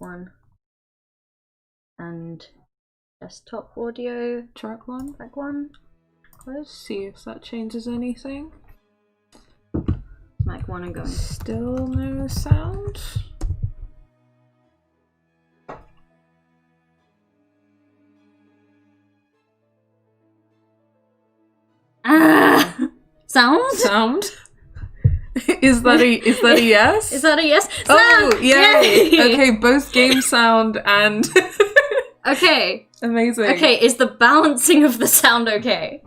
1. And desktop audio. Track 1. Track 1. Close. See if that changes anything. Mic 1 and going. Still no sound. Sound? Sound. Is that a yes? Is that a yes? Sound! Oh, yay! Yay! Okay, both game sound and Okay. amazing. Okay, is the balancing of the sound okay?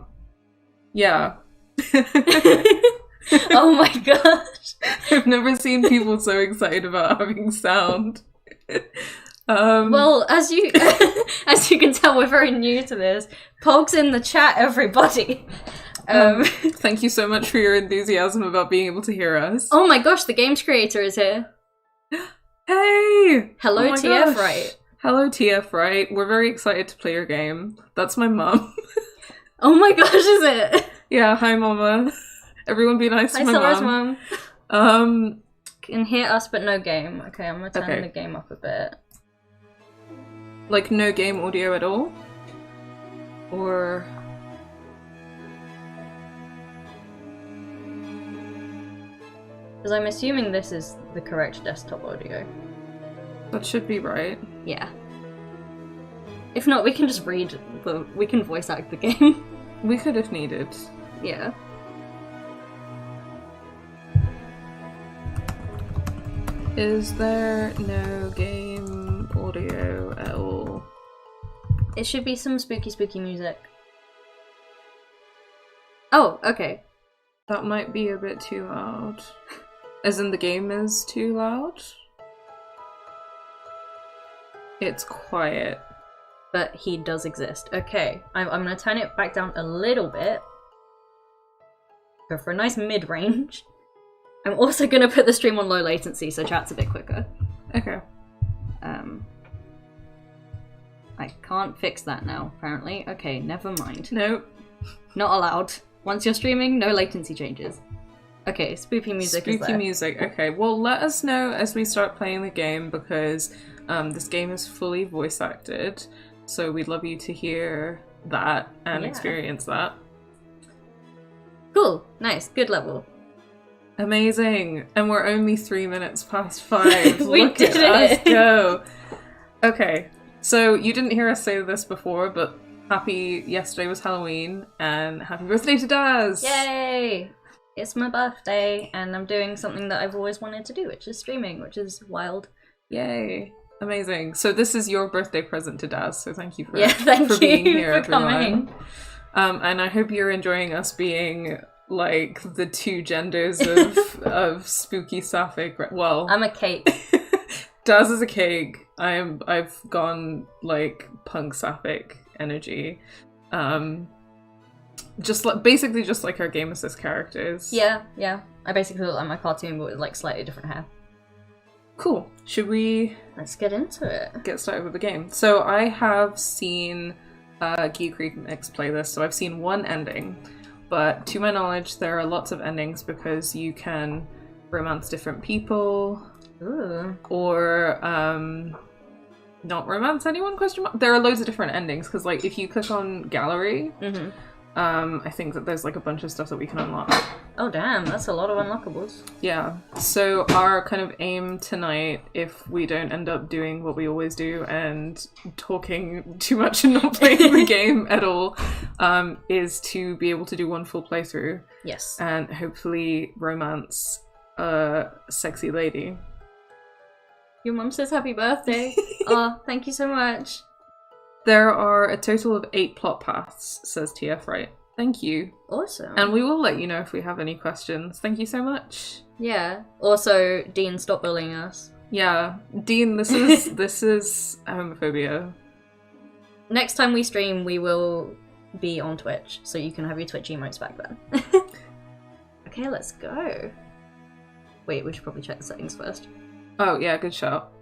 Yeah. Oh my gosh. I've never seen people so excited about having sound. Well, as you can tell, we're very new to this. Pogs in the chat, everybody. Thank you so much for your enthusiasm about being able to hear us. Oh my gosh, the games creator is here. Hey! Hello, Oh my TF gosh. Right. Hello, TF Right. We're very excited to play your game. That's my mum. Oh my gosh, is it? Yeah, hi, Mama. Everyone be nice to my Hi, mum. Mum. Can hear us, but no game. Okay, I'm gonna turn the game up a bit. Like, no game audio at all? Or... Because I'm assuming this is the correct desktop audio. That should be right. Yeah. If not, we can just we can voice act the game. We could if needed. Yeah. Is there no game audio at all? It should be some spooky music. Oh, okay. That might be a bit too loud. As in the game is too loud? It's quiet. But he does exist. Okay, I'm gonna turn it back down a little bit. Go for a nice mid-range. I'm also gonna put the stream on low latency so chat's a bit quicker. Okay. I can't fix that now, apparently. Okay, never mind. Nope. Not allowed. Once you're streaming, no latency changes. Okay, spooky music is there. Spooky music, okay. Well, let us know as we start playing the game because this game is fully voice acted. So we'd love you to hear that and experience that. Cool, nice, good level. Amazing! And we're only 3 minutes past 5. We Look did at it! us go! Okay, so you didn't hear us say this before, but yesterday was Halloween, and happy birthday to Daz! Yay! It's my birthday, and I'm doing something that I've always wanted to do, which is streaming, which is wild. Yay! Amazing. So this is your birthday present to Daz, so thank you for, being here, for coming. And I hope you're enjoying us being like the two genders of spooky sapphic. Well, I'm a cake. Daz is a cake. I've gone like punk sapphic energy. Basically just like our Game Assist characters. Yeah. I basically look like my cartoon but with like slightly different hair. Cool. Should we... Let's get into it. Get started with the game. So I have seen Geek Remix play this, so I've seen one ending. But to my knowledge, there are lots of endings because you can romance different people. Ooh. Or not romance anyone, question mark? There are loads of different endings because like if you click on gallery, I think that there's like a bunch of stuff that we can unlock. Oh damn, that's a lot of unlockables. Yeah, so our kind of aim tonight, if we don't end up doing what we always do and talking too much and not playing the game at all, is to be able to do one full playthrough. Yes. And hopefully romance a sexy lady. Your mum says happy birthday. Oh, thank you so much. There are a total of 8 plot paths, says TF Right. Thank you. Awesome. And we will let you know if we have any questions. Thank you so much. Yeah. Also, Dean, stop bullying us. Yeah. Dean, this is homophobia. Next time we stream, we will be on Twitch, so you can have your Twitch emotes back then. Okay, let's go. Wait, we should probably check the settings first. Oh, yeah, good shout.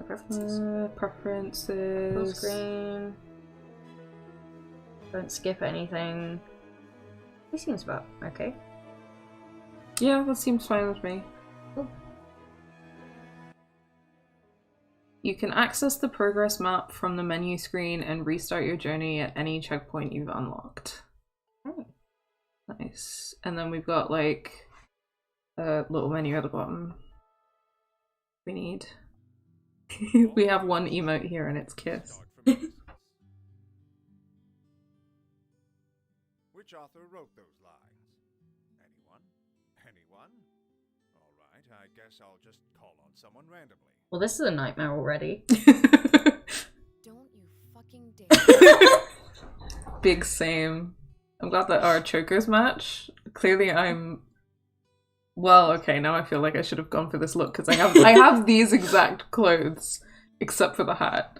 Preferences. Preferences. Full screen. Don't skip anything. This seems about okay. Yeah, that seems fine with me. Cool. You can access the progress map from the menu screen and restart your journey at any checkpoint you've unlocked. Oh. Nice. And then we've got like a little menu at the bottom. We need. We have one emote here and it's kiss. Which author wrote those lines? Anyone? Anyone? All right, I guess I'll just call on someone randomly. Well, this is a nightmare already. Don't you fucking dare. Big same. I'm glad that our chokers match. Clearly I'm... Well, okay, now I feel like I should have gone for this look because I have these exact clothes, except for the hat.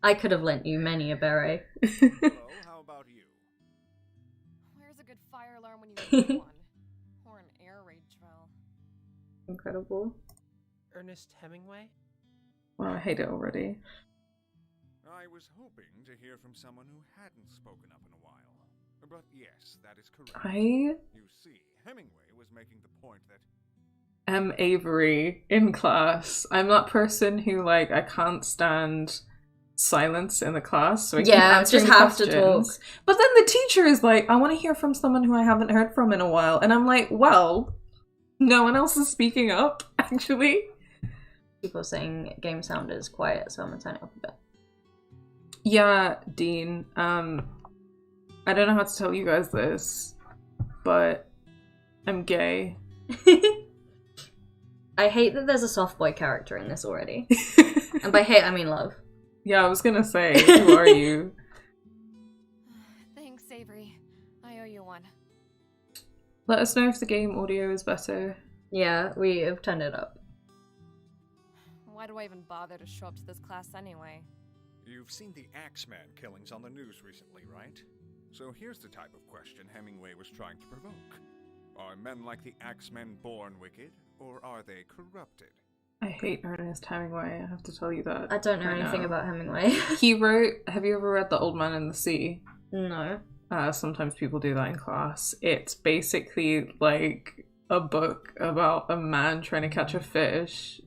I could have lent you many a beret. Willow, how about you? Where's a good fire alarm when you need one? Or an air raid drill? Incredible. Ernest Hemingway? Well, I hate it already. I was hoping to hear from someone who hadn't spoken up in a while. But yes, that is correct. You see, Hemingway was making the point that am Avery in class. I'm that person who, like, I can't stand silence in the class, so I keep answering just have questions. to talk. But then the teacher is like, I want to hear from someone who I haven't heard from in a while. And I'm like, well, no one else is speaking up, actually. People saying game sound is quiet, so I'm gonna turn it up a bit. Yeah, Dean. I don't know how to tell you guys this, but I'm gay. I hate that there's a soft boy character in this already. And by hate, I mean love. Yeah, I was gonna say, who are you? Thanks, Avery. I owe you one. Let us know if the game audio is better. Yeah, we have turned it up. Why do I even bother to show up to this class anyway? you've seen the axeman killings on the news recently, right? So here's the type of question Hemingway was trying to provoke. Are men like the axemen born wicked, or are they corrupted? I hate Ernest Hemingway, I have to tell you that. I don't know right anything now. about Hemingway. He wrote, have you ever read The Old Man and the Sea? No. Sometimes people do that in class. It's basically like a book about a man trying to catch a fish,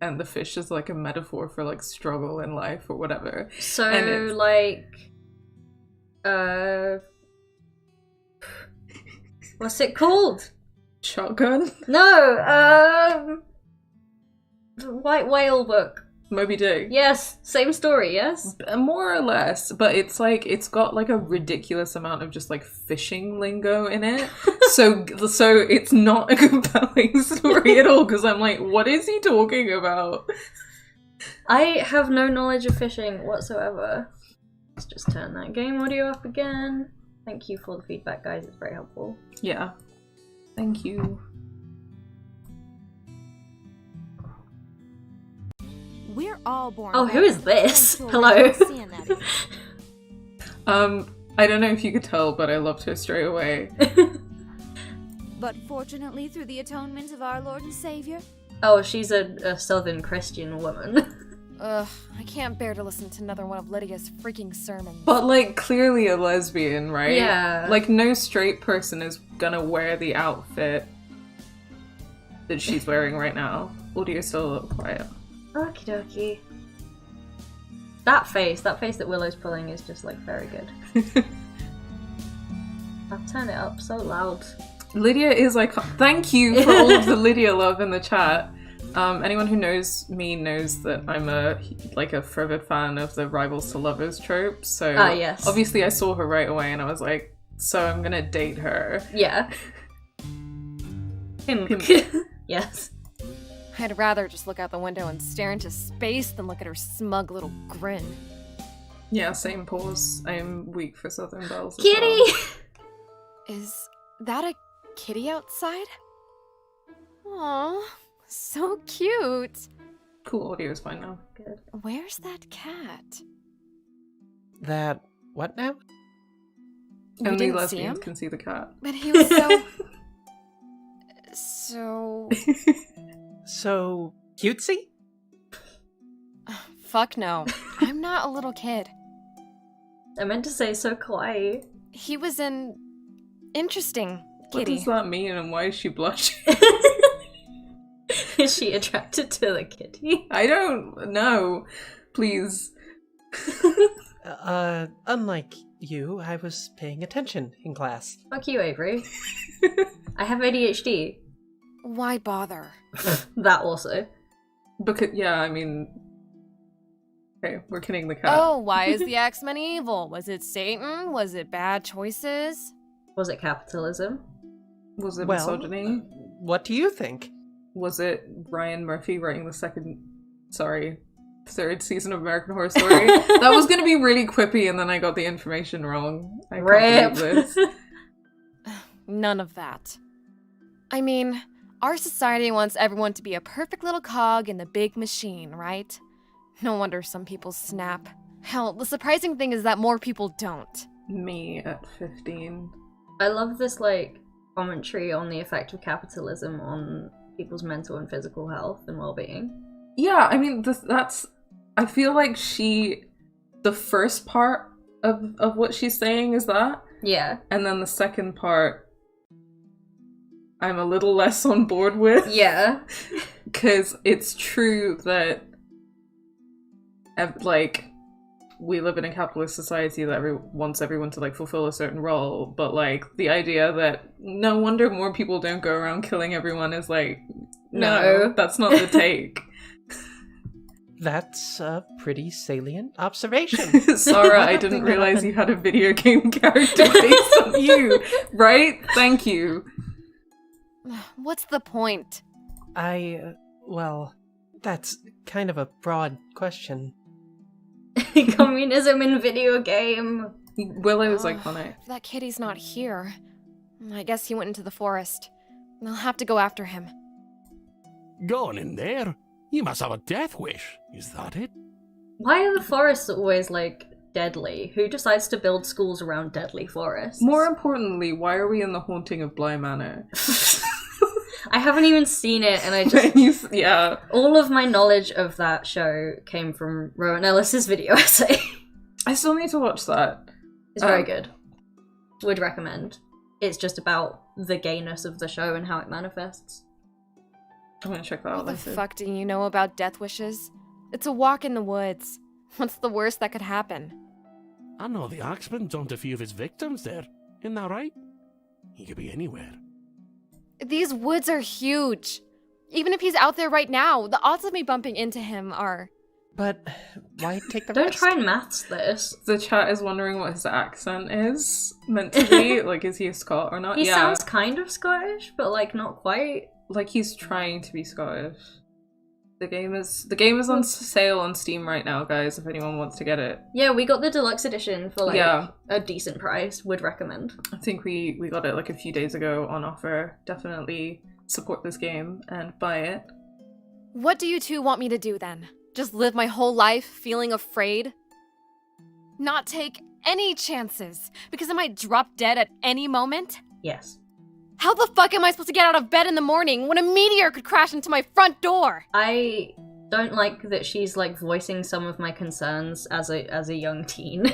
and the fish is like a metaphor for like struggle in life or whatever. So And like what's it called? Shotgun? No, the White Whale book. Moby Dick. Yes, same story, yes? More or less, but it's like it's got like a ridiculous amount of just like fishing lingo in it. so it's not a compelling story at all because I'm like, what is he talking about? I have no knowledge of fishing whatsoever. Let's just turn that game audio up again. Thank you for the feedback, guys. It's very helpful. Yeah. Thank you. We're all born. Oh, who is this? Eventually, Hello. seeing that. I don't know if you could tell, but I loved her straight away. But fortunately, through the atonement of our Lord and Savior. Oh, she's a Southern Christian woman. Ugh, I can't bear to listen to another one of Lydia's freaking sermons. But like clearly a lesbian, right? Yeah. Like no straight person is gonna wear the outfit that she's wearing right now. Audio's still a little quiet. Okie dokie. That face that Willow's pulling is just like very good. I'll turn it up so loud. Lydia is like, thank you for all of the Lydia love in the chat. Anyone who knows me knows that I'm a fervid fan of the rivals to lovers trope. So yes. obviously I saw her right away and I was like, so I'm gonna date her. Yeah. Him. Yes. I'd rather just look out the window and stare into space than look at her smug little grin. Yeah, same pause. I am weak for Southern Bells. as Kitty! well. Is that a kitty outside? Aw, so cute. Cool, audio is fine now. Good. Where's that cat? That what now? We Only didn't see lesbians him, can see the cat. but he was so... So cutesy? Fuck no. I'm not a little kid. I meant to say so kawaii. He was an interesting What kitty. does that mean and why is she blushing? Is she attracted to the kitty? I don't know. Please. Unlike you, I was paying attention in class. Fuck you, Avery. I have ADHD. Why bother? That also. Because, yeah, I mean... Okay, we're kidding the cat. Oh, why is the axeman evil? Was it Satan? Was it bad choices? Was it capitalism? Was it Well, misogyny? What do you think? Was it Ryan Murphy writing the third season of American Horror Story? That was going to be really quippy, and then I got the information wrong. I can't believe this. None of that. I mean, our society wants everyone to be a perfect little cog in the big machine, right? No wonder some people snap. Hell, the surprising thing is that more people don't. Me at 15. I love this, like, commentary on the effect of capitalism on people's mental and physical health and well-being. Yeah, I mean, that's... I feel like the first part of what she's saying is that. Yeah. And then the second part, I'm a little less on board with. Yeah. Because it's true that, like, we live in a capitalist society that wants everyone to, like, fulfill a certain role, but, like, the idea that no wonder more people don't go around killing everyone is, like, no. That's not the take. That's a pretty salient observation. Sarah, I didn't realize you had a video game character based on you, right? Thank you. What's the point? Well, that's kind of a broad question. Communism in video game. Willow's iconic. That kitty's not here. I guess he went into the forest. I'll have to go after him. Gone in there? You must have a death wish. Is that it? Why are the forests always, like, deadly? Who decides to build schools around deadly forests? More importantly, why are we in the haunting of Bly Manor? I haven't even seen it, and I just... yeah. All of my knowledge of that show came from Rowan Ellis's video essay. I still need to watch that. It's very good. Would recommend. It's just about the gayness of the show and how it manifests. I'm gonna check that out What the later. fuck do you know about death wishes? It's a walk in the woods. What's the worst that could happen? I know the axeman dumped a few of his victims there. Isn't that right? He could be anywhere. These woods are huge. Even if he's out there right now, the odds of me bumping into him are... But why take the Don't risk? try and maths this. The chat is wondering what his accent is meant to be. Like, is he a Scot or not? He sounds kind of Scottish, but, like, not quite. Like, he's trying to be Scottish. The game is on sale on Steam right now, guys, if anyone wants to get it. Yeah, we got the deluxe edition for, like, Yeah. a decent price. Would recommend. I think we got it, like, a few days ago on offer. Definitely support this game and buy it. What do you two want me to do then? Just live my whole life feeling afraid? Not take any chances because I might drop dead at any moment? Yes. How the fuck am I supposed to get out of bed in the morning when a meteor could crash into my front door? I don't like that she's, like, voicing some of my concerns as a young teen.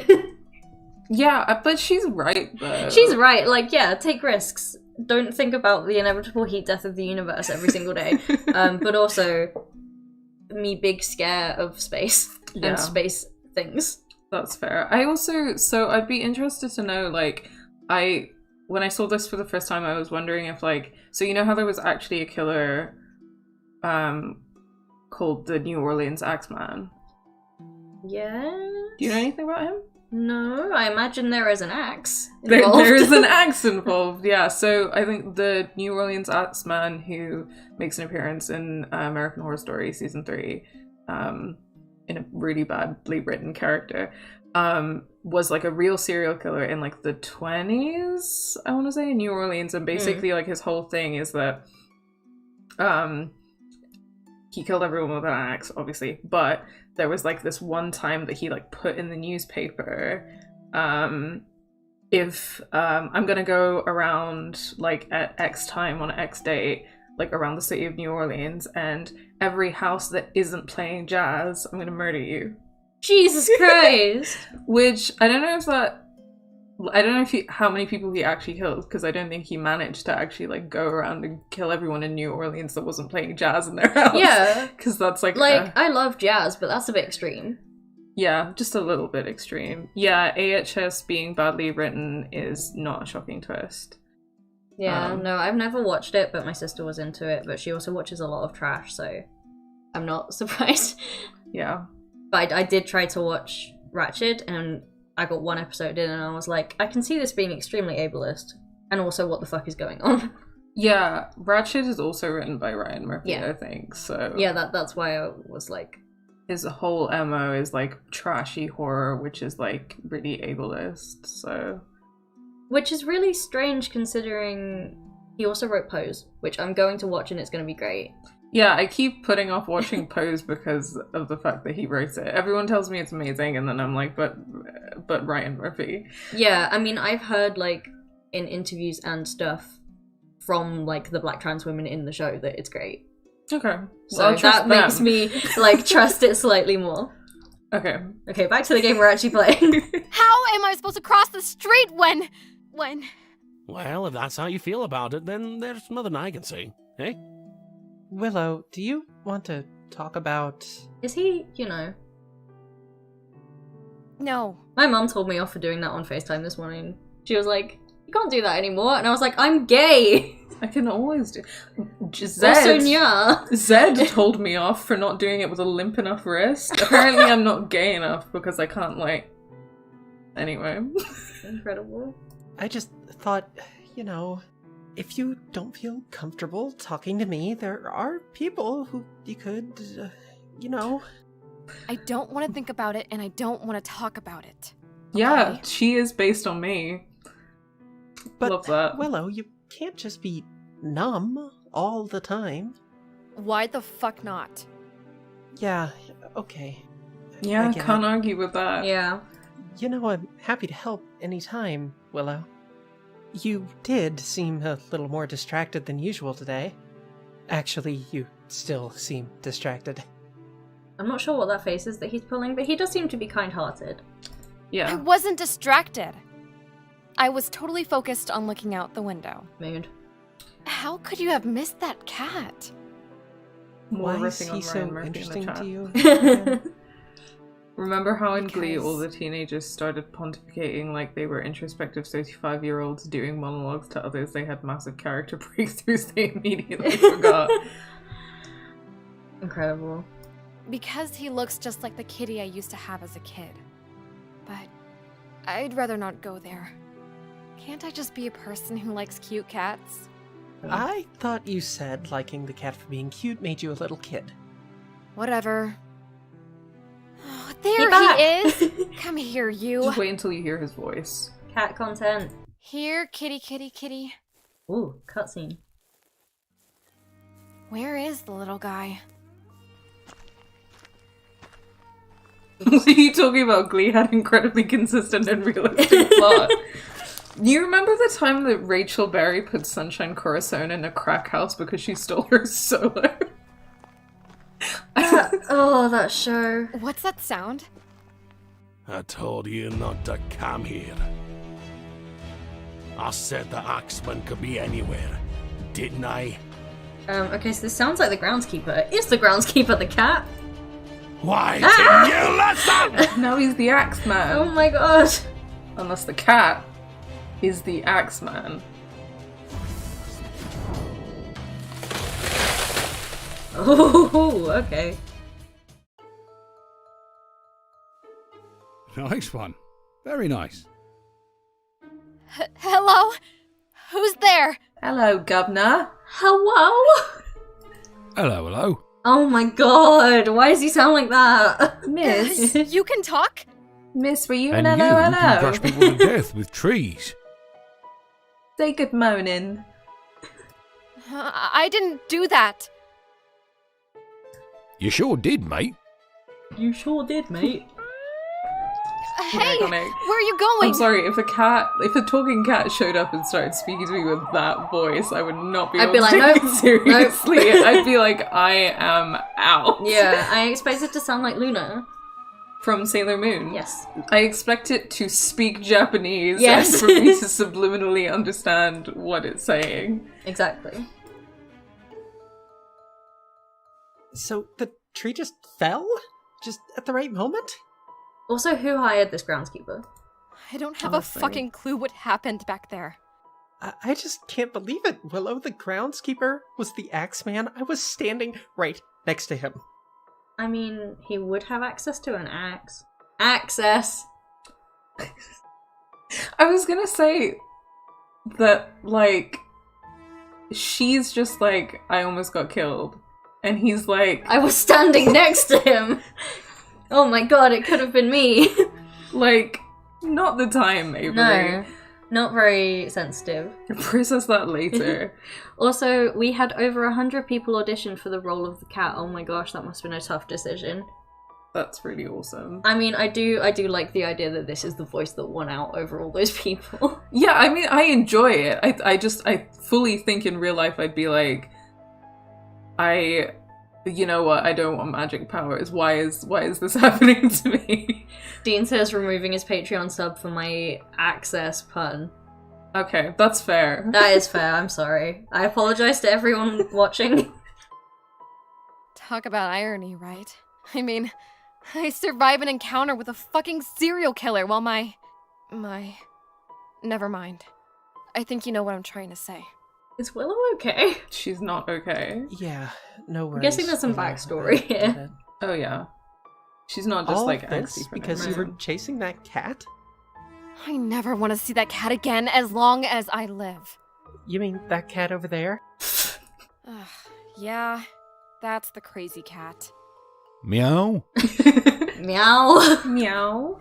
Yeah, but she's right, though. She's right. Like, yeah, take risks. Don't think about the inevitable heat death of the universe every single day. But also, me big scare of space Yeah. and space things. That's fair. I also, so I'd be interested to know, like, when I saw this for the first time, I was wondering if, like, so you know how there was actually a killer called the New Orleans Axeman? Yeah. Do you know anything about him? No, I imagine there is an axe involved. There is an axe involved, yeah. So I think the New Orleans Axeman, who makes an appearance in American Horror Story Season 3, in a really badly written character, was like a real serial killer in like the 20s, I want to say, in New Orleans. And basically like his whole thing is that he killed everyone with an axe, obviously, but there was like this one time that he like put in the newspaper, if I'm gonna go around like at X time on X date, like around the city of New Orleans, and every house that isn't playing jazz, I'm gonna murder you. Jesus Christ! Which I don't know if that I don't know how many people he actually killed, because I don't think he managed to actually like go around and kill everyone in New Orleans that wasn't playing jazz in their house. Yeah. Because that's like I love jazz, but that's a bit extreme. Yeah, just a little bit extreme. Yeah, AHS being badly written is not a shocking twist. Yeah, no, I've never watched it, but my sister was into it, but she also watches a lot of trash, so I'm not surprised. Yeah. But I did try to watch Ratched, and I got one episode in, and I was like, I can see this being extremely ableist, and also what the fuck is going on? Yeah, Ratched is also written by Ryan Murphy, Yeah. I think, so... Yeah, that's why I was like... His whole MO is, like, trashy horror, which is, like, really ableist, so... Which is really strange, considering he also wrote Pose, which I'm going to watch, and it's going to be great. Yeah, I keep putting off watching Pose because of the fact that he wrote it. Everyone tells me it's amazing, and then I'm like, but Ryan Murphy. Yeah, I mean, I've heard, like, in interviews and stuff from, like, the black trans women in the show that it's great. Okay. So that makes me, like, trust it slightly more. Okay. Okay, back to the game we're actually playing. How am I supposed to cross the street when... Well, if that's how you feel about it, then there's nothing I can say, eh? Willow, do you want to talk about... Is he, you know... No. My mum told me off for doing that on FaceTime this morning. She was like, you can't do that anymore. And I was like, I'm gay! I can always do... Also, yeah. Zed told me off for not doing it with a limp enough wrist. Apparently I'm not gay enough because I can't, like... Anyway. Incredible. I just thought, you know, if you don't feel comfortable talking to me, there are people who you could, you know... I don't want to think about it, and I don't want to talk about it. Yeah, Okay? she is based on me. But, Love that. Willow, you can't just be numb all the time. Why the fuck not? Yeah, okay. Yeah, I get can't it. argue with that. Yeah. You know, I'm happy to help anytime, Willow. You did seem a little more distracted than usual today. Actually, you still seem distracted. I'm not sure what that face is that he's pulling, but he does seem to be kind-hearted. I Yeah. wasn't distracted. I was totally focused on looking out the window. Mood. How could you have missed that cat? More Why is riffing on he so Ryan Murphy in the interesting chat. to you? Remember how in Glee Because- all the teenagers started pontificating like they were introspective 35-year-olds doing monologues to others they had massive character breakthroughs they immediately forgot. Incredible. Because he looks just like the kitty I used to have as a kid. But I'd rather not go there. Can't I just be a person who likes cute cats? I thought you said liking the cat for being cute made you a little kid. Whatever. Oh, He there back. he is! Come here, you. Just wait until you hear his voice. Cat content. Here, kitty, kitty, kitty. Ooh, cutscene. Where is the little guy? What are you talking about? Glee had incredibly consistent and realistic plot. Do you remember the time that Rachel Berry put Sunshine Corazon in a crack house because she stole her solo? Oh, that show. What's that sound? I told you not to come here. I said the axeman could be anywhere, didn't I? Okay, so this sounds like the groundskeeper. Is the groundskeeper the cat? Why didn't you listen? Now he's the axeman. Oh my god. Unless the cat is the axeman. Oh, okay. Nice one. Very nice. Hello? Who's there? Hello, governor. Hello? Hello, hello. Oh my god, why does he sound like that? Miss. You can talk? Miss, were you And an you hello, can hello? brush people to death with trees. Say good morning. I didn't do that. You sure did, mate. You sure did, mate. Hey, Iconic. where are you going? I'm sorry, if a talking cat showed up and started speaking to me with that voice, I would not be I'd able be to like, take nope, it seriously. nope. I'd be like, I am out. Yeah, I expect it to sound like Luna. from Sailor Moon. Yes. I expect it to speak Japanese Yes. and for me to subliminally understand what it's saying. Exactly. So the tree just fell? Just at the right moment? Also, who hired this groundskeeper? I don't have Honestly. a fucking clue what happened back there. I just can't believe it. Willow, the groundskeeper, was the axeman. I was standing right next to him. I mean, he would have access to an axe. Access! I was gonna say that, like, she's just like, I almost got killed. And he's like, I was standing next to him! Oh my god, it could have been me! like, not the time, Avery. No, not very sensitive. Process that later. Also, we had over 100 people audition for the role of the cat. Oh my gosh, that must have been a tough decision. That's really awesome. I mean, I do like the idea that this is the voice that won out over all those people. Yeah, I mean, I enjoy it. I fully think in real life I'd be like, you know what, I don't want magic powers. Why is this happening to me? Dean says removing his Patreon sub for my access pun. Okay, that's fair. That is fair, I'm sorry. I apologize to everyone watching. Talk about irony, right? I mean, I survive an encounter with a fucking serial killer while my... Never mind. I think you know what I'm trying to say. Is Willow okay? She's not okay. Yeah, no worries. I'm guessing there's some Willow. backstory I get here. it. Oh yeah. She's not just All like of this angsty for no because you were reason. chasing that cat? I never want to see that cat again as long as I live. You mean that cat over there? Ugh, yeah, that's the crazy cat. Meow. Meow. Meow.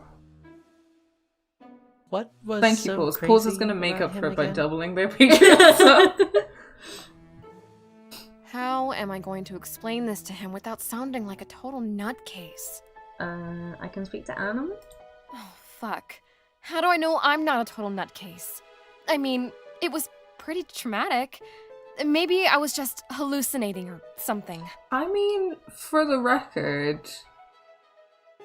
What was Thank you, so Paws. crazy Paws is gonna make about up for him it by again? doubling their Patreon sub. How am I going to explain this to him without sounding like a total nutcase? I can speak to Anna. Oh, fuck. How do I know I'm not a total nutcase? I mean, it was pretty traumatic. Maybe I was just hallucinating or something. I mean, for the record,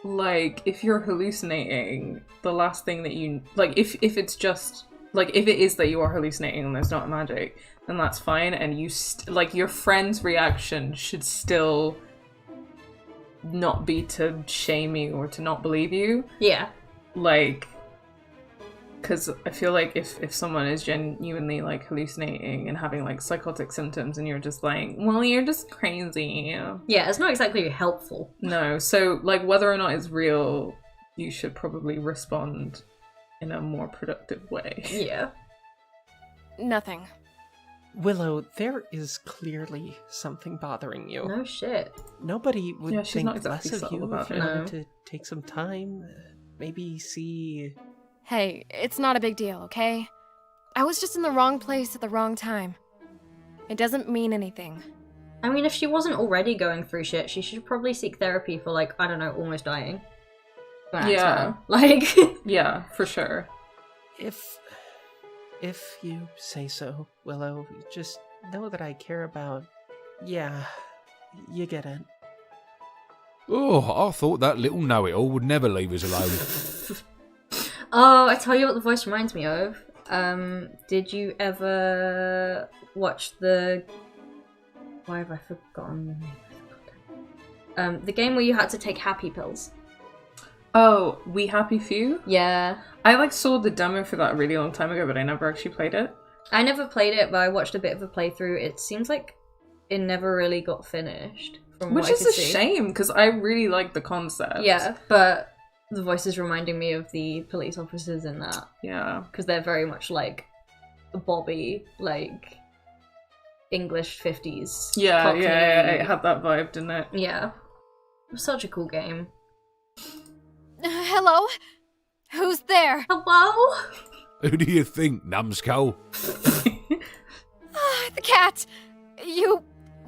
like, if you're hallucinating, the last thing that you... Like, if it's just... Like, if it is that you are hallucinating and there's not magic, then that's fine, and you... like, your friend's reaction should still not be to shame you or to not believe you. Yeah. Like... Because I feel like if someone is genuinely, like, hallucinating and having, like, psychotic symptoms and you're just like, well, you're just crazy. Yeah, it's not exactly helpful. No, so, like, whether or not it's real, you should probably respond in a more productive way. Yeah. Nothing. Willow, there is clearly something bothering you. No shit. Nobody would Yeah, she's think not exactly less of subtle you about if you it. wanted No. to take some time, maybe see... Hey, it's not a big deal, okay? I was just in the wrong place at the wrong time. It doesn't mean anything. I mean, if she wasn't already going through shit, she should probably seek therapy for, like, I don't know, almost dying. That's Yeah. her. Like... Yeah, for sure. If you say so, Willow, just know that I care about... Yeah, you get it. Oh, I thought that little know-it-all would never leave us alone. Oh, I tell you what the voice reminds me of. Did you ever watch the... Why have I forgotten the name? The game where you had to take happy pills. Oh, We Happy Few? Yeah. I, like, saw the demo for that a really long time ago, but I never actually played it. I never played it, but I watched a bit of a playthrough. It seems like it never really got finished. From Which what I is could a see. shame, because I really like the concept. Yeah, but the voice is reminding me of the police officers in that. Yeah. Because they're very much like Bobby, like English 50s. Yeah, Cockney. yeah, it had that vibe, didn't it? Yeah. It was such a cool game. Hello? Who's there? Hello? Who do you think, numbskull? The cat! You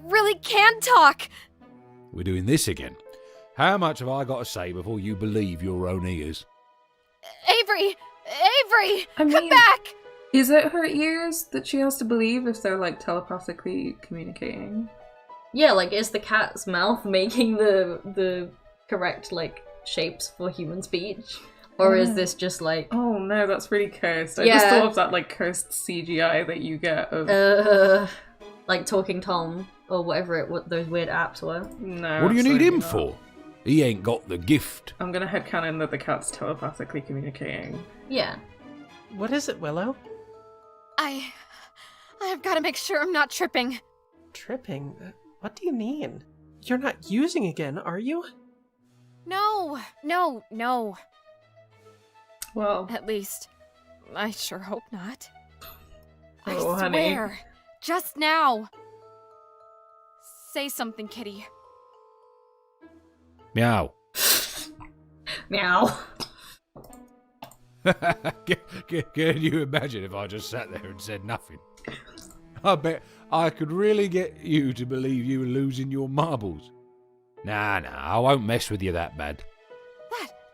really can talk! We're doing this again. How much have I got to say before you believe your own ears? Avery! Avery! I Come mean- back! Is it her ears that she has to believe if they're, like, telepathically communicating? Yeah, like, is the cat's mouth making the correct, like, shapes for human speech? Or is this just like... Oh no, that's really cursed. I just thought of that like cursed CGI that you get of... like Talking Tom, or what those weird apps were. No. What do you need him not. for? He ain't got the gift. I'm gonna headcanon that the cat's telepathically communicating. Yeah. What is it, Willow? I've got to make sure I'm not tripping. Tripping? What do you mean? You're not using again, are you? No. Well, At least, I sure hope not. Oh, I honey. swear, just now. Say something, kitty. Meow. Meow. Can you imagine if I just sat there and said nothing? I bet I could really get you to believe you were losing your marbles. Nah, I won't mess with you that bad.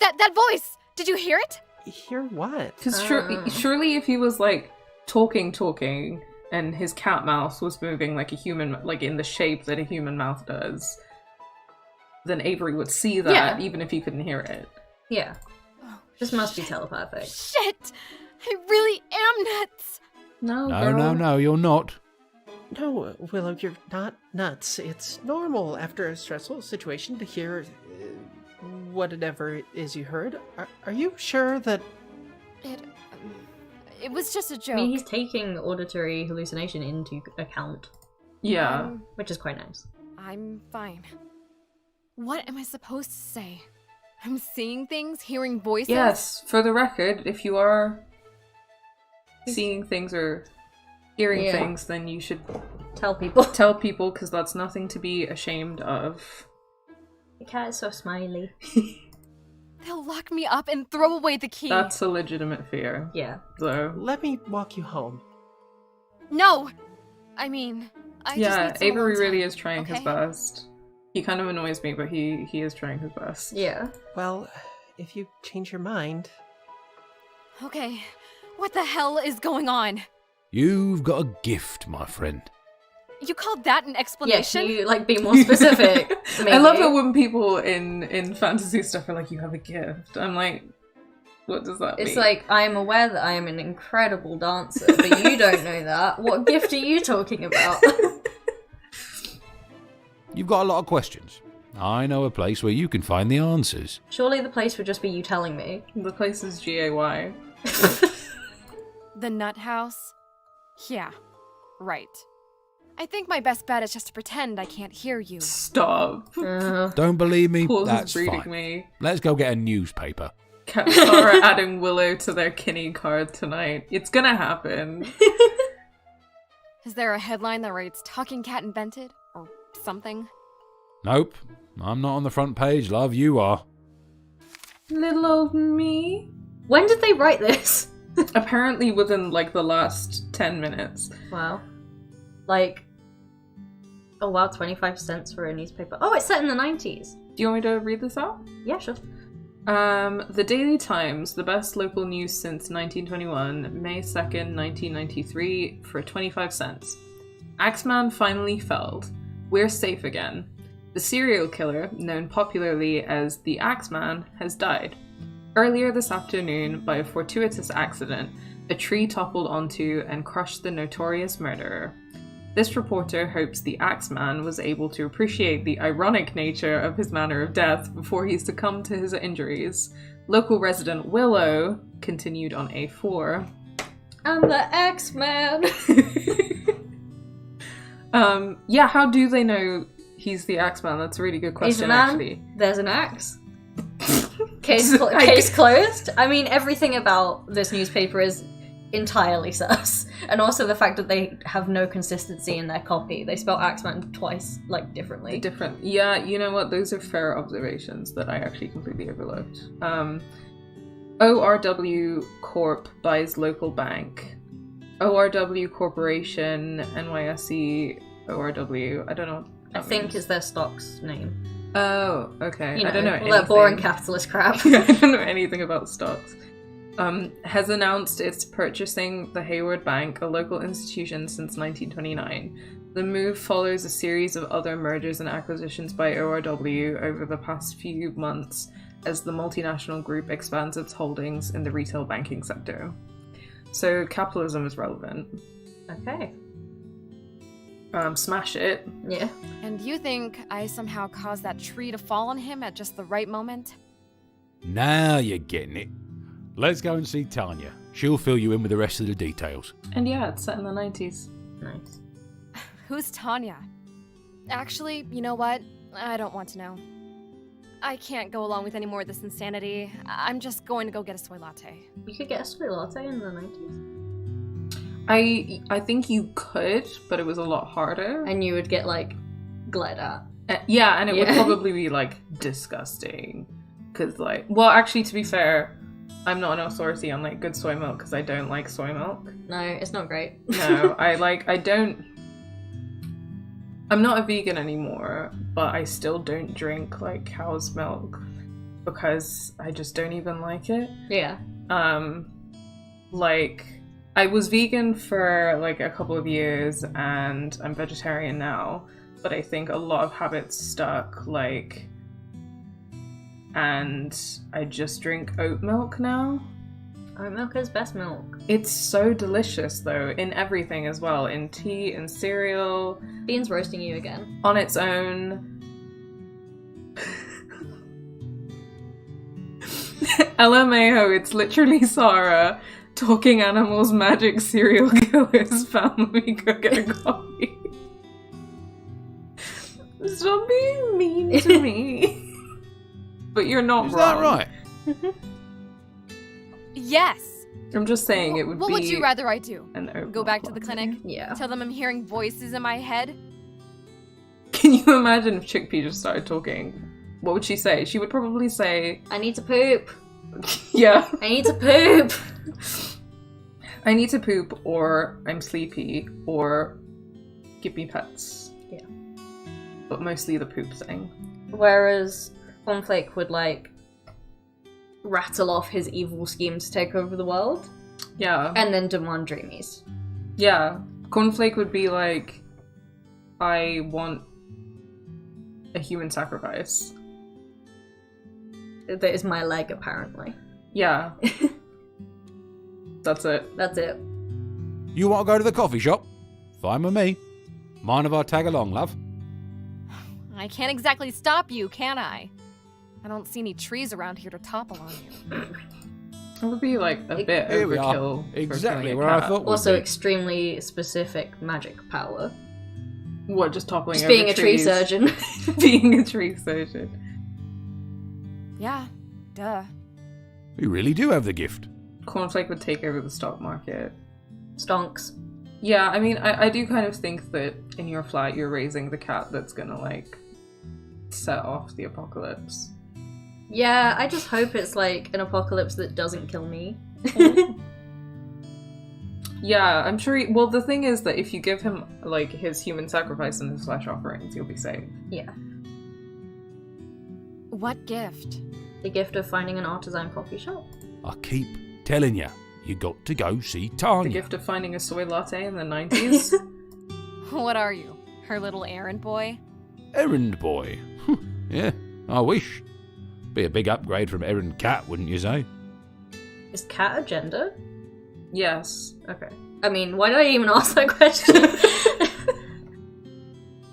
That voice! Did you hear it? Hear what? because surely if he was like talking, and his cat mouth was moving like a human, like in the shape that a human mouth does, then Avery would see that even if he couldn't hear it. Yeah. This must be telepathic. Shit! I really am nuts! No, girl. No, you're not. No, Willow, you're not nuts. It's normal after a stressful situation to hear whatever it is you heard. Are you sure that... It was just a joke. I mean, he's taking auditory hallucination into account, Yeah. which is quite nice. I'm fine. What am I supposed to say? I'm seeing things, hearing voices? Yes, for the record, if you are seeing things or hearing things, then you should Tell people. tell people, because that's nothing to be ashamed of. The cat is so smiley. They'll lock me up and throw away the key. That's a legitimate fear, Yeah. though. Let me walk you home. No! I mean, I just Yeah, need some Avery alone really time, is trying his okay? best. He kind of annoys me, but he is trying his best. Yeah. Well, if you change your mind... Okay, what the hell is going on? You've got a gift, my friend. You called that an Yeah, explanation? can you, like, be more specific? I love maybe? it when people in fantasy stuff are like, you have a gift. I'm like, what does that mean? It's like, I am aware that I am an incredible dancer, but you don't know that. What gift are you talking about? You've got a lot of questions. I know a place where you can find the answers. Surely the place would just be you telling me. The place is GAY. The nut house? Yeah, right. I think my best bet is just to pretend I can't hear you. Stop. Don't believe me? Paul's That's reading fine. me. Let's go get a newspaper. Sarah adding Willow to their Kinney card tonight. It's gonna happen. Is there a headline that reads Talking Cat Invented? Or something? Nope. I'm not on the front page, love. You are. Little old me. When did they write this? Apparently within like the last 10 minutes. Wow. Like, oh wow, 25 cents for a newspaper. Oh, it's set in the 90s. Do you want me to read this out? Yeah, sure. The Daily Times, the best local news since 1921, May 2nd, 1993, for 25 cents. Axeman finally felled. We're safe again. The serial killer, known popularly as the Axeman, has died. Earlier this afternoon, by a fortuitous accident, a tree toppled onto and crushed the notorious murderer. This reporter hopes the Axeman was able to appreciate the ironic nature of his manner of death before he succumbed to his injuries. Local resident Willow continued on A4. I'm the Axeman. Yeah, how do they know he's the Axeman? That's a really good He's a question, man. actually. There's an axe. Case closed. I mean, everything about this newspaper is entirely sus. And also the fact that they have no consistency in their copy. They spell Axeman twice, like, differently. Different. Yeah, you know what? Those are fair observations that I actually completely overlooked. ORW Corp buys local bank. ORW Corporation, NYSE, ORW. I don't know what I that think means. is their stock's name. Oh, okay. You know, I don't know all anything. that boring capitalist crap. I don't know anything about stocks. Has announced it's purchasing the Hayward Bank, a local institution since 1929. The move follows a series of other mergers and acquisitions by ORW over the past few months, as the multinational group expands its holdings in the retail banking sector. So capitalism is relevant. Okay. Smash it. Yeah. And you think I somehow caused that tree to fall on him at just the right moment? Now you're getting it. Let's go and see Tanya. She'll fill you in with the rest of the details. And yeah, it's set in the 90s. Nice. Who's Tanya? Actually, you know what? I don't want to know. I can't go along with any more of this insanity. I'm just going to go get a soy latte. You could get a soy latte in the 90s. I think you could, but it was a lot harder. And you would get, like, glared at. Yeah, and it would probably be, like, disgusting. Because, like... Well, actually, to be fair, I'm not an authority on, like, good soy milk, because I don't like soy milk. No, it's not great. No, I don't... I'm not a vegan anymore, but I still don't drink, like, cow's milk. Because I just don't even like it. Yeah. Like... I was vegan for like a couple of years and I'm vegetarian now, but I think a lot of habits stuck, like, and I just drink oat milk now. Oat milk is best milk. It's so delicious though, in everything as well, in tea, in cereal. Bean's roasting you again. On its own. LMAO, it's literally Sarah. Talking animals, magic, serial killers, family, go get a coffee. Stop being mean to me. But you're not Is wrong. that right? Yes! I'm just saying it would What be... would you rather I do? an oat Go back to milk the latte. clinic? Yeah. Tell them I'm hearing voices in my head? Can you imagine if Chickpea just started talking? What would she say? She would probably say... I need to poop. Yeah. I need to poop. I need to poop, or I'm sleepy, or give me pets. Yeah. But mostly the poop thing. Whereas Cornflake would, like, rattle off his evil scheme to take over the world. Yeah. And then demand dreamies. Yeah. Cornflake would be like, I want a human sacrifice. That is my leg, apparently. Yeah. That's it. That's it. You want to go to the coffee shop? Fine with me. Mind if I tag along, love? I can't exactly stop you, can I? I don't see any trees around here to topple on you. It would be like a bit Here we are. overkill. for Exactly killing a where I cat. thought we'd Also be. extremely specific magic power. What, just toppling Just over being a tree trees? surgeon. Being a tree surgeon. Yeah, duh. We really do have the gift. Cornflake would take over the stock market. Stonks. Yeah, I mean, I do kind of think that in your flat you're raising the cat that's gonna, like, set off the apocalypse. Yeah, I just hope it's like an apocalypse that doesn't kill me. Yeah, I'm sure well, the thing is that if you give him, like, his human sacrifice and his flesh offerings, you'll be safe. Yeah. What gift? The gift of finding an artisan coffee shop. I keep telling you, you got to go see The Tanya. gift of finding a soy latte in the 90s? What are you? Her little errand boy? Errand boy. Yeah, I wish. Be a big upgrade from errand cat, wouldn't you say? Is cat a gender? Yes. Okay. I mean, why did I even ask that question?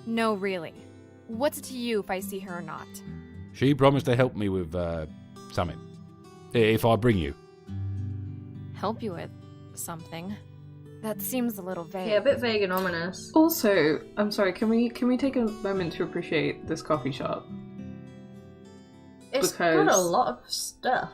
No, really. What's it to you if I see her or not? She promised to help me with, something. If I bring you. Help you with something? That seems a little vague. Yeah, a bit vague and ominous. Also, I'm sorry, can we take a moment to appreciate this coffee shop? It's got a Because- lot of stuff.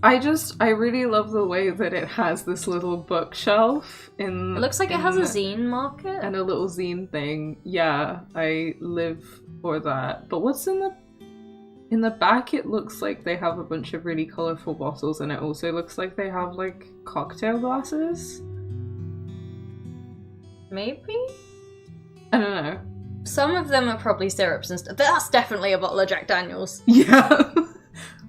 I really love the way that it has this little bookshelf in... It looks like it has a in- zine market. And a little zine thing. Yeah, I live for that. But what's in the back? It looks like they have a bunch of really colourful bottles, and it also looks like they have, like, cocktail glasses. Maybe? I don't know. Some of them are probably syrups and stuff. That's definitely a bottle of Jack Daniels. Yeah.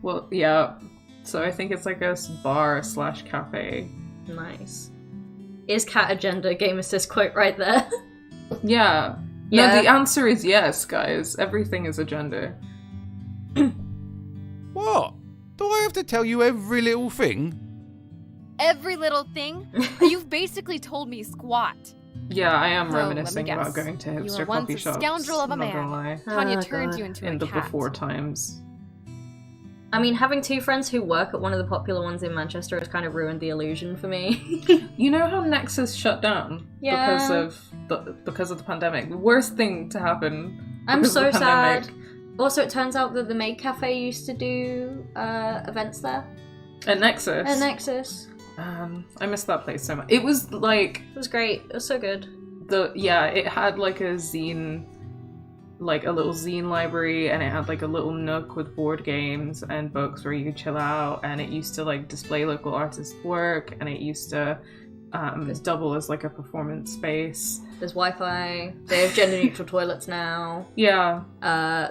Well, yeah. So I think it's like a bar / cafe. Nice. Is cat a gender? Game assist quote right there. Yeah. Yeah. No, the answer is yes, guys. Everything is a gender. What? have to tell you every little thing? Every little thing? You've basically told me squat. Yeah, I am Oh, let me reminiscing guess. about going to You hipster were once coffee a shops. scoundrel of a not gonna man. lie. Tanya Oh, turned God. you into In a the cat. before times. I mean, having two friends who work at one of the popular ones in Manchester has kind of ruined the illusion for me. You know how Nexus shut down Yeah. because of the pandemic? The worst thing to happen. I'm because of so the pandemic. sad. Also, it turns out that the Maid Cafe used to do events there. At Nexus. At Nexus. I miss that place so much. It was like It was great. It was so good. it had like a zine, like a little zine library, and it had like a little nook with board games and books where you could chill out, and it used to like display local artists' work, and it used to double as like a performance space. There's Wi-Fi. They have gender-neutral toilets now. Yeah.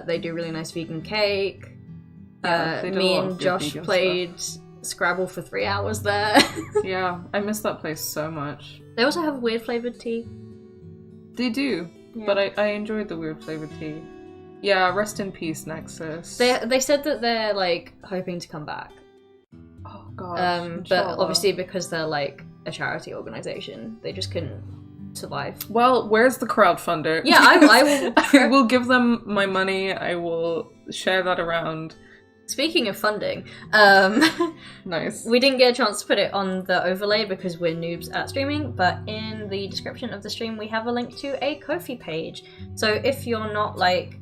They do really nice vegan cake. Yeah, they do a Me lot of and good Josh vegan played Scrabble for 3 hours there. Yeah, I miss that place so much. They also have weird flavored tea. They do, Yeah. but I enjoyed the weird flavored tea. Yeah, rest in peace, Nexus. They said that they're like hoping to come back. Oh god. But obviously because they're like a charity organization, they just couldn't survive. Well, where's the crowdfunder? Yeah, I will. I will give them my money. I will share that around. Speaking of funding, Nice. we didn't get a chance to put it on the overlay because we're noobs at streaming, but in the description of the stream we have a link to a Ko-fi page. So if you're not like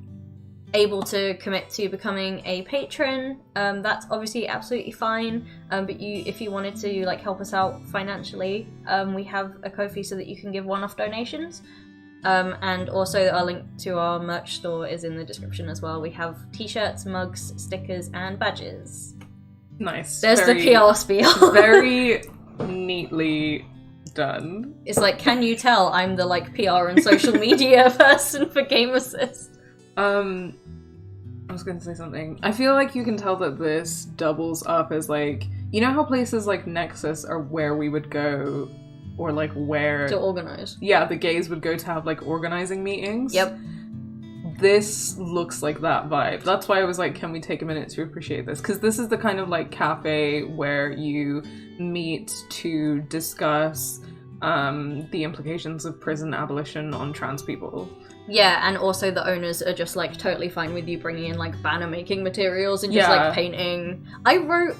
able to commit to becoming a patron, that's obviously absolutely fine. But if you wanted to like help us out financially, we have a Ko-fi so that you can give one-off donations. And also our link to our merch store is in the description as well. We have t-shirts, mugs, stickers, and badges. Nice. There's the PR spiel. Very neatly done. It's like, can you tell I'm the like PR and social media person for Game Assist? I was gonna say something. I feel like you can tell that this doubles up as like, you know how places like Nexus are where we would go, or like where To organize. yeah, the gays would go to have like organizing meetings. Yep. This looks like that vibe. That's why I was like, can we take a minute to appreciate this? Because this is the kind of like cafe where you meet to discuss the implications of prison abolition on trans people. Yeah, and also the owners are just like totally fine with you bringing in like banner making materials and just Yeah. like painting. I wrote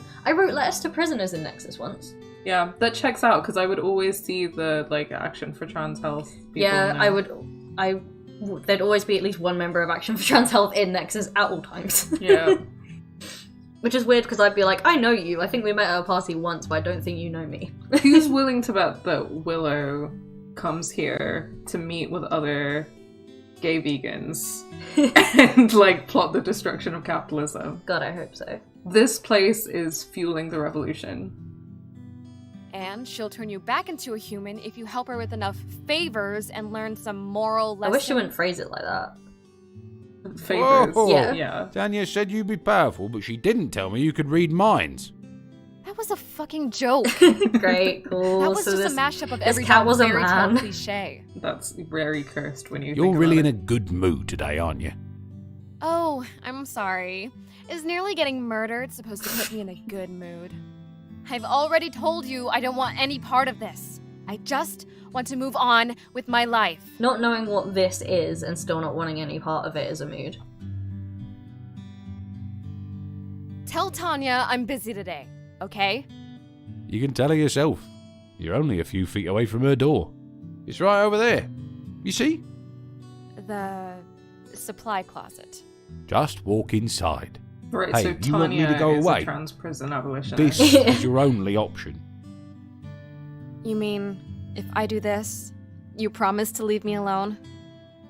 letters to prisoners in Nexus once. Yeah, that checks out because I would always see the like Action for Trans Health people. Yeah, now. there'd always be at least one member of Action for Trans Health in Nexus at all times. Yeah. Which is weird because I'd be like, I know you. I think we met at a party once, but I don't think you know me. Who's willing to bet that Willow comes here to meet with other gay vegans and like plot the destruction of capitalism? God, I hope so. This place is fueling the revolution. And she'll turn you back into a human if you help her with enough favors and learn some moral I lessons. wish she wouldn't phrase it like that. Favors. Whoa. Yeah. Tanya said you'd be powerful, but she didn't tell me you could read minds. That was a fucking joke. Great, cool. That was So just this- a mashup of this every cat was a fairy tale man. cliche. That's very cursed when you You're think really in about a good mood today, aren't you? Oh, I'm sorry. Is nearly getting murdered supposed to put me in a good mood? I've already told you I don't want any part of this. I just want to move on with my life. Not knowing what this is and still not wanting any part of it is a mood. Tell Tanya I'm busy today, okay? You can tell her yourself. You're only a few feet away from her door. It's right over there. You see? The supply closet. Just walk inside. Right, Hey, so you want me Tanya to go is away? a trans prison abolitionist. This is your only option. You mean, if I do this, you promise to leave me alone?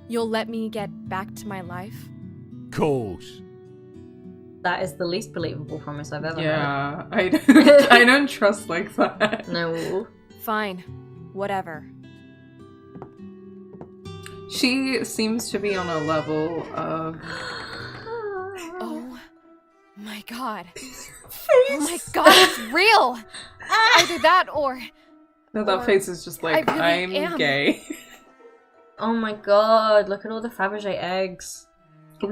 You'll let me get back to my life? Course. That is the least believable promise I've ever Yeah, I don't trust like that. heard. No. Fine. Whatever. She seems to be on a level of... Oh my god. Oh my god, it's real! Either that or... No, that Or- face is just like, I really I'm am. gay. Oh my god, look at all the Fabergé eggs.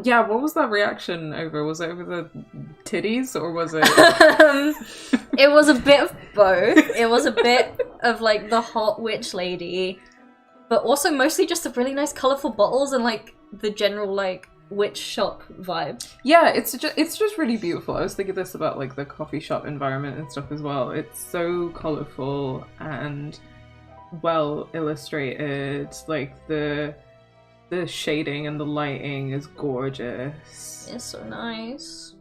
Yeah, what was that reaction over? Was it over the titties, or was it... It was a bit of both. It was a bit of, like, the hot witch lady, but also mostly just the really nice colourful bottles and, like, the general, like, witch shop vibe. Yeah, it's just really beautiful. I was thinking this about, like, the coffee shop environment and stuff as well. It's so colourful and well illustrated. Like, the shading and the lighting is gorgeous. It's so nice.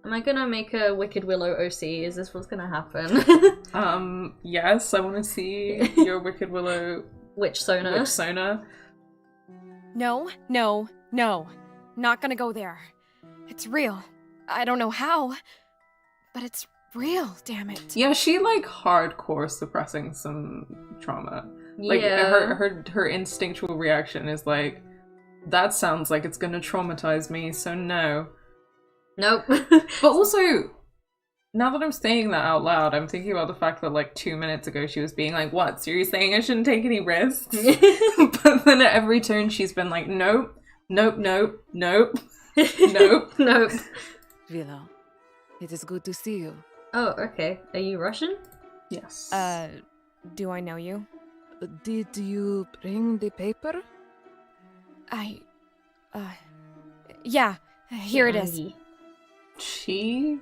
Am I gonna make a Wicked Willow OC? Is this what's gonna happen? Yes, I want to see your Wicked Willow Witch Sona. Witch Sona. No. Not gonna go there. It's real. I don't know how, but it's real, damn it. Yeah, she, like, hardcore suppressing some trauma. Like, Yeah. her instinctual reaction is like, that sounds like it's gonna traumatize me, so no. Nope. But also, now that I'm saying that out loud, I'm thinking about the fact that, like, 2 minutes ago she was being like, what, so you're saying I shouldn't take any risks? But then at every turn she's been like, nope, nope, nope, nope, nope. Nope. Willow, it is good to see you. Oh, okay. Are you Russian? Yes. Do I know you? Did you bring the paper? Yeah, here it is. She?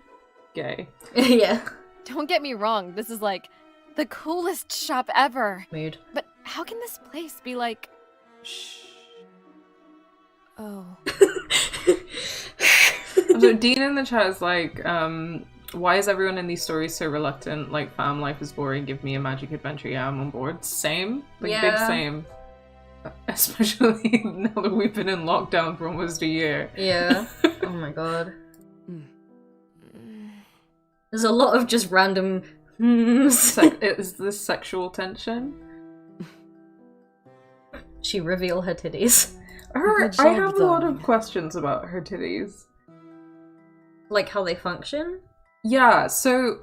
Gay. Yeah. Don't get me wrong, this is like the coolest shop ever. Mood. But how can this place be like... Shh. Oh. So Dean in the chat is like, why is everyone in these stories so reluctant? Like, fam, life is boring, give me a magic adventure. Yeah, I'm on board. Same. Like, Yeah. big same. Especially now that we've been in lockdown for almost a year. Yeah. Oh my god. There's a lot of just random Is this sexual tension? She reveal her titties. I Good job, have a lot of darling. questions about her titties. Like how they function? Yeah, so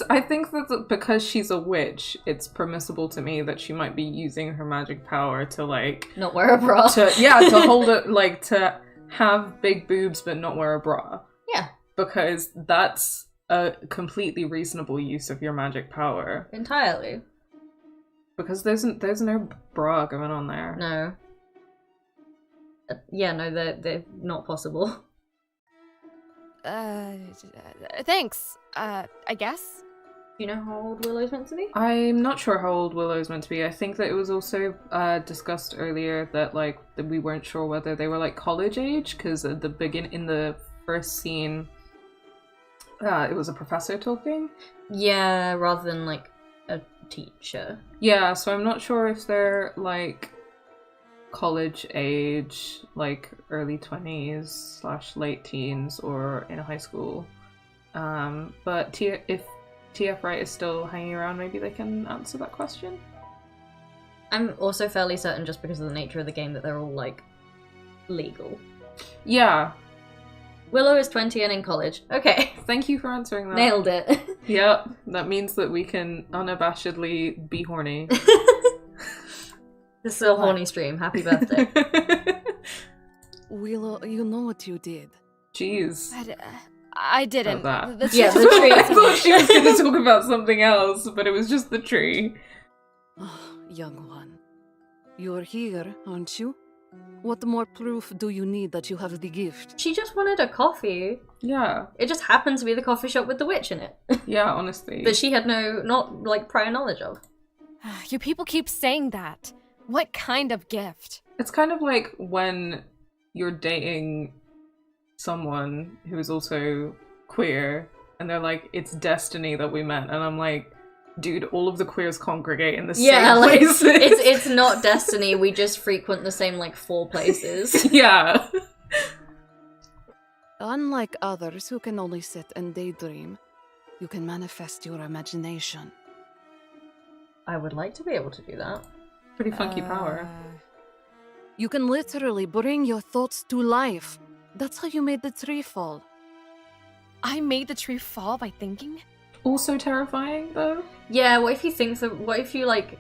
I think that because she's a witch, it's permissible to me that she might be using her magic power to, like, Not wear a bra. to hold it, like, to have big boobs but not wear a bra. Yeah. Because that's a completely reasonable use of your magic power. Entirely. Because there's no bra going on there. No. Yeah, no, they're not possible. Thanks. I guess. Do you know how old Willow's meant to be? I'm not sure how old Willow's meant to be. I think that it was also discussed earlier that, like, that we weren't sure whether they were, like, college age, because at the in the first scene, it was a professor talking. Yeah, rather than like a teacher. Yeah, so I'm not sure if they're, like, college age, like early 20s / late teens, or in high school. But if TF Wright is still hanging around, maybe they can answer that question. I'm also fairly certain, just because of the nature of the game, that they're all like legal. Yeah. Willow is 20 and in college. Okay. Thank you for answering that. Nailed it. Yep, that means that we can unabashedly be horny. This is a horny stream. Happy birthday. Willow, you know what you did. Jeez. I didn't. About The that. Yeah, tree- the tree. I thought she was going to talk about something else, but it was just the tree. Oh, young one. You're here, aren't you? What more proof do you need that you have the gift? She just wanted a coffee. Yeah. It just happened to be the coffee shop with the witch in it. Yeah, honestly. That she had not like prior knowledge of. You people keep saying that. What kind of gift? It's kind of like when you're dating someone who is also queer, and they're like, it's destiny that we met, and I'm like, dude, all of the queers congregate in the same Like places. it's not destiny. We just frequent the same like 4 places. Yeah. Unlike others who can only sit and daydream, you can manifest your imagination. I would like to be able to do that. Pretty funky power. You can literally bring your thoughts to life. That's how you made the tree fall. I made the tree fall by thinking? Also terrifying, though. Yeah, what if you think that? What if you like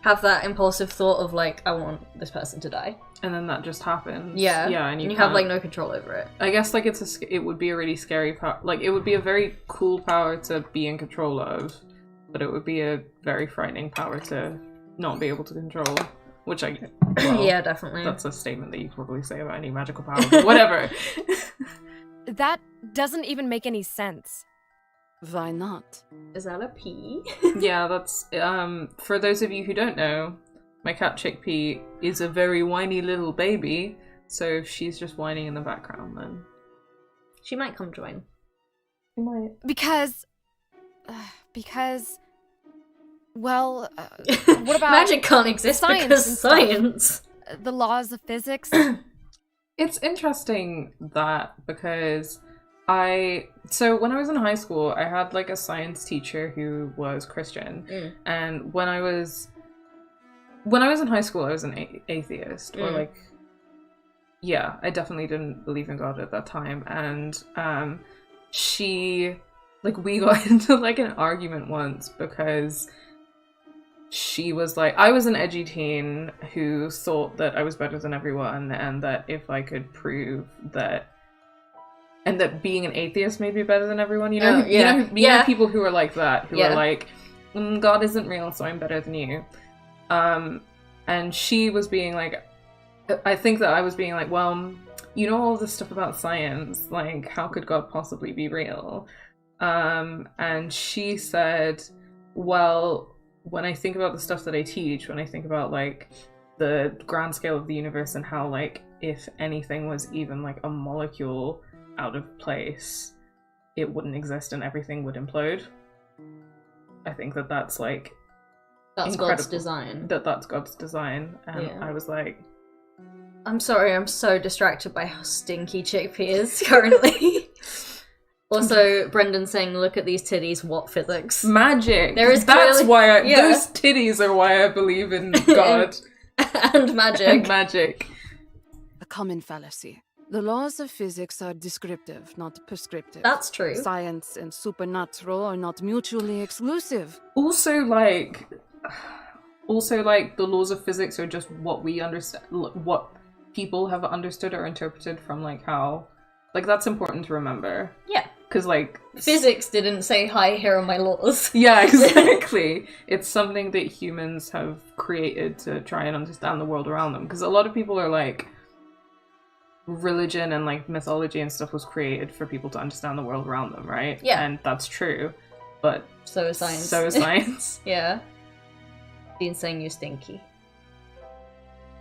have that impulsive thought of like, I want this person to die. And then that just happens. Yeah. Yeah, and you have like no control over it. I guess like it would be a really scary power. Like it would be a very cool power to be in control of, but it would be a very frightening power to not be able to control. Which yeah, definitely. That's a statement that you probably say about any magical power, but whatever. That doesn't even make any sense. Why not? Is that a pea? Yeah, that's for those of you who don't know, my cat Chickpea is a very whiny little baby, so if she's just whining in the background, then She might come join. she might. Because, well, what about Magic can't exist science because and stuff? science. The laws of physics? It's interesting that because so when I was in high school, I had like a science teacher who was Christian, and when I was in high school, I was an atheist, or like, yeah, I definitely didn't believe in God at that time, and we got into like an argument once because she was like, I was an edgy teen who thought that I was better than everyone, and that if I could prove that, and that being an atheist made me better than everyone, you know, you know people who are like that, who are like, God isn't real, so I'm better than you. And she was being like, I think that I was being like, well, you know all this stuff about science, like, how could God possibly be real? And she said, well, when I think about the stuff that I teach, when I think about like the grand scale of the universe and how like if anything was even like a molecule out of place, it wouldn't exist and everything would implode. I think that that's like That's incredible. God's design. That's God's design. And Yeah. I was like, I'm sorry, I'm so distracted by how stinky Chickpea is currently. Also, Brendan saying, look at these titties, what physics? magic. There is That's clearly- why yeah. those titties are why I believe in God And magic. and magic. A common fallacy. The laws of physics are descriptive, not prescriptive. That's true. Science and supernatural are not mutually exclusive. Also, like, the laws of physics are just what we understand, what people have understood or interpreted from, like, how, like, that's important to remember. Yeah. Because, like, Physics didn't say, hi, here are my laws. yeah, exactly. It's something that humans have created to try and understand the world around them. Because a lot of people are like, religion and like mythology and stuff was created for people to understand the world around them, right? Yeah. And that's true. But So is science. so is science. Yeah. Dean's saying you're stinky.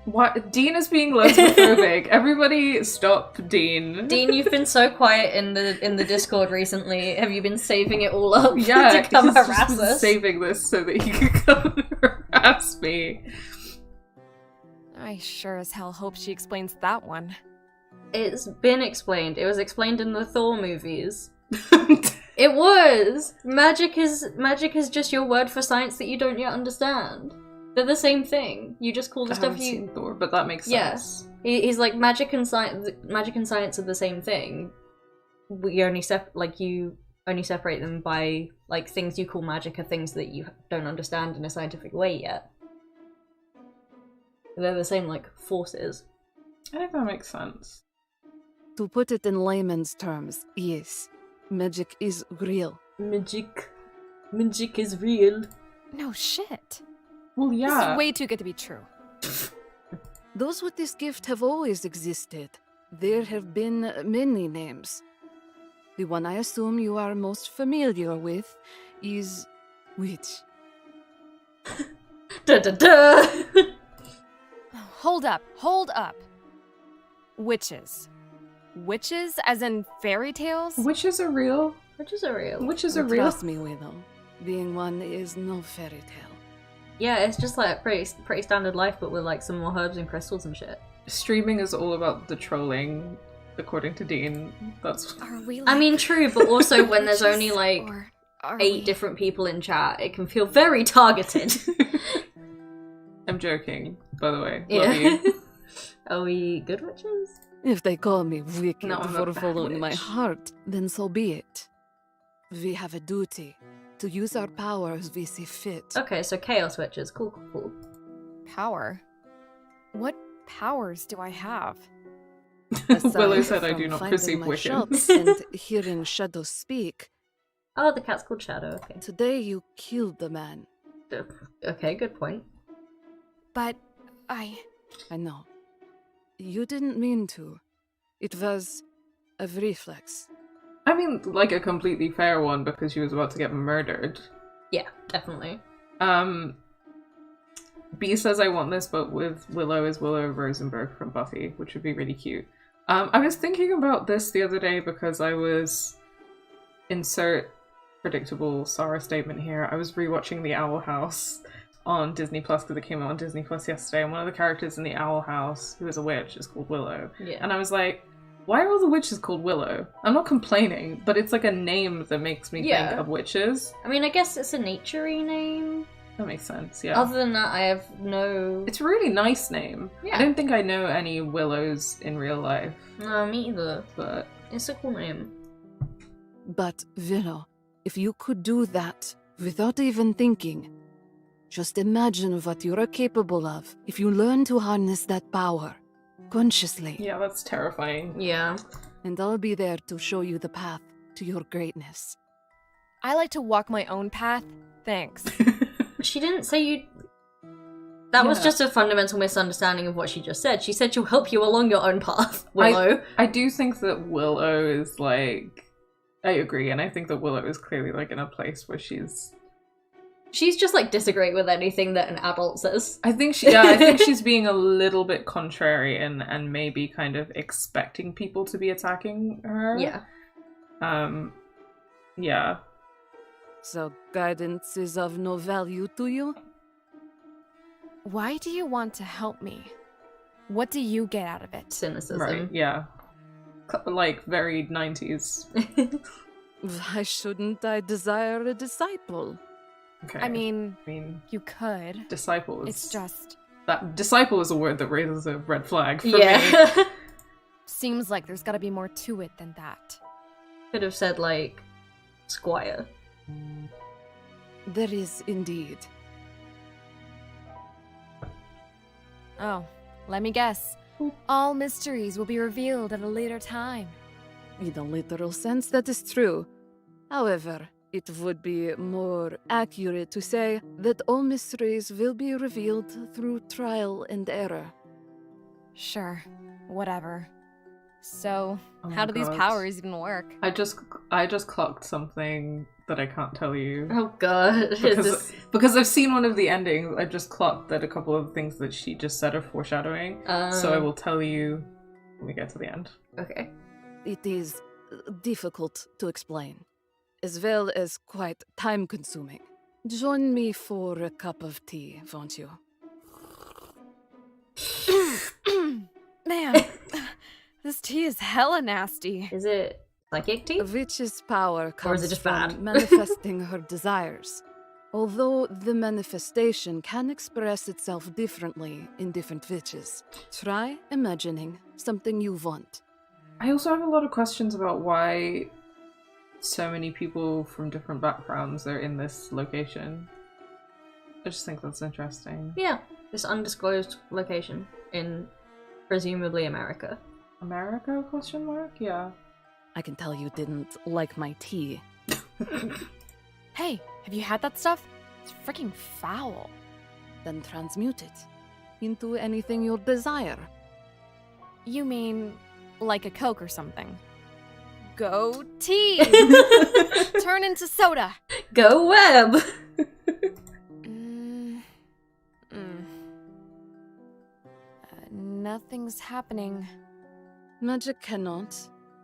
What? Dean is being lesbophobic. Everybody stop Dean. Dean, you've been so quiet in the Discord recently. Have you been saving it all up Yeah, to come he's just harass been us? saving this so that he could come harass me. I sure as hell hope she explains that one. It's been explained. It was explained in the Thor movies. It was! Magic is just your word for science that you don't yet understand. They're the same thing. You just call the I stuff haven't you... seen Thor, but that makes sense. Yes. He's like, magic and science are the same thing. You only separate them by, like, things you call magic are things that you don't understand in a scientific way yet. They're the same, like, forces. I think that makes sense. To put it in layman's terms, yes, magic is real. Magic is real. No shit. Well, This yeah. is way too good to be true. Those with this gift have always existed. There have been many names. The one I assume you are most familiar with is Witch. Da da da! Hold up. Witches. Witches as in fairy tales? Witches are real. Witches are real. Witches are real. Trust me, Willow. Being one is no fairy tale. Yeah, it's just like pretty standard life, but with like some more herbs and crystals and shit. Streaming is all about the trolling, according to Dean. That's Are we I mean, true, but also when there's witches, only like or are 8 we- different people in chat, it can feel very targeted. I'm joking, by the way. Yeah. Love you. Are we good witches? If they call me wicked No, I'm a for bad following my witch. heart, then so be it. We have a duty to use our power as we see fit. Okay, so chaos witches. Cool. power? What powers do I have? Willow Aside said I from do not finding perceive my wickets. shots and hearing shadows speak, Oh, the cat's called Shadow, okay. today you killed the man. Okay, good point. But I know. You didn't mean to. It was a reflex. I mean, like a completely fair one because she was about to get murdered. Yeah, definitely. B says I want this, but with Willow is Willow Rosenberg from Buffy, which would be really cute. I was thinking about this the other day because I was... Insert predictable Sarah statement here. I was rewatching The Owl House on Disney Plus because it came out on Disney Plus yesterday, and one of the characters in The Owl House, who is a witch, is called Willow. Yeah. And I was like, why are all the witches called Willow? I'm not complaining, but it's like a name that makes me think of witches. I mean, I guess it's a nature-y name. That makes sense, yeah. Other than that, I have no... It's a really nice name. Yeah. I don't think I know any Willows in real life. No, me either. But it's a cool name. But, Willow, if you could do that without even thinking, just imagine what you are capable of if you learn to harness that power consciously. yeah, that's terrifying. Yeah. And I'll be there to show you the path to your greatness. I like to walk my own path. Thanks. She didn't say you... That was just a fundamental misunderstanding of what she just said. She said she'll help you along your own path, Willow. I do think that Willow is like... I agree, and I think that Willow is clearly like in a place where she's just like disagreeing with anything that an adult says. I think she's being a little bit contrary and maybe kind of expecting people to be attacking her. Yeah. Yeah. So guidance is of no value to you? Why do you want to help me? What do you get out of it? Cynicism. Right, yeah. Like very 90s. Why shouldn't I desire a disciple? Okay. I mean, you could. disciple is... It's just... That disciple is a word that raises a red flag for me. Seems like there's gotta be more to it than that. Could have said, like, squire. There is indeed. Oh, let me guess. All mysteries will be revealed at a later time. In a literal sense, that is true. However, it would be more accurate to say that all mysteries will be revealed through trial and error. Sure, whatever. So, Oh how my do these God. powers even work? I just clocked something that I can't tell you. Oh god. Because I've seen one of the endings, I just clocked that a couple of things that she just said are foreshadowing. So I will tell you when we get to the end. Okay. It is difficult to explain, as well as quite time-consuming. Join me for a cup of tea, won't you? Man, this tea is hella nasty. Is it psychic tea? A witch's power Or is comes it just from bad? manifesting her desires. Although the manifestation can express itself differently in different witches. Try imagining something you want. I also have a lot of questions about why so many people from different backgrounds are in this location. I just think that's interesting. Yeah. This undisclosed location in presumably America. America, question mark? Yeah. I can tell you didn't like my tea. Hey, have you had that stuff? It's freaking foul. Then transmute it into anything you desire. You mean like a Coke or something? Go tea! Turn into soda! Go web! Nothing's happening. Magic cannot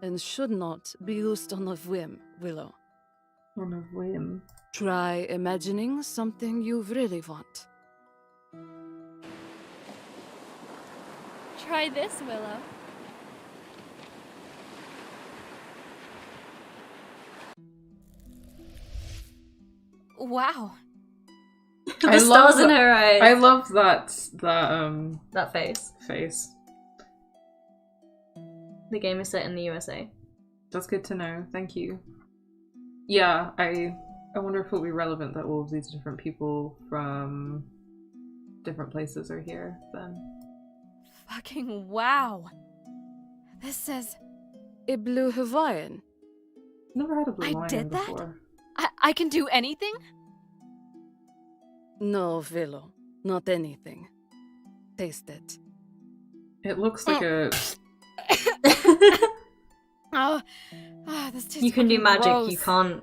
and should not be used on a whim, Willow. On a whim. Try imagining something you really want. Try this, Willow. Wow. The stars in her eyes. I love that face. face. The game is set in the USA. That's good to know. Thank you. Yeah, I wonder if it'll be relevant that all of these different people from different places are here, then. Fucking wow. This says A blue Hawaiian. Never had a blue I Hawaiian did that? before. I can do anything? No, Willow, not anything. Taste it. It looks like a... This tastes You can do fucking magic, gross. you can't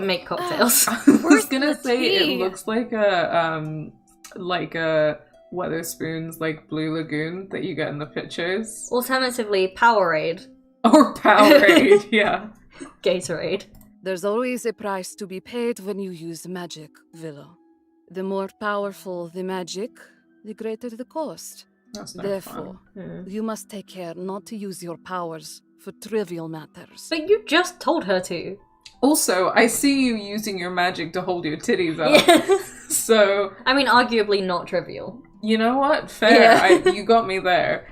make cocktails. I was Where's gonna the say tea? it looks like a Weatherspoon's like Blue Lagoon that you get in the pictures. Alternatively, Powerade. Or Powerade, yeah. Gatorade. There's always a price to be paid when you use magic, Willow. The more powerful the magic, the greater the cost. That's no Therefore, fun. you must take care not to use your powers for trivial matters. But you just told her to. Also, I see you using your magic to hold your titties up. Yeah. So, I mean, arguably not trivial. you know what? Fair. Yeah. You got me there.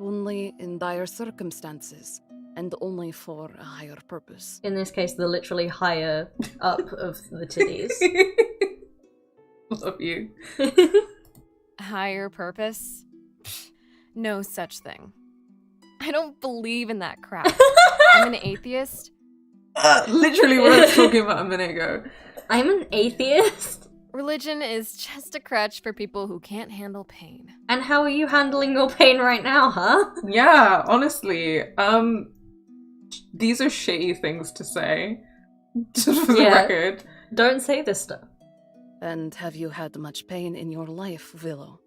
Only in dire circumstances, and only for a higher purpose. In this case, the literally higher up of the titties. Love you. Higher purpose? Pfft, no such thing. I don't believe in that crap. I'm an atheist. Literally what I was talking about a minute ago. I'm an atheist? Religion is just a crutch for people who can't handle pain. And how are you handling your pain right now, huh? Yeah, honestly. These are shitty things to say. Just for the Yeah. record. Don't say this stuff. And have you had much pain in your life, Willow?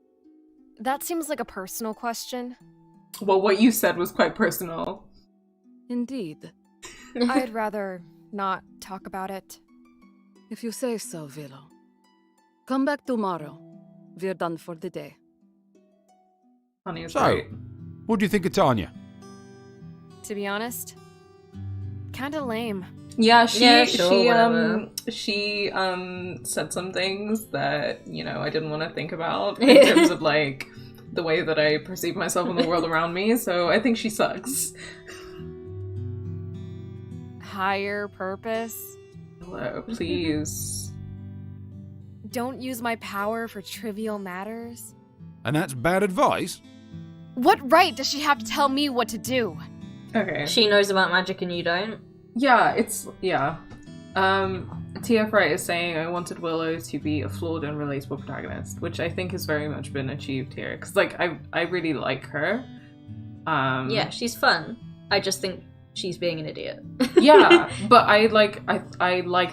That seems like a personal question. Well, what you said was quite personal. Indeed. I'd rather not talk about it. If you say so, Willow. Come back tomorrow. We're done for the day. Honey is So, right. what do you think of Tanya? To be honest, kinda lame. Yeah, Yeah, sure, whatever. she said some things that, you know, I didn't want to think about in terms of like the way that I perceive myself in the world around me, so I think she sucks. Higher purpose? Hello, please. Don't use my power for trivial matters? And that's bad advice? What right does she have to tell me what to do? Okay. She knows about magic and you don't. Yeah, TF Wright is saying I wanted Willow to be a flawed and relatable protagonist, which I think has very much been achieved here. Because, like, I really like her. Yeah, she's fun. I just think she's being an idiot. Yeah, but I like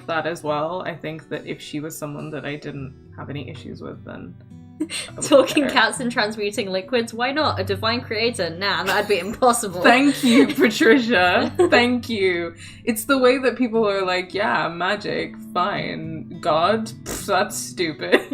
that as well. I think that if she was someone that I didn't have any issues with, then I would Talking like her. cats and transmuting liquids, why not? A divine creator? Nah, that'd be impossible. Thank you, Patricia. Thank you. It's the way that people are like, yeah, magic, fine. God, pff, that's stupid.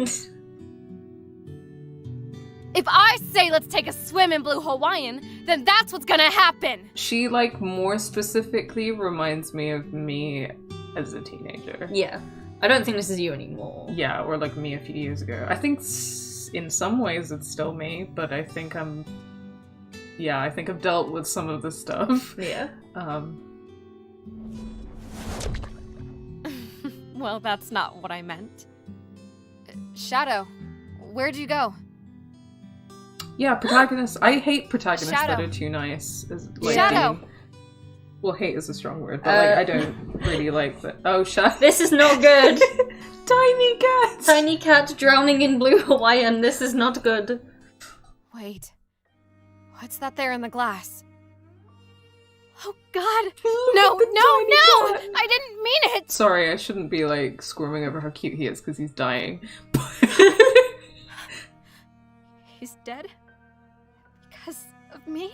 If I say let's take a swim in Blue Hawaiian, then that's what's gonna happen! She, like, more specifically reminds me of me as a teenager. Yeah. I don't think this is you anymore. Yeah, or like me a few years ago. I think in some ways it's still me, but I think I've dealt with some of the stuff. Yeah. Well, that's not what I meant. Shadow, where'd you go? Yeah, protagonists. I hate protagonists Shadow. that are too nice. Like, Shadow! well, hate is a strong word, but like I don't really like that. Oh, Shadow. This is not good. Tiny cat! Tiny cat drowning in Blue Hawaiian. This is not good. Wait. What's that there in the glass? Oh god! No! I didn't mean it! Sorry, I shouldn't be like squirming over how cute he is because he's dying. He's dead? Because of me?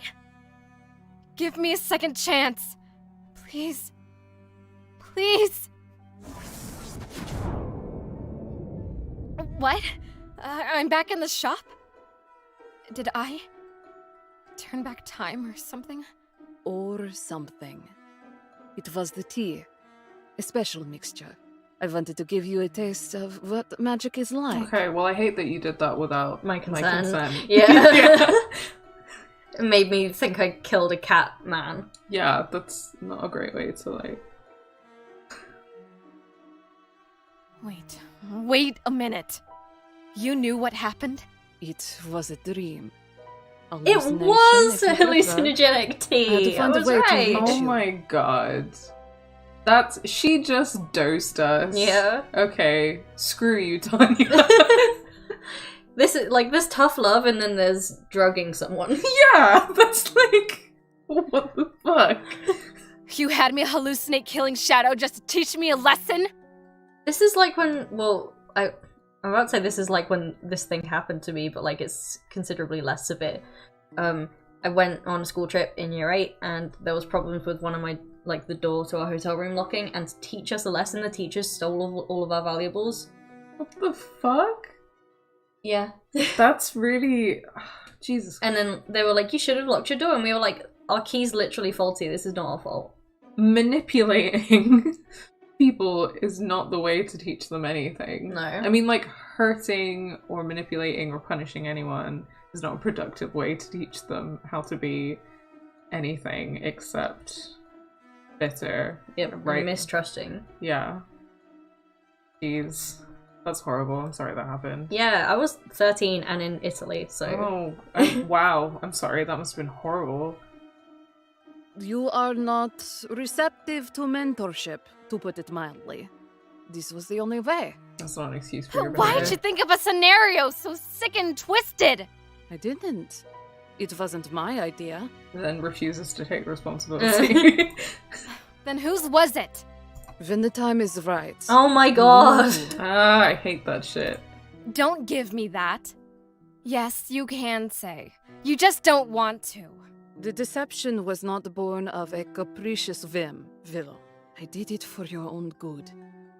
Give me a second chance. Please. Please. What? I'm back in the shop? Did I turn back time or something? Or something. It was the tea. A special mixture. I wanted to give you a taste of what magic is like. Okay, well, I hate that you did that without My consent. Yeah. Yeah. It made me think I killed a cat man. Yeah, that's not a great way to like... Wait a minute. You knew what happened? It was a dream. It Hallucination, was if a you prefer. hallucinogenic tea. I find a was way to right. reach- Oh my god. She just dosed us. Yeah. Okay, screw you, Tanya. This is like there's tough love and then there's drugging someone. Yeah, that's like, what the fuck? You had me hallucinate killing Shadow just to teach me a lesson? This is like when, well, I'm about to say this is like when this thing happened to me, but like it's considerably less severe. I went on a school trip in year 8 and there was problems with one of my, like the door to our hotel room locking, and to teach us a lesson, the teachers stole all of our valuables. What the fuck? Yeah. That's really... Jesus. And then they were like, you should have locked your door, and we were like, our key's literally faulty, this is not our fault. Manipulating people is not the way to teach them anything. No. I mean, like, hurting or manipulating or punishing anyone is not a productive way to teach them how to be anything except bitter. Yep, right? mistrusting. Yeah. Jeez. That's horrible. I'm sorry that happened. Yeah, I was 13 and in Italy, so... Oh, wow. I'm sorry. That must have been horrible. You are not receptive to mentorship, to put it mildly. This was the only way. That's not an excuse for your Why'd behavior. you think of a scenario so sick and twisted? I didn't. It wasn't my idea. Then refuses to take responsibility. Then whose was it? When the time is right. Oh my god! I hate that shit. Don't give me that. Yes, you can say. You just don't want to. The deception was not born of a capricious whim, Willow. I did it for your own good.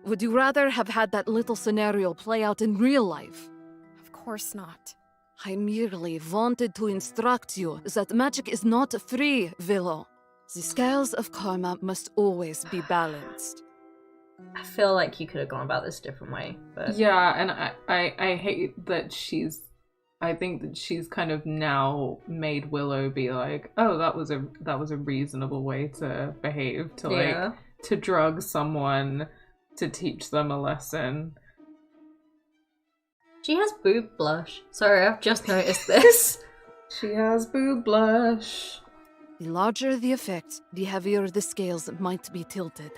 Would you rather have had that little scenario play out in real life? Of course not. I merely wanted to instruct you that magic is not free, Willow. The scales of karma must always be balanced. I feel like you could have gone about this a different way, but... Yeah, and I hate that I think that she's kind of now made Willow be like, oh, that was a reasonable way to behave, to like to drug someone to teach them a lesson. She has boob blush. Sorry, I've just noticed this. She has boob blush. The larger the effect, the heavier the scales might be tilted.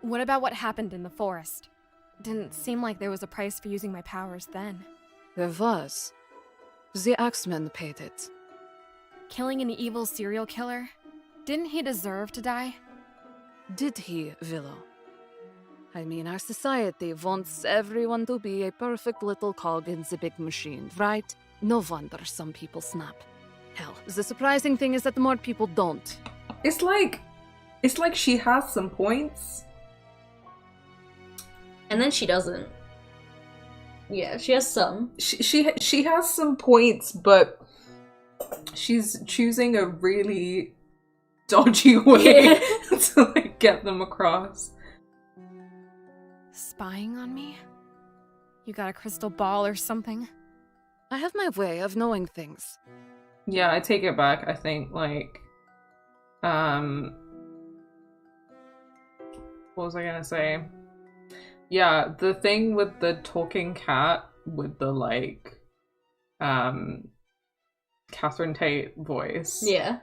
What about what happened in the forest? Didn't seem like there was a price for using my powers then. There was. The axeman paid it. Killing an evil serial killer? Didn't he deserve to die? Did he, Willow? I mean, our society wants everyone to be a perfect little cog in the big machine, right? No wonder some people snap. Hell, the surprising thing is that more people don't. It's like she has some points. And then she doesn't. Yeah, she has some. She has some points, but she's choosing a really dodgy way to like get them across. Spying on me? You got a crystal ball or something? I have my way of knowing things. Yeah, I take it back. I think like what was I gonna say? Yeah, the thing with the talking cat with the like Catherine Tate voice. Yeah.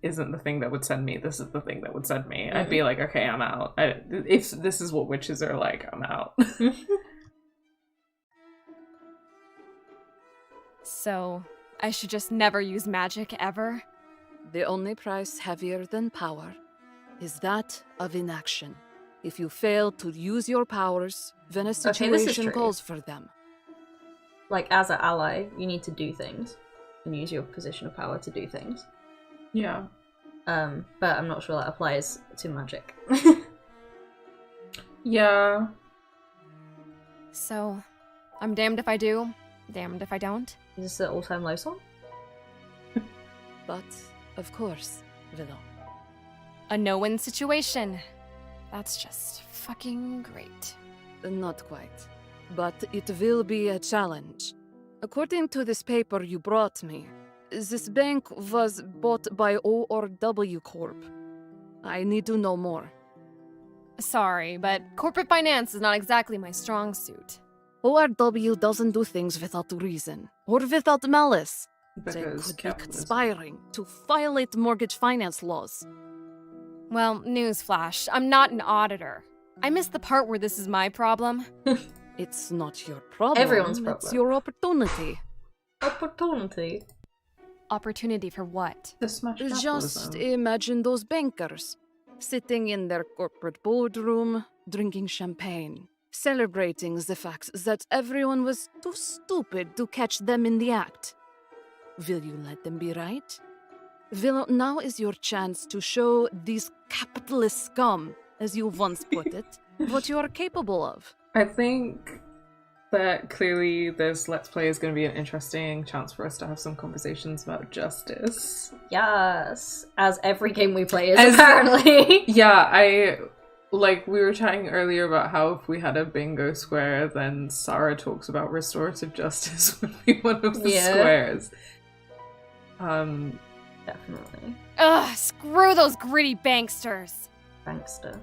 Isn't the thing that would send me. This is the thing that would send me. I'd be like, okay, I'm out. If this is what witches are like, I'm out. So, I should just never use magic ever? The only price heavier than power is that of inaction. If you fail to use your powers, then a situation calls for them. Like, as an ally, you need to do things. And use your position of power to do things. Yeah. But I'm not sure that applies to magic. Yeah. So, I'm damned if I do, damned if I don't. Is this the all-time low song? But, of course, Willow. A no-win situation. That's just fucking great. Not quite. But it will be a challenge. According to this paper you brought me, this bank was bought by O&W Corp. I need to know more. Sorry, but corporate finance is not exactly my strong suit. ORW doesn't do things without reason or without malice. They Because could be capitalism. conspiring to violate mortgage finance laws. Well, newsflash, I'm not an auditor. I missed the part where this is my problem. It's not your problem. Everyone's It's problem. your opportunity. Opportunity. Opportunity for what? To smash Just capitalism. imagine those bankers sitting in their corporate boardroom, drinking champagne, celebrating the fact that everyone was too stupid to catch them in the act. Will you let them be right? Willow, now is your chance to show these capitalist scum, as you once put it, what you are capable of. I think that clearly this Let's Play is going to be an interesting chance for us to have some conversations about justice. Yes. As every game we play is, As- apparently. Yeah, we were chatting earlier about how if we had a bingo square, then Sarah talks about restorative justice would be one of the Yeah. squares. Definitely. Ugh, screw those gritty banksters. Bankster.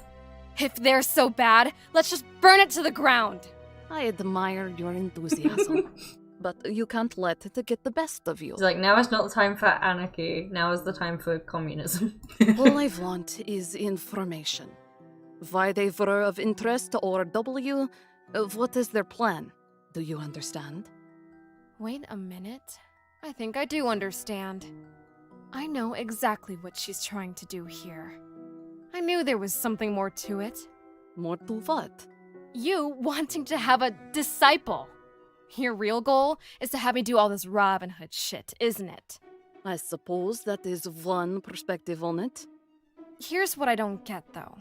If they're so bad, let's just burn it to the ground. I admire your enthusiasm, but you can't let it get the best of you. He's like, now is not the time for anarchy. Now is the time for communism. All I want is information. Why they were of interest to ORW, what is their plan? Do you understand? Wait a minute. I think I do understand. I know exactly what she's trying to do here. I knew there was something more to it. More to what? You wanting to have a disciple. Your real goal is to have me do all this Robin Hood shit, isn't it? I suppose that is one perspective on it. Here's what I don't get, though.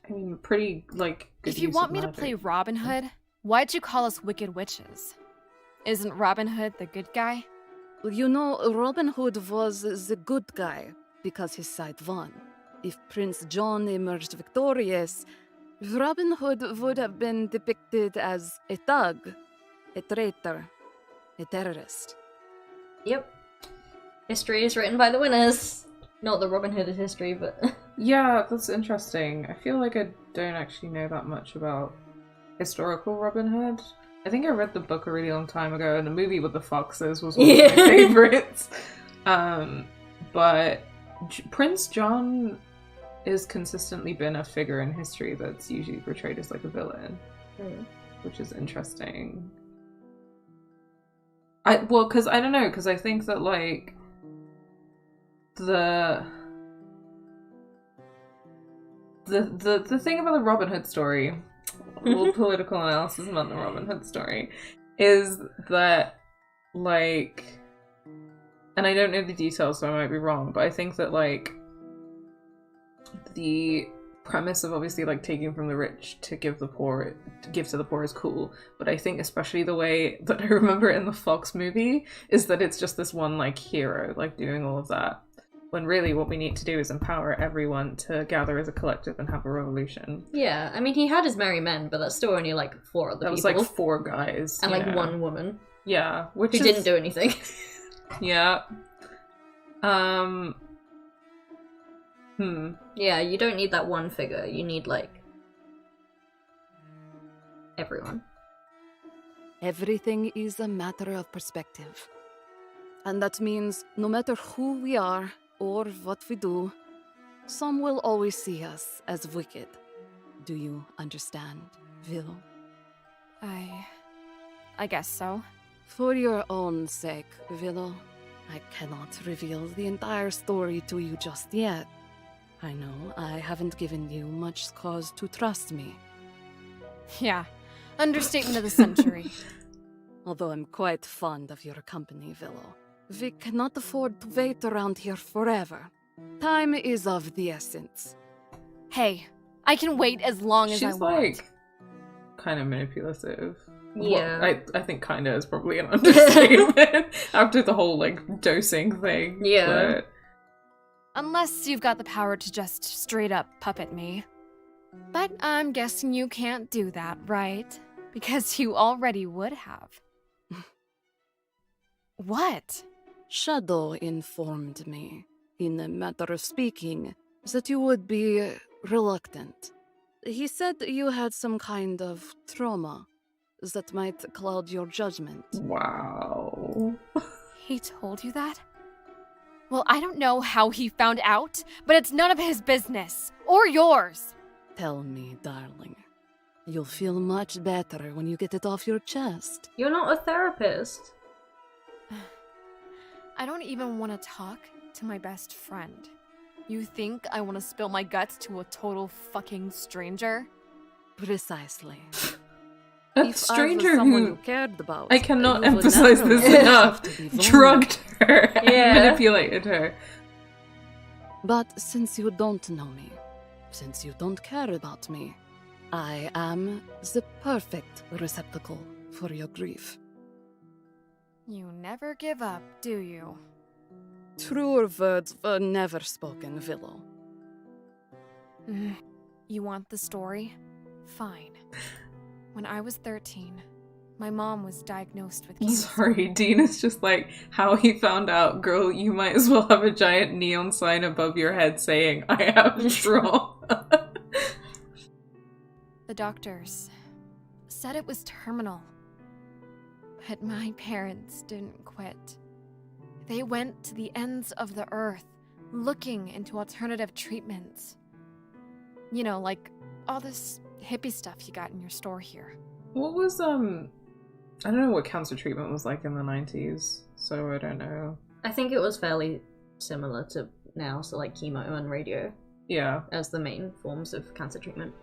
I mean, pretty, good If you use want of me to magic. play Robin Hood, why'd you call us wicked witches? Isn't Robin Hood the good guy? You know, Robin Hood was the good guy because his side won. If Prince John emerged victorious, Robin Hood would have been depicted as a thug, a traitor, a terrorist. Yep. History is written by the winners. Not that Robin Hood is history, but... Yeah, that's interesting. I feel like I don't actually know that much about historical Robin Hood. I think I read the book a really long time ago, and the movie with the foxes was one of my favorites. But Prince John has consistently been a figure in history that's usually portrayed as like a villain, which is interesting. Because I don't know, because I think that like the thing about the Robin Hood story, a little political analysis about the Robin Hood story, is that like, and I don't know the details, so I might be wrong, but I think that like the premise of obviously like taking from the rich to give to the poor is cool, but I think especially the way that I remember in the Fox movie is that it's just this one like hero like doing all of that, when really what we need to do is empower everyone to gather as a collective and have a revolution. Yeah, I mean, he had his merry men, but that's still only like 4 other That was people. like 4 guys. And like yeah. 1 woman. Yeah. Who didn't do anything. Yeah. Yeah, you don't need that one figure. You need like everyone. Everything is a matter of perspective. And that means no matter who we are or what we do, some will always see us as wicked. Do you understand, Willow? I guess so. For your own sake, Willow, I cannot reveal the entire story to you just yet. I know I haven't given you much cause to trust me. Yeah, understatement of the century. Although I'm quite fond of your company, Willow. We cannot afford to wait around here forever. Time is of the essence. Hey, I can wait as long as I She's want. like kind of manipulative. Yeah. Well, I think kind of is probably an understatement after the whole like dosing thing. Yeah. But Unless you've got the power to just straight up puppet me. But I'm guessing you can't do that, right? Because you already would have. What? Shadow informed me, in a matter of speaking, that you would be reluctant. He said you had some kind of trauma that might cloud your judgment. Wow. He told you that? Well, I don't know how he found out, but it's none of his business. Or yours. Tell me, darling. You'll feel much better when you get it off your chest. You're not a therapist. I don't even want to talk to my best friend. You think I want to spill my guts to a total fucking stranger? Precisely. A If I was stranger someone who you cared about, I cannot you would emphasize naturally this enough. have to be vulnerable. Drugged her and Yeah. manipulated her. But since you don't know me, since you don't care about me, I am the perfect receptacle for your grief. You never give up, do you? Truer words were never spoken, Willow. You want the story? Fine. When I was 13, my mom was diagnosed with cancer. Sorry, Dean is just like, how he found out, girl, you might as well have a giant neon sign above your head saying, I have trauma. The doctors said it was terminal. But my parents didn't quit. They went to the ends of the earth, looking into alternative treatments. You know, like all this hippie stuff you got in your store here. What was, I don't know what cancer treatment was like in the 90s, so I don't know. I think it was fairly similar to now, so like chemo and radio Yeah. as the main forms of cancer treatment.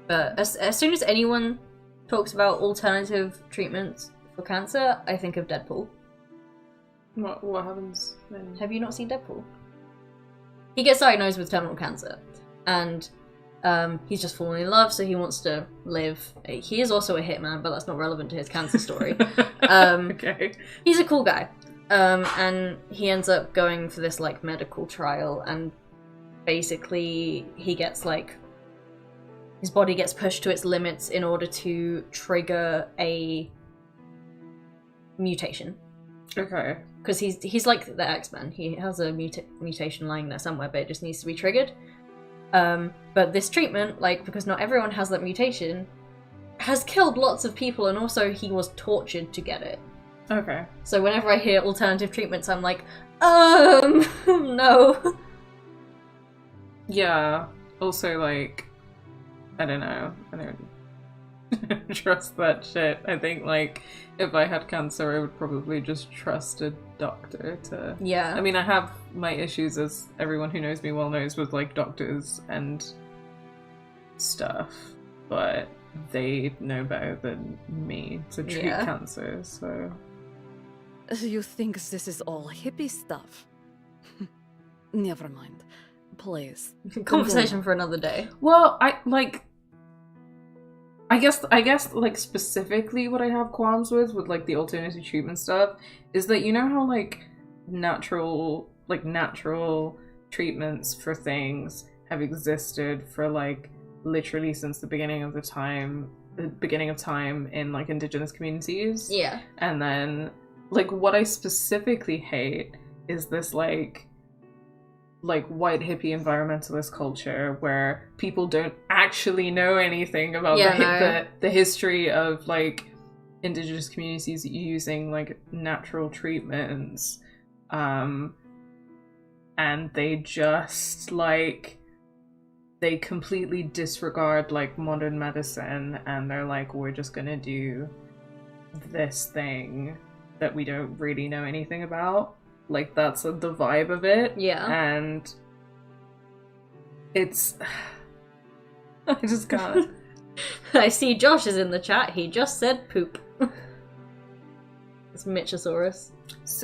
But as soon as anyone talks about alternative treatments for cancer, I think of Deadpool. What happens then? Have you not seen Deadpool? He gets diagnosed with terminal cancer, and he's just fallen in love, so he wants to live. He is also a hitman, but that's not relevant to his cancer story. Okay. He's a cool guy, and he ends up going for this like medical trial, and basically he gets like his body gets pushed to its limits in order to trigger a mutation. Okay. Because he's like the X-Men. He has a mutation lying there somewhere, but it just needs to be triggered. But this treatment, like, because not everyone has that mutation, has killed lots of people, and also he was tortured to get it. Okay. So whenever I hear alternative treatments, I'm like, no. Yeah. Also, like, I don't know. I don't trust that shit. I think, like, if I had cancer, I would probably just trust a doctor to... Yeah. I mean, I have my issues, as everyone who knows me well knows, with, like, doctors and stuff, but they know better than me to treat cancer, so... You think this is all hippie stuff? Never mind. Please. Conversation for another day. Well, I guess, like, specifically what I have qualms with, like, the alternative treatment stuff, is that, you know how, like, natural treatments for things have existed for, like, literally since the beginning of time in, like, indigenous communities? Yeah. And then, like, what I specifically hate is this, like white hippie environmentalist culture where people don't actually know anything about the history of, like, indigenous communities using, like, natural treatments, and they just, like, they completely disregard, like, modern medicine, and they're like, we're just gonna do this thing that we don't really know anything about. Like, that's the vibe of it. Yeah. And it's... I just can't. I see Josh is in the chat. He just said poop. It's Mitchosaurus.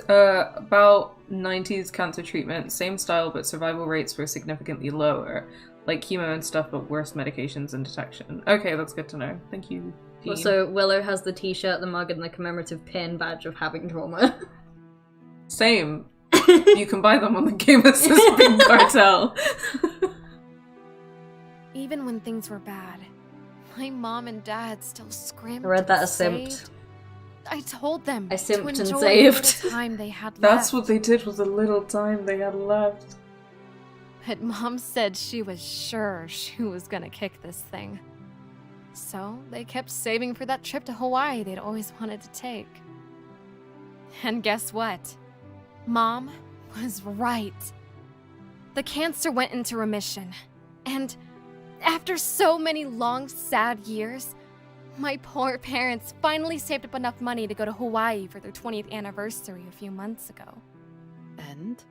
About 90s cancer treatment, same style, but survival rates were significantly lower. Like chemo and stuff, but worse medications and detection. Okay, that's good to know. Thank you, Dean. Also, Willow has the t-shirt, the mug, and the commemorative pin badge of having trauma. Same. You can buy them on the Game Assistant Cartel. Even when things were bad, my mom and dad still scrimped. I read that and as simped. saved. I told them I simped to and enjoy saved. the little time they had That's left. what they did with the little time they had left. But Mom said she was sure she was gonna kick this thing. So they kept saving for that trip to Hawaii they'd always wanted to take. And guess what? Mom was right. The cancer went into remission. And after so many long, sad years, my poor parents finally saved up enough money to go to Hawaii for their 20th anniversary a few months ago. And?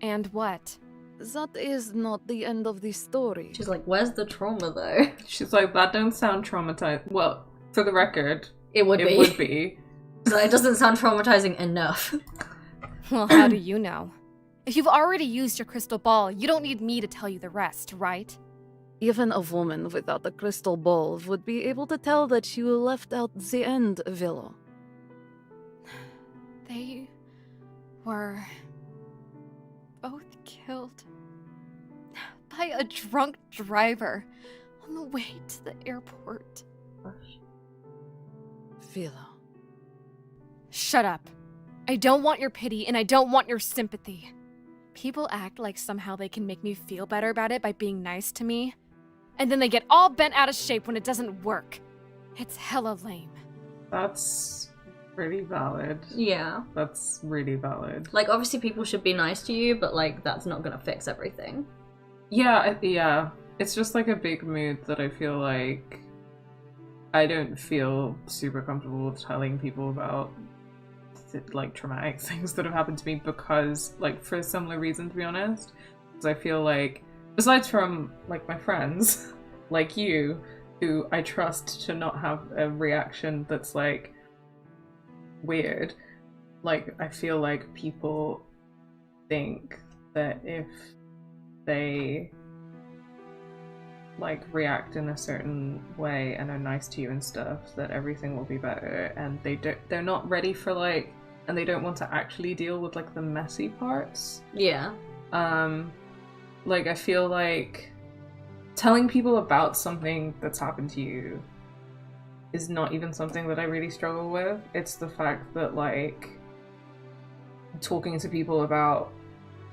And what? That is not the end of the story. She's like, where's the trauma though? She's like, that don't sound traumatized. Well, for the record, It would it be. would be. So it doesn't sound traumatizing enough. Well, how do you know? If you've already used your crystal ball, you don't need me to tell you the rest, right? Even a woman without a crystal ball would be able to tell that you left out the end, Willow. They were both killed by a drunk driver on the way to the airport. Willow. Shut up. I don't want your pity and I don't want your sympathy. People act like somehow they can make me feel better about it by being nice to me, and then they get all bent out of shape when it doesn't work. It's hella lame. That's really valid. Yeah. That's really valid. Like, obviously people should be nice to you, but, like, that's not gonna fix everything. Yeah, yeah. It's just like a big mood that I feel like I don't feel super comfortable telling people about, like, traumatic things that have happened to me because, like, for a similar reason, to be honest. Because I feel like, besides from, like, my friends, like you, who I trust to not have a reaction that's, like, weird, like, I feel like people think that if they, like, react in a certain way and are nice to you and stuff, that everything will be better, and they're not ready for, like, and they don't want to actually deal with, like, the messy parts. Yeah. Like, I feel like telling people about something that's happened to you is not even something that I really struggle with. It's the fact that, like, talking to people about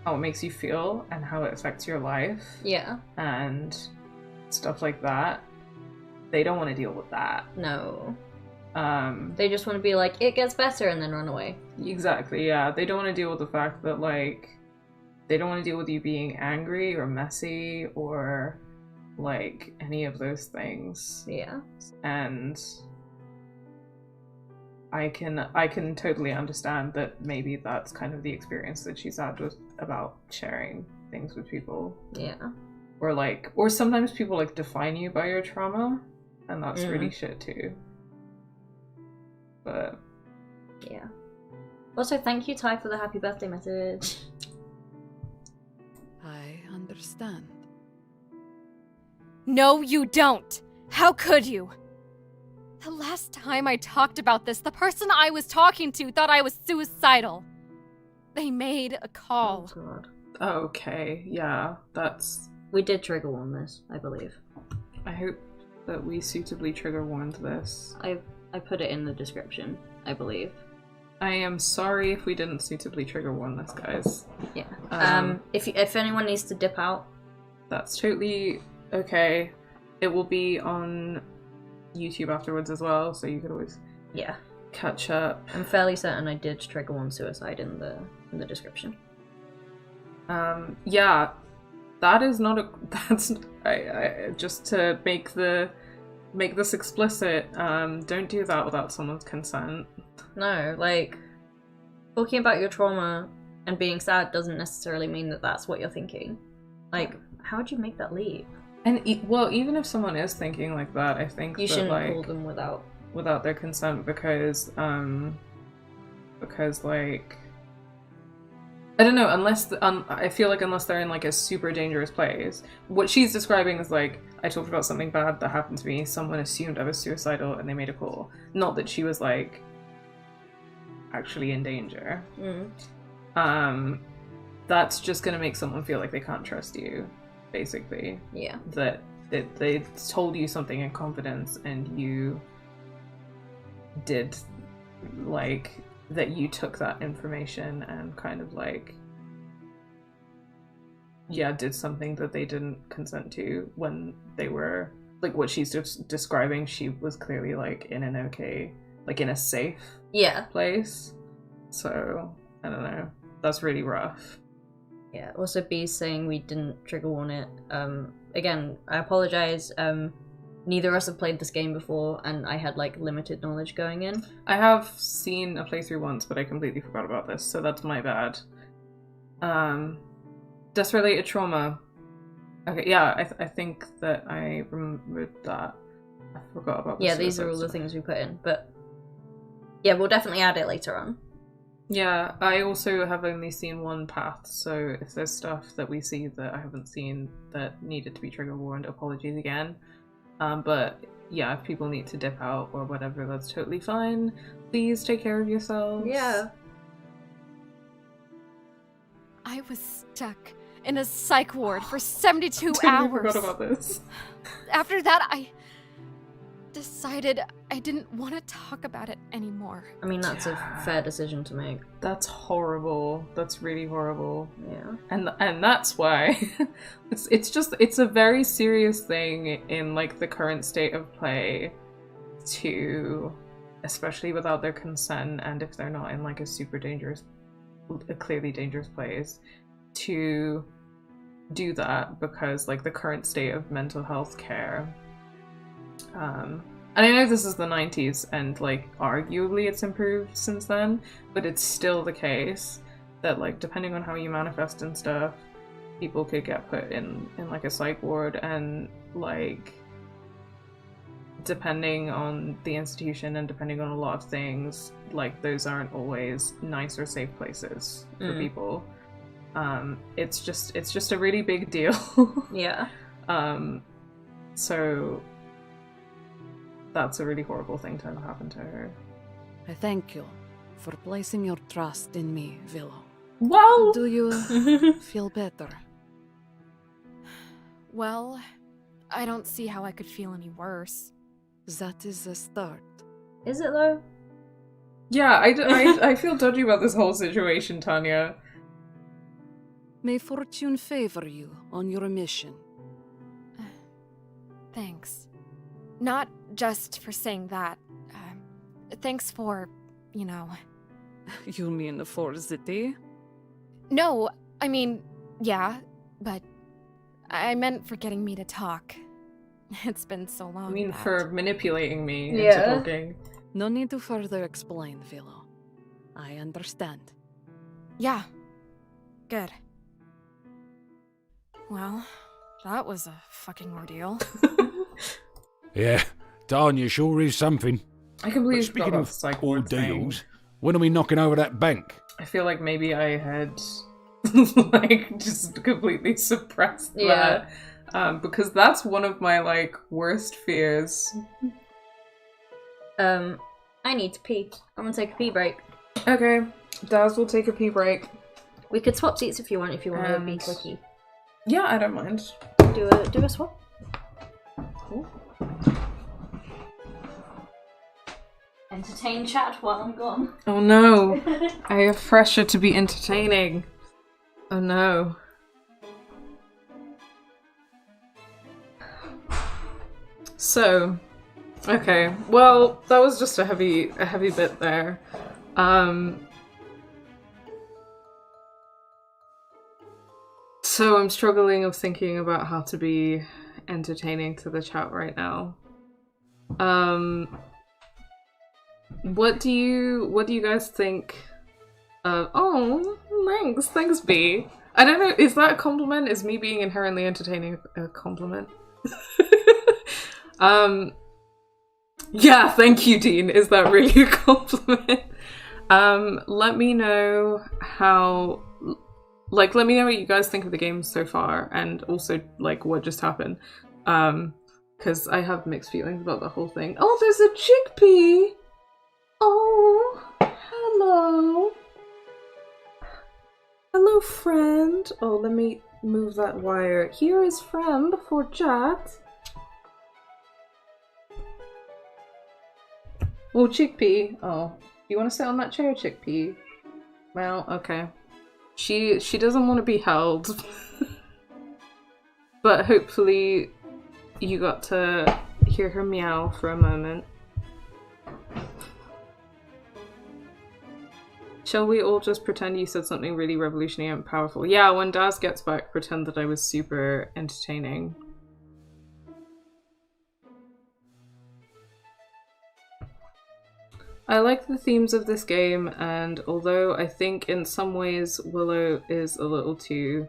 how it makes you feel and how it affects your life. Yeah. And stuff like that, they don't want to deal with that. No. They just want to be like, it gets better, and then run away. Exactly, yeah. They don't want to deal with the fact that, like, they don't want to deal with you being angry or messy or, like, any of those things. Yeah. And I can totally understand that maybe that's kind of the experience that she's had with about sharing things with people. Yeah. Or, like, or sometimes people, like, define you by your trauma, and that's really shit too. But yeah. Also, thank you, Ty, for the happy birthday message. I understand. No, you don't! How could you? The last time I talked about this, the person I was talking to thought I was suicidal. They made a call. Oh, God. okay, yeah, that's... We did trigger warn this, I believe. I hope that we suitably trigger warned this. I put it in the description, I believe. I am sorry if we didn't suitably trigger warn this, guys. Yeah. If anyone needs to dip out, that's totally okay. It will be on YouTube afterwards as well, so you could always catch up. I'm fairly certain I did trigger warn suicide in the description. Yeah, that is not a. That's I just to make this explicit. Don't do that without someone's consent. No, like, talking about your trauma and being sad doesn't necessarily mean that that's what you're thinking. Like, how would you make that leap? And well, even if someone is thinking like that, I think You that, shouldn't like, call them without their consent because like, I don't know, unless I feel like unless they're in, like, a super dangerous place. What she's describing is, like, I talked about something bad that happened to me, someone assumed I was suicidal and they made a call. Not that she was, like, actually in danger. That's just gonna make someone feel like they can't trust you, basically. Yeah. That they told you something in confidence and you did, like, that you took that information and kind of, like, did something that they didn't consent to when they were, like, what she's just describing, she was clearly, like, in an okay, like, in a safe place. So, I don't know. That's really rough. Yeah, also B saying we didn't trigger warn it. Again, I apologize. Neither of us have played this game before, and I had, like, limited knowledge going in. I have seen a playthrough once, but I completely forgot about this, so that's my bad. Death-related trauma. Okay, yeah, I think that I remembered that. I forgot about this. Yeah, these are all the things we put in, but yeah, we'll definitely add it later on. Yeah, I also have only seen one path, so if there's stuff that we see that I haven't seen that needed to be trigger warned, apologies again. But yeah, if people need to dip out or whatever, that's totally fine. Please take care of yourselves. Yeah. I was stuck in a psych ward for 72 I hours. forgot about this. After that, I decided I didn't want to talk about it anymore. I mean, that's a fair decision to make. That's horrible. That's really horrible. Yeah. And that's why it's a very serious thing in, like, the current state of play to, especially without their consent and if they're not in, like, a clearly dangerous place, to do that, because, like, the current state of mental health care, and I know this is the 90s and, like, arguably it's improved since then, but it's still the case that, like, depending on how you manifest and stuff, people could get put in like a psych ward, and, like, depending on the institution and depending on a lot of things, like, those aren't always nice or safe places for people. It's just a really big deal. Yeah. So that's a really horrible thing to have happen to her. I thank you for placing your trust in me, Willow. Well, Do you feel better? Well, I don't see how I could feel any worse. That is a start. Is it though? yeah, I feel dodgy about this whole situation, Tanya. May fortune favor you on your mission. Thanks. Not just for saying that. Thanks for, you know... You mean for the tea? No, I mean, yeah, but I meant for getting me to talk. It's been so long. I mean, that... for manipulating me into Yeah. talking. No need to further explain, Willow. I understand. Yeah. Good. Well, that was a fucking ordeal. Yeah, Tanya sure is something. I completely But forgot speaking about of the psych ward thing. ordeals, when are we knocking over that bank? I feel like maybe I had like just completely suppressed Yeah. that. Because that's one of my, like, worst fears. I need to pee. I'm gonna take a pee break. Okay, Daz will take a pee break. We could swap seats if you want to be And- quickie. Yeah, I don't mind. Do a swap. Cool. Entertain chat while I'm gone. Oh no, I have pressure to be entertaining. Oh no. So, okay, well, that was just a heavy bit there. So I'm struggling of thinking about how to be entertaining to the chat right now. What do you guys think of... Oh, thanks B. I don't know, is that a compliment? Is me being inherently entertaining a compliment? Yeah, thank you, Dean. Is that really a compliment? Let me know how... Like, let me know what you guys think of the game so far, and also, like, what just happened. Because I have mixed feelings about the whole thing. Oh, there's a chickpea! Oh, hello. Hello, friend. Oh, let me move that wire. Here is friend for chat. Oh, chickpea. Oh, you want to sit on that chair, chickpea? Well, okay. She doesn't want to be held. But hopefully you got to hear her meow for a moment. Shall we all just pretend you said something really revolutionary and powerful? Yeah, when Daz gets back, pretend that I was super entertaining. I like the themes of this game, and although I think in some ways Willow is a little too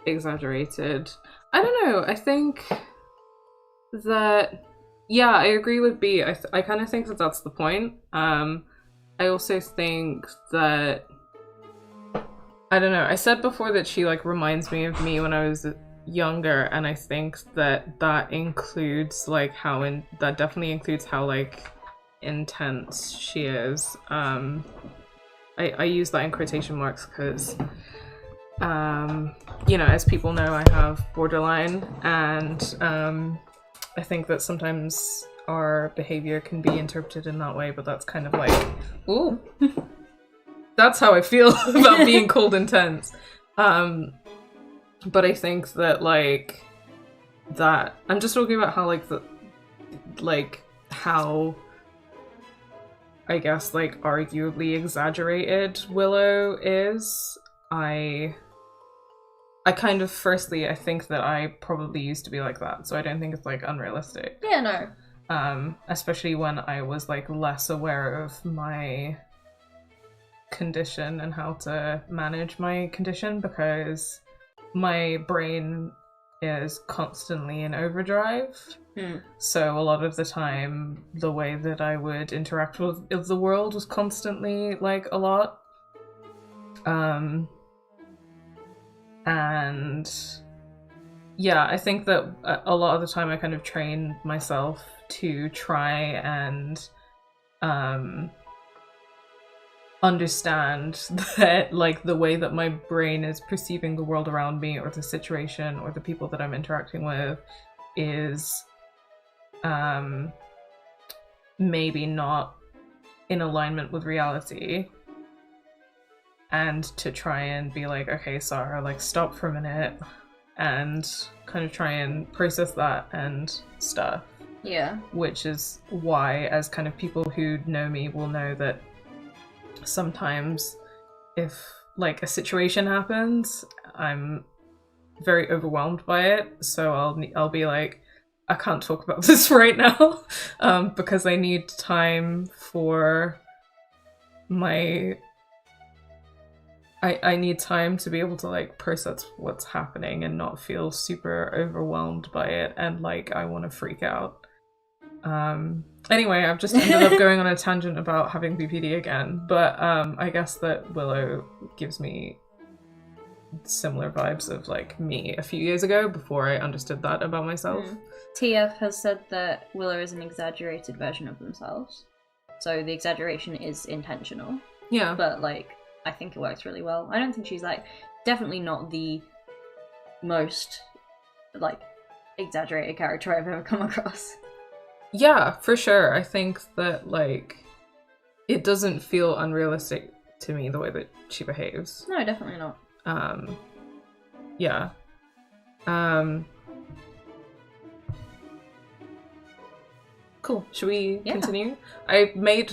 exaggerated, I don't know, I think that, yeah, I agree with B. I kind of think that that's the point. I also think that, I don't know, I said before that she like reminds me of me when I was younger, and I think that that includes like that definitely includes how like intense she is. I use that in quotation marks because you know, as people know, I have borderline, and I think that sometimes our behavior can be interpreted in that way, but that's kind of like, ooh, that's how I feel about being called intense. But I think that like that I'm just talking about how how I guess like arguably exaggerated Willow is. I kind of, firstly, I think that I probably used to be like that, so I don't think it's like unrealistic. Yeah, no. Especially when I was like less aware of my condition and how to manage my condition, because my brain is constantly in overdrive. So a lot of the time, the way that I would interact with the world was constantly like a lot. And yeah, I think that a lot of the time I kind of trained myself to try and understand that like the way that my brain is perceiving the world around me or the situation or the people that I'm interacting with is maybe not in alignment with reality. And to try and be like, okay, Sarah, like stop for a minute and kind of try and process that and stuff. Yeah. Which is why, as kind of people who know me will know that sometimes if like a situation happens, I'm very overwhelmed by it. So I'll be like, I can't talk about this right now because I need time for my... I need time to be able to like process what's happening and not feel super overwhelmed by it and like I want to freak out. Anyway, I've just ended up going on a tangent about having BPD again, but I guess that Willow gives me similar vibes of like me a few years ago before I understood that about myself. TF has said that Willow is an exaggerated version of themselves, so the exaggeration is intentional. Yeah. But like, I think it works really well. I don't think she's like, definitely not the most like exaggerated character I've ever come across. Yeah, for sure. I think that like it doesn't feel unrealistic to me the way that she behaves. No, definitely not. Yeah. Cool. Should we continue? I made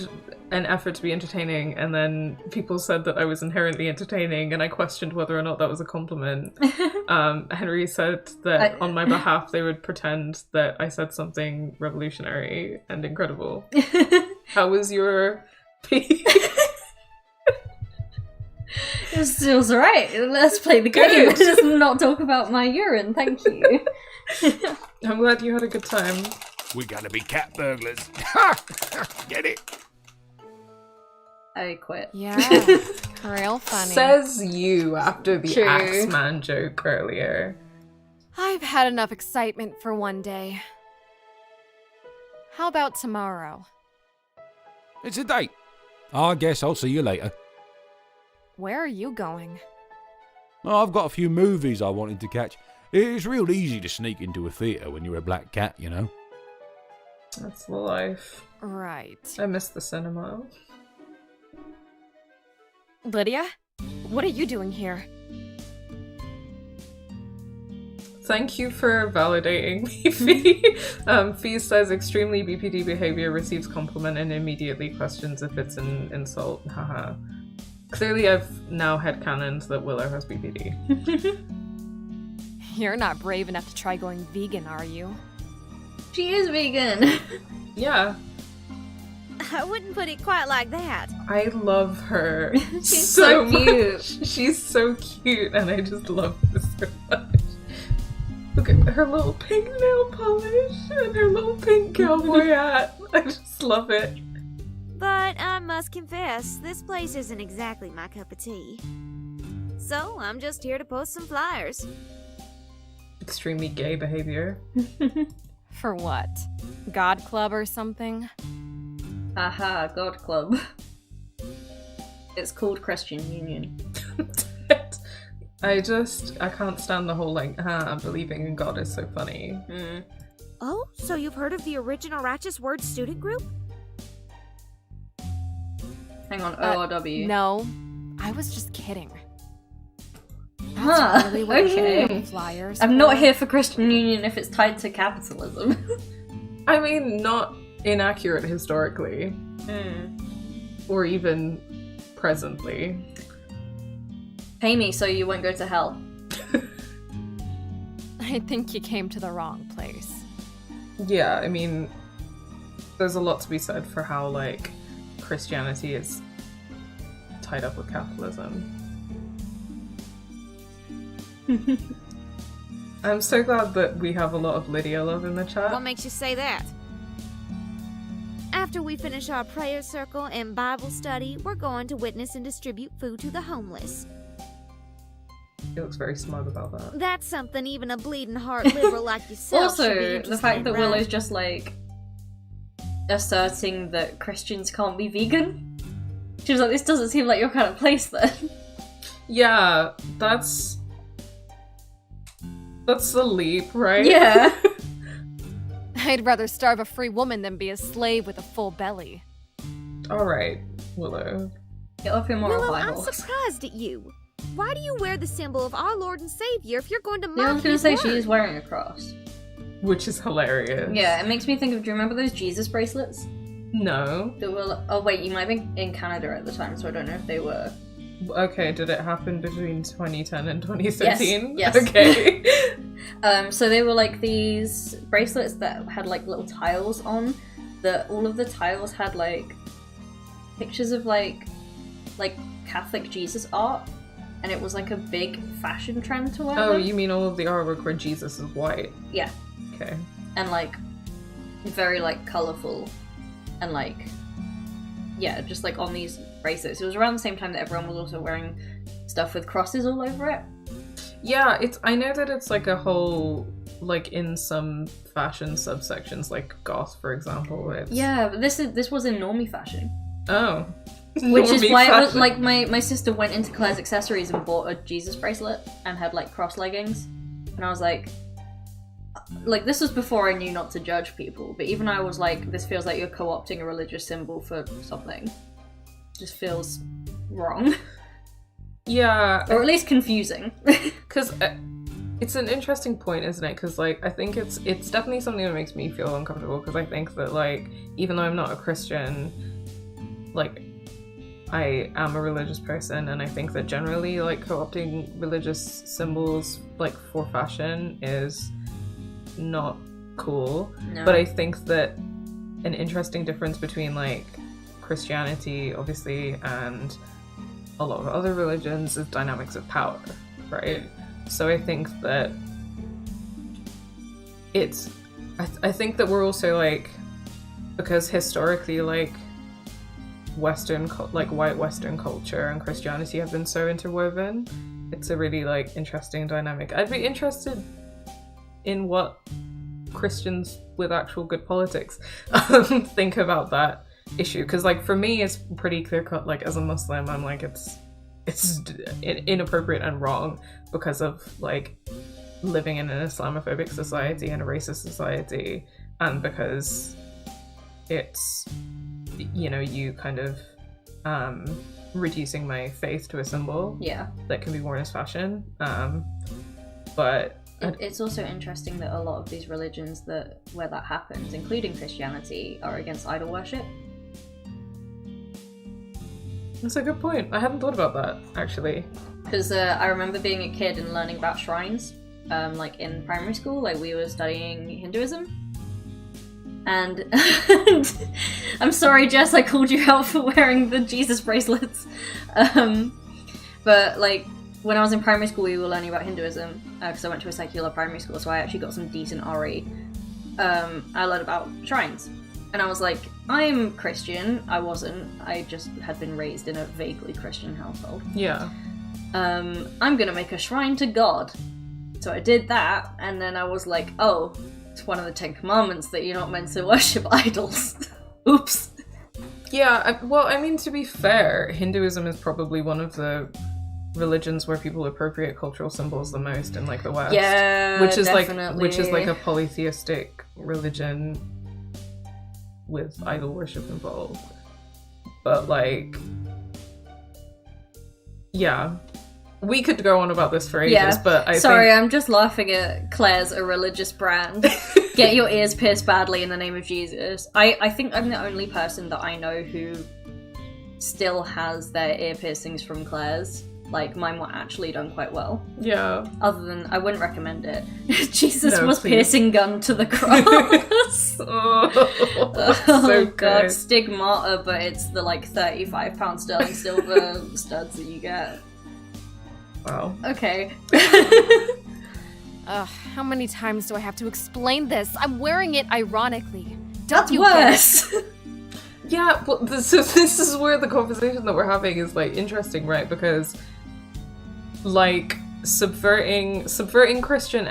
an effort to be entertaining, and then people said that I was inherently entertaining, and I questioned whether or not that was a compliment. Henry said that on my behalf they would pretend that I said something revolutionary and incredible. How was your pee? It was alright. Let's play the game. Just not talk about my urine, thank you. I'm glad you had a good time. We're gonna be cat burglars. Get it? I quit. Yeah, real funny. Says you after the True. axeman joke earlier. I've had enough excitement for one day. How about tomorrow? It's a date. I guess I'll see you later. Where are you going? Oh, I've got a few movies I wanted to catch. It's real easy to sneak into a theatre when you're a black cat, you know. That's the life. Right. I miss the cinema. Lydia? What are you doing here? Thank you for validating me, Fee. Fee says extremely BPD behavior, receives compliment and immediately questions if it's an insult. Haha. Clearly I've now headcanoned that Willow has BPD. You're not brave enough to try going vegan, are you? She is vegan. Yeah. I wouldn't put it quite like that. I love her. She's so cute. Much. She's so cute, and I just love her so much. Look at her little pink nail polish and her little pink cowboy hat. I just love it. But I must confess, this place isn't exactly my cup of tea. So I'm just here to post some flyers. Extremely gay behavior. For what? God Club or something? Aha, God Club. It's called Christian Union. I can't stand the whole believing in God is so funny. Mm. Oh, so you've heard of the original Righteous Word student group? Hang on, ORW. No, I was just kidding. Huh, That's really what okay. you're flyers I'm for? not here for Christian Union if it's tied to capitalism. I mean, not inaccurate historically. Or even presently. Pay me so you won't go to hell. I think you came to the wrong place. Yeah, I mean, there's a lot to be said for how, like, Christianity is tied up with capitalism. I'm so glad that we have a lot of Lydia love in the chat. What makes you say that? After we finish our prayer circle and Bible study, we're going to witness and distribute food to the homeless. He looks very smug about that. That's something even a bleeding heart liberal like yourself should be Also, interested the fact in, that right? Willow's just like asserting that Christians can't be vegan. She was like, this doesn't seem like your kind of place then. Yeah, that's the leap, right? Yeah. I'd rather starve a free woman than be a slave with a full belly. Alright, Willow. Get off your moral Willow, high I'm horse. surprised at you. Why do you wear the symbol of our Lord and Savior if you're going to Yeah, I was mock gonna his say word? she is wearing a cross. Which is hilarious. Yeah, it makes me think of, do you remember those Jesus bracelets? No. That were, oh wait, you might have been in Canada at the time, so I don't know if they were. Okay, did it happen between 2010 and 2013? Yes. Okay. So they were like these bracelets that had like little tiles on, that all of the tiles had like pictures of like Catholic Jesus art, and it was like a big fashion trend to wear Oh, them. you mean all of the artwork where Jesus is white? Yeah. Okay. And like very like colourful and like yeah, just like on these bracelets. It was around the same time that everyone was also wearing stuff with crosses all over it. Yeah, I know that it's like a whole, like in some fashion subsections, like goth, for example. It's... Yeah, but this was in normie fashion. Oh. Which is Normie why it was, fashion. like my sister went into Claire's accessories and bought a Jesus bracelet and had like cross leggings, and I was like this was before I knew not to judge people, but even I was like, this feels like you're co-opting a religious symbol for something. It just feels wrong. Yeah. Or at least confusing. Because it's an interesting point, isn't it? Because like I think it's definitely something that makes me feel uncomfortable, because I think that like even though I'm not a Christian, like I am a religious person, and I think that generally like co-opting religious symbols like for fashion is not cool. No. But I think that an interesting difference between like Christianity obviously and a lot of other religions is dynamics of power, right? So I think that it's I think that we're also like, because historically like Western white Western culture and Christianity have been so interwoven, it's a really like interesting dynamic. I'd be interested in what Christians with actual good politics think about that issue, because like for me it's pretty clear cut. Like as a Muslim, I'm like it's inappropriate and wrong because of like living in an Islamophobic society and a racist society, and because it's, you know, you kind of reducing my faith to a symbol Yeah. that can be worn as fashion. But It's also interesting that a lot of these religions where that happens, including Christianity, are against idol worship. That's a good point. I hadn't thought about that, actually. Because I remember being a kid and learning about shrines, like in primary school, like we were studying Hinduism. And I'm sorry, Jess, I called you out for wearing the Jesus bracelets. But like, when I was in primary school, we were learning about Hinduism, because I went to a secular primary school, so I actually got some decent RE. I learned about shrines. And I was like, I'm Christian. I wasn't. I just had been raised in a vaguely Christian household. Yeah. I'm gonna make a shrine to God. So I did that, and then I was like, oh, it's one of the 10 Commandments that you're not meant to worship idols. Oops. Yeah, well, I mean, to be fair, Hinduism is probably one of the religions where people appropriate cultural symbols the most in, like, the West. Yeah, which is definitely. like a polytheistic religion with idol worship involved. But, like, yeah. We could go on about this for ages, but I think... I'm just laughing at Claire's a religious brand. Get your ears pierced badly in the name of Jesus. I think I'm the only person that I know who still has their ear piercings from Claire's. Like, mine were actually done quite well. Yeah. Other than, I wouldn't recommend it. Jesus No, was please. piercing gun to the cross. So God, good. stigmata, but it's the, like, £35 sterling silver studs that you get. Wow. Okay. How many times do I have to explain this? I'm wearing it ironically. That's you worse! Yeah, but this is where the conversation that we're having is, like, interesting, right? Because, like, subverting Christian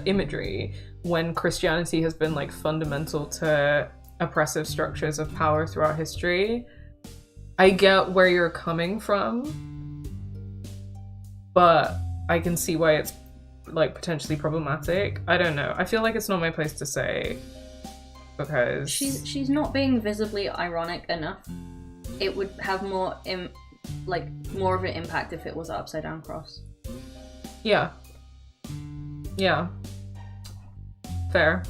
imagery when Christianity has been, like, fundamental to oppressive structures of power throughout history. I get where you're coming from, but I can see why it's, like, potentially problematic. I don't know. I feel like it's not my place to say, because she's not being visibly ironic enough. It would have more of an impact if it was an upside down cross. Yeah. Fair.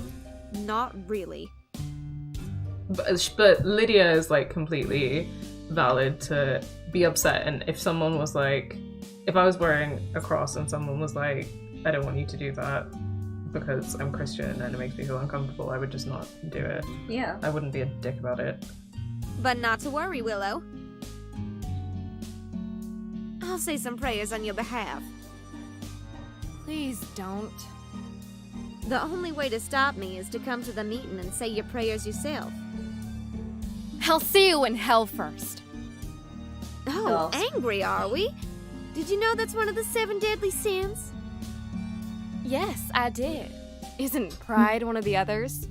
Not really. But Lydia is, like, completely valid to be upset, and if someone was like, if I was wearing a cross and someone was like, I don't want you to do that because I'm Christian and it makes me feel uncomfortable, I would just not do it. Yeah. I wouldn't be a dick about it. But not to worry, Willow. I'll say some prayers on your behalf. Please don't. The only way to stop me is to come to the meeting and say your prayers yourself. I'll see you in hell first. Oh, Yes. angry are we? Did you know that's one of the 7 deadly sins? Yes, I did. Isn't pride one of the others?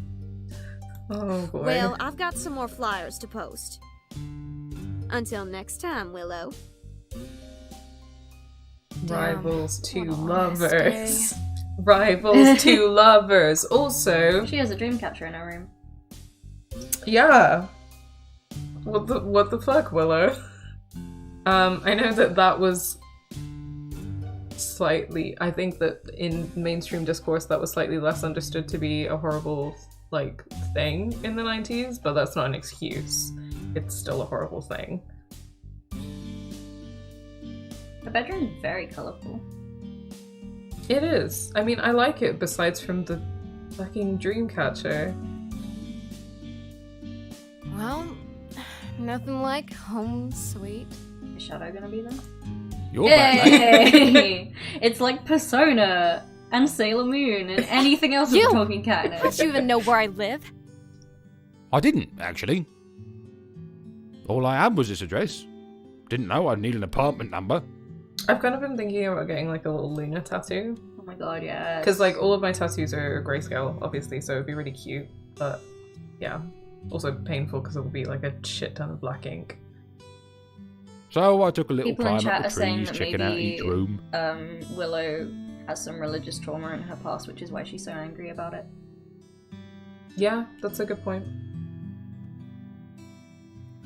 Oh boy. Well, I've got some more flyers to post. Until next time, Willow. Rivals to what a lovers. Rivals to lovers. Also, She has a dream catcher in her room. yeah. What the fuck, Willow? I know that was slightly, I think that in mainstream discourse that was slightly less understood to be a horrible, like, thing in the 90s, but that's not an excuse. It's still a horrible thing. Her bedroom's very colourful. It is. I mean, I like it besides from the fucking dream catcher. Well, nothing like home sweet. Is Shadow gonna be there? You're back, mate. Yay! It's like Persona and Sailor Moon and anything else with a talking cat in Don't it. you even know where I live? I didn't, actually. All I had was this address. Didn't know I'd need an apartment number. I've kind of been thinking about getting, like, a little Luna tattoo. Oh my god, yeah. Because, like, all of my tattoos are grayscale, obviously, so it'd be really cute. But, yeah. Also painful because it'll be, like, a shit ton of black ink. So I took a little People in climb chat up are the saying trees, that checking out each maybe room. Willow has some religious trauma in her past, which is why she's so angry about it. Yeah, that's a good point.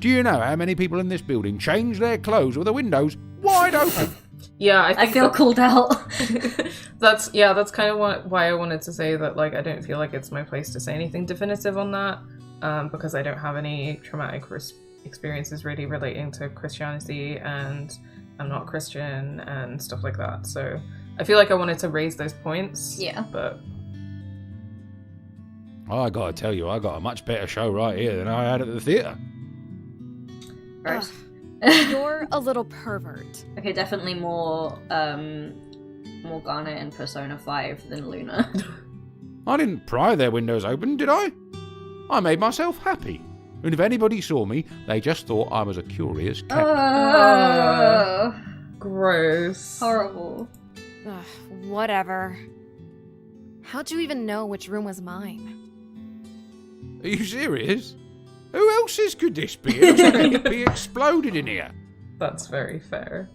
Do you know how many people in this building change their clothes with the windows wide open? Yeah, I I think feel called out. that's kind of why I wanted to say that, like, I don't feel like it's my place to say anything definitive on that, because I don't have any traumatic experiences really relating to Christianity, and I'm not Christian and stuff like that. So I feel like I wanted to raise those points. Yeah. But I gotta tell you, I got a much better show right here than I had at the theatre. Gross. You're a little pervert. Okay, definitely more Garnet in Persona 5 than Luna. I didn't pry their windows open, did I? I made myself happy. And if anybody saw me, they just thought I was a curious cat. Oh, gross. horrible. Ugh, whatever. How'd you even know which room was mine? Are you serious? Who else's could this be? It looks like it'd be exploded in here. That's very fair.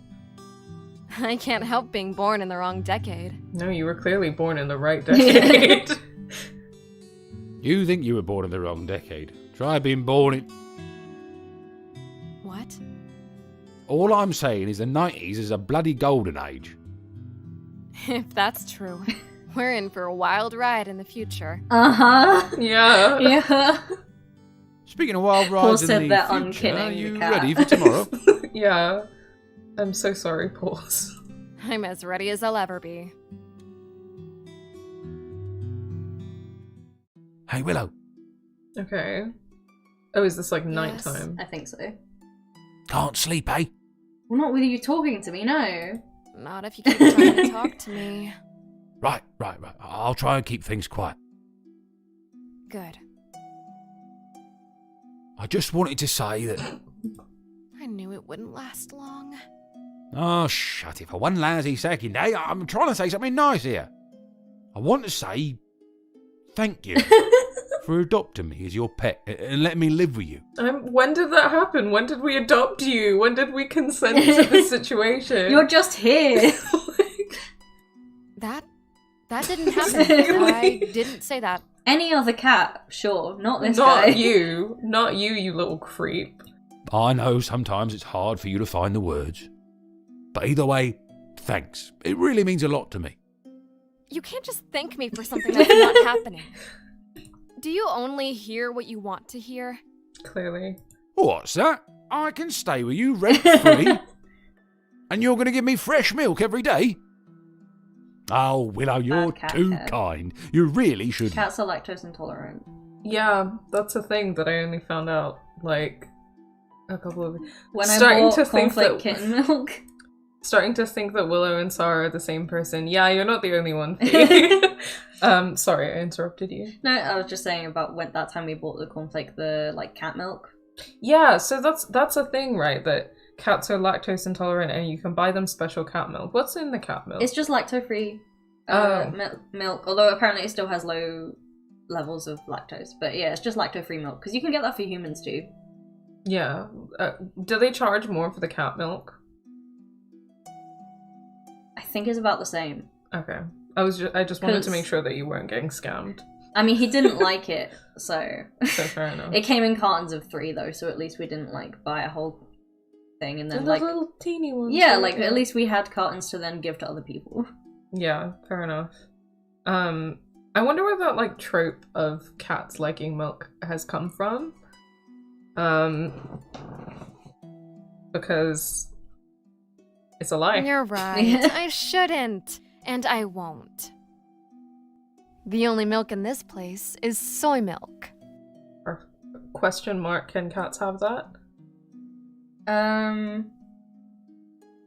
I can't help being born in the wrong decade. No, you were clearly born in the right decade. You think you were born in the wrong decade. Try being born in... What? All I'm saying is the 90s is a bloody golden age. If that's true, we're in for a wild ride in the future. Uh-huh. Yeah. Yeah. Speaking of wild Paul rides said in the that future, unkinning are you the cat. ready for tomorrow? Yeah. I'm so sorry, Pauls. I'm as ready as I'll ever be. Hey, Willow. Okay. Oh, is this like Yes. nighttime? I think so. Can't sleep, eh? Well, not with you talking to me, no. Not if you keep trying to talk to me. Right. I'll try and keep things quiet. Good. I just wanted to say that... I knew it wouldn't last long. Oh, shut it. For one lousy second, eh? I'm trying to say something nice here. I want to say thank you for adopting me as your pet and letting me live with you. When did that happen? When did we adopt you? When did we consent to this situation? You're just here. That didn't happen. I didn't say that. Any other cat, sure. Not this Not guy. you. Not you, you little creep. I know sometimes it's hard for you to find the words. But either way, thanks. It really means a lot to me. You can't just thank me for something that's not happening. Do you only hear what you want to hear? Clearly. What's that? I can stay with you rent-free? And you're going to give me fresh milk every day? Oh, Willow, you're cat too head. kind. You really shouldn't. Cats are lactose intolerant. Yeah, that's a thing that I only found out, like, a couple of... When Starting I bought to think cornflake that- kitten milk. Starting to think that Willow and Sarah are the same person. Yeah, you're not the only one, Fee. Sorry, I interrupted you. No, I was just saying about when that time we bought the cornflake, the like cat milk. Yeah, so that's a thing, right? That cats are lactose intolerant and you can buy them special cat milk. What's in the cat milk? It's just lactose-free milk, although apparently it still has low levels of lactose. But yeah, it's just lactose-free milk, because you can get that for humans too. Yeah. Do they charge more for the cat milk? I think it's about the same. Okay. I just wanted to 'Cause- make sure that you weren't getting scammed. I mean, he didn't like it, so... So fair enough. It came in cartons of 3 though, so at least we didn't like buy a whole thing and then The like... little teeny ones. Yeah, right? like at least we had cartons to then give to other people. Yeah, fair enough. I wonder where that like trope of cats liking milk has come from. Because it's a lie. You're right. I shouldn't. And I won't. The only milk in this place is soy milk. Or question mark, can cats have that?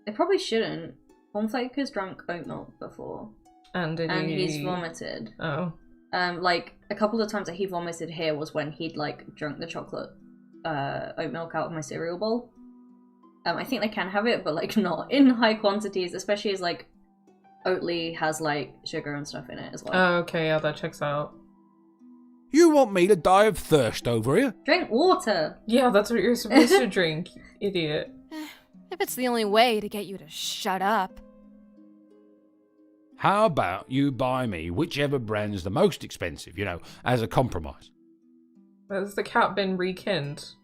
They probably shouldn't. Cornflake has drunk oat milk before. And He's vomited. Oh. Like, a couple of times that he vomited here was when he'd, like, drunk the chocolate oat milk out of my cereal bowl. I think they can have it, but, like, not in high quantities, especially as, like, Oatly has, like, sugar and stuff in it as well. Oh, okay, yeah, that checks out. You want me to die of thirst over here? Drink water! Yeah, that's what you're supposed to drink, you idiot. If it's the only way to get you to shut up. How about you buy me whichever brand's the most expensive, as a Has the cat been rekinned?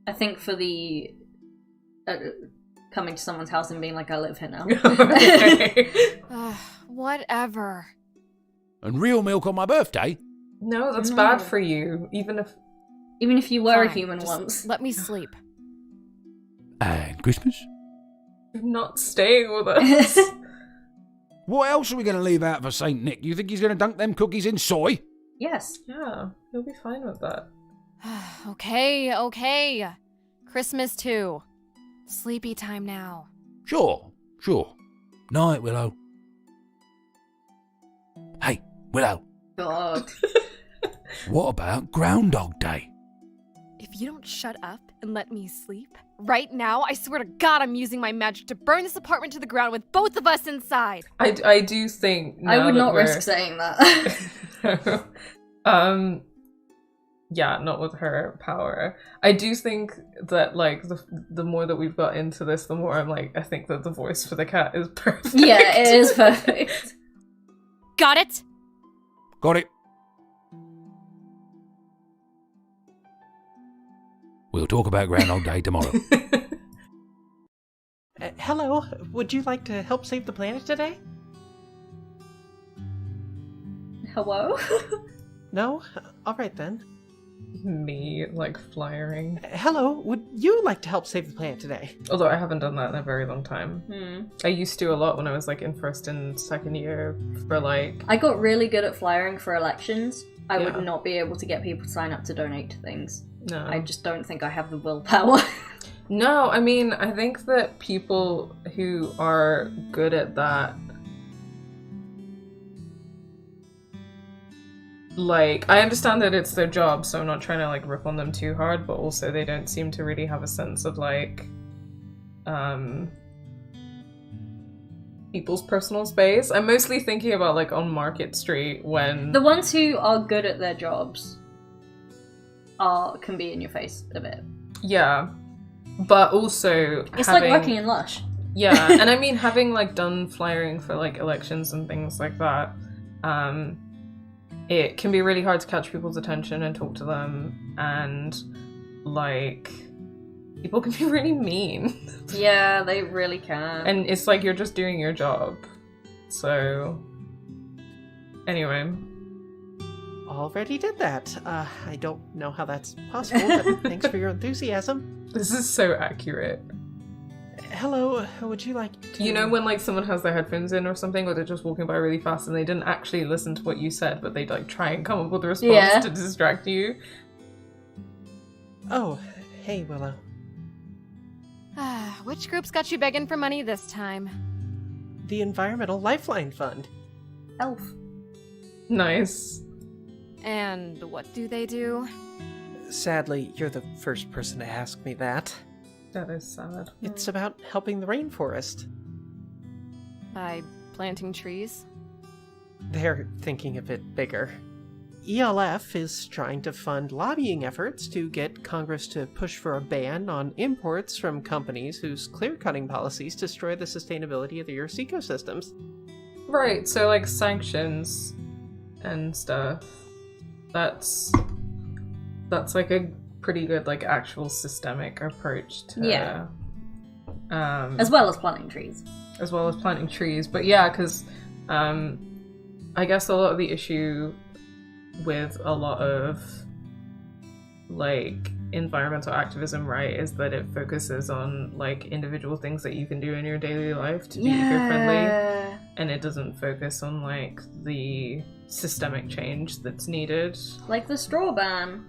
I think for the... coming to someone's house and being like, I live here now. Whatever. And real milk on my birthday? No, that's bad for you. Even if you were a Fine, human just once. let me sleep. And Christmas? you're not staying with us. What else are we going to leave out for St. Nick? You think he's going to dunk them cookies in soy? Yes. Yeah, he'll be fine with that. Okay. Christmas too. Sleepy time now. Sure. Night, Willow. Hey, Willow. God. What about Groundhog Day? If you don't shut up and let me sleep, right now, I swear to God I'm using my magic to burn this apartment to the ground with both of us inside. I do think I would not we're... risk saying that. Yeah, not with her power. I do think that, like, the more that we've got into this, the more I'm like, I think that the voice for the cat is perfect. Yeah, it is perfect. Got it? Got it. We'll talk about Groundhog Day tomorrow. Hello, would you like to help save the planet today? Hello? No? Alright then. Me, like, flying. Hello, would you like to help save the planet today? Although I haven't done that in a very long time. I used to a lot when I was, like, in first and second year for, like... I got really good at flying for elections. I would not be able to get people to sign up to donate to things. No. I just don't think I have the willpower. No, I mean, I think that people who are good at that, like, I understand that it's their job, so I'm not trying to, like, rip on them too hard, but also they don't seem to really have a sense of, like, people's personal space. I'm mostly thinking about, like, on Market Street when... The ones who are good at their jobs can be in your face a bit. Yeah. But also It's having... like working in Lush. Yeah, and I mean, having, like, done flyering for, like, elections and things like that, it can be really hard to catch people's attention and talk to them, and, like, people can be really mean. Yeah, they really can. And it's like you're just doing your job. So, anyway. Already did that. I don't know how that's possible, but thanks for your enthusiasm. This is so accurate. Hello, would you like to... You know when, like, someone has their headphones in or something, or they're just walking by really fast and they didn't actually listen to what you said, but they'd, like, try and come up with a response to distract you? Oh, hey, Willow. Which group's got you begging for money this time? The Environmental Lifeline Fund. Elf. Nice. And what do they do? Sadly, you're the first person to ask me that. That is sad. It's about helping the rainforest. By planting trees? They're thinking a bit bigger. ELF is trying to fund lobbying efforts to get Congress to push for a ban on imports from companies whose clear-cutting policies destroy the sustainability of the Earth's ecosystems. Right, so, like, sanctions and stuff. That's like a pretty good, like, actual systemic approach to... Yeah. As well as planting trees. As well as planting trees. But yeah, because I guess a lot of the issue with a lot of, like, environmental activism, right, is that it focuses on, like, individual things that you can do in your daily life to be eco-friendly, and it doesn't focus on, like, the systemic change that's needed. Like the straw ban.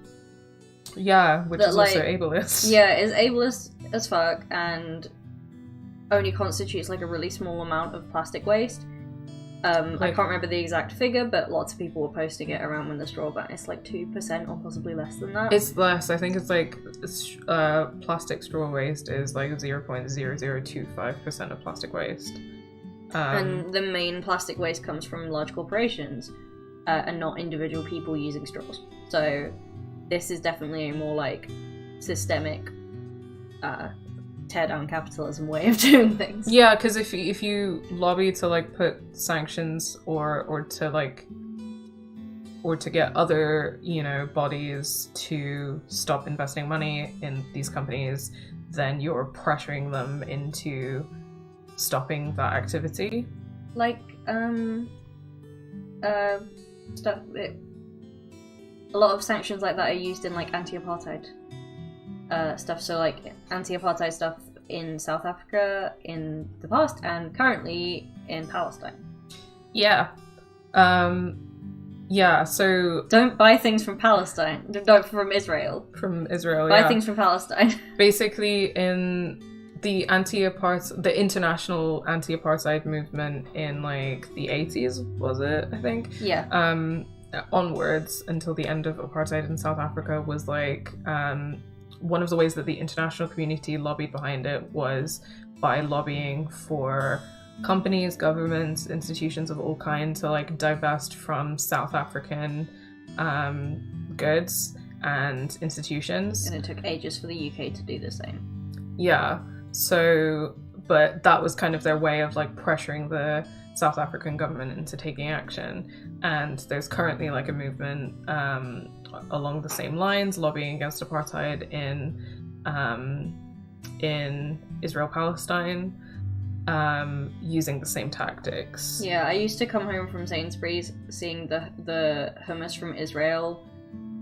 Yeah, which That, is like, also ableist. Yeah, it's ableist as fuck and only constitutes, like, a really small amount of plastic waste. I can't remember the exact figure, but lots of people were posting it around when the straw ban. It's like 2% or possibly less than that. It's less. I think it's like plastic straw waste is like 0.0025% of plastic waste. And the main plastic waste comes from large corporations and not individual people using straws. So this is definitely a more, like, systemic tear down capitalism way of doing things. Yeah, because if you lobby to, like, put sanctions or to, like, or to get other, bodies to stop investing money in these companies, then you're pressuring them into stopping that activity. Like, stuff. A lot of sanctions like that are used in like anti-apartheid stuff. So like anti-apartheid stuff in South Africa in the past and currently in Palestine. Yeah. So don't buy things from Palestine. No, from Israel. From Israel, buy things from Palestine. Basically, in the international anti-apartheid movement in like the 80s, was it? I think. Yeah. Onwards until the end of apartheid in South Africa was like one of the ways that the international community lobbied behind it was by lobbying for companies, governments, institutions of all kinds to like divest from South African goods and institutions. And it took ages for the UK to do the same. Yeah. So, but that was kind of their way of like pressuring the South African government into taking action. And there's currently like a movement along the same lines, lobbying against apartheid in Israel-Palestine, using the same tactics. Yeah, I used to come home from Sainsbury's seeing the hummus from Israel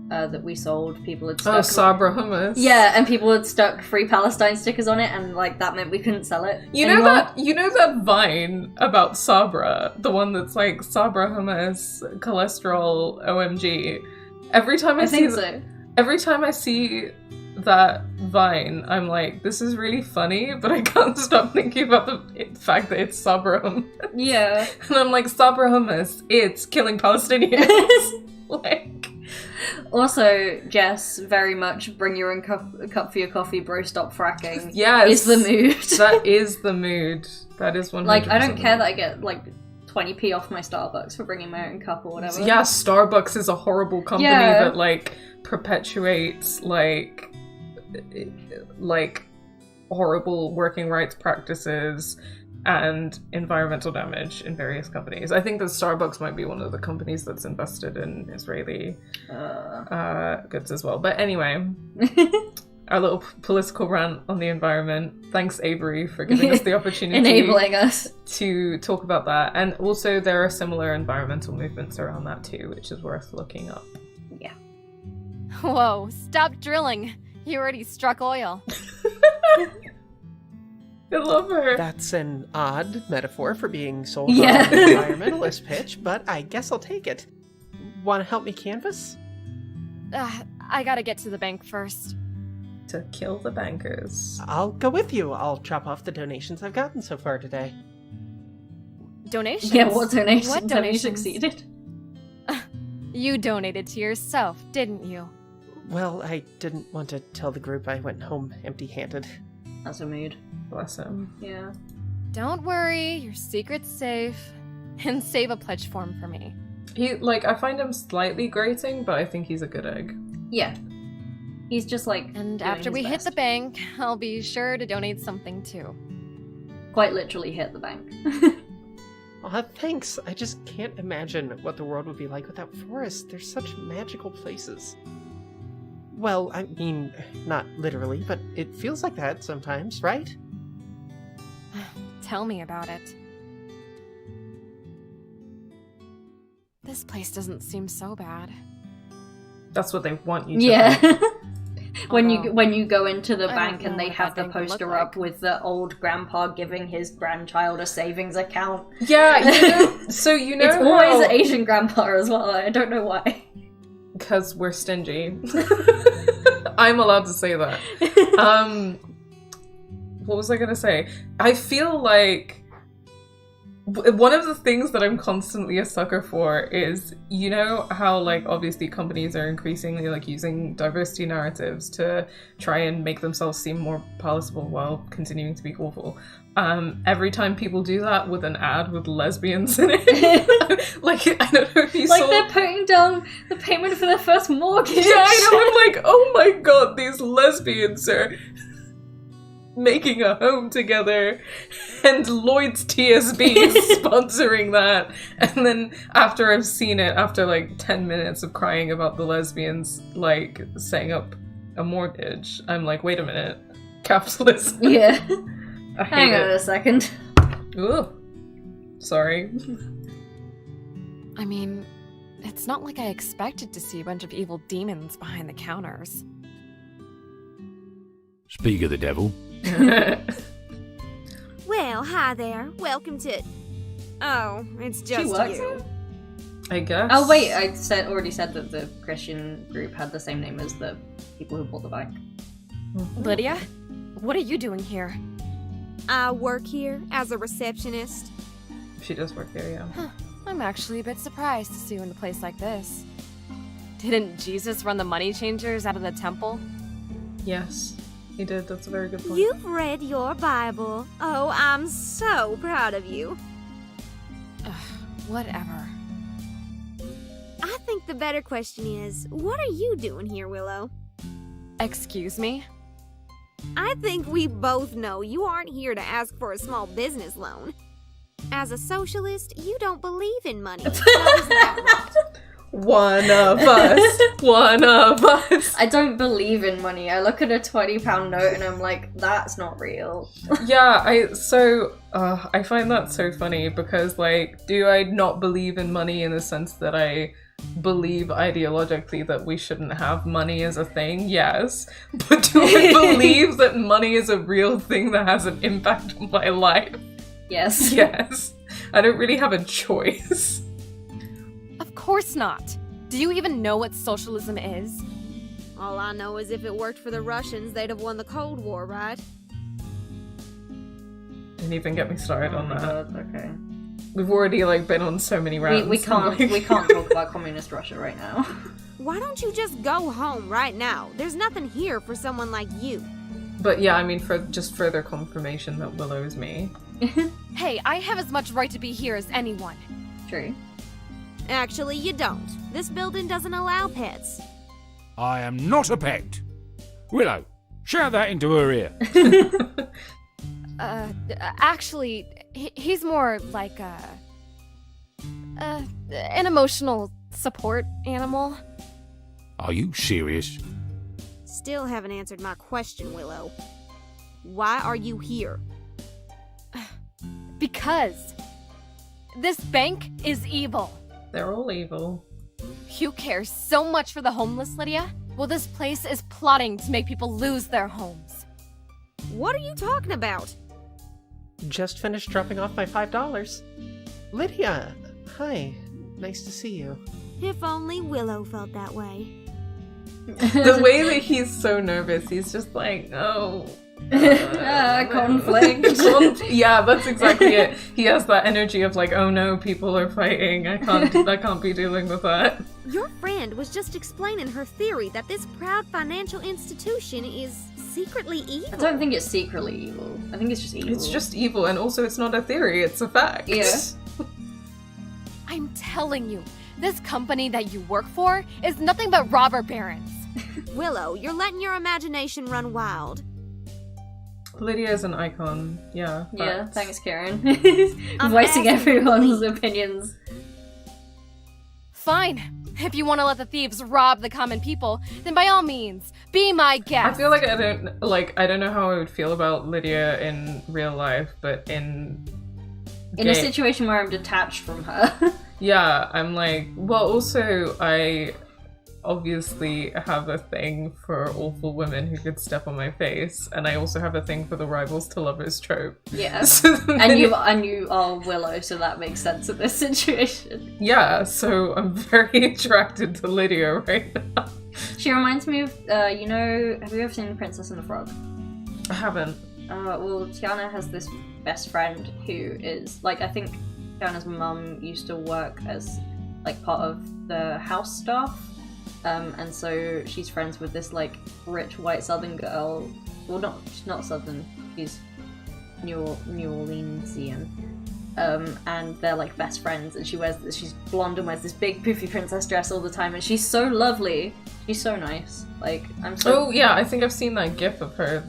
that we sold. People had stuck Sabra hummus. Yeah, and people had stuck Free Palestine stickers on it, and like that meant we couldn't sell it. You know that Vine about Sabra, the one that's like Sabra hummus, cholesterol, OMG. Every time I see that Vine, I'm like, this is really funny, but I can't stop thinking about the fact that it's Sabra hummus. Yeah. And I'm like, Sabra hummus, it's killing Palestinians. Like. Also, Jess, very much bring your own cup for your coffee, bro, stop fracking. Yes. Is the mood. That is the mood. That is 100%. Like, I don't care that I get, like, 20p off my Starbucks for bringing my own cup or whatever. Yeah, Starbucks is a horrible company that, like, perpetuates, like horrible working rights practices and environmental damage in various companies. I think that Starbucks might be one of the companies that's invested in Israeli goods as well. But anyway, our little political rant on the environment. Thanks, Avery, for giving us the opportunity. Enabling us. To talk about that. And also there are similar environmental movements around that too, which is worth looking up. Yeah. Whoa, stop drilling. You already struck oil. I love her. That's an odd metaphor for being sold on an environmentalist pitch, but I guess I'll take it. Want to help me canvass? I gotta get to the bank first. To kill the bankers. I'll go with you. I'll drop off the donations I've gotten so far today. Donations? Yeah, what donations? What Have donations? you succeeded? You donated to yourself, didn't you? Well, I didn't want to tell the group I went home empty-handed. That's a mood. Bless him. Yeah. Don't worry, your secret's safe. And save a pledge form for me. I find him slightly grating, but I think he's a good egg. Yeah. He's just like. And after we hit the bank, I'll be sure to donate something too. Quite literally hit the bank. Thanks. I just can't imagine what the world would be like without forests. They're such magical places. Well, I mean, not literally, but it feels like that sometimes, right? Tell me about it. This place doesn't seem so bad. That's what they want you to think. when Although, you go into the I bank don't and know they what have that the thing would poster look up like. with the old grandpa giving his grandchild a savings account. Yeah, it's always an Asian grandpa as well. I don't know why. Because we're stingy. I'm allowed to say that. What was I gonna say? I feel like one of the things that I'm constantly a sucker for is, you know how like obviously companies are increasingly like using diversity narratives to try and make themselves seem more palatable while continuing to be awful. Every time people do that with an ad with lesbians in it, like I don't know if you like saw. they're putting down the payment for their first mortgage. Yeah, I know. I'm like, oh my god, these lesbians are. making a home together, and Lloyd's TSB is sponsoring that. And then after I've seen it, after like 10 minutes of crying about the lesbians like setting up a mortgage, I'm like, wait a minute, capitalism. Yeah. I hate Hang on it. a second. Ooh. Sorry. I mean, it's not like I expected to see a bunch of evil demons behind the counters. Speak of the devil. Well, hi there. Welcome to... Oh, it's just works you. here? I guess. Oh wait, I already said that the Christian group had the same name as the people who bought the bank. Lydia, what are you doing here? I work here as a receptionist. She does work here, yeah. Huh. I'm actually a bit surprised to see you in a place like this. Didn't Jesus run the money changers out of the temple? Yes, he did. That's a very good point. You've read your Bible. Oh, I'm so proud of you. Ugh, whatever. I think the better question is, what are you doing here, Willow? Excuse me? I think we both know you aren't here to ask for a small business loan. As a socialist, you don't believe in money. Now, isn't that right? One of us. One of us. I don't believe in money. I look at a £20 note and I'm like, that's not real. Yeah, I find that so funny because, like, do I not believe in money in the sense that I believe ideologically that we shouldn't have money as a thing? Yes. But do I believe that money is a real thing that has an impact on my life? Yes. Yes. I don't really have a choice. Of course not. Do you even know what socialism is? All I know is if it worked for the Russians, they'd have won the Cold War, right? Didn't even get me started on that. Okay. We've already like been on so many rounds. We can't talk about communist Russia right now. Why don't you just go home right now? There's nothing here for someone like you. But yeah, I mean, for just further confirmation that Willow is me. Hey, I have as much right to be here as anyone. True. Actually, you don't. This building doesn't allow pets. I am not a pet. Willow, shout that into her ear. Actually, he's more like an emotional support animal. Are you serious? Still haven't answered my question, Willow. Why are you here? Because this bank is evil. They're all evil. You care so much for the homeless, Lydia? Well, this place is plotting to make people lose their homes. What are you talking about? Just finished dropping off my $5. Lydia, hi. Nice to see you. If only Willow felt that way. The way that he's so nervous, he's just like, oh. Conflict. Yeah, that's exactly it. He has that energy of like, oh no, people are fighting. I can't be dealing with that. Your friend was just explaining her theory that this proud financial institution is secretly evil. I don't think it's secretly evil. I think it's just evil. It's just evil, and also it's not a theory, it's a fact. Yeah. I'm telling you, this company that you work for is nothing but robber barons. Willow, you're letting your imagination run wild. Lydia is an icon. Yeah. Yeah, facts. thanks, Karen. I'm Voicing asking everyone's you. opinions. Fine. If you want to let the thieves rob the common people, then by all means, be my guest. I feel like I don't know how I would feel about Lydia in real life, but in a situation where I'm detached from her. Yeah, I'm like, well, also I obviously have a thing for awful women who could step on my face, and I also have a thing for the rivals to lovers trope. Yeah. So and you are Willow, so that makes sense in this situation. Yeah, so I'm very attracted to Lydia right now. She reminds me of, have you ever seen Princess and the Frog? I haven't. Well, Tiana has this best friend who is, like, I think Tiana's mum used to work as, like, part of the house staff. And so she's friends with this, like, rich white southern girl. Well, she's not southern, she's New Orleansian. And they're, like, best friends, and she's blonde and wears this big poofy princess dress all the time, and she's so lovely. She's so nice. Like, I'm so... Oh, yeah, I think I've seen that gif of her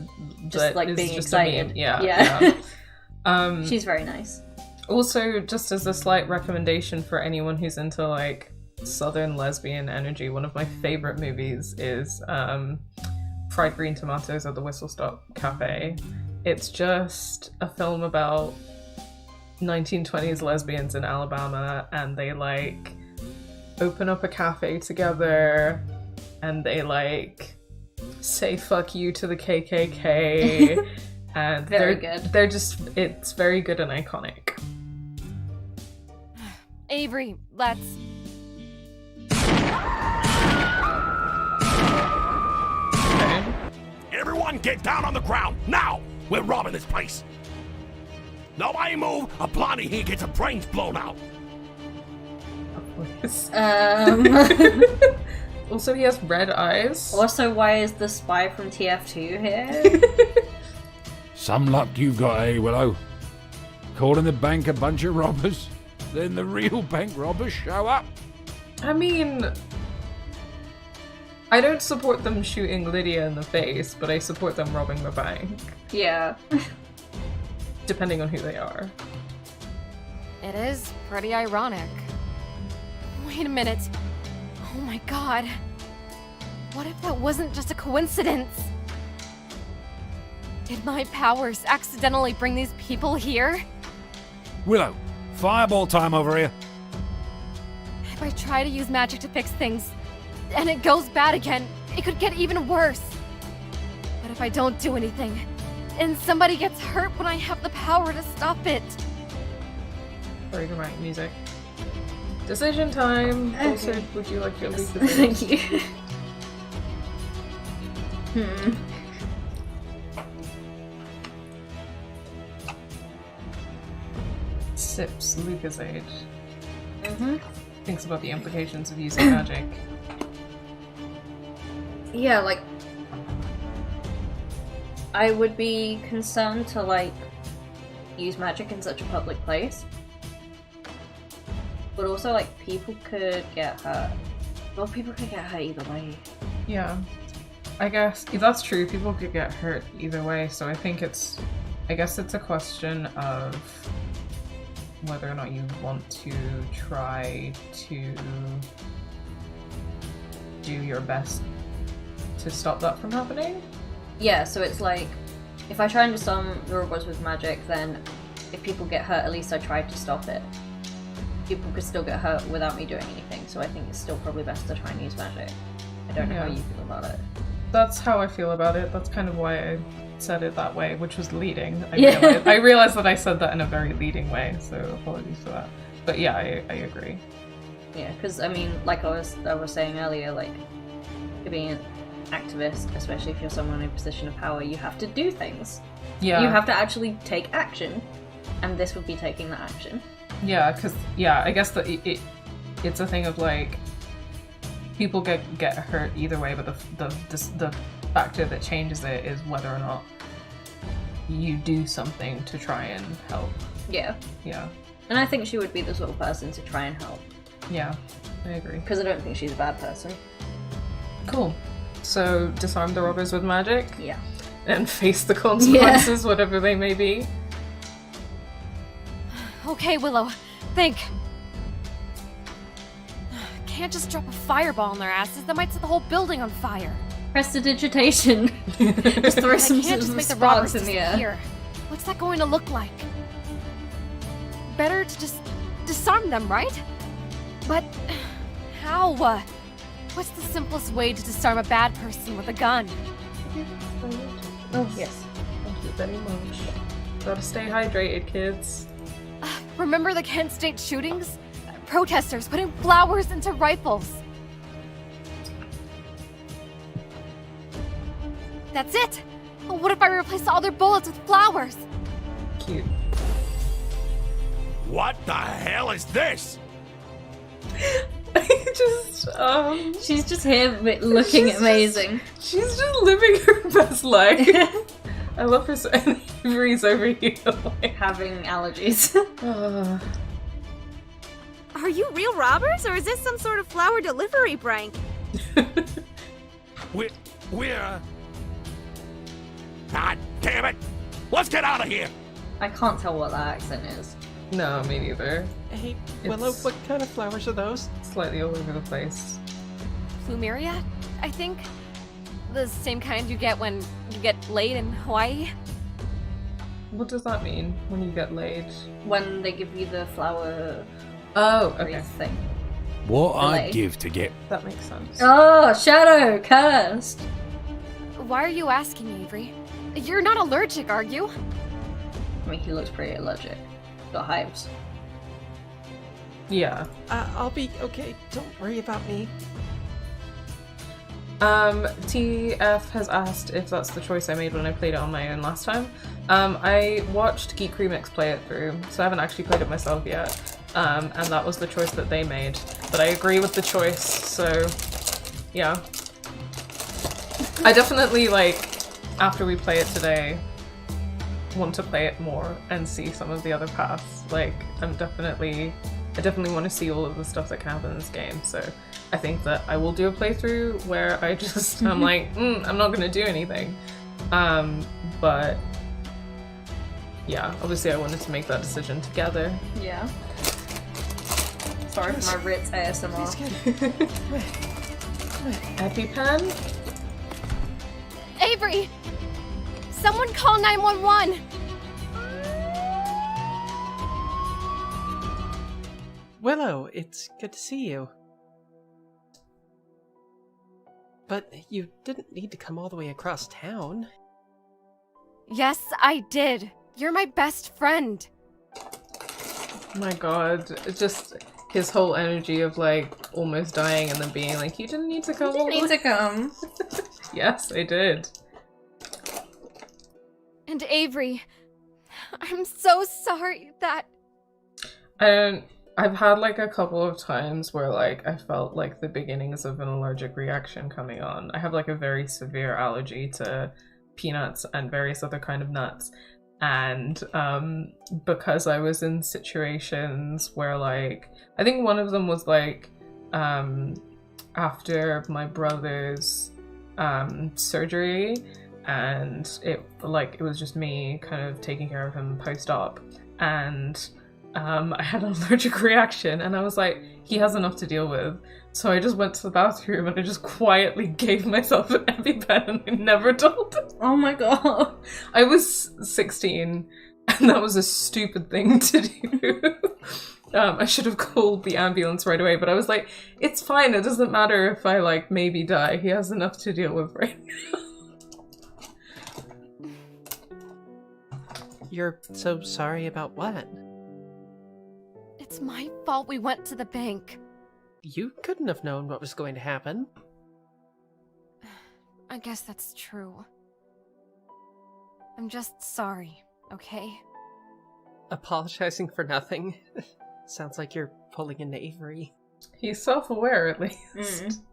just that like is being just a meme. excited. Yeah. She's very nice. Also, just as a slight recommendation for anyone who's into like southern lesbian energy, one of my favorite movies is Fried Green Tomatoes at the Whistle Stop Cafe. It's just a film about 1920s lesbians in Alabama, and they like open up a cafe together, and they like say fuck you to the KKK. And they're just, it's very good and iconic. Avery, let's... Okay. Everyone get down on the ground, now! We're robbing this place! Nobody move, a blondie here gets her brains blown out! Also, he has red eyes. Also, why is the spy from TF2 here? Some luck you've got, eh, Willow? Calling the bank a bunch of robbers, then the real bank robbers show up. I mean, I don't support them shooting Lydia in the face, but I support them robbing the bank. Yeah. Depending on who they are. It is pretty ironic. Wait a minute. Oh my god. What if that wasn't just a coincidence? Did my powers accidentally bring these people here? Willow, fireball time over here. If I try to use magic to fix things, and it goes bad again, it could get even worse. But if I don't do anything, and somebody gets hurt when I have the power to stop it. Very dramatic music. Decision time. Okay. Also, would you like your leaf? Thank you. Sips Lucasade. Mm-hmm. Thinks about the implications of using magic. Yeah, like... I would be concerned to, like, use magic in such a public place. But also, like, people could get hurt. Well, people could get hurt either way. Yeah. I guess that's true. People could get hurt either way, so I think I guess it's a question of whether or not you want to try to do your best to stop that from happening. Yeah, so it's like, if I try and disarm the robots with magic, then if people get hurt, at least I tried to stop it. People could still get hurt without me doing anything, so I think it's still probably best to try and use magic. I don't know how you feel about it. That's how I feel about it. That's kind of why I said it that way, which was leading. I realized that I said that in a very leading way, so apologies for that. But yeah, I agree. Yeah, because I mean, like I was saying earlier, like, being an activist, especially if you're someone in a position of power, you have to do things. Yeah. You have to actually take action, and this would be taking that action. Yeah, because I guess that it's a thing of like people get hurt either way, but the factor that changes it is whether or not you do something to try and help. Yeah. Yeah. And I think she would be the sort of person to try and help. Yeah, I agree. Because I don't think she's a bad person. Cool. So disarm the robbers with magic. Yeah. And face the consequences, whatever they may be. Okay, Willow, think. Can't just drop a fireball on their asses. That might set the whole building on fire. Prestidigitation. Just throw some I can't just make the sparks robbers in the air. disappear. What's that going to look like? Better to just disarm them, right? But how? What's the simplest way to disarm a bad person with a gun? Oh, yes. Thank you very much. Gotta stay hydrated, kids. Remember the Kent State shootings? Protesters putting flowers into rifles. That's it! What if I replace all their bullets with flowers? Cute. What the hell is this? She's just here looking amazing. She's just living her best life. I love her so. And Avery's over here like having allergies. Are you real robbers, or is this some sort of flower delivery prank? We're God damn it! Let's get out of here! I can't tell what that accent is. No, me neither. Hey, Willow, It's- what kind of flowers are those? Slightly all over the place. Plumeria, I think? The same kind you get when you get laid in Hawaii? What does that mean when you get laid? When they give you the flower Oh, wreath okay. thing. What Relay. I'd give to get. That makes sense. Oh, Shadow, cursed! Why are you asking, Avery? You're not allergic, are you? I mean, he looks pretty allergic. Got hives. Yeah. I'll be okay. Don't worry about me. TF has asked if that's the choice I made when I played it on my own last time. I watched Geek Remix play it through, so I haven't actually played it myself yet. And that was the choice that they made. But I agree with the choice, so yeah. I definitely, like, after we play it today, want to play it more and see some of the other paths. Like, I definitely want to see all of the stuff that can happen in this game, so I think that I will do a playthrough where I just, I'm like, I'm not going to do anything. But yeah, obviously I wanted to make that decision together. Yeah. Sorry for my Ritz ASMR. EpiPen? Avery! Someone call 911! Willow, it's good to see you. But you didn't need to come all the way across town. Yes, I did. You're my best friend. My god, it's just his whole energy of like almost dying and then being like, you didn't need to come all the way. to come. Yes, I did. And Avery, I'm so sorry that... I've had like a couple of times where like I felt like the beginnings of an allergic reaction coming on. I have like a very severe allergy to peanuts and various other kind of nuts. And because I was in situations where like, I think one of them was like after my brother's surgery, and it was just me kind of taking care of him post-op, and I had an allergic reaction, and I was like, he has enough to deal with. So I just went to the bathroom and I just quietly gave myself an EpiPen and I never told him. Oh my god. I was 16 and that was a stupid thing to do. I should have called the ambulance right away, but I was like, it's fine, it doesn't matter if I like maybe die. He has enough to deal with right now. You're so sorry about what? It's my fault we went to the bank. You couldn't have known what was going to happen. I guess that's true. I'm just sorry, okay? Apologizing for nothing. Sounds like you're pulling into Avery. He's self-aware at least.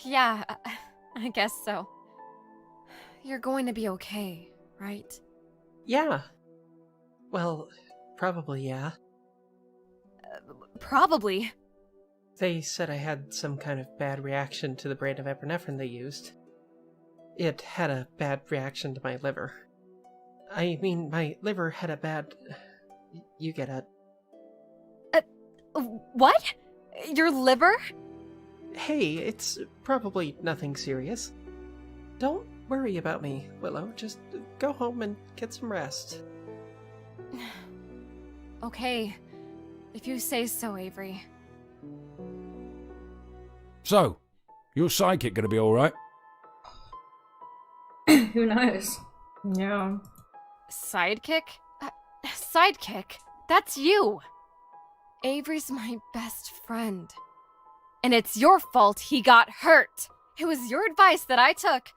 Yeah, I guess so. You're going to be okay, right? Yeah. Well, probably, yeah. Probably. They said I had some kind of bad reaction to the brand of epinephrine they used. It had a bad reaction to my liver. I mean, my liver had a bad... You get it. What? Your liver? Hey, it's probably nothing serious. Don't worry about me, Willow. Just go home and get some rest. Okay. If you say so, Avery. So, your sidekick gonna be alright? Who knows? Yeah. Sidekick? Sidekick? That's you! Avery's my best friend. And it's your fault he got hurt! It was your advice that I took.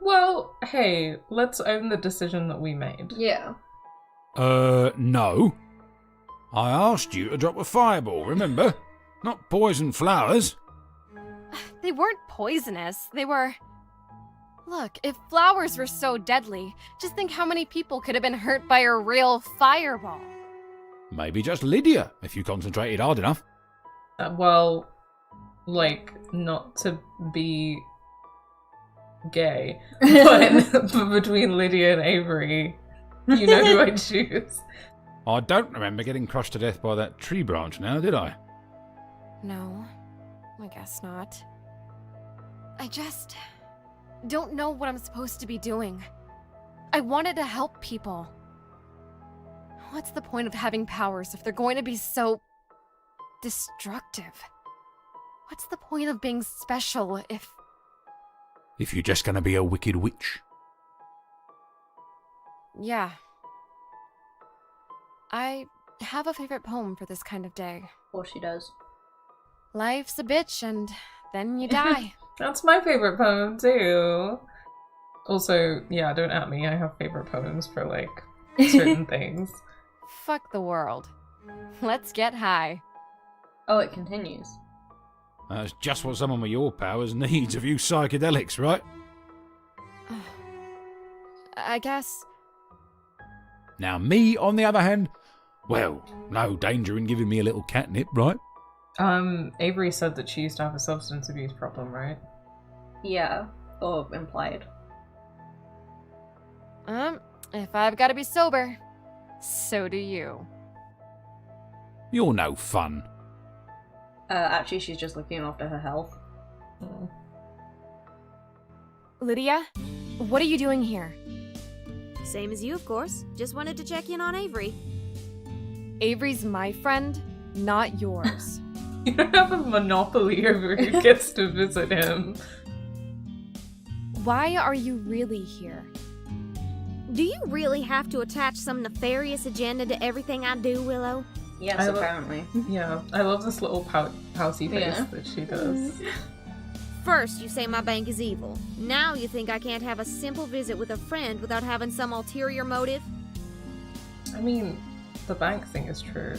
Well, hey, let's own the decision that we made. Yeah. No. I asked you to drop a fireball, remember? Not poison flowers. They weren't poisonous. They were... Look, if flowers were so deadly, just think how many people could have been hurt by a real fireball. Maybe just Lydia, if you concentrated hard enough. Well, like, not to be gay. But between Lydia and Avery, you know who I choose. I don't remember getting crushed to death by that tree branch now, did I? No, I guess not. I just don't know what I'm supposed to be doing. I wanted to help people. What's the point of having powers if they're going to be so destructive? What's the point of being special if If you're just gonna be a wicked witch. Yeah. I have a favorite poem for this kind of day. Of course she does. Life's a bitch and then you die. That's my favorite poem too. Also, yeah, don't at me. I have favorite poems for like certain things. Fuck the world. Let's get high. Oh, it continues. That's just what someone with your powers needs, a few psychedelics, right? I guess. Now me, on the other hand, well, no danger in giving me a little catnip, right? Avery said that she used to have a substance abuse problem, right? Yeah, or implied. If I've got to be sober, so do you. You're no fun. Actually, she's just looking after her health. Lydia, what are you doing here? Same as you, of course. Just wanted to check in on Avery. Avery's my friend, not yours. You don't have a monopoly over who gets to visit him. Why are you really here? Do you really have to attach some nefarious agenda to everything I do, Willow? Yes, apparently. Yeah, I love this little pousey face that she does. First, you say my bank is evil. Now you think I can't have a simple visit with a friend without having some ulterior motive? I mean, the bank thing is true.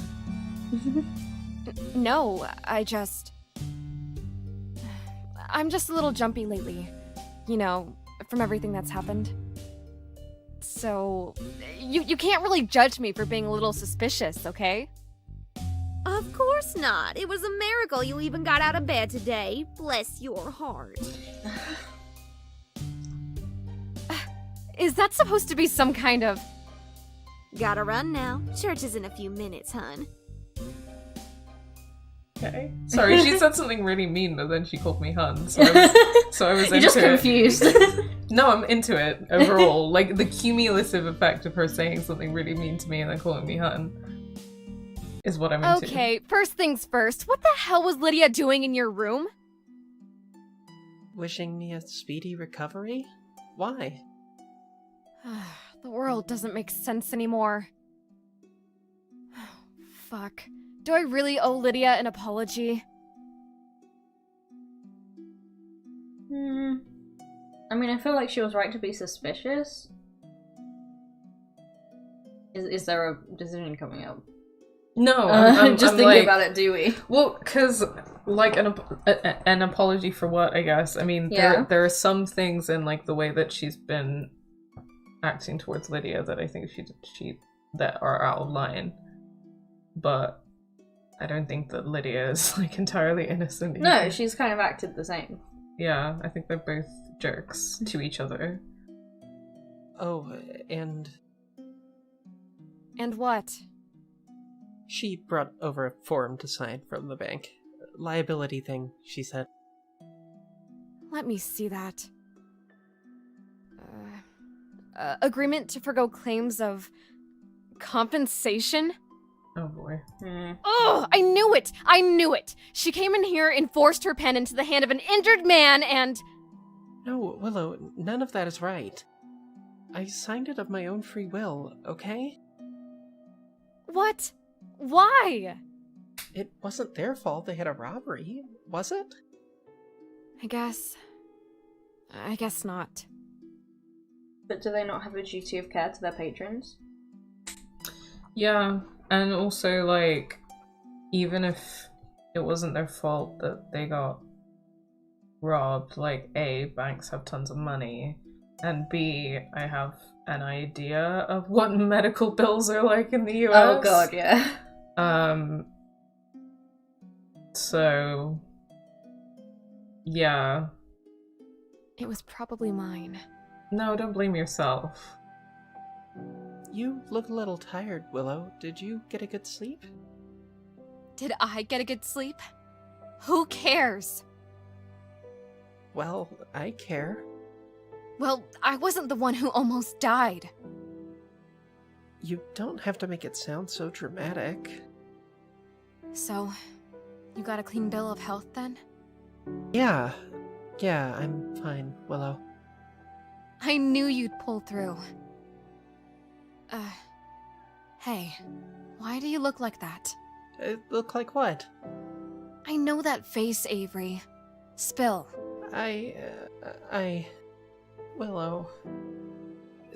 No, I'm just a little jumpy lately. You know, from everything that's happened. So, you can't really judge me for being a little suspicious, okay? Of course not. It was a miracle you even got out of bed today. Bless your heart. Is that supposed to be some kind of... Gotta run now. Church is in a few minutes, hun. Okay. Sorry, she said something really mean, but then she called me hun, so I was You're just confused. No, I'm into it overall. Like, the cumulative effect of her saying something really mean to me and then calling me hun is what I'm into. Okay, first things first. What the hell was Lydia doing in your room? Wishing me a speedy recovery? Why? The world doesn't make sense anymore. Fuck. Do I really owe Lydia an apology? I mean, I feel like she was right to be suspicious. Is there a decision coming up? No, I'm just thinking about it, do we? Well, because, like, an apology for what, I guess. I mean, there are some things in, like, the way that she's been acting towards Lydia that I think she that are out of line. But I don't think that Lydia is, like, entirely innocent either. No, she's kind of acted the same. Yeah, I think they're both jerks to each other. Oh, and... And what? She brought over a form to sign from the bank. Liability thing, she said. Let me see that. Agreement to forgo claims of compensation? Oh boy. Oh, I knew it! I knew it! She came in here and forced her pen into the hand of an injured man and... No, Willow, none of that is right. I signed it of my own free will, okay? What? Why? It wasn't their fault they had a robbery, was it? I guess not. But do they not have a duty of care to their patrons? Yeah, and also, like, even if it wasn't their fault that they got robbed, like, A, banks have tons of money, and B, I have an idea of what medical bills are like in the US. Oh god, yeah. So, yeah. It was probably mine. No, don't blame yourself. You look a little tired, Willow. Did you get a good sleep? Did I get a good sleep? Who cares? Well, I care. Well, I wasn't the one who almost died. You don't have to make it sound so dramatic. So, you got a clean bill of health then? Yeah, I'm fine, Willow. I knew you'd pull through. Hey, why do you look like that? Look like what? I know that face, Avery. Spill. Willow.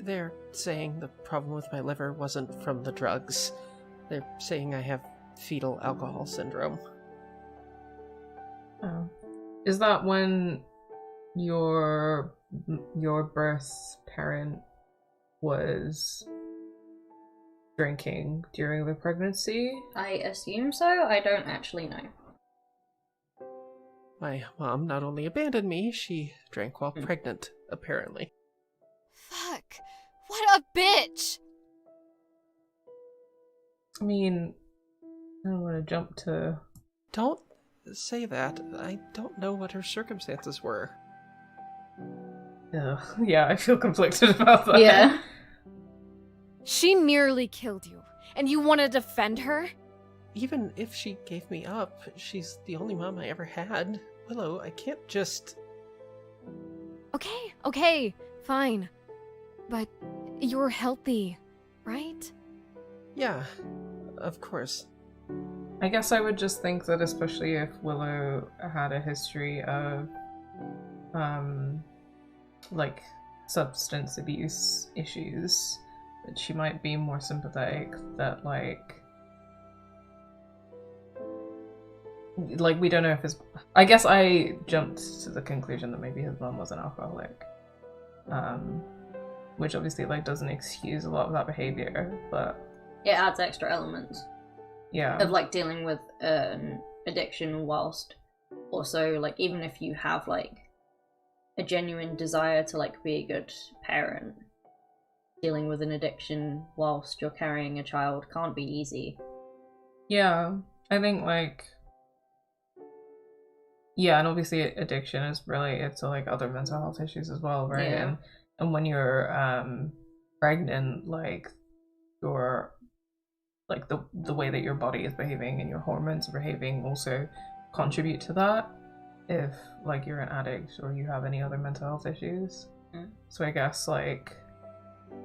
They're saying the problem with my liver wasn't from the drugs. They're saying I have fetal alcohol syndrome. Oh. Is that when your birth parent was drinking during the pregnancy? I assume so. I don't actually know. My mom not only abandoned me, she drank while pregnant, apparently. Fuck. What a bitch! I mean, I don't want to jump to... Don't say that. I don't know what her circumstances were. Ugh. Yeah, I feel conflicted about that. Yeah. She nearly killed you, and you want to defend her? Even if she gave me up, she's the only mom I ever had. Willow, I can't just... Okay, fine. But you're healthy, right? Yeah, of course. I guess I would just think that especially if Willow had a history of, like, substance abuse issues, that she might be more sympathetic that, like, we don't know if his... I guess I jumped to the conclusion that maybe his mom was an alcoholic. Which obviously, like, doesn't excuse a lot of that behavior, but... It adds extra elements. Yeah. Of, like, dealing with addiction whilst also, like, even if you have, like, a genuine desire to, like, be a good parent, dealing with an addiction whilst you're carrying a child can't be easy. Yeah. I think, like... Yeah, and obviously addiction is related to, like, other mental health issues as well, right? Yeah. And when you're pregnant, like, your... like the way that your body is behaving and your hormones are behaving also contribute to that if like you're an addict or you have any other mental health issues. So I guess like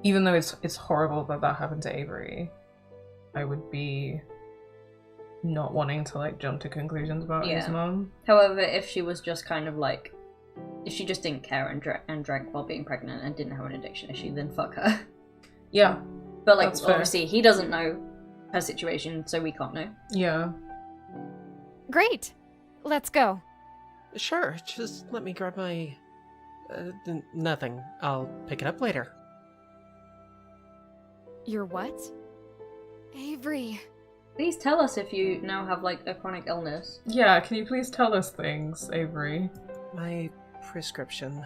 even though it's horrible that that happened to Avery, I would be not wanting to like jump to conclusions about his mom. However, if she was just kind of like, if she just didn't care and drank while being pregnant and didn't have an addiction issue, then fuck her. Yeah. But like obviously he doesn't know her situation, so we can't know. Yeah. Great. Let's go. Sure, just let me grab my... nothing. I'll pick it up later. Your what? Avery. Please tell us if you now have like a chronic illness. Yeah, can you please tell us things, Avery? My prescription.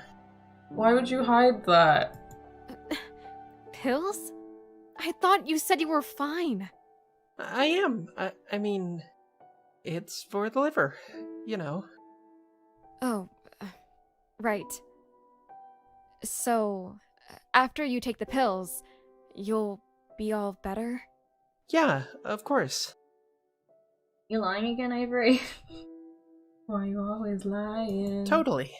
Why would you hide that? Pills? I thought you said you were fine. I am. I mean, it's for the liver, you know. Oh, right. So, after you take the pills, you'll be all better? Yeah, of course. You lying again, Avery? Why are you always lying? Totally.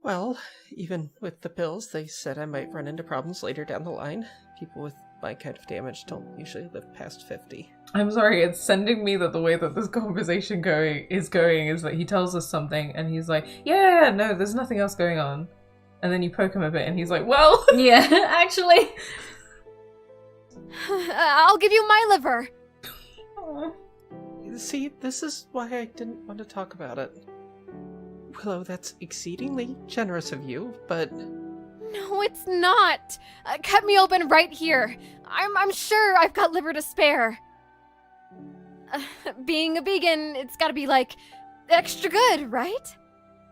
Well, even with the pills, they said I might run into problems later down the line. People with my kind of damage don't usually live past 50. I'm sorry, it's sending me that the way that this conversation is that he tells us something and he's like, yeah, no, there's nothing else going on. And then you poke him a bit and he's like, well... Yeah, actually. I'll give you my liver. Aww. See, this is why I didn't want to talk about it. Willow, that's exceedingly generous of you, but... No, it's not. Cut me open right here. I'm sure I've got liver to spare. Being a vegan, it's gotta be, like, extra good, right?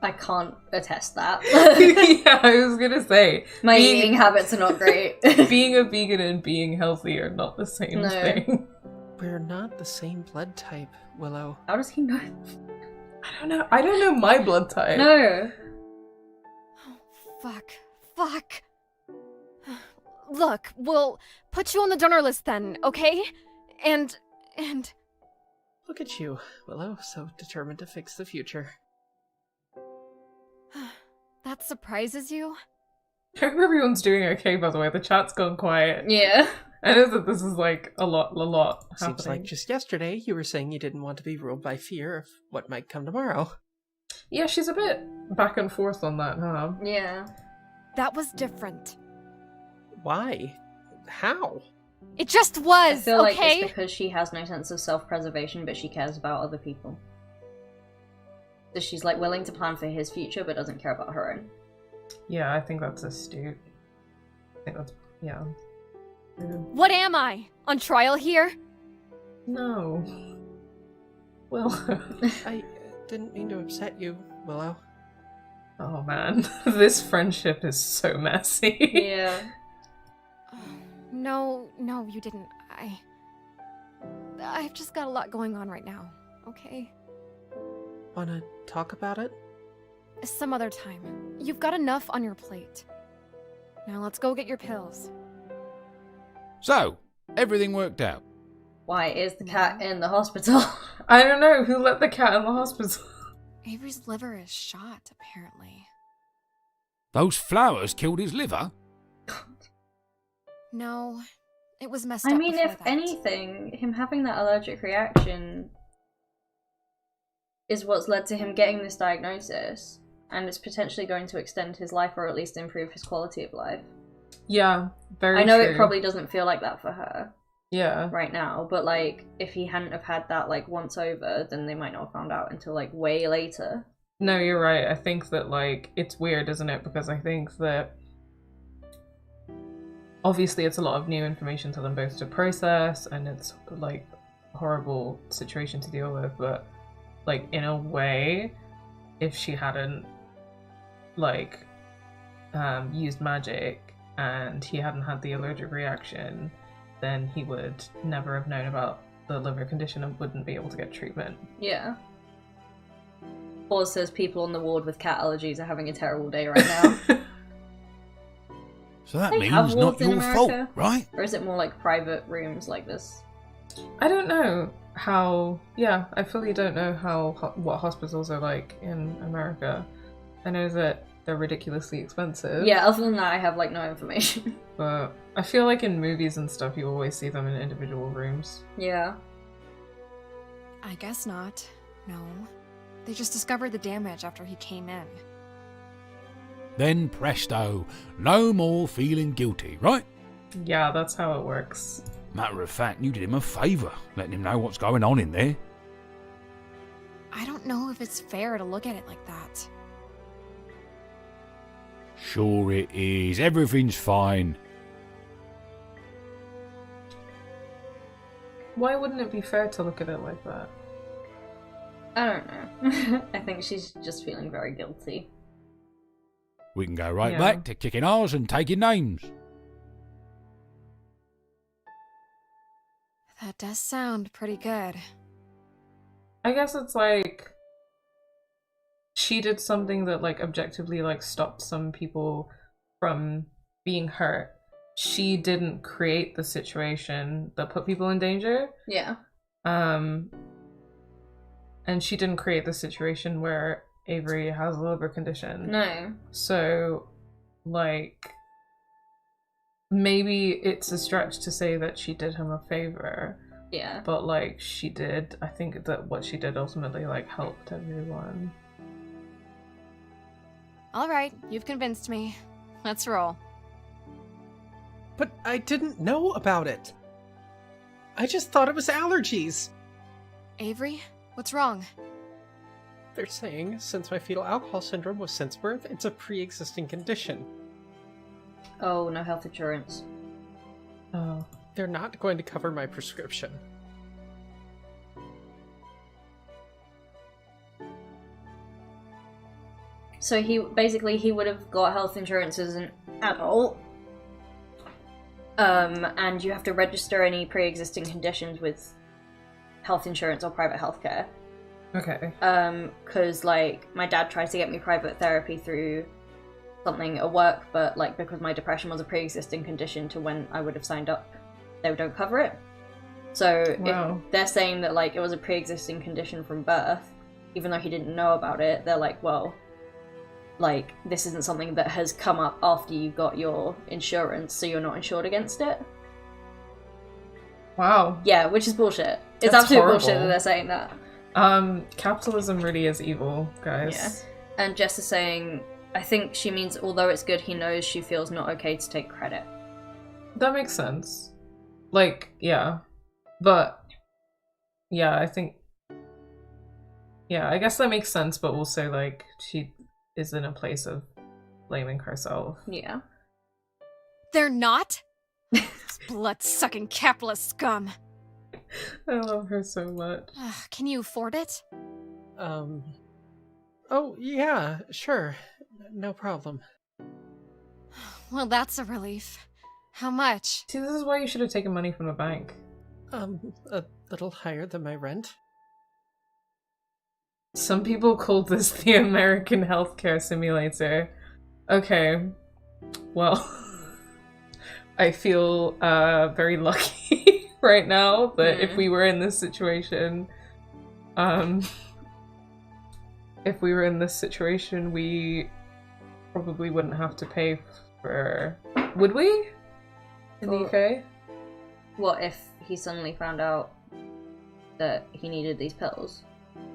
I can't attest that. Yeah, I was gonna say. My eating habits are not great. Being a vegan and being healthy are not the same thing. We're not the same blood type, Willow. How does he know? I don't know. I don't know my blood type. No. Oh, fuck. Look, we'll put you on the donor list then, okay? And... Look at you, Willow, so determined to fix the future. That surprises you? I hope everyone's doing okay, by the way. The chat's gone quiet. Yeah. I know that this is like a lot happening. Seems like just yesterday you were saying you didn't want to be ruled by fear of what might come tomorrow. Yeah, she's a bit back and forth on that, huh? Yeah. That was different. Why? How? It just was, I feel like okay? it's because she has no sense of self-preservation, but she cares about other people. So she's like willing to plan for his future, but doesn't care about her own. Yeah, I think that's astute. I think that's, yeah. What am I? On trial here? No. Well, I didn't mean to upset you, Willow. oh man, this friendship is so messy. Yeah. No, you didn't. I've just got a lot going on right now, okay? Wanna talk about it? Some other time. You've got enough on your plate. Now let's go get your pills. So, everything worked out. Why is the cat in the hospital? I don't know who let the cat in the hospital. Avery's liver is shot, apparently. Those flowers killed his liver? No, it was messed I up mean, before if that. anything, him having that allergic reaction is what's led to him getting this diagnosis, and it's potentially going to extend his life or at least improve his quality of life. Yeah, very I know true. it probably doesn't feel like that for her Yeah. right now, but like, if he hadn't have had that like once over, then they might not have found out until like way later. No, you're right. I think that, like, it's weird, isn't it? Because I think that obviously it's a lot of new information to them both to process, and it's like a horrible situation to deal with, but like in a way, if she hadn't like used magic and he hadn't had the allergic reaction, then he would never have known about the liver condition and wouldn't be able to get treatment. Yeah. Or says people on the ward with cat allergies are having a terrible day right now. So that They means have not wards in your fault, America? right? Or is it more like private rooms like this? I don't know how. Yeah, I fully don't know what hospitals are like in America. I know that they're ridiculously expensive. Yeah, other than that, I have like no information. But I feel like in movies and stuff, you always see them in individual rooms. Yeah. I guess not. No. They just discovered the damage after he came in. Then presto, no more feeling guilty, right? Yeah, that's how it works. Matter of fact, you did him a favour, letting him know what's going on in there. I don't know if it's fair to look at it like that. Sure it is, everything's fine. Why wouldn't it be fair to look at it like that? I don't know. I think she's just feeling very guilty. We can go right Yeah. back to kicking ours and taking names. That does sound pretty good. I guess it's like she did something that like objectively like stopped some people from being hurt. She didn't create the situation that put people in danger. Yeah. And she didn't create the situation where Avery has a liver condition. No. So, like, maybe it's a stretch to say that she did him a favor, Yeah. but like she did. I think that what she did ultimately like helped everyone. All right, you've convinced me. Let's roll. But I didn't know about it. I just thought it was allergies. Avery, what's wrong? They're saying since my fetal alcohol syndrome was since birth, it's a pre-existing condition. Oh, no health insurance. Oh, They're not going to cover my prescription. So he would have got health insurance as an adult. And you have to register any pre-existing conditions with health insurance or private healthcare. Okay. Because, like, my dad tried to get me private therapy through something at work, but, like, because my depression was a pre-existing condition to when I would have signed up, they don't cover it. So if they're saying that, like, it was a pre-existing condition from birth, even though he didn't know about it, they're like, well, like, this isn't something that has come up after you got your insurance, so you're not insured against it. Wow. Yeah, which is bullshit. It's That's absolute horrible. bullshit that they're saying that. Capitalism really is evil, guys. Yeah. And Jess is saying, I think she means although it's good, he knows she feels not okay to take credit. That makes sense. Like, yeah. But, yeah, I think... Yeah, I guess that makes sense, but also, like, she is in a place of blaming herself. Yeah. They're not? Blood-sucking capitalist scum. I love her so much. Can you afford it? Oh, yeah, sure. No problem. Well, that's a relief. How much? See, this is why you should have taken money from the bank. A little higher than my rent. Some people call this the American healthcare simulator. Okay. Well, I feel very lucky right now that if we were in this situation, we probably wouldn't have to pay for... Would we? In the UK? What if he suddenly found out that he needed these pills?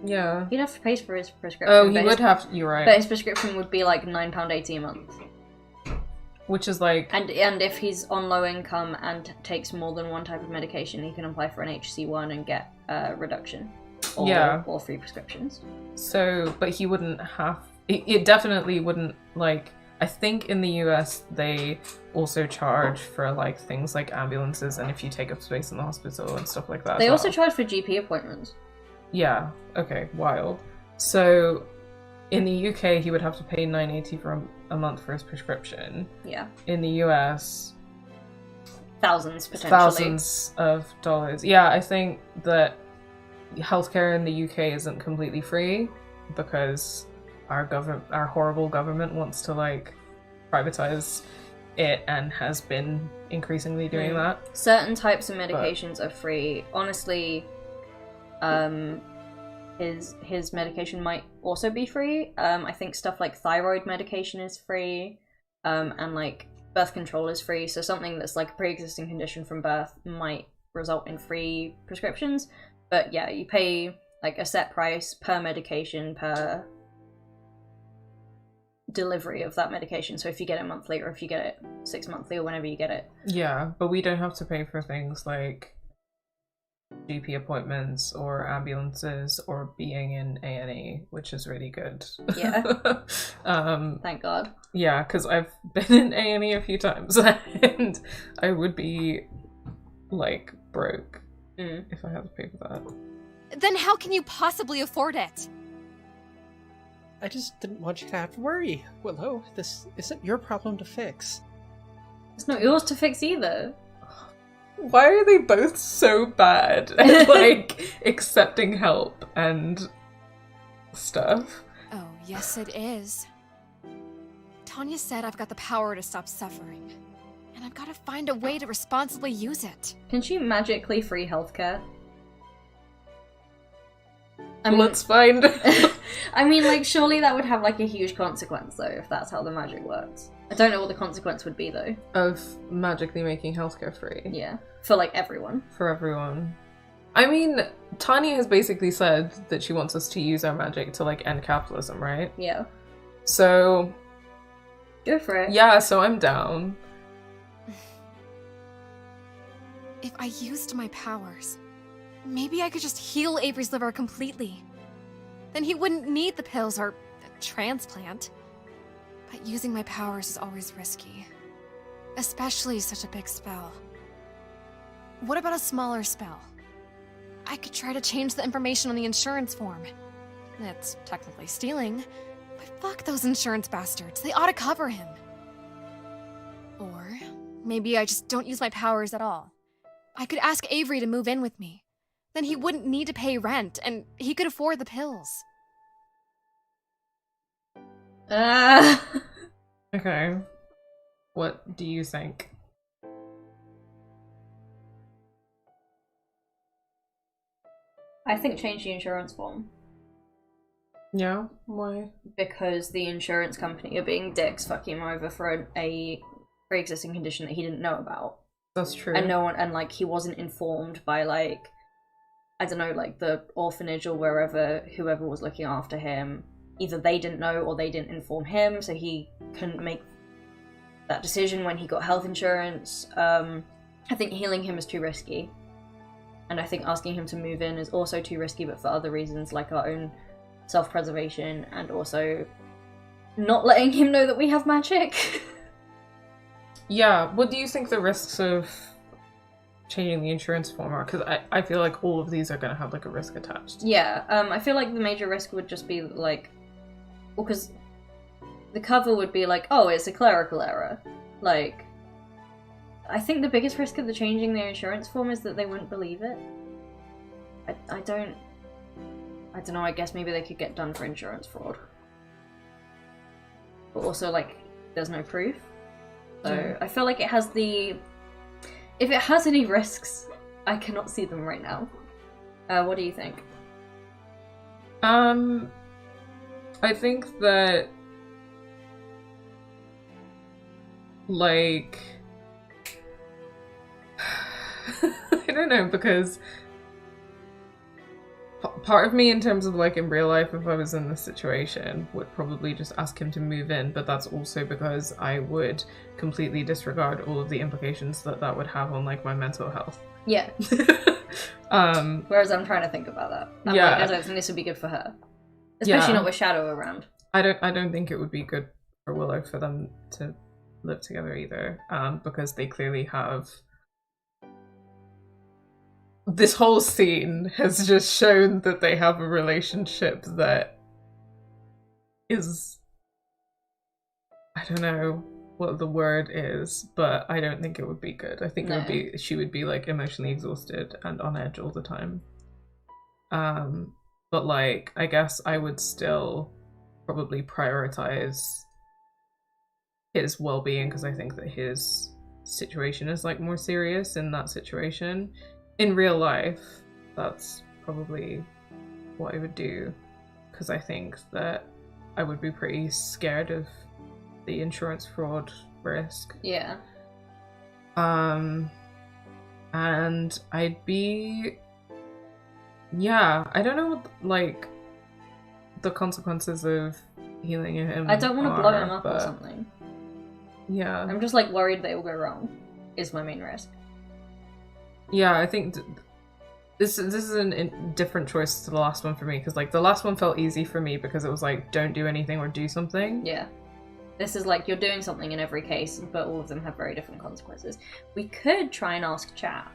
Yeah. He'd have to pay for his prescription. Oh, he would have to, you're right. But his prescription would be like £9.80 a month. Which is like... And if he's on low income and takes more than one type of medication, he can apply for an HC1 and get a reduction. Or free prescriptions. So, but he wouldn't have... It definitely wouldn't, like... I think in the US they also charge for, like, things like ambulances and if you take up space in the hospital and stuff like that. They also charge for GP appointments. Yeah. Okay. Wild. So, in the UK, he would have to pay $9.80 for a month for his prescription. Yeah. In the US, thousands potentially. Thousands of dollars. Yeah, I think that healthcare in the UK isn't completely free because our horrible government wants to, like, privatize it and has been increasingly doing that. Certain types of medications are free. Honestly, his medication might also be free. I think stuff like thyroid medication is free, and like birth control is free. So something that's like a pre-existing condition from birth might result in free prescriptions. But yeah, you pay like a set price per medication per delivery of that medication. So if you get it monthly or if you get it 6 monthly or whenever you get it. Yeah, but we don't have to pay for things like GP appointments or ambulances or being in A&E, which is really good. Yeah. Thank God. Yeah, because I've been in A&E a few times and I would be like broke if I had to pay for that. Then how can you possibly afford it? I just didn't want you to have to worry, Willow. This isn't your problem to fix. It's not yours to fix either. Why are they both so bad at, like, accepting help and stuff? Oh, yes it is. Tanya said I've got the power to stop suffering. And I've got to find a way to responsibly use it. Can she magically free healthcare? I mean, let's find... I mean, like, surely that would have, like, a huge consequence, though, if that's how the magic works. I don't know what the consequence would be, though. Of magically making healthcare free. Yeah. For, like, everyone. For everyone. I mean, Tanya has basically said that she wants us to use our magic to, like, end capitalism, right? Yeah. So... Go for it. Yeah, so I'm down. If I used my powers, maybe I could just heal Avery's liver completely. Then he wouldn't need the pills or the transplant. But using my powers is always risky. Especially such a big spell. What about a smaller spell? I could try to change the information on the insurance form. It's technically stealing, But fuck those insurance bastards. They ought to cover him. Or maybe I just don't use my powers at all. I could ask Avery to move in with me. Then he wouldn't need to pay rent, and he could afford the pills. Okay. What do you think? I think change the insurance form. Yeah? Why? Because the insurance company are being dicks, fucking him over for a pre-existing condition that he didn't know about. That's true. And no one, and like he wasn't informed by like, I don't know, like the orphanage or wherever, whoever was looking after him. Either they didn't know or they didn't inform him, so he couldn't make that decision when he got health insurance. I think healing him is too risky. And I think asking him to move in is also too risky, but for other reasons, like our own self-preservation, and also not letting him know that we have magic. Yeah, what do you think the risks of changing the insurance form are? Because I feel like all of these are going to have like a risk attached. Yeah, I feel like the major risk would just be like, well, because the cover would be like, oh, it's a clerical error. Like, I think the biggest risk of the changing their insurance form is that they wouldn't believe it. I don't know, I guess maybe they could get done for insurance fraud. But also, like, there's no proof. So I feel like it has the... If it has any risks, I cannot see them right now. What do you think? I think that... Like... I don't know, because... Part of me, in terms of like in real life, if I was in this situation, would probably just ask him to move in, but that's also because I would completely disregard all of the implications that that would have on like my mental health. Yeah. Whereas I'm trying to think about that. I'm like, I don't think this would be good for her, especially not with Shadow around. I don't think it would be good for Willow for them to live together either, because they clearly have. This whole scene has just shown that they have a relationship that is... I don't know what the word is, but I don't think it would be good. I think it would be... She would be, like, emotionally exhausted and on edge all the time. But, like, I guess I would still probably prioritize his well-being, because I think that his situation is, like, more serious in that situation. In real life, that's probably what I would do, because I think that I would be pretty scared of the insurance fraud risk. Yeah. And I'd be... Yeah, I don't know what, like, the consequences of healing him I don't want to blow him up but... or something. Yeah. I'm just, like, worried they will go wrong, is my main risk. Yeah, I think this is a different choice to the last one for me, because like the last one felt easy for me because it was like don't do anything or do something. Yeah. This is like you're doing something in every case, but all of them have very different consequences. We could try and ask chat.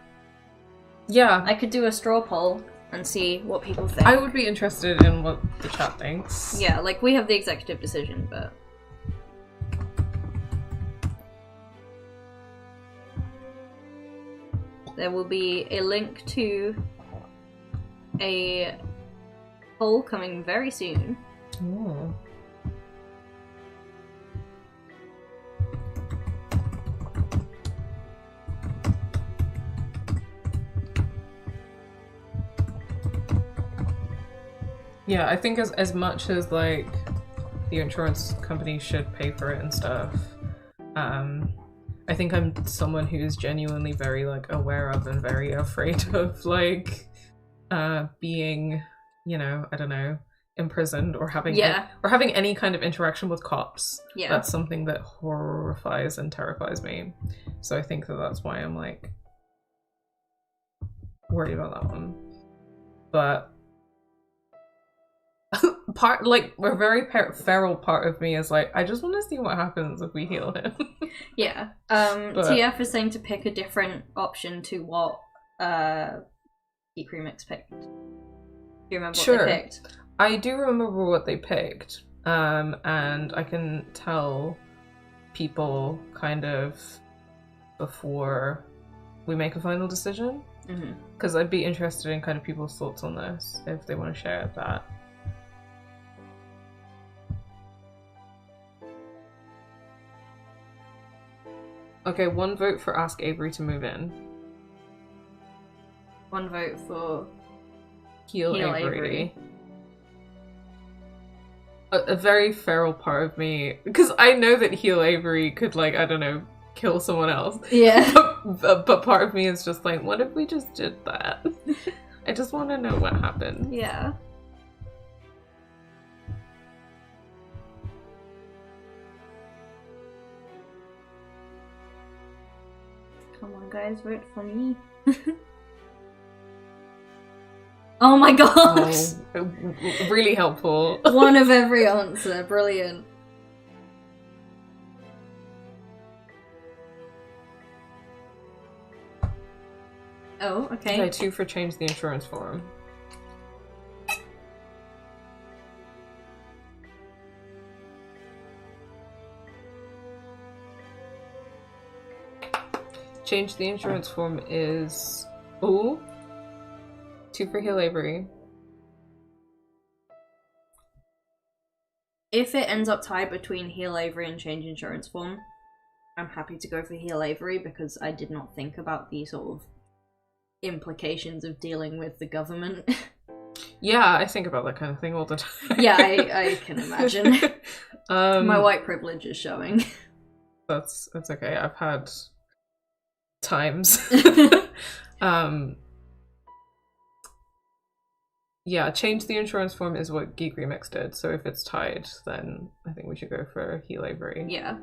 Yeah. I could do a straw poll and see what people think. I would be interested in what the chat thinks. Yeah, like we have the executive decision, but... There will be a link to a poll coming very soon. Ooh. Yeah, I think as much as like the insurance company should pay for it and stuff, I think I'm someone who's genuinely very like aware of and very afraid of like being, you know, I don't know, imprisoned or having having any kind of interaction with cops. Yeah. That's something that horrifies and terrifies me. So I think that that's why I'm like worried about that one. But part like a very feral part of me is like I just want to see what happens if we heal him. Yeah. TF is saying to pick a different option to what Remix picked. Do you remember what they picked? I do remember what they picked. and I can tell people kind of before we make a final decision. Because I'd be interested in kind of people's thoughts on this, if they want to share that. Okay, 1 vote for ask Avery to move in. 1 vote for Heal Avery. A very feral part of me, because I know that Heal Avery could, like, I don't know, kill someone else. Yeah. But part of me is just like, what if we just did that? I just want to know what happened. Yeah. Come on, guys, vote for me. Oh my god! Oh, really helpful. 1 of every answer. Brilliant. Oh, okay. Okay, 2 for change the insurance form. Change the insurance form is... Ooh. 2 for Heal Avery. If it ends up tied between Heal Avery and change insurance form, I'm happy to go for Heal Avery because I did not think about the sort of implications of dealing with the government. Yeah, I think about that kind of thing all the time. Yeah, I can imagine. My white privilege is showing. That's okay. I've had times. Yeah, change the insurance form is what Geek Remix did, so if it's tied, then I think we should go for Heal Avery. Yeah.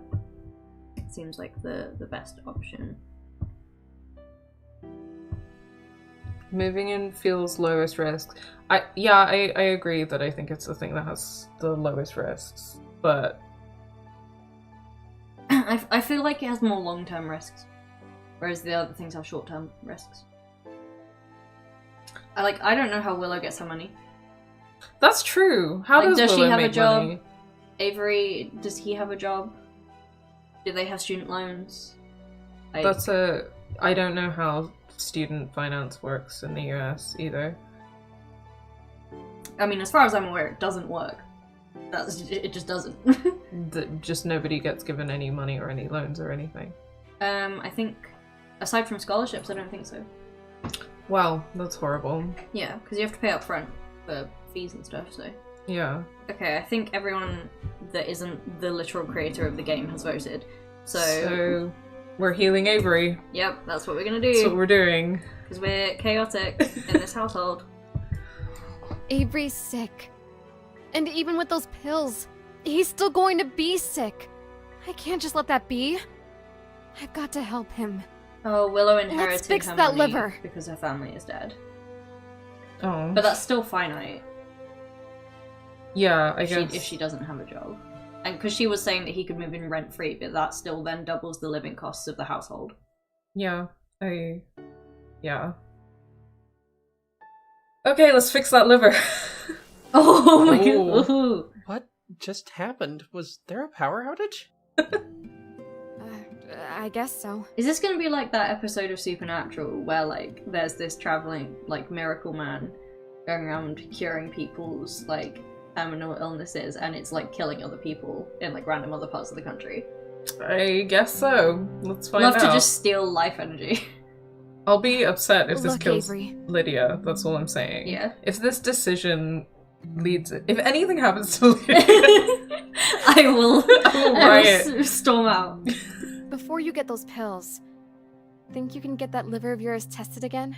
Seems like the best option. Moving in feels lowest risk. I agree that I think it's the thing that has the lowest risks, but I feel like it has more long-term risks, whereas the other things have short-term risks. I don't know how Willow gets her money. That's true. How does she Willow have make a job? money? Avery, does he have a job? Do they have student loans? I don't know how student finance works in the US either. I mean, as far as I'm aware, it doesn't work. It just doesn't. Just nobody gets given any money or any loans or anything. I think, aside from scholarships, I don't think so. Wow, that's horrible. Yeah, because you have to pay up front for fees and stuff, so... Yeah. Okay, I think everyone that isn't the literal creator of the game has voted. So we're healing Avery. Yep, that's what we're gonna do. That's what we're doing. Because we're chaotic in this household. Avery's sick. And even with those pills, he's still going to be sick. I can't just let that be. I've got to help him. Oh, Willow inherited Let's fix her that money liver. because her family is dead. Oh. But that's still finite. Yeah, I guess. If she doesn't have a job. And because she was saying that he could move in rent-free, but that still then doubles the living costs of the household. Yeah, yeah. Okay, let's fix that liver. Oh my god. Ooh. What just happened? Was there a power outage? I guess so. Is this gonna be like that episode of Supernatural where, like, there's this traveling, like, miracle man going around curing people's, like, terminal illnesses, and it's, like, killing other people in, like, random other parts of the country? I guess so. Let's find out. Love to just steal life energy. I'll be upset if this Look, kills Avery. Lydia. That's all I'm saying. Yeah. If this decision leads... If anything happens to Lydia... I will riot. Storm out. Before you get those pills, think you can get that liver of yours tested again?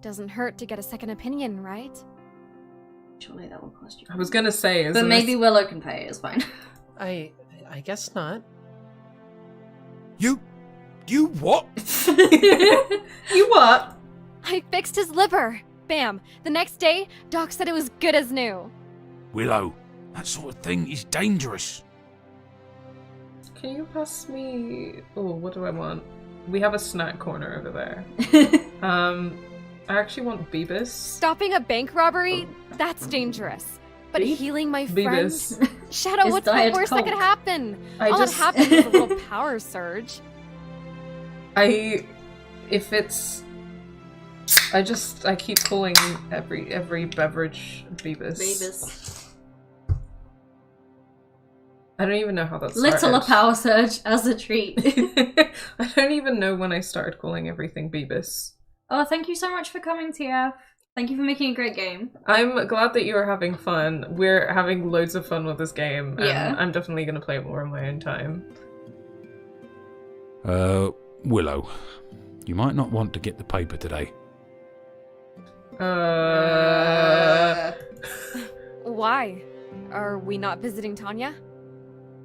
Doesn't hurt to get a second opinion, right? Surely that will cost you. I was gonna say, but maybe Willow can pay, it's fine. I guess not. You what? You what? I fixed his liver! Bam! The next day, Doc said it was good as new. Willow, that sort of thing is dangerous. Can you pass me... Oh, what do I want? We have a snack corner over there. I actually want Beebus. Stopping a bank robbery? That's dangerous. But Beep? healing my Beavis. friends? Shadow, His what's the diet worst that could coke. happen? I All just- that happened was a little power surge. I keep calling every beverage Beavis. Beavis. I don't even know how that started. Little a power surge as a treat. I don't even know when I started calling everything Beavis. Oh, thank you so much for coming, TF. Thank you for making a great game. I'm glad that you are having fun. We're having loads of fun with this game. And Yeah. I'm definitely going to play it more on my own time. Willow, you might not want to get the paper today. Why? Are we not visiting Tanya?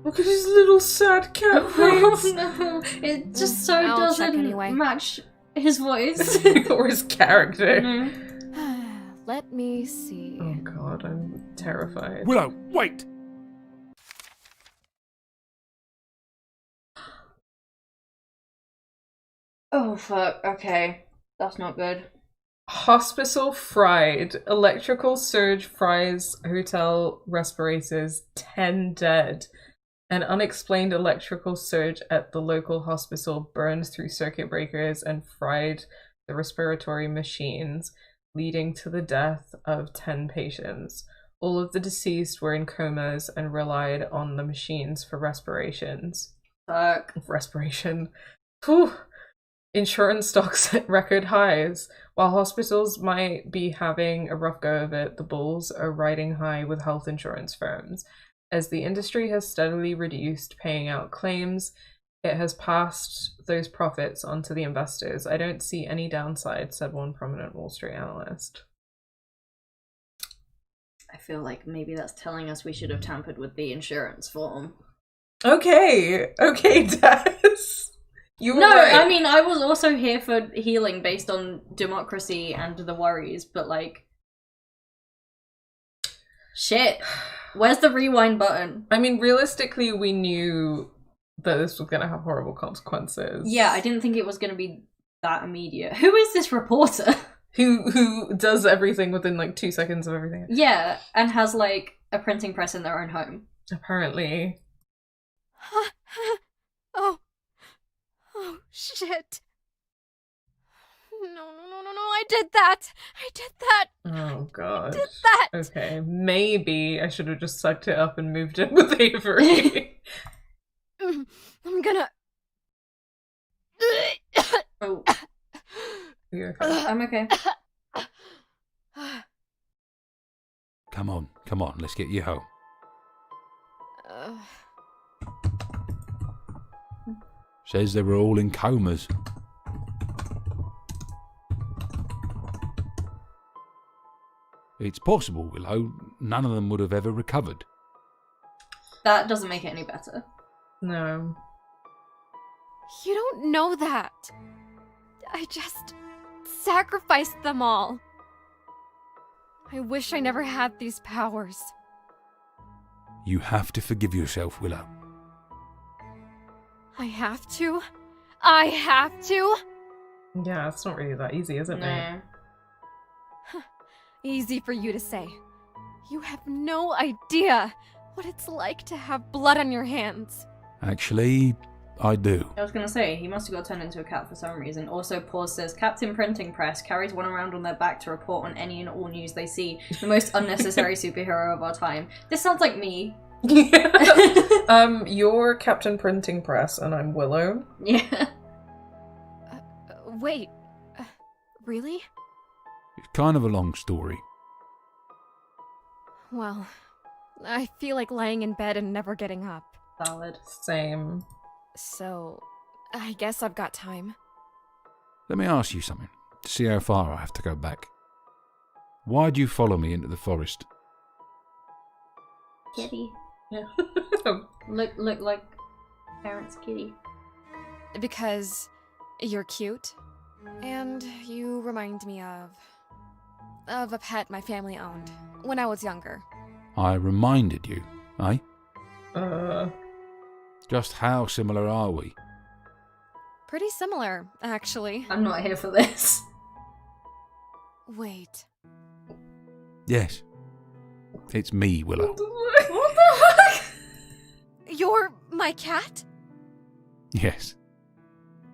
Look at his little sad cat Oh face. no, it just so I'll check doesn't anyway. match his voice. Or his character. No. Let me see. Oh god, I'm terrified. Willow, wait! Oh fuck, okay. That's not good. Hospital fried. Electrical surge fries hotel respirators. 10 dead. An unexplained electrical surge at the local hospital burned through circuit breakers and fried the respiratory machines, leading to the death of 10 patients. All of the deceased were in comas and relied on the machines for respirations. Fuck. Respiration. Whew. Insurance stocks at record highs. While hospitals might be having a rough go of it, the bulls are riding high with health insurance firms. As the industry has steadily reduced paying out claims, it has passed those profits on to the investors. I don't see any downside, said one prominent Wall Street analyst. I feel like maybe that's telling us we should have tampered with the insurance form. Okay, Daz. You were No, right. I mean, I was also here for healing based on democracy and the worries, but like... Shit. Where's the rewind button? I mean, realistically, we knew that this was going to have horrible consequences. Yeah, I didn't think it was going to be that immediate. Who is this reporter? Who does everything within like 2 seconds of everything. Yeah, and has like a printing press in their own home. Apparently. Oh, shit. No, I did that. Oh god. Did that. Okay, maybe I should have just sucked it up and moved in with Avery. I'm gonna... Oh, You're okay. I'm okay. Come on, let's get you home. Says they were all in comas. It's possible, Willow, none of them would have ever recovered. That doesn't make it any better. No. You don't know that. I just sacrificed them all. I wish I never had these powers. You have to forgive yourself, Willow. I have to? I have to? Yeah, it's not really that easy, is it, mate? No. Easy for you to say. You have no idea what it's like to have blood on your hands. Actually, I do. I was gonna say, he must have got turned into a cat for some reason. Also, Pause says, Captain Printing Press carries one around on their back to report on any and all news they see. The most unnecessary superhero of our time. This sounds like me. You're Captain Printing Press and I'm Willow. Yeah. Wait. Really? It's kind of a long story. Well, I feel like laying in bed and never getting up. Valid. Same. So, I guess I've got time. Let me ask you something, to see how far I have to go back. Why'd you follow me into the forest? Kitty. Yeah. Look like parents' kitty. Because you're cute, and you remind me of a pet my family owned when I was younger. I reminded you, eh? Uh, Just how similar are we? Pretty similar, actually. I'm not here for this. Wait. Yes. It's me, Willow. What the heck? You're my cat? Yes.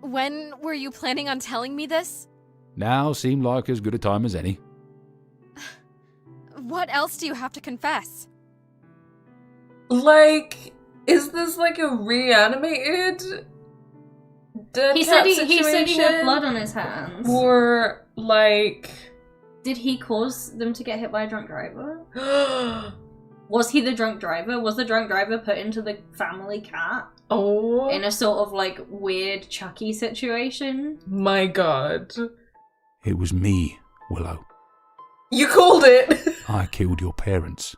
When were you planning on telling me this? Now seemed like as good a time as any. What else do you have to confess? Like, is this like a reanimated dead He cat said he had situation? blood on his hands. Or, like... Did he cause them to get hit by a drunk driver? Was he the drunk driver? Was the drunk driver put into the family cat? Oh. In a sort of like weird Chucky situation? My god. It was me, Willow. You called it! I killed your parents.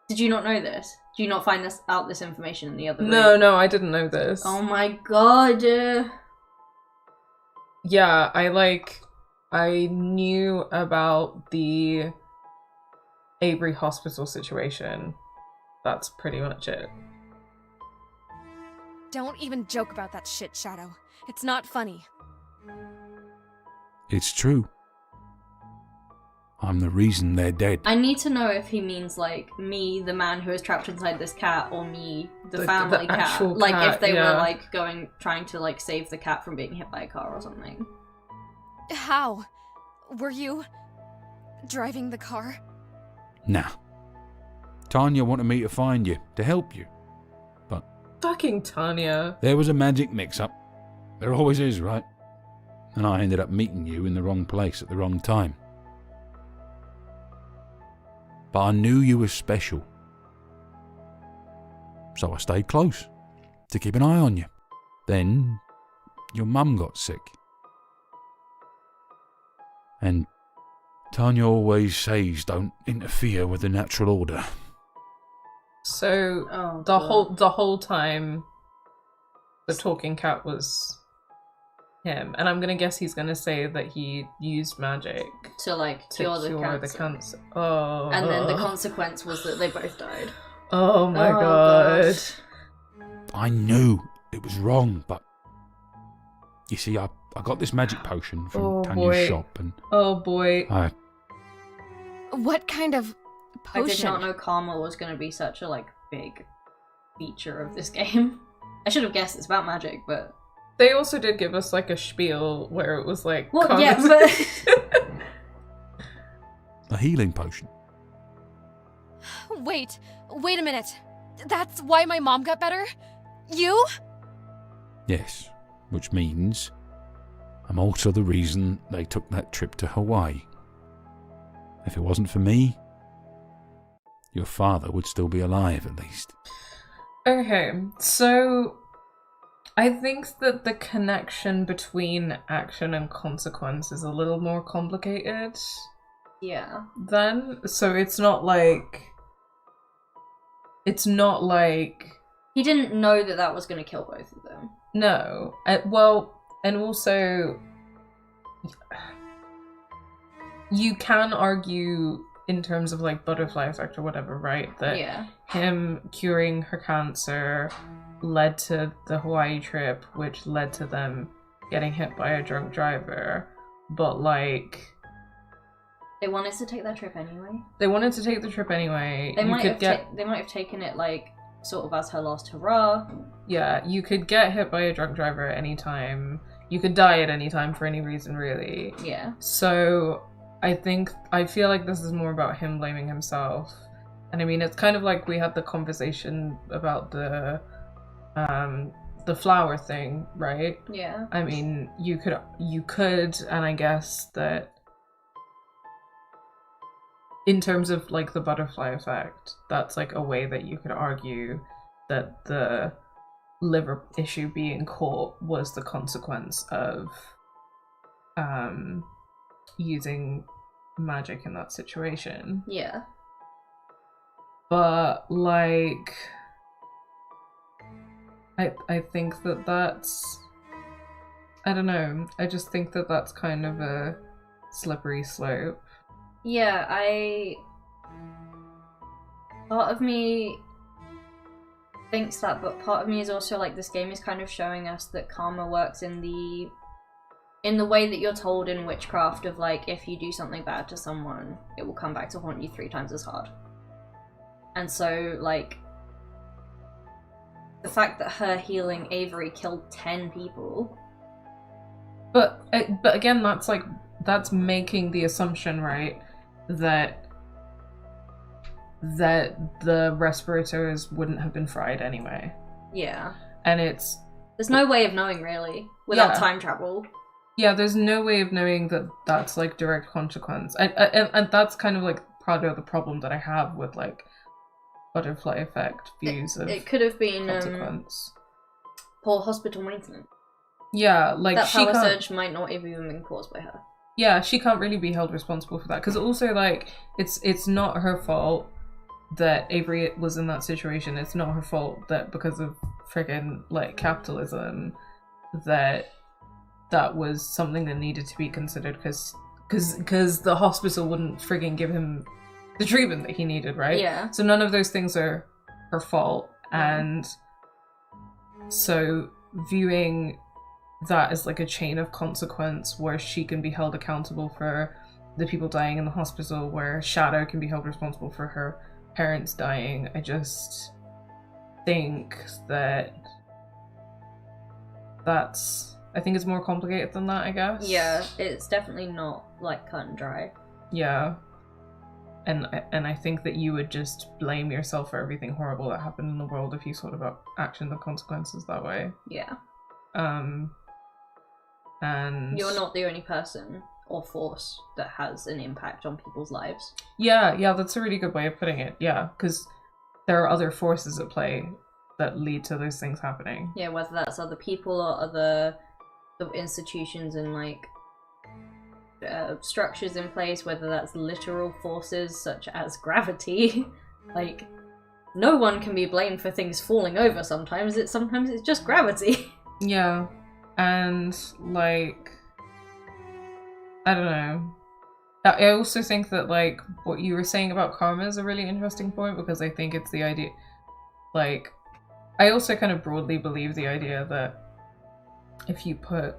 Did you not know this? Do you not find this information in the other room? No, I didn't know this. Oh my god. Yeah, I knew about the Avery Hospital situation. That's pretty much it. Don't even joke about that shit, Shadow. It's not funny. It's true. I'm the reason they're dead. I need to know if he means like me, the man who is trapped inside this cat, or me, the family cat. actual Like cat, if they yeah. were like trying to like save the cat from being hit by a car or something. How? Were you driving the car? Nah. Tanya wanted me to find you, to help you. Fucking Tanya. There was a magic mix-up. There always is, right? And I ended up meeting you in the wrong place at the wrong time. But I knew you were special. So I stayed close, to keep an eye on you. Then, your mum got sick. And Tanya always says don't interfere with the natural order. So God. the whole time the talking cat was him. And I'm gonna guess he's gonna say that he used magic To like cure the cancer. cancer. Oh. And then the consequence was that they both died. Oh my Oh, god. I knew it was wrong, but you see, I got this magic potion from Oh, Tanya's boy. shop, and Oh boy. What kind of I potion? did not know karma was going to be such a like big feature of this game. I should have guessed it's about magic, but They also did give us like a spiel where it was like well, yeah, but a healing potion. Wait a minute. That's why my mom got better? You? Yes, which means I'm also the reason they took that trip to Hawaii. If it wasn't for me, your father would still be alive at least. Okay, so I think that the connection between action and consequence is a little more complicated yeah. then. So it's not like He didn't know that that was going to kill both of them. no. Well, and also you can argue in terms of like butterfly effect or whatever, right? That Yeah. him curing her cancer led to the Hawaii trip, which led to them getting hit by a drunk driver. But like, They wanted to take that trip anyway. they wanted to take the trip anyway. They You might could have get they might have taken it like sort of as her last hurrah. yeah, you could get hit by a drunk driver at any time. You could die at any time for any reason, really. Yeah. So I feel like this is more about him blaming himself. And I mean, it's kind of like we had the conversation about the flower thing, right? Yeah. I mean, you could, and I guess that in terms of like the butterfly effect, that's like a way that you could argue that the liver issue being caught was the consequence of using magic in that situation. Yeah. But like I think that's I don't know. I just think that that's kind of a slippery slope. Yeah, part of me thinks that, but part of me is also like this game is kind of showing us that karma works in the in the way that you're told in witchcraft of like, if you do something bad to someone, it will come back to haunt you 3 times as hard. And so, like, the fact that her healing Avery killed 10 people. But again, that's making the assumption, right, that the respirators wouldn't have been fried anyway. Yeah. And there's no way of knowing, really, without time travel. Yeah, there's no way of knowing that that's, like, direct consequence. And that's kind of, like, part of the problem that I have with, like, butterfly effect views of it could have been consequence. Poor hospital maintenance. Yeah, like, that she power can't... surge might not have even been caused by her. Yeah, she can't really be held responsible for that. Because also, like, it's not her fault that Avery was in that situation. It's not her fault that because of friggin', like, capitalism, that was something that needed to be considered because the hospital wouldn't friggin' give him the treatment that he needed, right? Yeah. So none of those things are her fault. And so viewing that as like a chain of consequence where she can be held accountable for the people dying in the hospital, where Shadow can be held responsible for her parents dying, I just think I think it's more complicated than that, I guess. Yeah, it's definitely not, like, cut and dry. Yeah. And I think that you would just blame yourself for everything horrible that happened in the world if you thought about actions and consequences that way. Yeah. And you're not the only person or force that has an impact on people's lives. Yeah, that's a really good way of putting it. Yeah, because there are other forces at play that lead to those things happening. Yeah, whether that's other people or other institutions and, like, structures in place, whether that's literal forces such as gravity. Like, no one can be blamed for things falling over sometimes it's just gravity. Yeah. And, like, I don't know. I also think that, like, what you were saying about karma is a really interesting point, because I think it's the idea, like, I also kind of broadly believe the idea that if you put,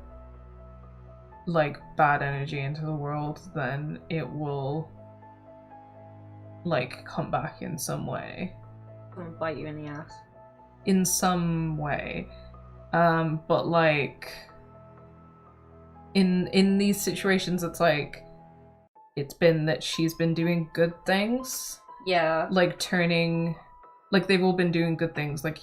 like, bad energy into the world, then it will, like, come back in some way. It'll bite you in the ass. In some way. But, like, in these situations, it's like, it's been that she's been doing good things. Yeah. Like, like, they've all been doing good things, like,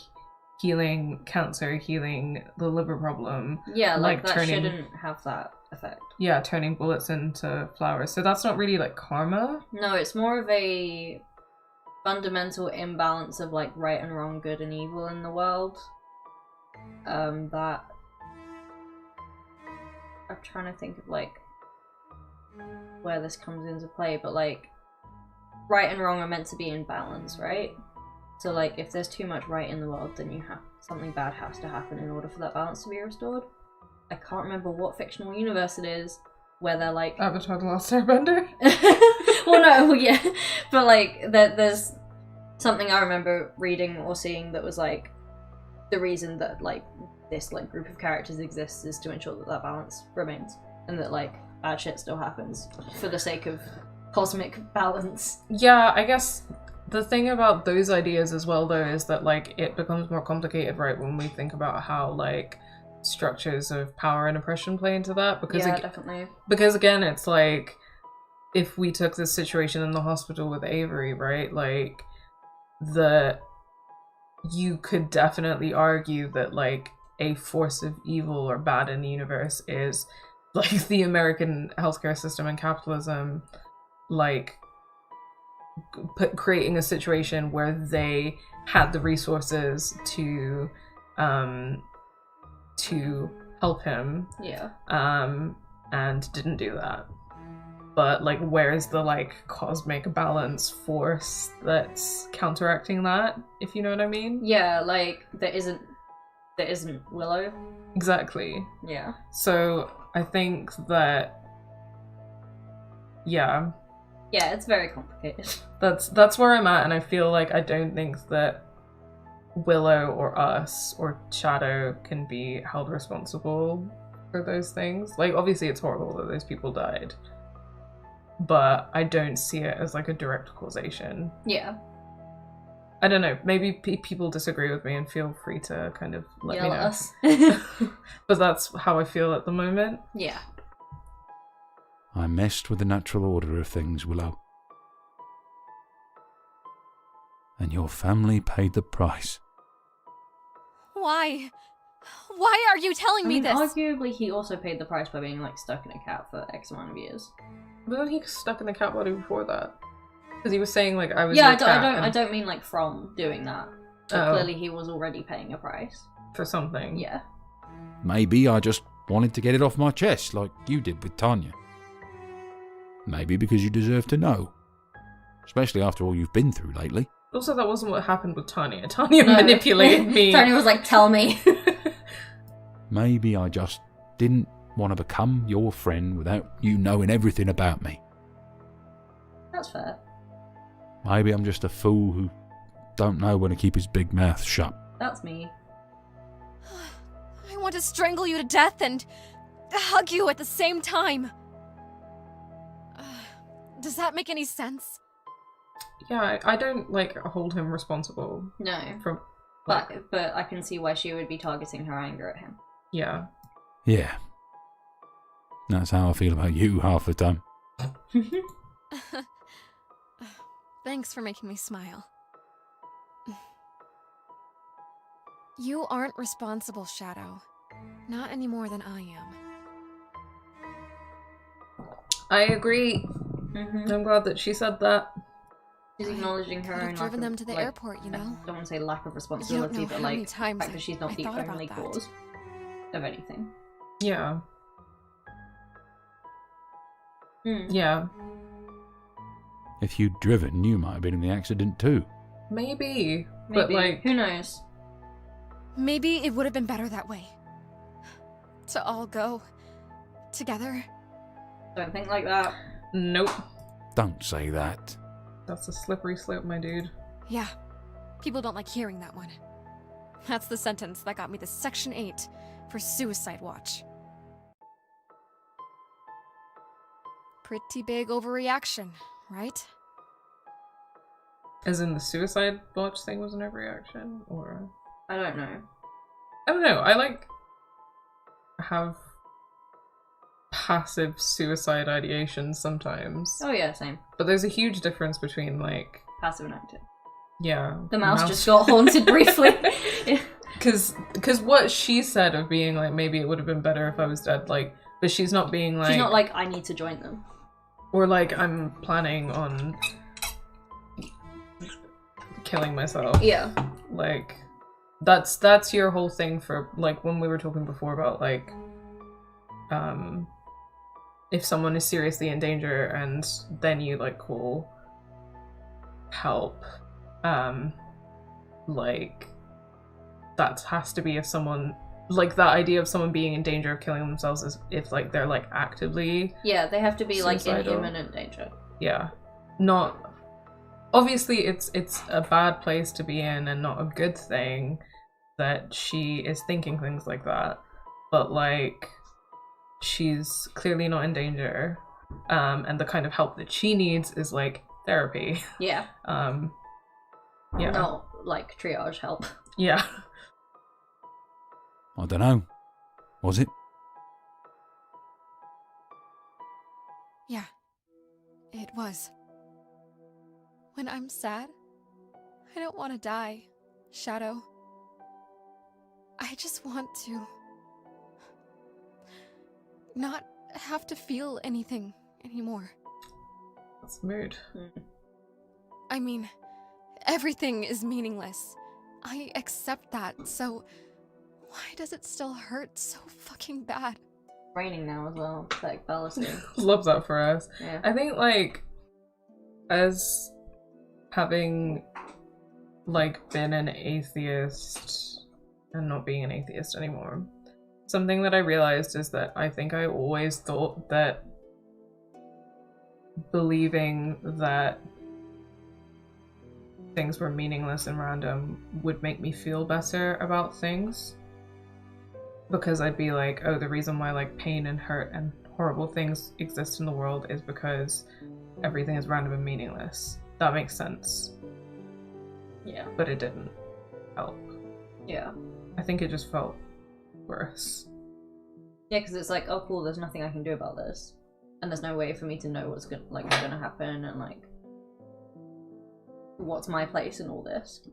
healing cancer, healing the liver problem. Yeah, like that shouldn't have that effect. Yeah, turning bullets into flowers. So that's not really, like, karma. No, it's more of a fundamental imbalance of, like, right and wrong, good and evil in the world. That... I'm trying to think of, like, where this comes into play, but, like, right and wrong are meant to be in balance, right? So, like, if there's too much right in the world, then something bad has to happen in order for that balance to be restored. I can't remember what fictional universe it is where they're like... Avatar: The Last Airbender? Well, yeah. But, like, there's something I remember reading or seeing that was, like, the reason that, like, this, like, group of characters exists is to ensure that that balance remains. And that, like, bad shit still happens for the sake of cosmic balance. Yeah, I guess... The thing about those ideas as well, though, is that, like, it becomes more complicated, right, when we think about how, like, structures of power and oppression play into that. Because yeah, definitely. Because, again, it's like, if we took this situation in the hospital with Avery, right, like, you could definitely argue that, like, a force of evil or bad in the universe is, like, the American healthcare system and capitalism, like, creating a situation where they had the resources to help him, yeah, and didn't do that. But, like, where's the, like, cosmic balance force that's counteracting that, if you know what I mean? Yeah, like, there isn't Willow. Exactly. Yeah. So I think that, yeah, it's very complicated. That's where I'm at, and I feel like I don't think that Willow or us or Shadow can be held responsible for those things. Like, obviously it's horrible that those people died, but I don't see it as like a direct causation. Yeah. I don't know, maybe people disagree with me and feel free to kind of let me Yell know. at us. But that's how I feel at the moment. Yeah. I messed with the natural order of things, Willow. And your family paid the price. Why? Why are you telling I me mean, this? arguably he also paid the price by being like stuck in a cat for X amount of years. But then he was stuck in the cat body before that. Because he was saying like I was Yeah, your cat I don't mean like from doing that. But clearly he was already paying a price. for something. Yeah. Maybe I just wanted to get it off my chest like you did with Tanya. Maybe because you deserve to know. Especially after all you've been through lately. Also, that wasn't what happened with Tanya. Tanya No. manipulated me. Tanya was like, tell me. Maybe I just didn't want to become your friend without you knowing everything about me. That's fair. Maybe I'm just a fool who don't know when to keep his big mouth shut. That's me. I want to strangle you to death and hug you at the same time. Does that make any sense? Yeah, I don't like hold him responsible No. from. But I can see why she would be targeting her anger at him. Yeah. Yeah. That's how I feel about you half the time. Thanks for making me smile. You aren't responsible, Shadow. Not any more than I am. I agree. Mm-hmm. I'm glad that she said that. She's acknowledging her Could have own driven lack them of, to the like, airport, you know? I don't want to say lack of You responsibility, don't know but how many like the times fact that she's not I the thought about only that. cause of anything. Yeah. Hmm. Yeah. If you'd driven, you might have been in the accident too. Maybe. Maybe. But like. Who knows? Maybe it would have been better that way. To all go together. Don't think like that. Nope. Don't say that. That's a slippery slope, my dude. Yeah, people don't like hearing that one. That's the sentence that got me the Section 8 for suicide watch. Pretty big overreaction, right? As in the suicide watch thing was an overreaction? Or. I don't know. I don't know. I like. Have. Passive suicide ideations sometimes. Oh yeah, same. But there's a huge difference between like. Passive and active. Yeah. The mouse just got haunted briefly. Because what she said of being like, maybe it would have been better if I was dead, like, but she's not being like. She's not like, I need to join them. Or like, I'm planning on killing myself. Yeah. Like, that's your whole thing for, like, when we were talking before about, like, if someone is seriously in danger and then you, like, call help, like, that has to be if someone, like, that idea of someone being in danger of killing themselves is if, like, they're, like, actively Yeah, they have to be like in suicidal. imminent danger. Yeah. Not obviously it's a bad place to be in and not a good thing that she is thinking things like that. But like she's clearly not in danger. And the kind of help that she needs is like therapy. Yeah. Yeah. Not like triage help. Yeah. I don't know. Was it? Yeah, it was. When I'm sad, I don't want to die, Shadow. I just want to not have to feel anything anymore. That's mood. I mean, everything is meaningless. I accept that, so why does it still hurt so fucking bad? Raining now as well. Pathetic fallacy. Love that for us. Yeah. I think like as having like been an atheist and not being an atheist anymore, something that I realized is that I think I always thought that believing that things were meaningless and random would make me feel better about things. because I'd be like, oh, the reason why like pain and hurt and horrible things exist in the world is because everything is random and meaningless. That makes sense. Yeah. But it didn't help. Yeah. I think it just felt worse. Yeah, because it's like, oh cool, there's nothing I can do about this. And there's no way for me to know what's gonna happen and like what's my place in all this.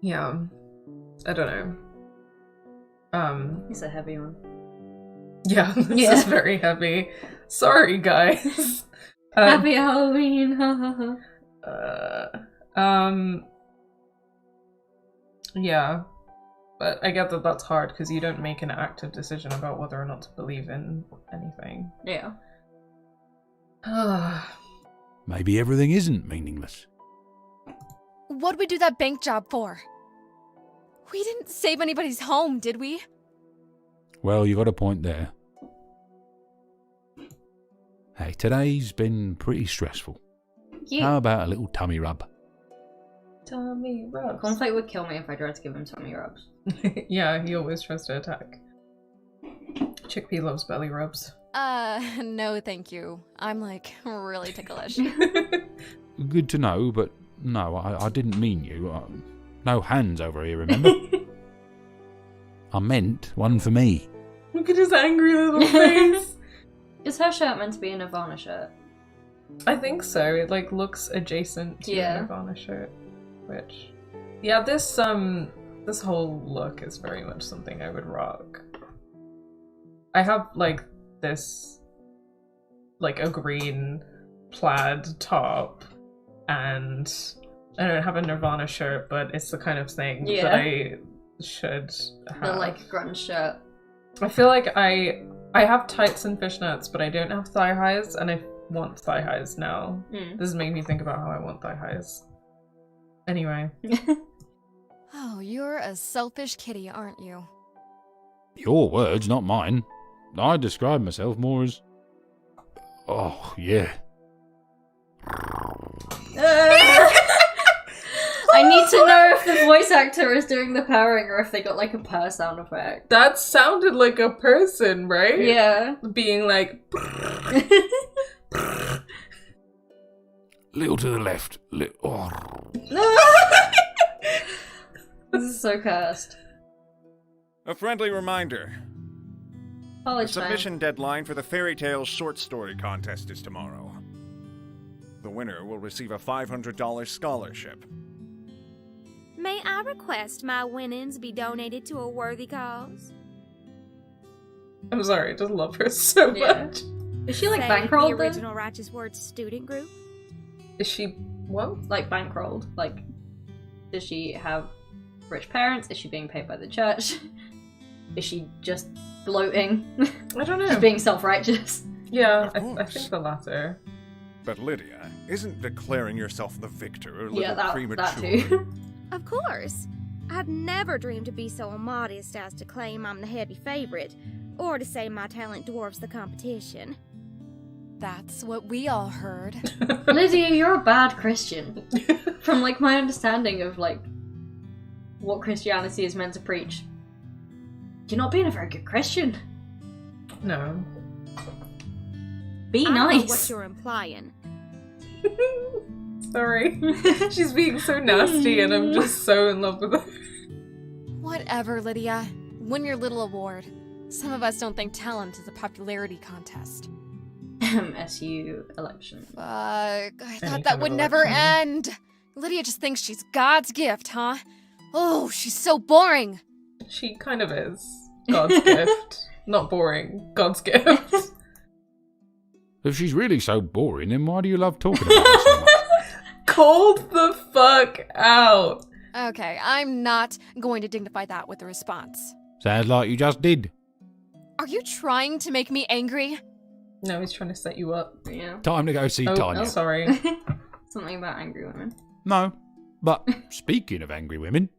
Yeah. I don't know. It's a heavy one. Yeah, this is very heavy. Sorry, guys. Happy Halloween. Yeah. But I get that that's hard because you don't make an active decision about whether or not to believe in anything. Yeah. Maybe everything isn't meaningless. What'd we do that bank job for? We didn't save anybody's home, did we? Well, you got a point there. Hey, today's been pretty stressful. How about a little tummy rub? Tummy rubs. Conflict would kill me if I tried to give him tummy rubs. Yeah, he always tries to attack. Chickpea loves belly rubs. No thank you. I'm like really ticklish. Good to know, but no, I didn't mean you. No hands over here, remember? I meant one for me. Look at his angry little face. Is her shirt meant to be a Nirvana shirt? I think so. It like looks adjacent to a Nirvana shirt. Which, yeah, this whole look is very much something I would rock. I have like this, like a green plaid top, and I don't have a Nirvana shirt, but it's the kind of thing that I should have. The like grunge shirt. I feel like I have tights and fishnets, but I don't have thigh highs, and I want thigh highs now. This is making me think about how I want thigh highs. Anyway. Oh, you're a selfish kitty, aren't you? Your words, not mine. I describe myself more as... Oh, yeah. I need to know if the voice actor is doing the purring or if they got like a purr sound effect. That sounded like a person, right? Yeah. Being like... Little to the left. Oh. This is so cursed. A friendly reminder. The College submission deadline for the Fairy Tales Short Story Contest is tomorrow. The winner will receive a $500 scholarship. May I request my winnings be donated to a worthy cause? I'm sorry, I just love her so much. Is she like Say, bankrolled? the original Righteous Words student group? Is she what? Like bankrolled? Like, does she have rich parents? Is she being paid by the church? Is she just gloating? I don't know. She's being self-righteous. Yeah, I think the latter. But Lydia, isn't declaring yourself the victor a little That premature? too. Of course. I'd never dream to be so immodest as to claim I'm the heavy favorite, or to say my talent dwarfs the competition. That's what we all heard. Lydia, you're a bad Christian. From like my understanding of like what Christianity is meant to preach, you're not being a very good Christian. No. Be I nice. know what you're implying. Sorry. She's being so nasty and I'm just so in love with her. Whatever, Lydia. Win your little award. Some of us don't think talent is a popularity contest. SU election. Fuck, I Any thought kind that of would never election. end. Lydia just thinks she's God's gift, huh? Oh, she's so boring. She kind of is. God's gift. Not boring. God's gift. If she's really so boring, then why do you love talking about her so much? Called the fuck out. Okay, I'm not going to dignify that with a response. Sounds like you just did. Are you trying to make me angry? No, he's trying to set you up. Yeah. Time to go see Tanya. Sorry. Something about angry women. No, but speaking of angry women,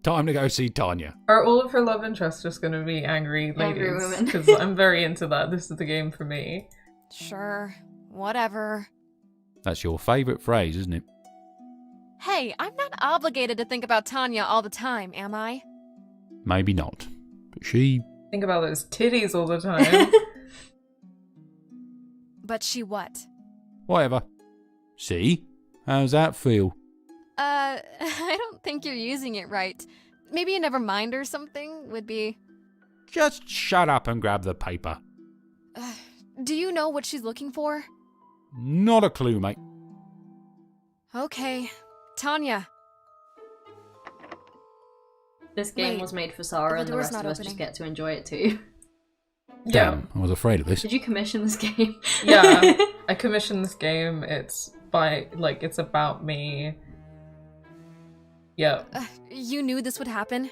time to go see Tanya. Are all of her love interests just going to be angry ladies? Angry women. Because I'm very into that. This is the game for me. Sure, whatever. That's your favourite phrase, isn't it? Hey, I'm not obligated to think about Tanya all the time, am I? maybe not. But she... Think about those titties all the time. But she what? Whatever. See? How's that feel? I don't think you're using it right. Maybe a never mind or something would be... Just shut up and grab the paper. Do you know what she's looking for? Not a clue, mate. Okay. Tanya. This game Wait, was made for Sarah, the and the door's rest not of us opening. just get to enjoy it too. Damn, I was afraid of this. Did you commission this game? Yeah, I commissioned this game. It's about me. Yeah. You knew this would happen?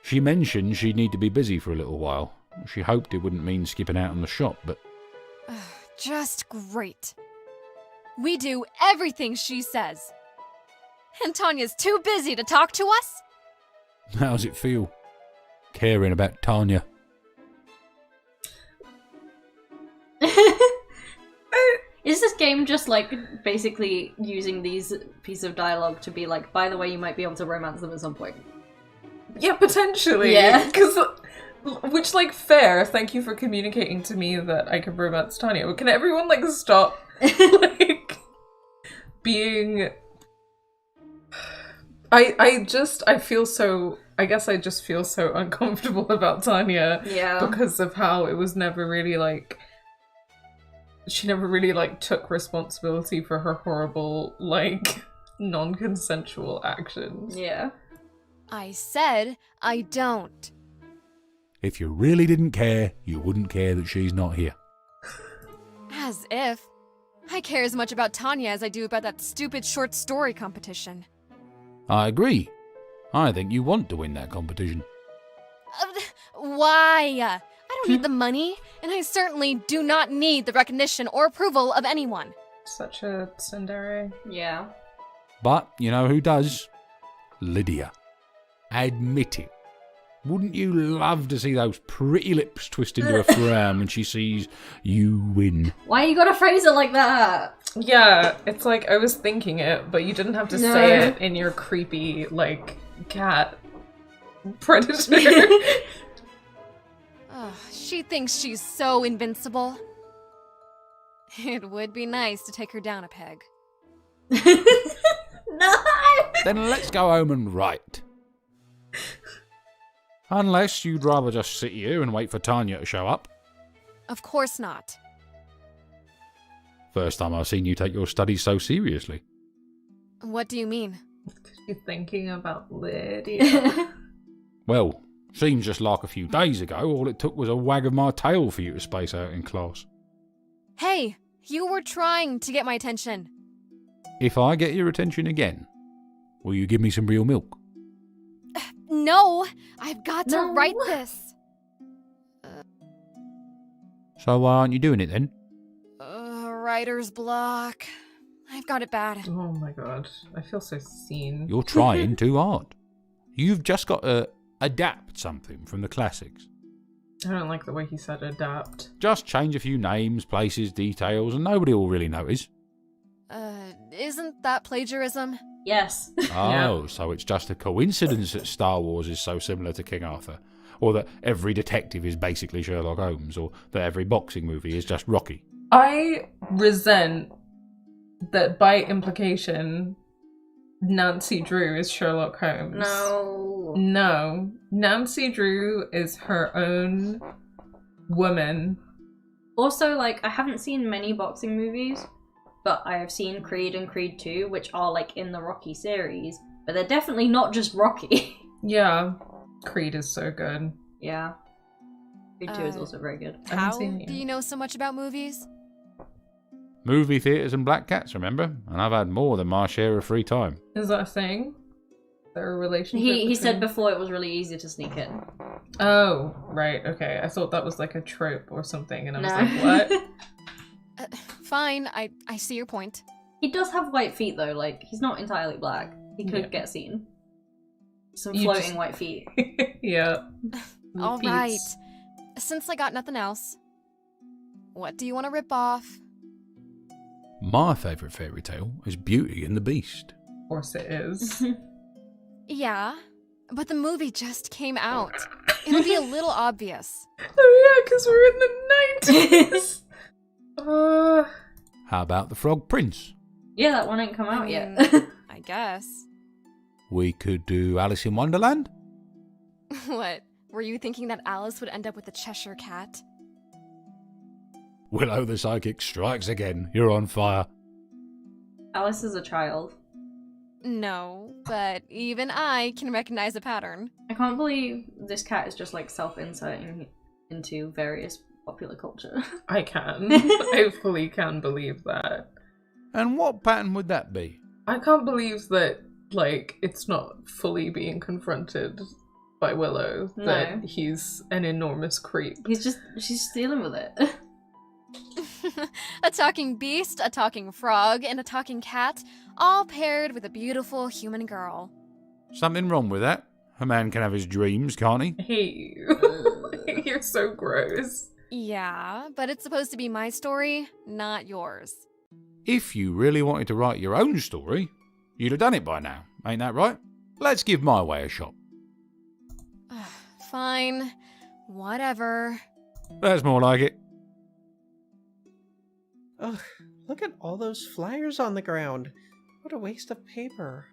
She mentioned she'd need to be busy for a little while. She hoped it wouldn't mean skipping out on the shop, but... Just great. We do everything she says. And Tanya's too busy to talk to us? How's it feel? Caring about Tanya. Is this game just like basically using these pieces of dialogue to be like, by the way, you might be able to romance them at some point? Yeah, potentially. Yeah. Which, like, fair. Thank you for communicating to me that I can romance Tanya. But can everyone, like, stop, like, being... I just feel so uncomfortable about Tanya. Yeah. Because of how it was never really, like... She never really, like, took responsibility for her horrible, like, non-consensual actions. Yeah. I said I don't. If you really didn't care, you wouldn't care that she's not here. As if. I care as much about Tanya as I do about that stupid short story competition. I agree. I think you want to win that competition. Why? I don't need the money, and I certainly do not need the recognition or approval of anyone. Such a tsundere. Yeah. But you know who does? Lydia. Admit it. Wouldn't you love to see those pretty lips twist into a frown when she sees you win? Why you gotta phrase it like that? Yeah, it's like I was thinking it, but you didn't have to say it in your creepy, like, cat predator. She thinks she's so invincible. It would be nice to take her down a peg. No! Then let's go home and write. Unless you'd rather just sit here and wait for Tanya to show up. Of course not. First time I've seen you take your studies so seriously. What do you mean? You're thinking about Lydia. Well, seems just like a few days ago, all it took was a wag of my tail for you to space out in class. Hey, you were trying to get my attention. If I get your attention again, will you give me some real milk? No, I've got to No. write this. So why aren't you doing it then? Writer's block. I've got it bad. Oh my god, I feel so seen. You're trying too hard. You've just got to adapt something from the classics. I don't like the way he said adapt. Just change a few names, places, details, and nobody will really notice. Isn't that plagiarism? Yes. Oh, so it's just a coincidence that Star Wars is so similar to King Arthur, or that every detective is basically Sherlock Holmes, or that every boxing movie is just Rocky. I resent that by implication, Nancy Drew is Sherlock Holmes. No. Nancy Drew is her own woman. Also, like, I haven't seen many boxing movies, but I have seen Creed and Creed 2, which are, like, in the Rocky series, but they're definitely not just Rocky. Yeah. Creed is so good. Yeah. Creed 2 is also very good. I haven't How seen it do yet. you know so much about movies? Movie theatres and black cats, remember? And I've had more than my share of free time. Is that a thing? Is there a relationship He said between- before it was really easy to sneak in. Oh, right, okay. I thought that was like a trope or something, and I was No. like, what? Fine, I see your point. He does have white feet though, like, he's not entirely black. He could Yeah. get seen. Some You floating just- white feet. Yeah. All Repeats. right. Since I got nothing else, what do you want to rip off? My favourite fairy tale is Beauty and the Beast. Of course it is. Yeah, But the movie just came out. It'll be a little obvious. Oh yeah, because we're in the 90s. How about the Frog Prince? Yeah, that one ain't come out yet. I guess. We could do Alice in Wonderland? What? Were you thinking that Alice would end up with the Cheshire Cat? Willow the Psychic strikes again. You're on fire. Alice is a child. No, but even I can recognize a pattern. I can't believe this cat is just like self-inserting into various popular culture. I can. I fully can believe that. And what pattern would that be? I can't believe that, like, it's not fully being confronted by Willow that he's an enormous creep. She's dealing with it. A talking beast, a talking frog, and a talking cat, all paired with a beautiful human girl. Something wrong with that? A man can have his dreams, can't he? Hey, you're so gross. Yeah, but it's supposed to be my story, not yours. If you really wanted to write your own story, you'd have done it by now, ain't that right? Let's give my way a shot. Fine. Whatever. That's more like it. Ugh, look at all those flyers on the ground. What a waste of paper.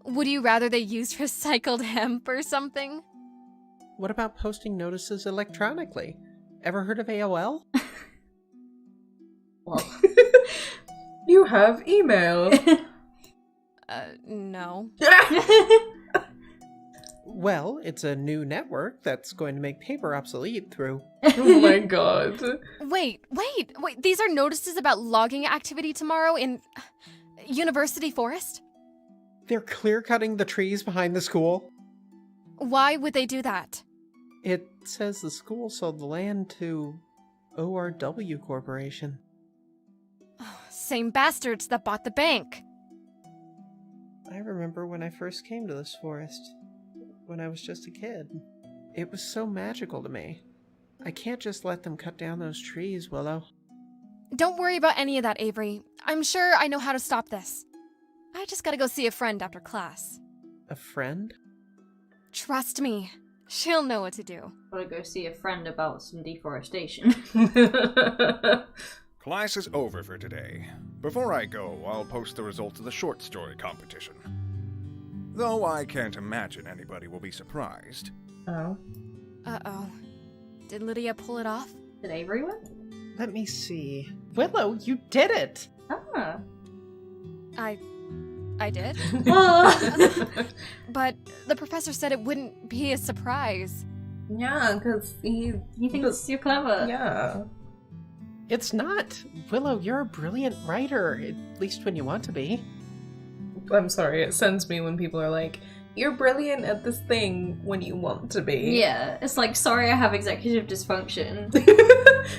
Would you rather they used recycled hemp or something? What about posting notices electronically? Ever heard of AOL? Well, You have email. No. Well, it's a new network that's going to make paper obsolete through... Oh my god. Wait, these are notices about logging activity tomorrow in University Forest? They're clear-cutting the trees behind the school. Why would they do that? It says the school sold the land to ORW Corporation. Same bastards that bought the bank. I remember when I first came to this forest, when I was just a kid. It was so magical to me. I can't just let them cut down those trees, Willow. Don't worry about any of that, Avery. I'm sure I know how to stop this. I just gotta go see a friend after class. A friend? Trust me, she'll know what to do. gotta go see a friend about some deforestation. Class is over for today. Before I go, I'll post the results of the short story competition. Though I can't imagine anybody will be surprised. Oh. Uh-oh. Did Lydia pull it off? Did Avery win? Let me see. Willow, you did it! Ah. I did? Ah. But the professor said it wouldn't be a surprise. Yeah, because He thinks you're clever. Yeah. It's not. Willow, you're a brilliant writer, at least when you want to be. I'm sorry, it sends me when people are like, you're brilliant at this thing when you want to be. Yeah, it's like, sorry I have executive dysfunction.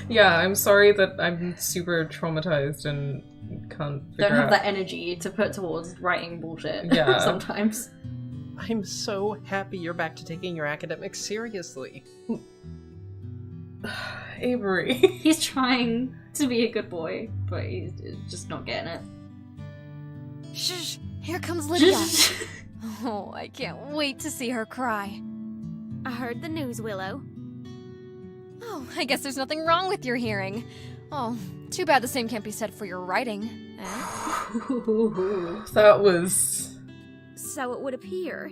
Yeah, I'm sorry that I'm super traumatized and can't figure Don't have out. that energy to put towards writing bullshit. Yeah. Sometimes. I'm so happy you're back to taking your academics seriously. Avery. He's trying to be a good boy, but he's just not getting it. Shh! Here comes Lydia! Oh, I can't wait to see her cry. I heard the news, Willow. Oh, I guess there's nothing wrong with your hearing. Oh, too bad the same can't be said for your writing. That was... So it would appear.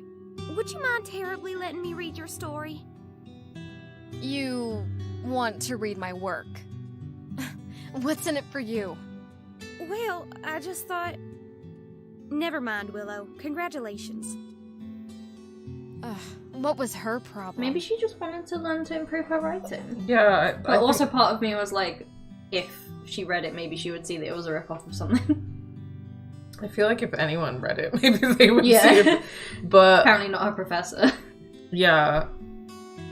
Would you mind terribly letting me read your story? You want to read my work. What's in it for you? Well, I just thought... Never mind, Willow. Congratulations. What was her problem? Maybe she just wanted to learn to improve her writing. Yeah, But also part of me was like, if she read it, maybe she would see that it was a ripoff of something. I feel like if anyone read it, maybe they would Yeah. see it. But Apparently not her professor. yeah,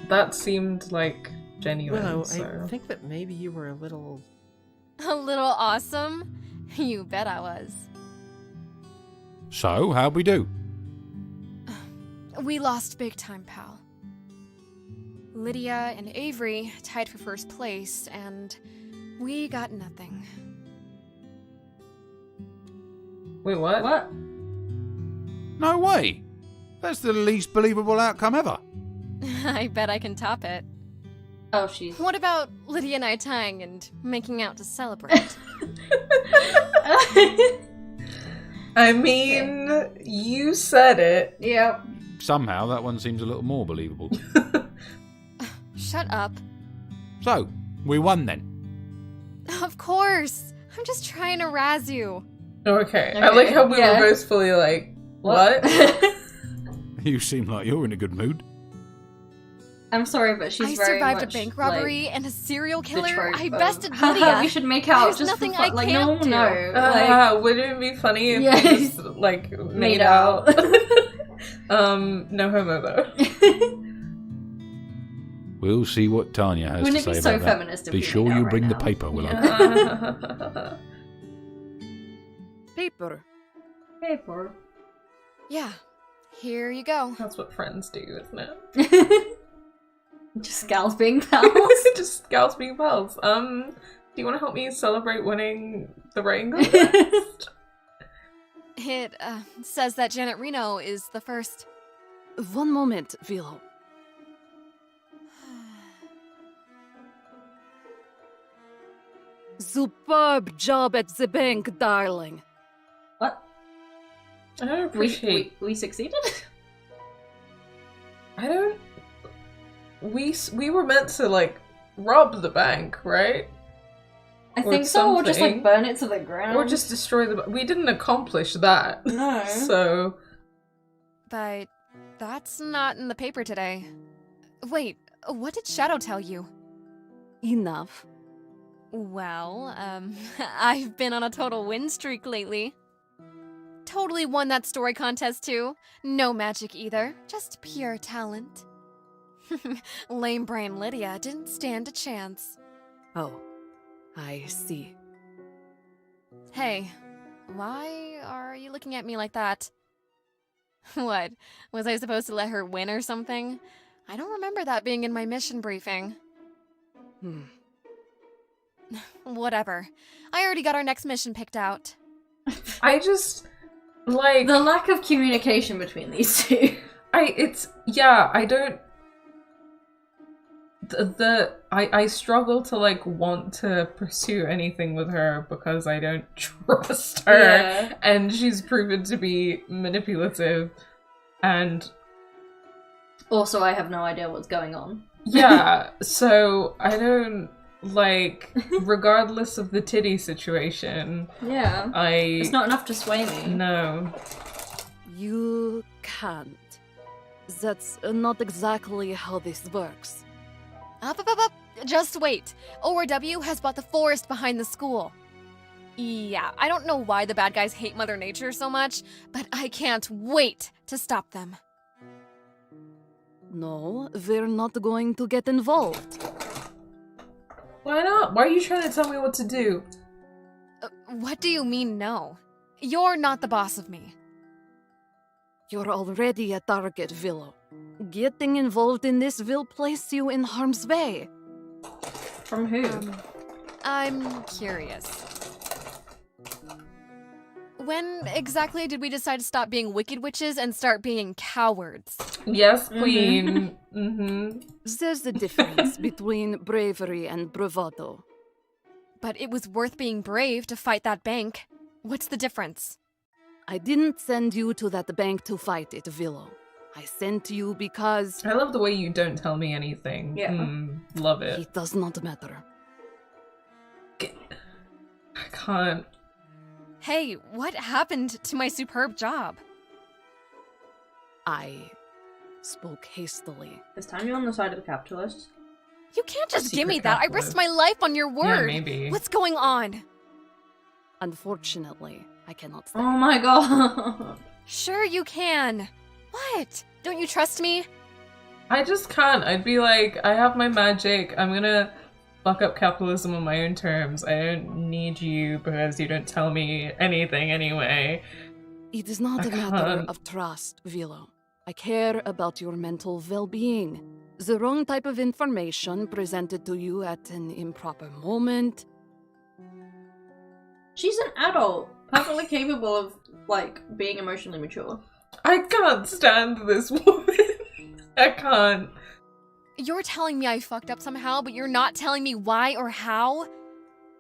that seemed like genuine. Willow, so. I think that maybe you were a little... A little awesome? You bet I was. So, how'd we do? We lost big time, pal. Lydia and Avery tied for first place, and we got nothing. Wait, what? What? No way. That's the least believable outcome ever. I bet I can top it. Oh, she's... What about Lydia and I tying and making out to celebrate? I mean, you said it. Yep. Somehow that one seems a little more believable. Shut up. So, we won then. Of course. I'm just trying to razz you. Okay. I like how we were both fully like, what? You seem like you're in a good mood. I'm sorry, but she's I very survived much, a bank robbery like, and a serial the killer. trope I of, bested haha, Lydia. we should make out There's just nothing for fun. I Like, can't no one will do. know. Wouldn't it be funny if Yes. we just, like, made out? No homo, though. We'll see what Tanya has Wouldn't to it say be so about that. feminist if Be we sure made out you right bring the now? paper, Willow. Yeah. Paper. Paper. Yeah. Here you go. That's what friends do, isn't it? Just gals being pals. Just gals being pals. Do you want to help me celebrate winning the writing contest? It says that Janet Reno is the first. One moment, Willow. Superb job at the bank, darling. What? I don't appreciate... We succeeded? I don't... We were meant to, like, rob the bank, right? I Or think so, or just like something. burn it to the ground. Or just destroy the... We didn't accomplish that. No. So... But that's not in the paper today. Wait, what did Shadow tell you? Enough. Well, I've been on a total win streak lately. Totally won that story contest too. No magic either, just pure talent. Lame brain Lydia didn't stand a chance. Oh, I see. Hey, why are you looking at me like that? What, was I supposed to let her win or something? I don't remember that being in my mission briefing. Whatever. I already got our next mission picked out. I just... Like... The lack of communication between these two. I don't... I struggle to, like, want to pursue anything with her because I don't trust her. Yeah. And she's proven to be manipulative. And... Also, I have no idea what's going on. Yeah, so I don't... Like, regardless of the titty situation, Yeah. It's not enough to sway me. No. You can't. That's not exactly how this works. Up. Just wait. ORW has bought the forest behind the school. Yeah, I don't know why the bad guys hate Mother Nature so much, but I can't wait to stop them. No, we're not going to get involved. Why not? Why are you trying to tell me what to do? What do you mean, no? You're not the boss of me. You're already a target, Willow. Getting involved in this will place you in harm's way. From who? I'm curious. When exactly did we decide to stop being wicked witches and start being cowards? Yes, queen. Mm-hmm. There's a difference between bravery and bravado. But it was worth being brave to fight that bank. What's the difference? I didn't send you to that bank to fight it, Willow. I sent you because... I love the way you don't tell me anything. Yeah. Love it. It does not matter. I can't. Hey, what happened to my superb job? I spoke hastily. This time you're on the side of the capitalists. You can't just give Secret me that. I capitalist. risked my life on your word. maybe. What's going on? Unfortunately, I cannot stay. Oh my god. Sure you can. What? Don't you trust me? I just can't. I'd be like, I have my magic. I'm gonna fuck up capitalism on my own terms. I don't need you because you don't tell me anything anyway. It is not I a matter can't. of trust, Willow. I care about your mental well-being. The wrong type of information presented to you at an improper moment. She's an adult, perfectly capable of, like, being emotionally mature. I can't stand this woman. I can't. You're telling me I fucked up somehow, but you're not telling me why or how?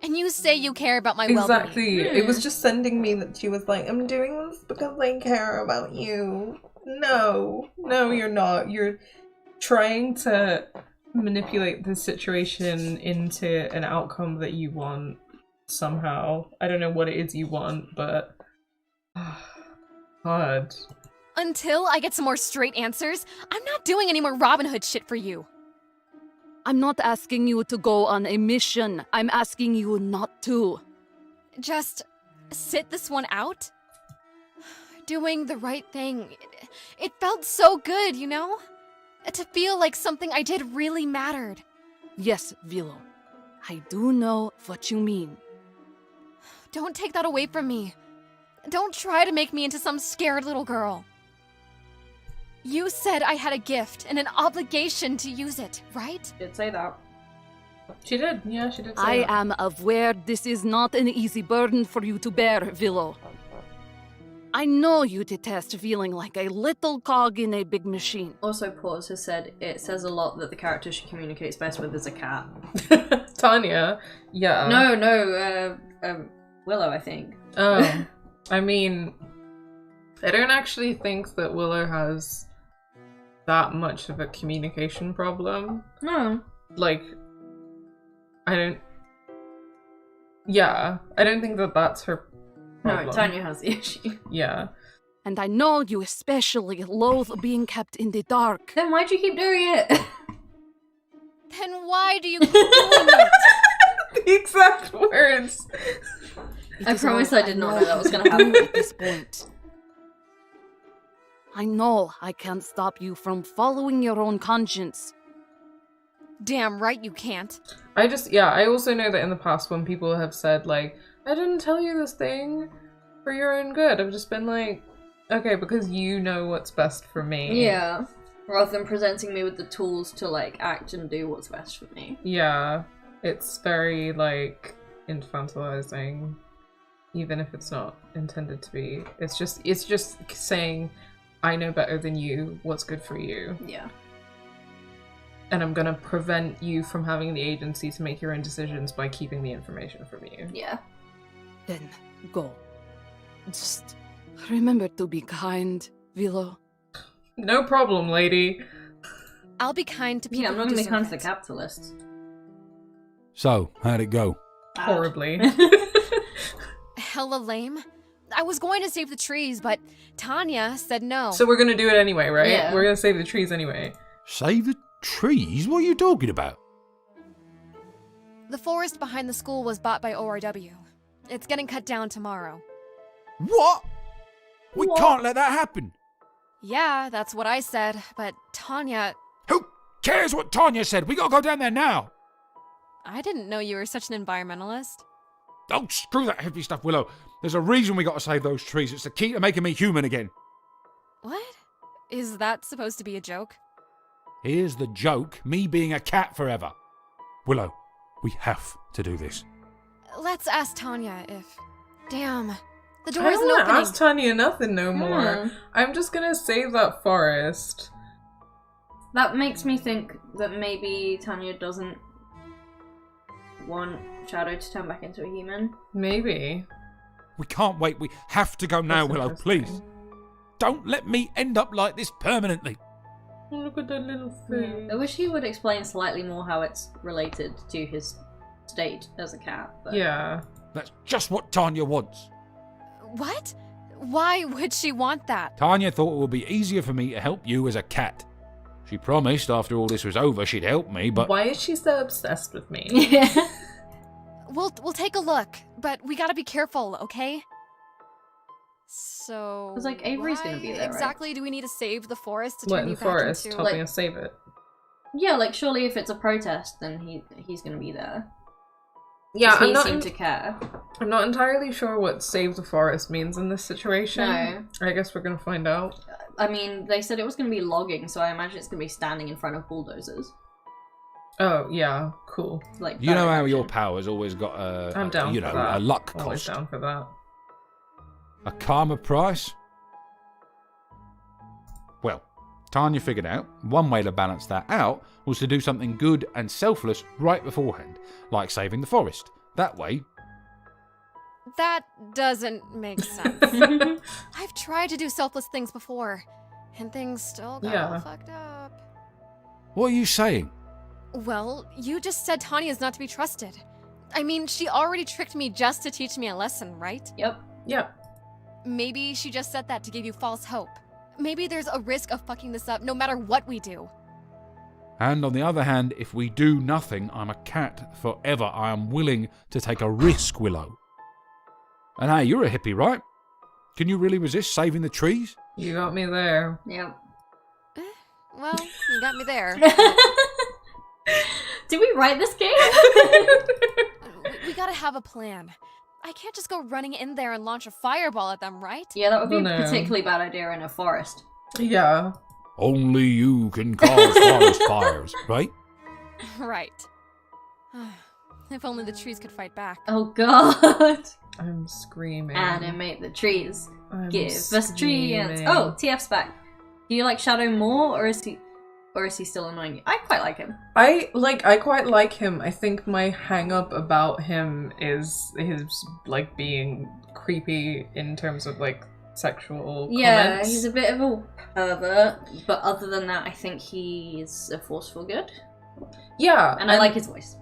And you say you care about my well-being. Exactly. It was just sending me that she was like, I'm doing this because I care about you. No, you're not. You're trying to manipulate the situation into an outcome that you want somehow. I don't know what it is you want, but God. Until I get some more straight answers, I'm not doing any more Robin Hood shit for you. I'm not asking you to go on a mission. I'm asking you not to. Just sit this one out? Doing the right thing. It felt so good, you know? To feel like something I did really mattered. Yes, Willow. I do know what you mean. Don't take that away from me. Don't try to make me into some scared little girl. You said I had a gift and an obligation to use it, right? Did say that. She did. Yeah, she did say I that. am aware this is not an easy burden for you to bear, Willow. I know you detest feeling like a little cog in a big machine. Also, Pause has said it says a lot that the character she communicates best with is a cat. Tanya, yeah. No, Willow, I think. Oh, I mean, I don't actually think that Willow has that much of a communication problem. No. Like, I don't think that that's her problem. No, Tanya has the issue. Yeah. And I know you especially loathe being kept in the dark. Then why'd you keep doing it? Then why do you keep doing it? The exact words. I promise I did not know that was gonna happen. At this point. I know I can't stop you from following your own conscience. Damn right you can't. I also know that in the past when people have said, like, I didn't tell you this thing for your own good, I've just been like, okay, because you know what's best for me. Yeah. Rather than presenting me with the tools to, like, act and do what's best for me. Yeah. It's very, like, infantilizing, even if it's not intended to be. It's just saying, I know better than you what's good for you. Yeah. And I'm gonna prevent you from having the agency to make your own decisions by keeping the information from you. Yeah. Then go. Just remember to be kind, Willow. No problem, lady. I'll be kind to people. Yeah, I'm not who gonna be kind to deserve the it. capitalists. So, how'd it go? Horribly. Hella lame. I was going to save the trees, but Tanya said no. So we're gonna do it anyway, right? Yeah. We're gonna save the trees anyway. Save the trees? What are you talking about? The forest behind the school was bought by ORW. It's getting cut down tomorrow. What? We can't let that happen. Yeah, that's what I said, but Tanya... Who cares what Tanya said? We gotta go down there now. I didn't know you were such an environmentalist. Oh, screw that heavy stuff, Willow. There's a reason we gotta save those trees. It's the key to making me human again. What? Is that supposed to be a joke? Here's the joke, me being a cat forever. Willow, we have to do this. Let's ask Tanya if... Damn, the door I isn't don't opening. ask Tanya nothing no more. I'm just gonna save that forest. That makes me think that maybe Tanya doesn't want Shadow to turn back into a human. Maybe. We can't wait. We have to go now, That's Willow, interesting. please. Don't let me end up like this permanently. Oh, look at that little thing. I wish he would explain slightly more how it's related to his state as a cat. But... Yeah. That's just what Tanya wants. What? Why would she want that? Tanya thought it would be easier for me to help you as a cat. She promised after all this was over she'd help me, but... Why is she so obsessed with me? Yeah. We'll take a look, but we gotta be careful, okay? So... 'Cause, like, Avery's why gonna be there, right? exactly do we need to save the forest to What, turn in you the back forest? into... Helping like- us save it. Yeah, like, surely if it's a protest, then he's gonna be there. Yeah, 'Cause he seemed to care. I'm not entirely sure what save the forest means in this situation. No. I guess we're gonna find out. I mean, they said it was gonna be logging, so I imagine it's gonna be standing in front of bulldozers. Oh, yeah, cool. Like, You know how direction. your power's always got I'm down you for know, that. a luck Always cost. down for that. A karma price? Tanya figured out one way to balance that out was to do something good and selfless right beforehand, like saving the forest. That way... That doesn't make sense. I've tried to do selfless things before, and things still got all fucked up. What are you saying? Well, you just said Tanya is not to be trusted. I mean, she already tricked me just to teach me a lesson, right? Yep. Maybe she just said that to give you false hope. Maybe there's a risk of fucking this up no matter what we do. And on the other hand, if we do nothing, I'm a cat forever. I am willing to take a risk, Willow. And hey, you're a hippie, right? Can you really resist saving the trees? You got me there. Yep. Well, you got me there. Did we write this game? we gotta have a plan. I can't just go running in there and launch a fireball at them, right? Yeah, that would be No. a particularly bad idea in a forest. Yeah. Only you can cause forest fires, right? Right. If only the trees could fight back. Oh god. I'm screaming. Animate the trees. I'm Give us trees. screaming. Oh, TF's back. Do you like Shadow more, or is he still annoying you? I quite like him. I quite like him. I think my hang up about him is his like being creepy in terms of like sexual comments. He's a bit of a pervert, but other than that, I think he's a force for good. Yeah. And I like his voice.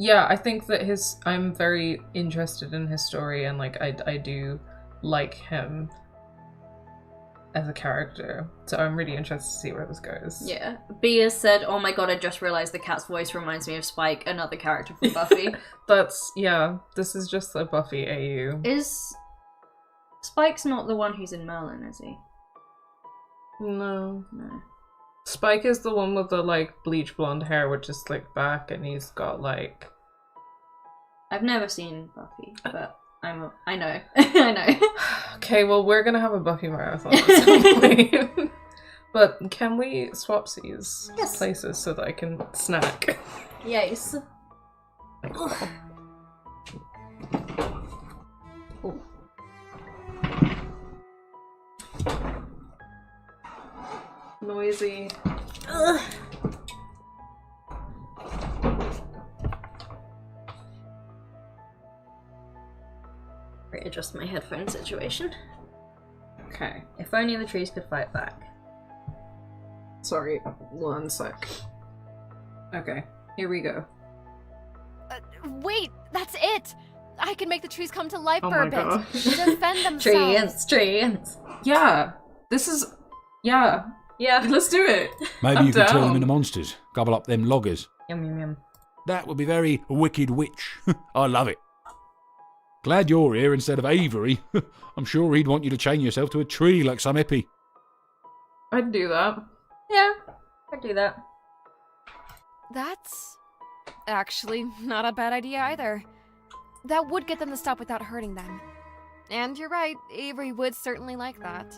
Yeah, I think that I'm very interested in his story, and like I do like him as a character. So I'm really interested to see where this goes. Yeah. Bea said, "Oh my god, I just realized the cat's voice reminds me of Spike, another character from Buffy." This is just a Buffy AU. Is Spike's not the one who's in Merlin, is he? No. No. Spike is the one with the like bleach blonde hair which is slicked back, and he's got like... I've never seen Buffy, but I know. I know. Okay, well we're gonna have a Buffy marathon at some point. But can we swap these places so that I can snack? Yes. Oh. Noisy. Ugh. Readjust my headphone situation. Okay. If only the trees could fight back. Sorry, 1 sec. Okay, here we go. Wait, that's it! I can make the trees come to life Oh for a my bit. gosh. Defend themselves. Trees. Yeah, this is... Yeah, Yeah. let's do it. Maybe I'm you can turn them down. into monsters. Gobble up them loggers. Yum yum yum. That would be very wicked witch. I love it. Glad you're here instead of Avery. I'm sure he'd want you to chain yourself to a tree like some hippie. I'd do that. Yeah, I'd do that. That's actually not a bad idea either. That would get them to stop without hurting them. And you're right, Avery would certainly like that.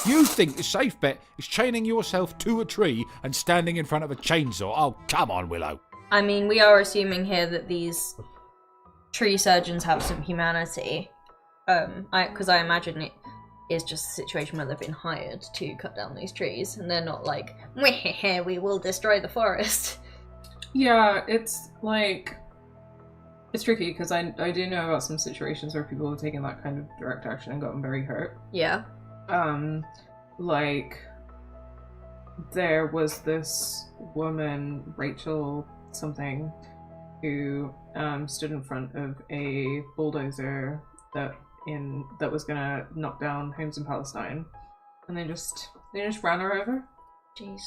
You think the safe bet is chaining yourself to a tree and standing in front of a chainsaw? Oh, come on, Willow. I mean, we are assuming here that these tree surgeons have some humanity. Because I imagine it is just a situation where they've been hired to cut down these trees, and they're not like, we will destroy the forest. Yeah, it's like... It's tricky, because I do know about some situations where people have taken that kind of direct action and gotten very hurt. Yeah. Like, there was this woman, Rachel something, who stood in front of a bulldozer that was gonna knock down homes in Palestine, and they just ran her over. Jeez.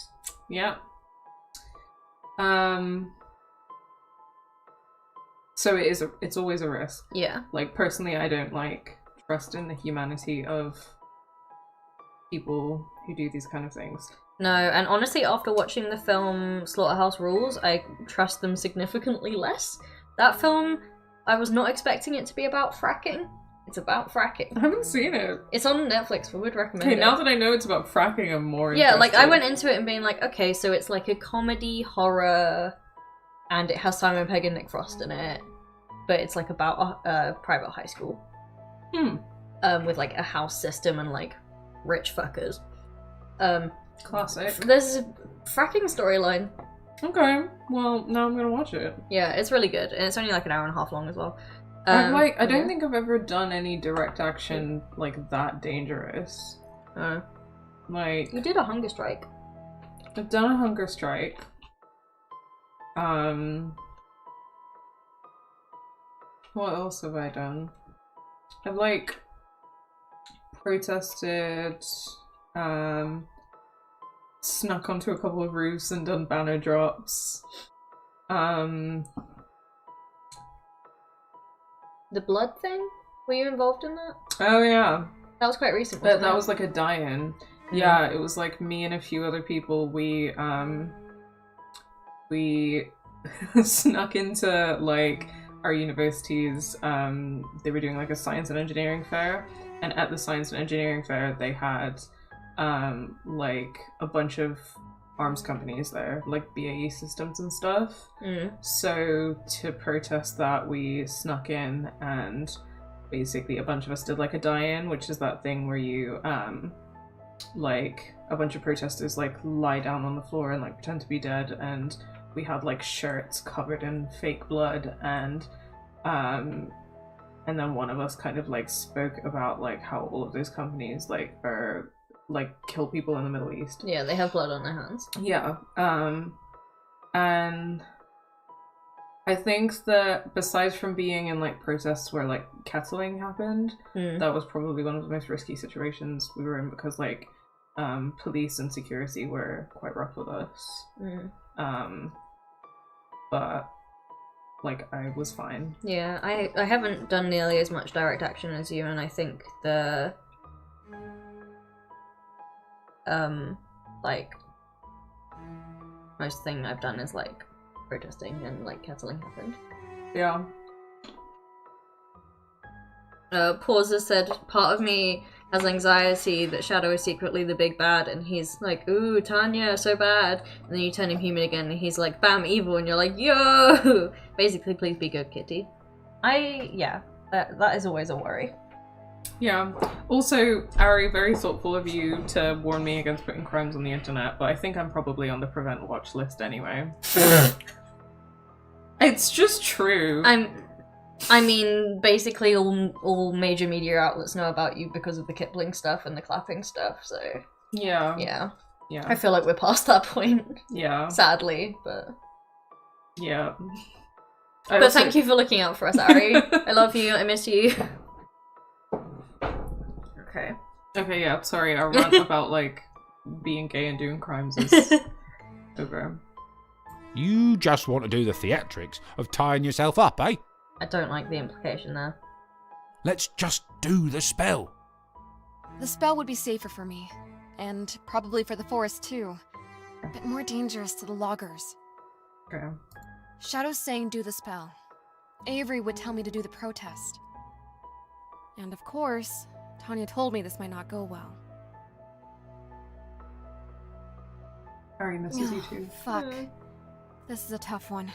Yeah. So it's always a risk. Yeah. Like, personally, I don't like trust in the humanity of people who do these kind of things. No, and honestly, after watching the film Slaughterhouse Rules, I trust them significantly less. That film, I was not expecting it to be about fracking. It's about fracking. I haven't seen it. It's on Netflix, we would recommend Okay, it. now that I know it's about fracking, I'm more Yeah, like, I interested. went into it and being like, okay, so it's like a comedy, horror, and it has Simon Pegg and Nick Frost in it, but it's like about a private high school. With like a house system and like rich fuckers. Classic. There's a fracking storyline. Okay, well, now I'm gonna watch it. Yeah, it's really good, and it's only like an hour and a half long as well. I don't think I've ever done any direct action like that dangerous. Like, you did a hunger strike. I've done a hunger strike. What else have I done? I've like protested, snuck onto a couple of roofs and done banner drops. The blood thing? Were you involved in that? Oh yeah. That was quite recent, wasn't it? That was like a die-in. Yeah, it was like me and a few other people. We snuck into like our universities. They were doing like a science and engineering fair, and at the science and engineering fair they had like a bunch of arms companies there, like BAE Systems and stuff. So to protest that, we snuck in, and basically a bunch of us did like a die-in, which is that thing where you like a bunch of protesters like lie down on the floor and like pretend to be dead, and we had like shirts covered in fake blood, and then one of us kind of like spoke about like how all of those companies like are like kill people in the Middle East. Yeah, they have blood on their hands. Yeah. And I think that besides from being in like protests where like kettling happened, that was probably one of the most risky situations we were in, because like police and security were quite rough with us. But like I was fine. Yeah, I haven't done nearly as much direct action as you, and I think the like most thing I've done is like protesting, and like kettling happened. Yeah. Pausa said, part of me has anxiety that Shadow is secretly the big bad, and he's like, ooh, Tanya, so bad. And then you turn him human again, and he's like, bam, evil, and you're like, yo! Basically, please be good, kitty. That is always a worry. Yeah. Also, Ari, very thoughtful of you to warn me against putting crimes on the internet, but I think I'm probably on the prevent watch list anyway. It's just true. I mean, basically all major media outlets know about you because of the Kipling stuff and the clapping stuff, so... Yeah. I feel like we're past that point. Yeah. Sadly, but... Yeah. But thank you for looking out for us, Ari. I love you, I miss you. Okay, yeah, sorry, our rant about, like, being gay and doing crimes is over. You just want to do the theatrics of tying yourself up, eh? I don't like the implication there. Let's just do the spell. The spell would be safer for me, and probably for the forest too, but more dangerous to the loggers. Okay. Shadow's saying do the spell. Avery would tell me to do the protest. And of course, Tanya told me this might not go well. Ari misses you too. Fuck. This is a tough one.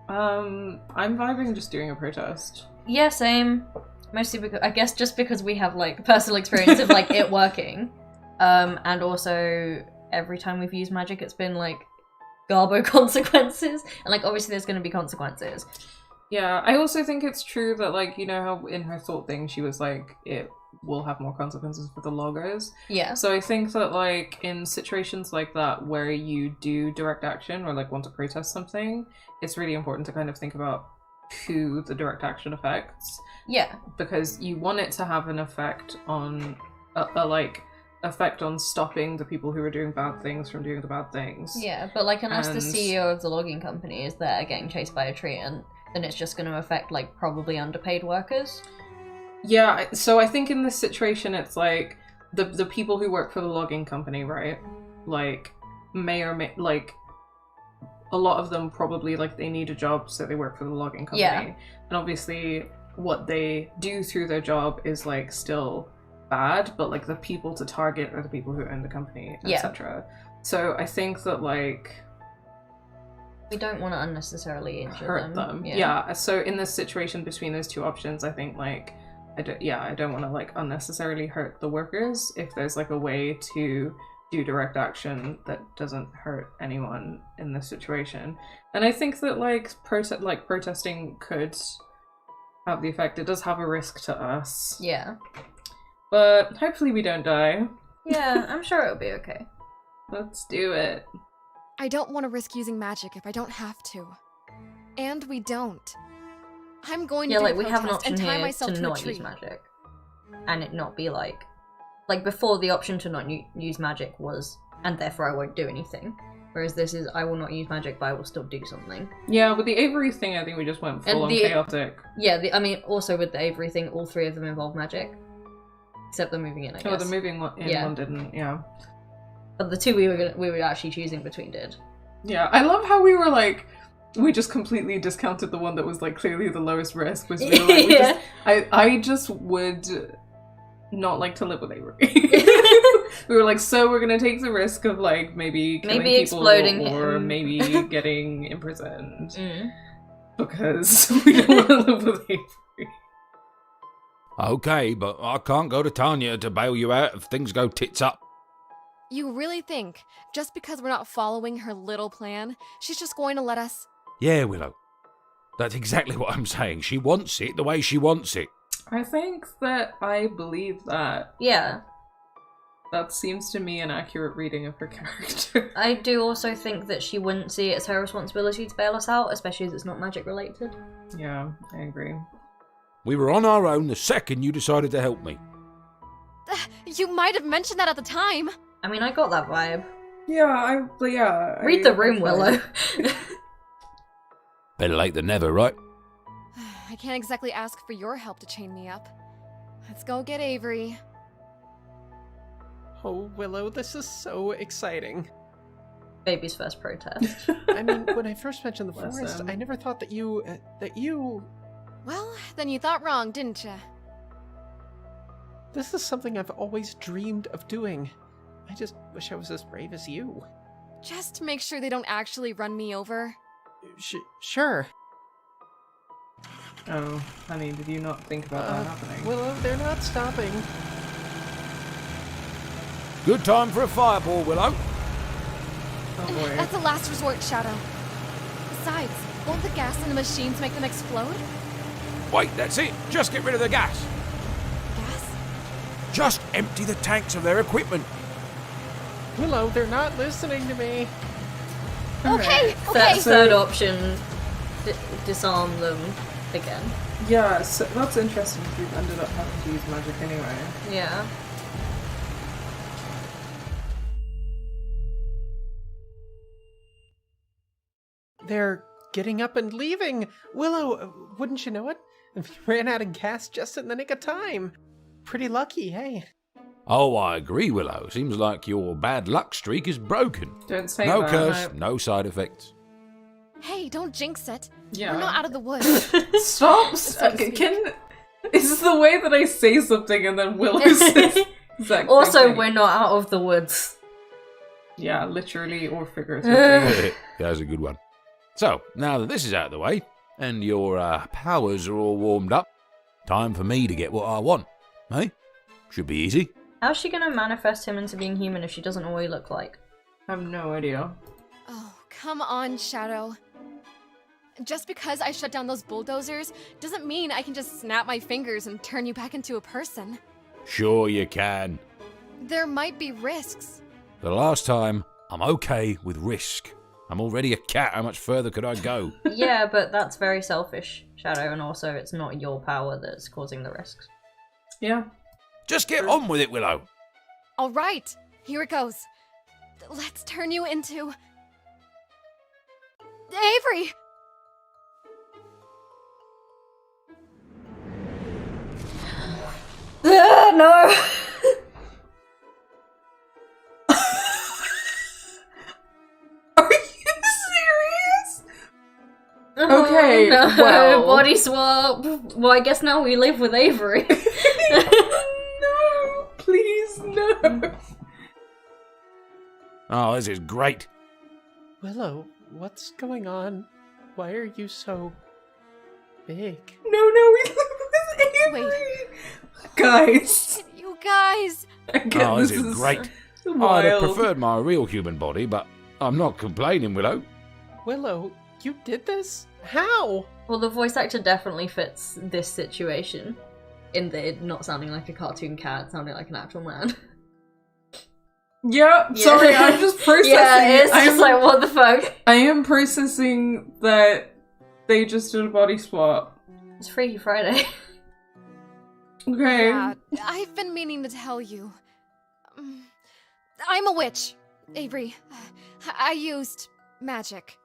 I'm vibing just doing a protest. Yeah, same. Mostly because, I guess just because we have like personal experience of like it working. And also every time we've used magic it's been like garbo consequences. And like obviously there's gonna be consequences. Yeah, I also think it's true that, like, you know how in her thought thing she was like, it will have more consequences for the loggers. Yeah. So I think that, like, in situations like that where you do direct action or, like, want to protest something, it's really important to kind of think about who the direct action affects. Yeah. Because you want it to have an effect on, effect on stopping the people who are doing bad things from doing the bad things. Yeah, but, like, unless the CEO of the logging company is there getting chased by a tree, and then it's just going to affect, like, probably underpaid workers. Yeah, so I think in this situation it's like the people who work for the logging company, right? Like, may like a lot of them probably like they need a job, so they work for the logging company. Yeah. And obviously what they do through their job is like still bad, but like the people to target are the people who own the company, etc. So I think that like we don't want to unnecessarily injure hurt them. Yeah. So in this situation between those two options, I think like I don't want to like unnecessarily hurt the workers. If there's like a way to do direct action that doesn't hurt anyone in this situation, and I think that like protesting could have the effect. It does have a risk to us. Yeah. But hopefully we don't die. Yeah, I'm sure it'll be okay. Let's do it. I don't want to risk using magic if I don't have to. And we don't. I'm going to Yeah, do like the we have an protest and option tie here myself to to a not tree. use magic. And it not be like before the option to not use magic was, and therefore I won't do anything. Whereas this is, I will not use magic, but I will still do something. Yeah, with the Avery thing, I think we just went full on chaotic. Yeah, I mean, also with the Avery thing, all three of them involve magic. Except the moving in, I guess. Oh, the moving in one didn't, yeah. But the two we were actually choosing between did. Yeah, I love how we were like, we just completely discounted the one that was like clearly the lowest risk. Was we were like, I just would not like to live with Avery. We were like, so we're gonna take the risk of like maybe killing people exploding or him. maybe getting imprisoned because we don't want to live with Avery. Okay, but I can't go to Tanya to bail you out if things go tits up. You really think, just because we're not following her little plan, she's just going to let us... Yeah, Willow. That's exactly what I'm saying. She wants it the way she wants it. I think that I believe that. Yeah. That seems to me an accurate reading of her character. I do also think that she wouldn't see it as her responsibility to bail us out, especially as it's not magic related. Yeah, I agree. We were on our own the second you decided to help me. You might have mentioned that at the time. I mean, I got that vibe. Yeah, Read the room, Willow. Better late than never, right? I can't exactly ask for your help to chain me up. Let's go get Avery. Oh, Willow, this is so exciting. Baby's first protest. I mean, when I first mentioned the Bless forest, him. I never thought that you... Well, then you thought wrong, didn't you? This is something I've always dreamed of doing. I just wish I was as brave as you. Just make sure they don't actually run me over. Sure. Oh, honey, did you not think about that happening? Willow, they're not stopping. Good time for a fireball, Willow. Oh boy. That's a last resort, Shadow. Besides, won't the gas in the machines make them explode? Wait, that's it. Just get rid of the gas. Gas? Just empty the tanks of their equipment. Willow, they're not listening to me. Okay. Third option, disarm them again. Yeah, so that's interesting if we've ended up having to use magic anyway. Yeah. They're getting up and leaving. Willow, wouldn't you know it? We ran out of gas just in the nick of time. Pretty lucky, hey? Oh, I agree, Willow. Seems like your bad luck streak is broken. Don't say No that. curse, no side effects. Hey, don't jinx it. Yeah. We're not out of the woods. Stop! So to speak. Is this the way that I say something and then Willow says exact Also, same thing? we're not out of the woods. Yeah, literally or figuratively. That's a good one. So, now that this is out of the way, and your powers are all warmed up, time for me to get what I want. Eh? Should be easy. How's she gonna manifest him into being human if she doesn't know what he looks like? I have no idea. Oh, come on, Shadow. Just because I shut down those bulldozers doesn't mean I can just snap my fingers and turn you back into a person. Sure you can. There might be risks. The last time, I'm okay with risk. I'm already a cat, how much further could I go? Yeah, but that's very selfish, Shadow, and also it's not your power that's causing the risks. Yeah. Just get on with it, Willow. All right, here it goes. Let's turn you into... Avery! No! Are you serious? Okay, no. well... Body swap. Well, I guess now we live with Avery. No, please, no. Oh, this is great. Willow, what's going on? Why are you so big? No, we live with Wait, Guys. you guys. Again, Oh, this is great. I'd have Wild. preferred my real human body, but I'm not complaining, Willow. Willow, you did this? How? Well, the voice actor definitely fits this situation. In the it not sounding like a cartoon cat, sounding like an actual man. Yeah, sorry, I'm just processing. Yeah, it's just like, what the fuck? I am processing that they just did a body swap. It's Freaky Friday. Okay. Yeah, I've been meaning to tell you. I'm a witch, Avery. I used magic.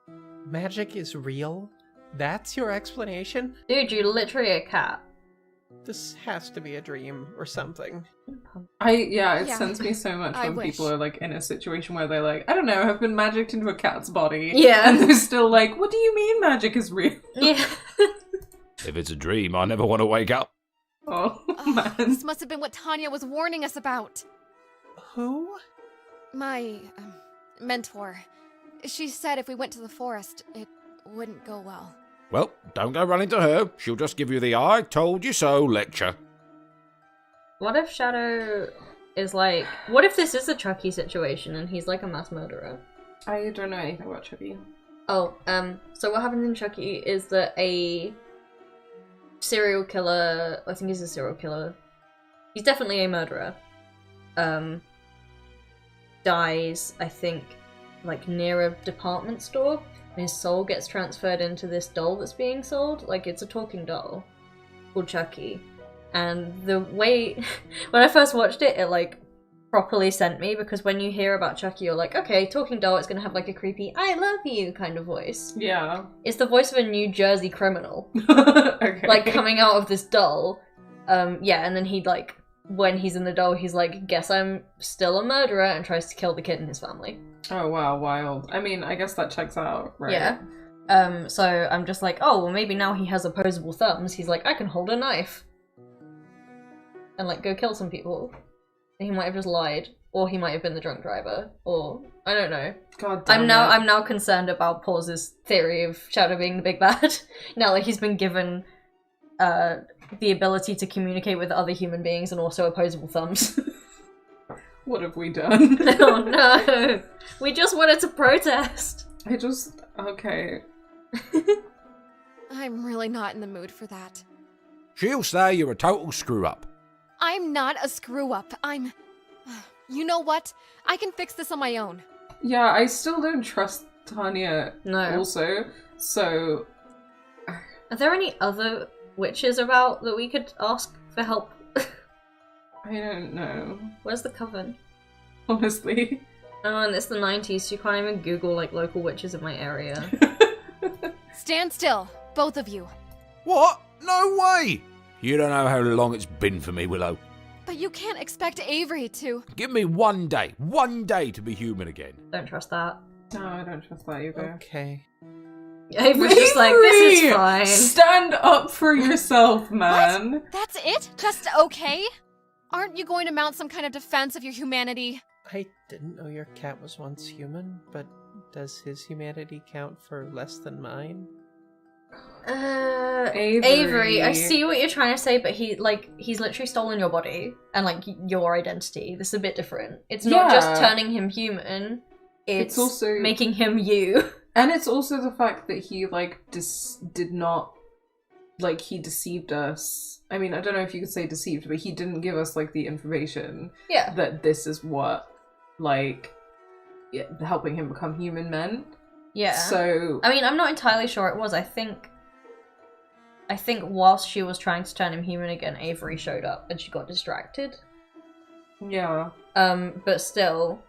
Magic is real? That's your explanation? Dude, you're literally a cat. This has to be a dream or something. It Yeah. sends me so much I when wish. people are like in a situation where they're like, I don't know, have been magicked into a cat's body. Yeah. And they're still like, what do you mean magic is real? Yeah. If it's a dream, I never want to wake up. Oh, Ugh, man. this must have been what Tanya was warning us about. Who? My mentor. She said if we went to the forest, it wouldn't go well. Well, don't go running to her. She'll just give you the I told you so lecture. What if Shadow is like... What if this is a Chucky situation and he's like a mass murderer? I don't know anything about Chucky. Oh, so what happens in Chucky is that a serial killer... I think he's a serial killer. He's definitely a murderer. Dies, I think, like near a department store. And his soul gets transferred into this doll that's being sold. Like, it's a talking doll called Chucky. And the way... when I first watched it, it, like, properly sent me. Because when you hear about Chucky, you're like, okay, talking doll, it's gonna have, like, a creepy, I love you kind of voice. Yeah. It's the voice of a New Jersey criminal. Okay. Like, coming out of this doll. Yeah, and then he, like, when he's in the doll, he's like, guess I'm still a murderer, and tries to kill the kid and his family. Oh, wow, wild. I mean, I guess that checks out, right? Yeah. So I'm just like, oh, well, maybe now he has opposable thumbs. He's like, I can hold a knife. And, like, go kill some people. And he might have just lied. Or he might have been the drunk driver. Or, I don't know. God damn I'm now concerned about Paus's theory of Shadow being the big bad. Now that he's been given, the ability to communicate with other human beings and also opposable thumbs. What have we done? Oh no! We just wanted to protest! Okay. I'm really not in the mood for that. She'll say you're a total screw-up. I'm not a screw-up. You know what? I can fix this on my own. Yeah, I still don't trust Tanya No. also, so... Are there any other witches about that we could ask for help? I don't know. Where's the coven? Honestly. Oh, and it's the 90s, so you can't even Google, like, local witches in my area. Stand still, both of you. What? No way! You don't know how long it's been for me, Willow. But you can't expect Avery to... Give me one day to be human again. Don't trust that. No, I don't trust that either. Okay. Avery's just like, this is Avery! fine. Stand up for yourself, man. What? That's it? Just okay? Aren't you going to mount some kind of defense of your humanity? I didn't know your cat was once human, but does his humanity count for less than mine? Avery, I see what you're trying to say, but he's literally stolen your body and, like, your identity. This is a bit different. It's not just turning him human, it's also making him you. And it's also the fact that he, like, did not, like, he deceived us. I mean, I don't know if you could say deceived, but he didn't give us, like, the information that this is what, like, helping him become human meant. Yeah. So... I mean, I'm not entirely sure it was. I think whilst she was trying to turn him human again, Avery showed up and she got distracted. Yeah. But still,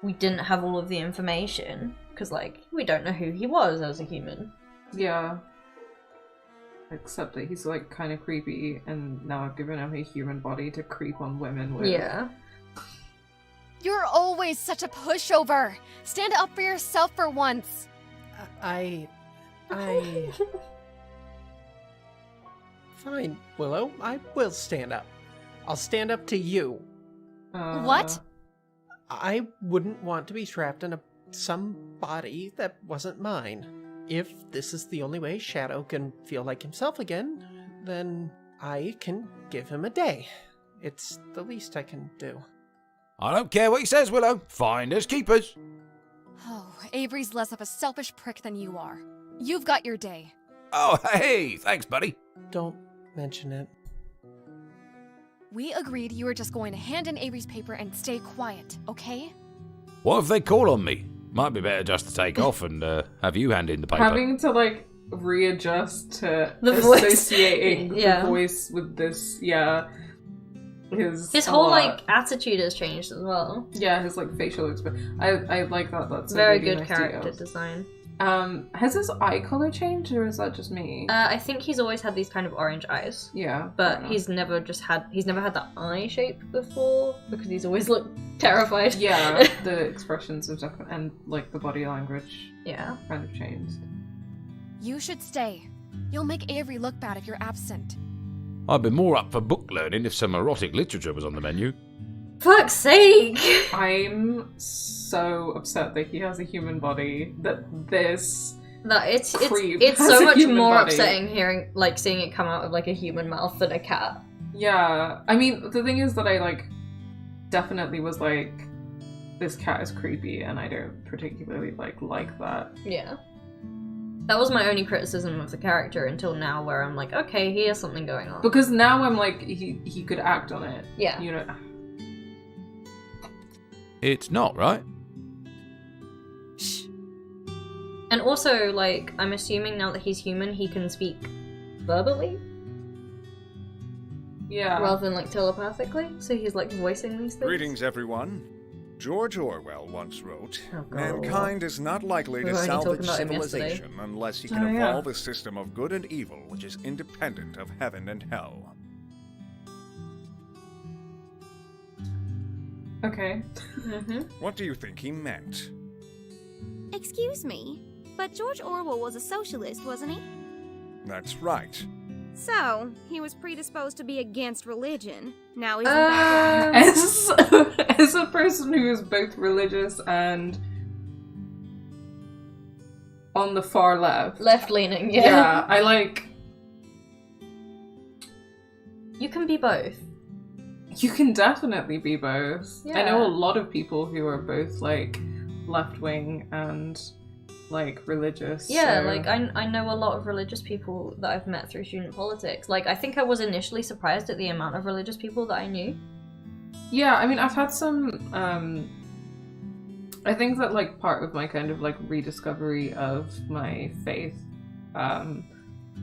we didn't have all of the information, because, like, we don't know who he was as a human. Yeah. Except that he's, like, kind of creepy, and now I've given him a human body to creep on women with. Yeah. You're always such a pushover. Stand up for yourself for once. I... Fine, Willow. I will stand up. I'll stand up to you. What? I wouldn't want to be trapped in some body that wasn't mine. If this is the only way Shadow can feel like himself again, then I can give him a day. It's the least I can do. I don't care what he says, Willow. Finders keepers. Oh, Avery's less of a selfish prick than you are. You've got your day. Oh, hey, thanks, buddy. Don't mention it. We agreed you were just going to hand in Avery's paper and stay quiet, okay? What if they call on me? Might be better just to take off and have you hand in the paper. Having to, like, readjust to The voice. associating Yeah. the voice with this, His whole, like, attitude has changed as well. Yeah, his, like, facial expression. I like that. That's a Very really good nice character details. design. Has his eye color changed, or is that just me? I think he's always had these kind of orange eyes. Yeah. But fair enough. he's never had that eye shape before, because he's always looked terrified. Yeah, the expressions have definitely, and, like, the body language Yeah. kind of changed. You should stay. You'll make Avery look bad if you're absent. I'd be more up for book learning if some erotic literature was on the menu. Fuck's sake! I'm so upset that he has a human body, that this... That it's Creep it's has so a much human more body. upsetting seeing it come out of like a human mouth than a cat. Yeah, I mean, the thing is that I, like, definitely was like, this cat is creepy, and I don't particularly, like that. Yeah. That was my only criticism of the character until now, where I'm like, okay, he has something going on. Because now I'm like, he could act on it. Yeah. You know? It's not, right? Shh. And also, like, I'm assuming now that he's human, he can speak verbally Yeah. rather than like telepathically. So he's like voicing these things. Greetings, everyone. George Orwell once wrote, Oh, God. mankind is not likely We to were only salvage talking about him yesterday. civilization unless he can Oh, yeah. evolve a system of good and evil which is independent of heaven and hell. Okay. Mm-hmm. What do you think he meant? Excuse me, but George Orwell was a socialist, wasn't he? That's right. So, he was predisposed to be against religion. Now isn't that right? As a person who is both religious and on the far left. Left leaning, Yeah, I like... You can be both. You can definitely be both. I Yeah. know a lot of people who are both, like, left-wing and, like, religious. Yeah, so- like I know a lot of religious people that I've met through student politics. Like I think I was initially surprised at the amount of religious people that I knew. Yeah, I mean, I've had some, I think that, like, part of my kind of, like, rediscovery of my faith,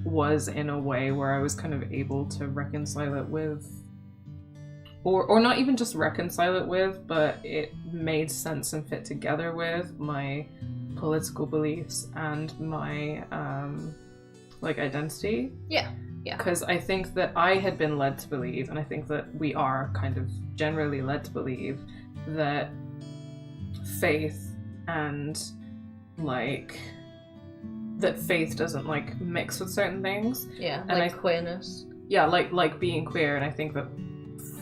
was in a way where I was kind of able to reconcile it with, or not even just reconcile it with, but it made sense and fit together with my political beliefs and my, like, identity. Yeah. Yeah. Because I think that I had been led to believe, and I think that we are kind of generally led to believe, that faith and, like, that faith doesn't, like, mix with certain things. Yeah, And like queerness. Yeah, like being queer, and I think that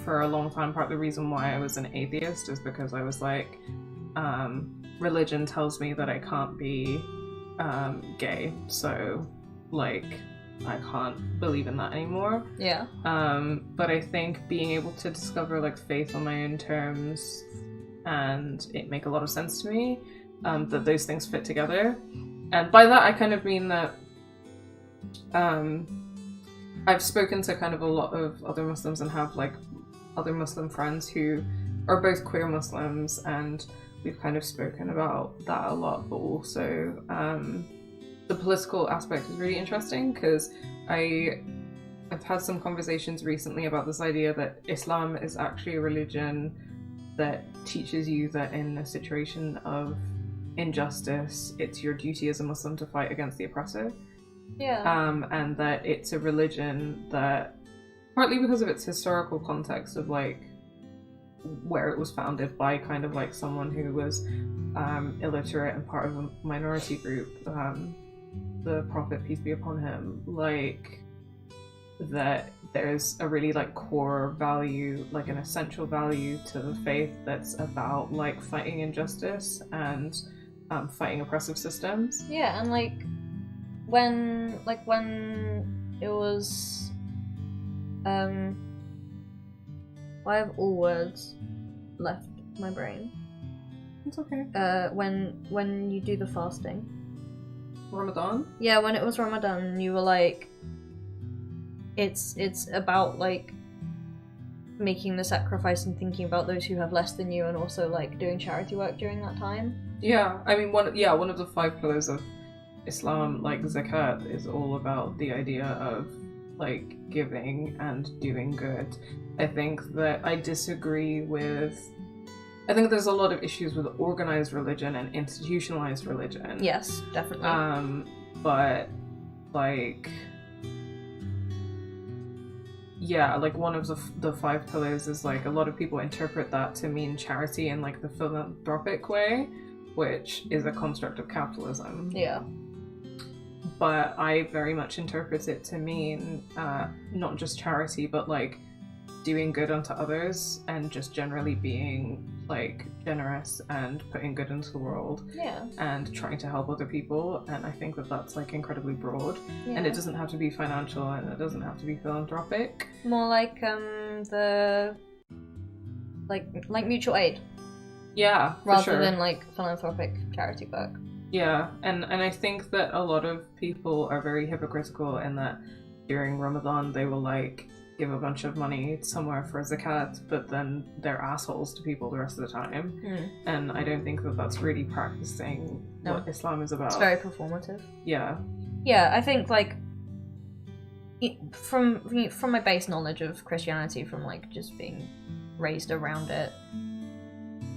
for a long time, part of the reason why I was an atheist is because I was like, religion tells me that I can't be gay, so, like, I can't believe in that anymore. Yeah. But I think being able to discover, like, faith on my own terms and it make a lot of sense to me, that those things fit together. And by that I kind of mean that I've spoken to kind of a lot of other Muslims and have, like, other Muslim friends who are both queer Muslims, and we've kind of spoken about that a lot, but also the political aspect is really interesting because I've had some conversations recently about this idea that Islam is actually a religion that teaches you that in a situation of injustice, it's your duty as a Muslim to fight against the oppressor. Yeah. And that it's a religion that, partly because of its historical context of, like, where it was founded by kind of like someone who was illiterate and part of a minority group, the Prophet, peace be upon him, like, that there's a really, like, core value, like an essential value to the faith that's about, like, fighting injustice and fighting oppressive systems. Yeah, and like when it was Why have all words left my brain? It's okay. When you do the fasting. Ramadan? Yeah, when it was Ramadan, you were like, it's about like making the sacrifice and thinking about those who have less than you, and also like doing charity work during that time. Yeah, I mean, one of the 5 pillars of Islam, like zakat, is all about the idea of like giving and doing good. I think that I disagree with. I think there's a lot of issues with organized religion and institutionalized religion. Yes, definitely. But like. Yeah, like one of the 5 pillars is like a lot of people interpret that to mean charity in like the philanthropic way, which is a construct of capitalism. Yeah. But I very much interpret it to mean not just charity, but like doing good unto others and just generally being like generous and putting good into the world. Yeah. And trying to help other people, and I think that that's like incredibly broad. Yeah. And it doesn't have to be financial, and it doesn't have to be philanthropic. More like the like mutual aid. Yeah, for rather sure. than like philanthropic charity work. Yeah, and I think that a lot of people are very hypocritical in that during Ramadan they will like give a bunch of money somewhere for zakat, but then they're assholes to people the rest of the time. And I don't think that that's really practicing what Islam is about. It's very performative. Yeah. Yeah, I think like from my base knowledge of Christianity, from like just being raised around it,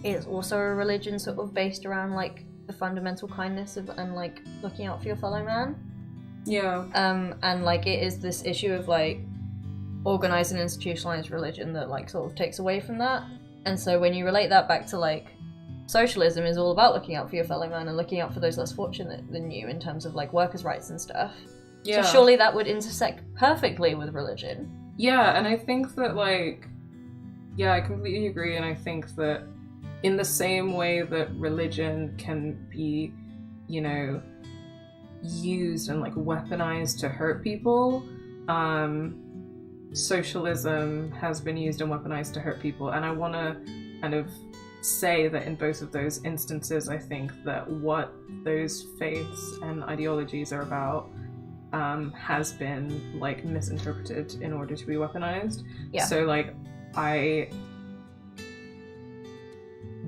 it's also a religion sort of based around like the fundamental kindness of and like looking out for your fellow man. Yeah. And like it is this issue of like organized and institutionalized religion that like sort of takes away from that. And so when you relate that back to like socialism is all about looking out for your fellow man and looking out for those less fortunate than you in terms of like workers' rights and stuff. Yeah. So surely that would intersect perfectly with religion. Yeah, and I think that like I completely agree, and I think that in the same way that religion can be, you know, used and like weaponized to hurt people, socialism has been used and weaponized to hurt people. And I want to kind of say that in both of those instances, I think that what those faiths and ideologies are about has been like misinterpreted in order to be weaponized. Yeah. So like I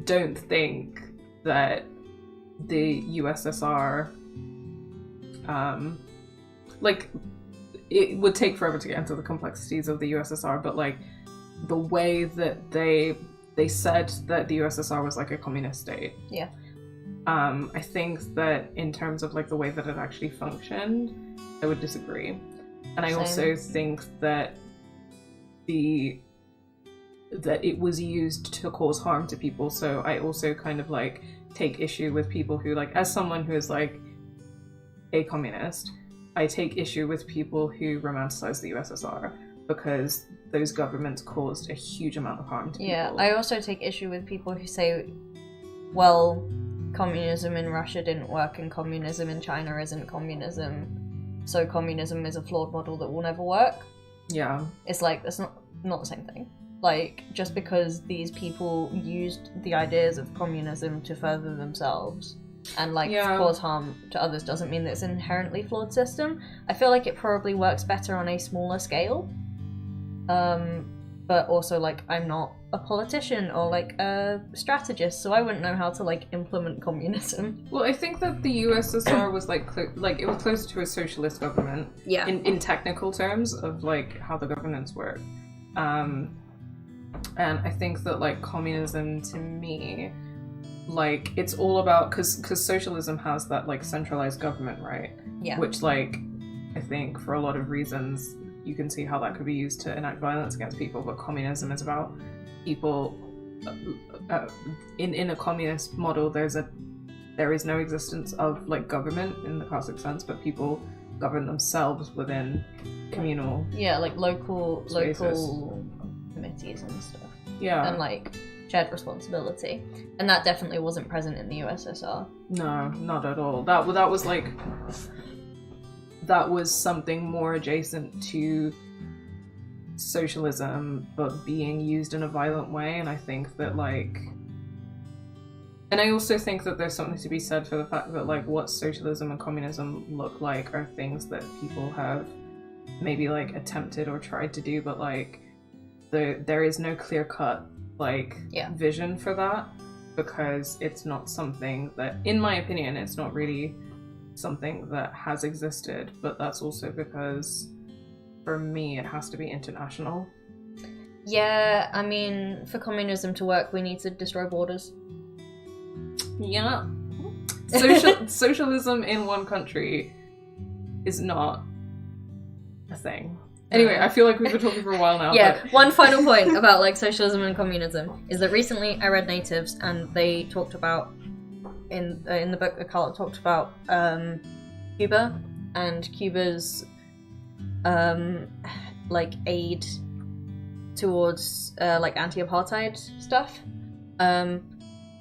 don't think that the USSR like it would take forever to get into the complexities of the USSR, but like the way that they said that the USSR was like a communist state. Yeah. I think that in terms of like the way that it actually functioned, I would disagree. And I also think that that it was used to cause harm to people. So I also kind of like take issue with people who like, as someone who is like a communist, I take issue with people who romanticize the USSR because those governments caused a huge amount of harm to people. Yeah, I also take issue with people who say, well, communism in Russia didn't work and communism in China isn't communism, so communism is a flawed model that will never work. Yeah. It's like, that's not the same thing. Like, just because these people used the ideas of communism to further themselves and like cause harm to others doesn't mean that it's an inherently flawed system. I feel like it probably works better on a smaller scale. But also like I'm not a politician or like a strategist, so I wouldn't know how to like implement communism. Well, I think that the USSR was like it was closer to a socialist government. Yeah. In technical terms of like how the governance work. And I think that like communism to me, like it's all about because socialism has that like centralized government, right? Yeah. Which like I think for a lot of reasons you can see how that could be used to enact violence against people, but communism is about people in a communist model. There is no existence of like government in the classic sense, but people govern themselves within communal like local spaces. Committees and stuff. Yeah. And like shared responsibility, and that definitely wasn't present in the USSR. No, not at all. That was something more adjacent to socialism but being used in a violent way, and I think that like, and I also think that there's something to be said for the fact that like what socialism and communism look like are things that people have maybe like attempted or tried to do, but like there is no clear-cut like vision for that, because it's not something that, in my opinion, it's not really something that has existed, but that's also because for me it has to be international. Yeah, I mean, for communism to work we need to destroy borders. Yeah. Socialism in one country is not a thing. Anyway, I feel like we've been talking for a while now. Yeah, but... one final point about like socialism and communism is that recently I read Natives, and they talked about in the book Carl talked about Cuba and Cuba's like aid towards like anti-apartheid stuff, and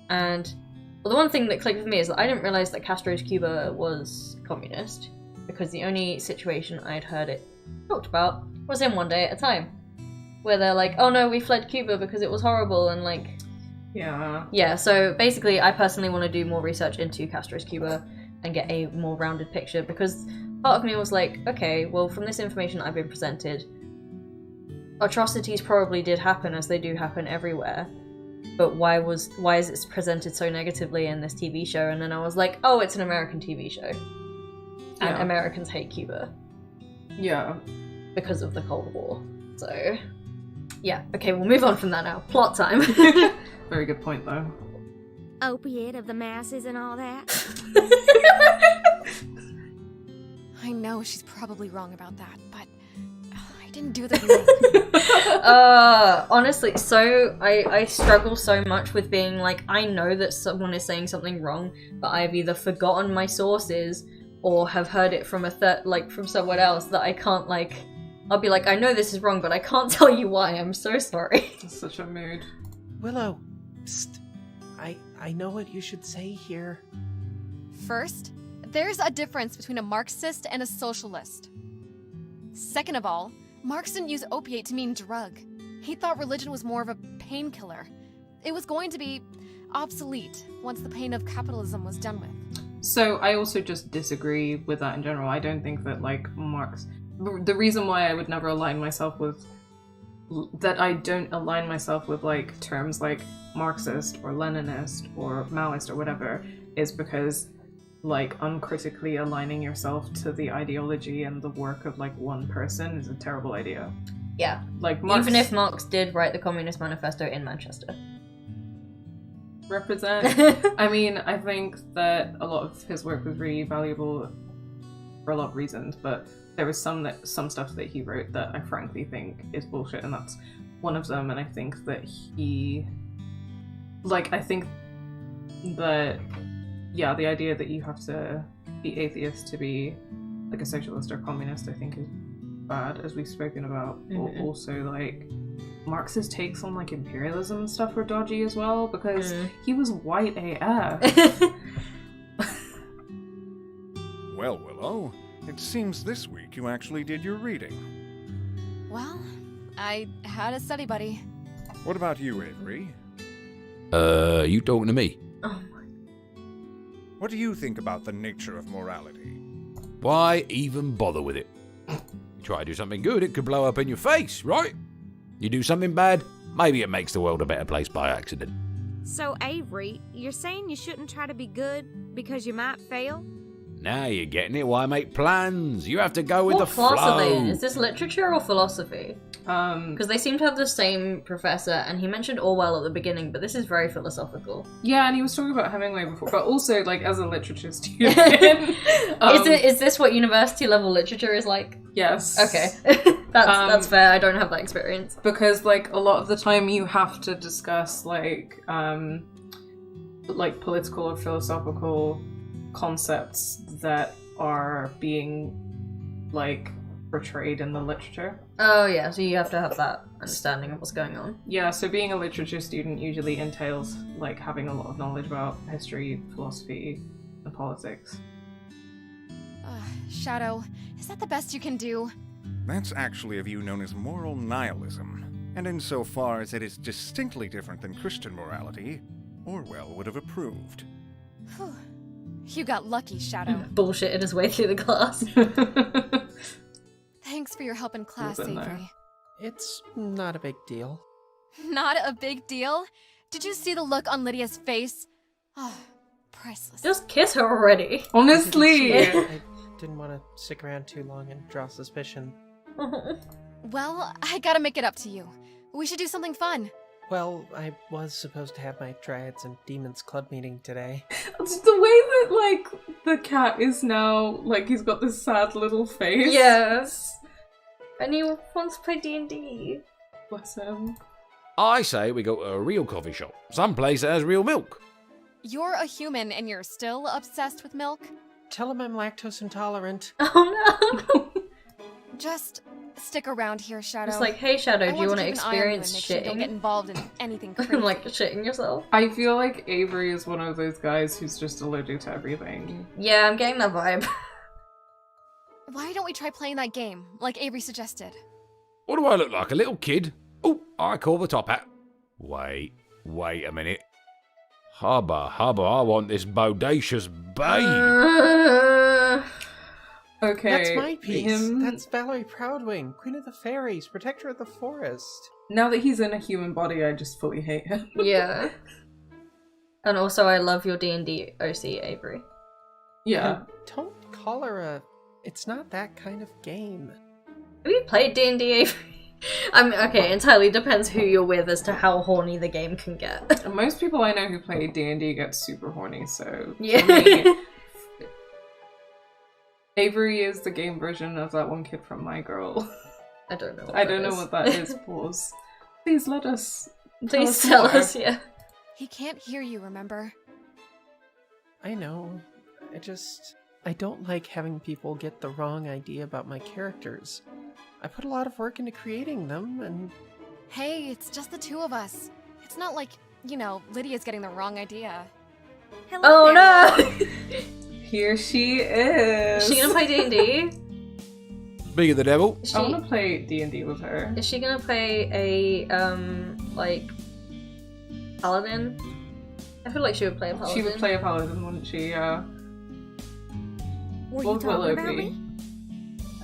well, the one thing that clicked with me is that I didn't realize that Castro's Cuba was communist, because the only situation I'd heard it talked about was in One Day at a Time, where they're like, oh no, we fled Cuba because it was horrible, and like yeah, so basically I personally want to do more research into Castro's Cuba and get a more rounded picture, because part of me was like, okay, well, from this information I've been presented, atrocities probably did happen, as they do happen everywhere, but why is it presented so negatively in this TV show? And then I was like, oh, it's an American TV show, and Americans hate Cuba. Yeah. Because of the Cold War. So, yeah. Okay, we'll move on from that now. Plot time. Very good point, though. Opiate of the masses and all that. I know she's probably wrong about that, but I didn't do the thing. Honestly, so I struggle so much with being like, I know that someone is saying something wrong, but I've either forgotten my sources or have heard it from from someone else that I can't like. I'll be like, I know this is wrong, but I can't tell you why. I'm so sorry. It's such a mood. Willow, psst. I know what you should say here. First, there's a difference between a Marxist and a socialist. Second of all, Marx didn't use opiate to mean drug. He thought religion was more of a painkiller. It was going to be obsolete once the pain of capitalism was done with. So I also just disagree with that in general. I don't think that like Marx... The reason why I would never align myself with... that I don't align myself with like terms like Marxist or Leninist or Maoist or whatever is because like uncritically aligning yourself to the ideology and the work of like one person is a terrible idea. Yeah. Like Marx... Even if Marx did write the Communist Manifesto in Manchester. Represent. I mean, I think that a lot of his work was really valuable for a lot of reasons, but there was some stuff that he wrote that I frankly think is bullshit, and that's one of them. And I think that I think that, yeah, the idea that you have to be atheist to be like a socialist or communist, I think is bad, as we've spoken about. Mm-hmm. Also, like, Marx's takes on like imperialism and stuff were dodgy as well, because he was white AF. Well, Willow, it seems this week you actually did your reading. Well, I had a study buddy. What about you, Avery? You talking to me? Oh my. What do you think about the nature of morality? Why even bother with it? You try to do something good, it could blow up in your face, right? You do something bad, maybe it makes the world a better place by accident. So, Avery, you're saying you shouldn't try to be good because you might fail? Now you're getting it. Why make plans? You have to go with What the class flow. are they in? Is this literature or philosophy? Because they seem to have the same professor, and he mentioned Orwell at the beginning, but this is very philosophical. Yeah, and he was talking about Hemingway before, but also, like, as a literature student. Is this what university level literature is like? Yes. Okay. That's fair. I don't have that experience. Because, like, a lot of the time you have to discuss, like political or philosophical concepts that are being, like, portrayed in the literature. Oh yeah, so you have to have that understanding of what's going on. Yeah, so being a literature student usually entails, like, having a lot of knowledge about history, philosophy, and politics. Shadow, is that the best you can do? That's actually a view known as moral nihilism, and insofar as it is distinctly different than Christian morality, Orwell would have approved. Whew. You got lucky, Shadow. Bullshitted his way through the class. Thanks for your help in class, Been there. Avery. It's not a big deal. Not a big deal? Did you see the look on Lydia's face? Oh, priceless. Just kiss her already. Honestly! I didn't want to stick around too long and draw suspicion. Well, I gotta make it up to you. We should do something fun. Well, I was supposed to have my Dryads and Demons Club meeting today. It's the way that, like, the cat is now, like, he's got this sad little face. Yes. And he wants to play D&D. Bless him. I say we go to a real coffee shop. Some place that has real milk. You're a human and you're still obsessed with milk? Tell him I'm lactose intolerant. Oh no. Just stick around here, Shadow. It's like, hey Shadow, do you want to keep an eye on you and experience make sure you don't get shitting? involved in anything crazy. Like shitting yourself? I feel like Avery is one of those guys who's just allergic to everything. Yeah, I'm getting that vibe. Why don't we try playing that game, like Avery suggested? What do I look like, a little kid? Oh, I call the top hat. Wait a minute. Hubba, I want this bodacious babe. Okay. That's my piece. him- That's Valerie Proudwing, Queen of the Fairies, Protector of the Forest. Now that he's in a human body, I just fully hate him. Yeah. And also, I love your D&D OC, Avery. Yeah. And don't call her a... It's not that kind of game. Have you played D&D, Avery? I mean, okay, entirely depends who you're with as to how horny the game can get. And most people I know who play D&D get super horny, so... Yeah. For me, Avery is the game version of that one kid from My Girl. I don't know. I don't know what that is, pause. Please let us... Please tell more. us, yeah. He can't hear you, remember? I know. I don't like having people get the wrong idea about my characters. I put a lot of work into creating them, and... Hey, it's just the two of us. It's not like, you know, Lydia's getting the wrong idea. Hello Oh there, no! Here she is! Is she gonna play D&D? Speak of the devil. Is I she, want to play D&D with her. is she gonna play a, like, paladin? I feel like she would play a paladin. She would play a paladin, wouldn't she? Yeah. Were What you would talking Willow about be? me?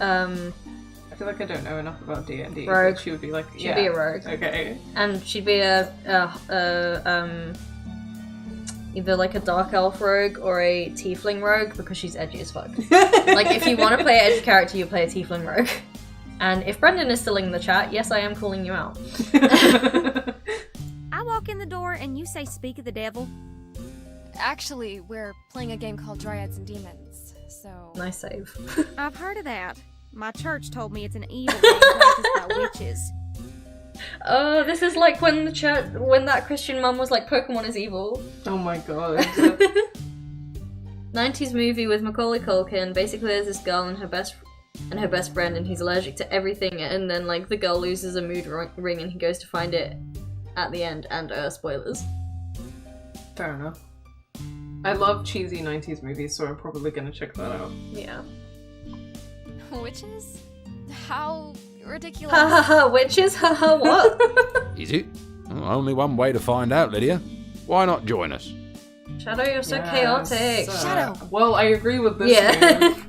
I feel like I don't know enough about D&D. Rogue. But she would be like, She'd be a rogue. Okay. And she'd be either like a dark elf rogue or a tiefling rogue because she's edgy as fuck. Like, if you want to play an edgy character, you play a tiefling rogue. And if Brendan is still in the chat, yes, I am calling you out. I walk in the door and you say, "Speak of the devil." Actually, we're playing a game called Dryads and Demons, so... Nice save. I've heard of that. My church told me it's an evil game practiced by witches. Oh, this is like when that Christian mum was like, Pokemon is evil. Oh my god. 90s movie with Macaulay Culkin. Basically, there's this girl and her best friend, and he's allergic to everything. And then like the girl loses a mood ring, and he goes to find it at the end. And spoilers. Fair enough. I love cheesy 90s movies, so I'm probably gonna check that out. Yeah. Witches? How ridiculous. Ha ha ha! Witches? Ha ha! What? Is it? Well, only one way to find out, Lydia. Why not join us? Shadow, you're so Yes, chaotic. Shadow. Well, I agree with this Yeah. move.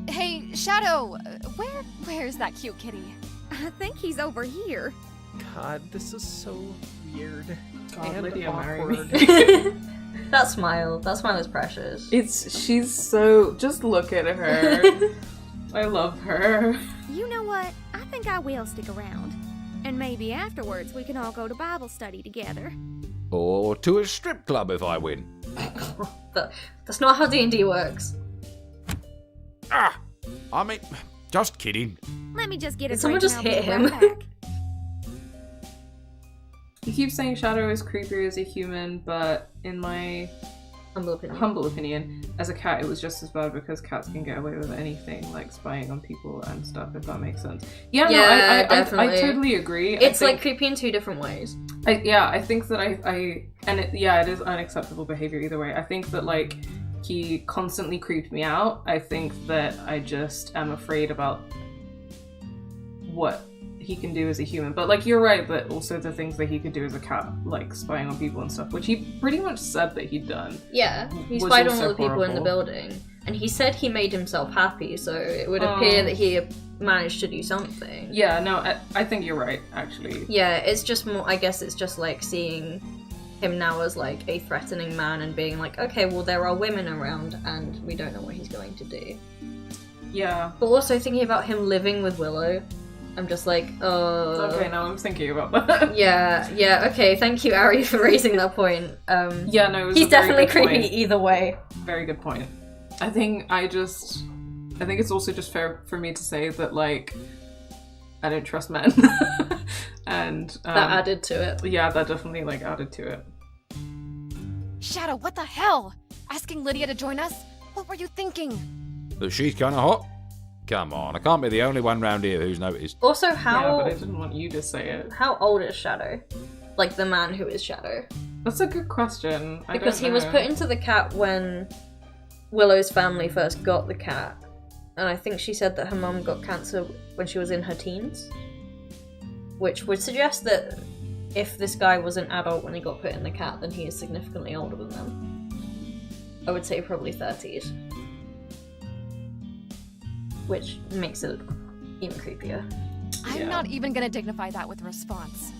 Hey, Shadow, where's that cute kitty? I think he's over here. God, this is so weird. God, and Lydia, marry awkward. me. That smile is precious. She's so... Just look at her. I love her. You know what? I think I will stick around. And maybe afterwards we can all go to Bible study together. Or to a strip club if I win. That's not how D&D works. Ah! I mean, just kidding. Let me just get a Did someone drink just and I'll hit be him? right back. You keep saying Shadow is creepier as a human, but in my humble opinion, as a cat it was just as bad because cats can get away with anything, like spying on people and stuff, if that makes sense. Yeah, Yeah, I definitely. totally agree. It's like creepy in two different ways. I think that it is unacceptable behavior either way. I think that like he constantly creeped me out. I think that I just am afraid about what he can do as a human. But like, you're right, but also the things that he could do as a cat, like spying on people and stuff, which he pretty much said that he'd done. Yeah, he Was spied on also all the people in the horrible. building. And he said he made himself happy, so it would appear that he managed to do something. Yeah, no, I think you're right, actually. Yeah, it's just more, I guess it's just like seeing him now as like a threatening man and being like, okay, well there are women around and we don't know what he's going to do. Yeah. But also thinking about him living with Willow, I'm just like, Okay, now I'm thinking about that. Yeah, okay, thank you, Ari, for raising that point. Yeah, no, it was he's a very definitely good creepy point. either way. Very good point. I think it's also just fair for me to say that, like, I don't trust men. And That added to it. Yeah, that definitely, like, added to it. Shadow, what the hell? Asking Lydia to join us? What were you thinking? But she's kind of hot. Come on, I can't be the only one round here who's noticed. Also, Yeah, how but I didn't want you to say it. how old is Shadow? Like the man who is Shadow? That's a good question. Because he was put into the cat when Willow's family first got the cat. And I think she said that her mum got cancer when she was in her teens. Which would suggest that if this guy was an adult when he got put in the cat, then he is significantly older than them. I would say probably 30s. Which makes it even creepier. I'm not even gonna dignify that with a response.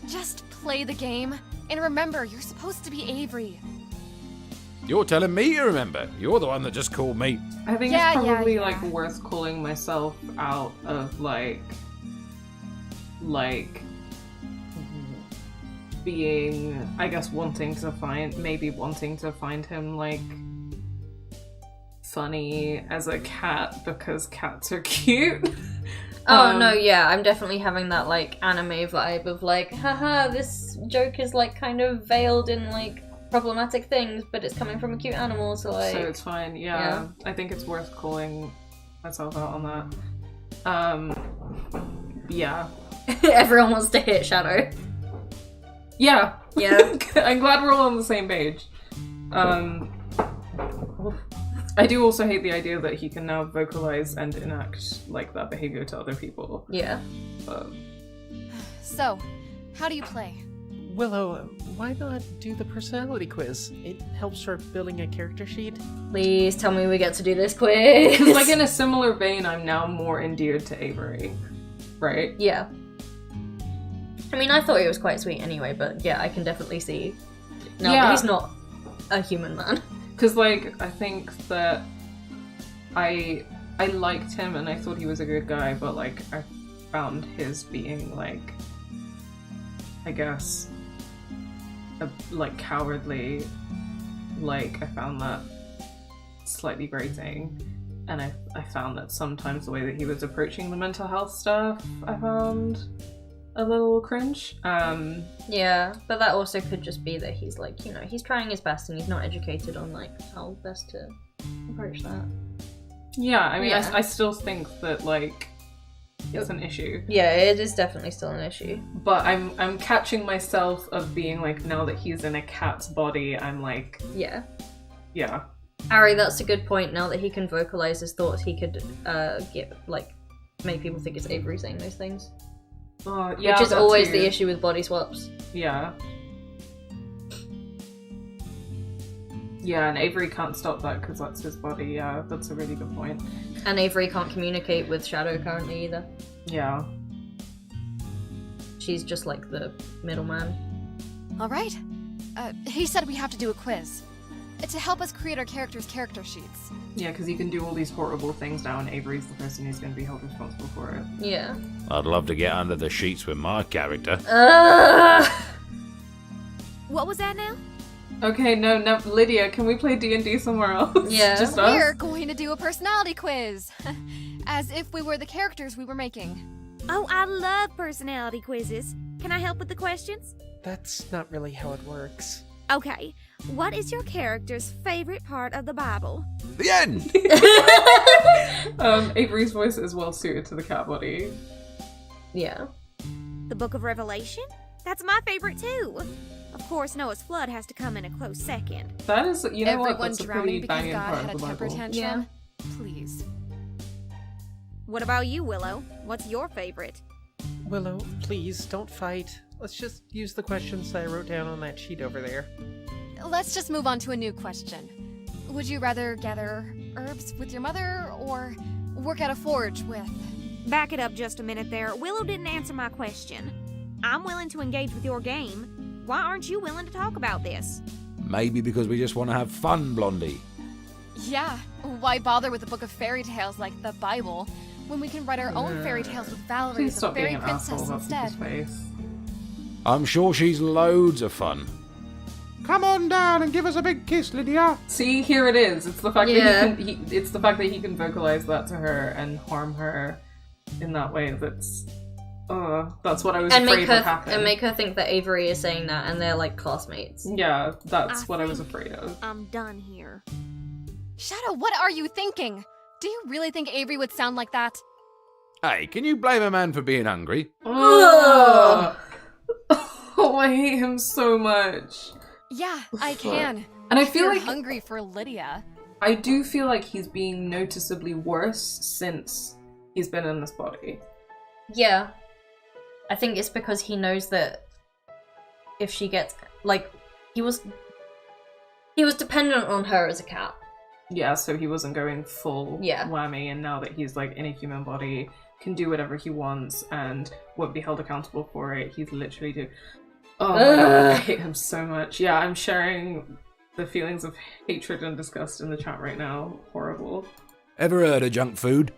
Just play the game, and remember, you're supposed to be Avery. You're telling me you remember. You're the one that just called me. I think Yeah, it's probably yeah. like worth calling myself out of like being, I guess, wanting to find him like funny as a cat because cats are cute. No, yeah, I'm definitely having that like anime vibe of like, haha, this joke is like kind of veiled in like problematic things, but it's coming from a cute animal, so like... So it's fine, yeah. I think it's worth calling myself out on that. Yeah. Everyone wants to hit Shadow. Yeah. Yeah. I'm glad we're all on the same page. I do also hate the idea that he can now vocalize and enact like that behavior to other people. Yeah. So, how do you play? Willow, why not do the personality quiz? It helps for building a character sheet. Please tell me we get to do this quiz. Because like in a similar vein, I'm now more endeared to Avery. Right? Yeah. I mean, I thought he was quite sweet anyway, but yeah, I can definitely see now that he's not a human man. Because, like, I think that I liked him and I thought he was a good guy, but, like, I found his being, like, I guess, like, cowardly. Like, I found that slightly grating. And I found that sometimes the way that he was approaching the mental health stuff, I found a little cringe. Yeah, but that also could just be that he's like, you know, he's trying his best and he's not educated on like how best to approach that. Yeah, I mean, Yeah. I still think that like it's an issue. Yeah, it is definitely still an issue. But I'm catching myself of being like, now that he's in a cat's body, I'm like, Yeah. yeah. Ari, that's a good point. Now that he can vocalize his thoughts, he could make people think it's Avery saying those things. Yeah, which is that always too. the issue with body swaps. Yeah. Yeah, and Avery can't stop that because that's his body. Yeah, that's a really good point. And Avery can't communicate with Shadow currently either. Yeah. She's just like the middleman. All right. He said we have to do a quiz. To help us create our characters' character sheets. Yeah, because you can do all these horrible things now, and Avery's the person who's going to be held responsible for it. Yeah. I'd love to get under the sheets with my character. What was that now? Okay, no, Lydia, can we play D&D somewhere else? Yeah. Just us? We're going to do a personality quiz. As if we were the characters we were making. Oh, I love personality quizzes. Can I help with the questions? That's not really how it works. Okay, what is your character's favorite part of the Bible? The end! Avery's voice is well suited to the cat body. Yeah. The Book of Revelation? That's my favorite too. Of course, Noah's flood has to come in a close second. That is, you know what? Everyone That's a drowning pretty because banging God part had of a the temper Bible. tantrum? Yeah. Please. What about you, Willow? What's your favorite? Willow, please, don't fight. Let's just use the questions that I wrote down on that sheet over there. Let's just move on to a new question. Would you rather gather herbs with your mother or work at a forge with? Back it up just a minute there. Willow didn't answer my question. I'm willing to engage with your game. Why aren't you willing to talk about this? Maybe because we just want to have fun, Blondie. Yeah, why bother with a book of fairy tales like the Bible when we can write our own fairy tales with Valerie Please as a stop being fairy an princess asshole about instead? people's face. I'm sure she's loads of fun. Come on down and give us a big kiss, Lydia. See, here it is. It's the fact Yeah. that it's the fact that he can vocalize that to her and harm her in that way. That's what I was And afraid make would her happen. and make her think that Avery is saying that, and they're like classmates. Yeah, that's I what I was think afraid of. I'm done here. Shadow, what are you thinking? Do you really think Avery would sound like that? Hey, can you blame a man for being hungry? Oh, I hate him so much. Yeah, I can. And I If feel you're like hungry for Lydia. I do feel like he's being noticeably worse since he's been in this body. Yeah. I think it's because he knows that if she gets like he was dependent on her as a cat. Yeah, so he wasn't going full Yeah. whammy, and now that he's like in a human body, can do whatever he wants and won't be held accountable for it. He's literally do. Oh my god, I hate him so much. Yeah, I'm sharing the feelings of hatred and disgust in the chat right now. Horrible. Ever heard of junk food?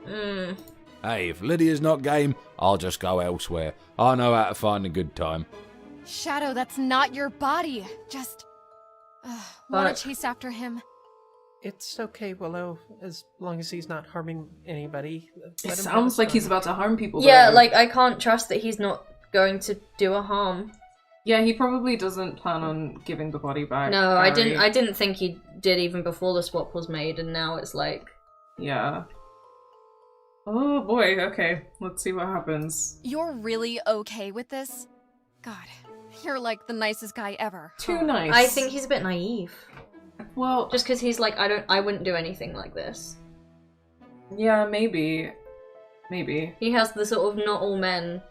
Mm. Hey, if Lydia's not game, I'll just go elsewhere. I know how to find a good time. Shadow, that's not your body. Just wanna But- chase after him. It's okay, Willow, as long as he's not harming anybody. It Let him have sounds his like fun. he's about to harm people. Yeah, though. like I can't trust that he's not going to do a harm. Yeah, he probably doesn't plan on giving the body back. No, I Barry. didn't think he did even before the swap was made, and now it's like Yeah. Oh boy, okay. Let's see what happens. You're really okay with this? God, you're like the nicest guy ever. Too nice. I think he's a bit naive. Well, Just because he's like, I wouldn't do anything like this. yeah, maybe. Maybe. He has the sort of not all men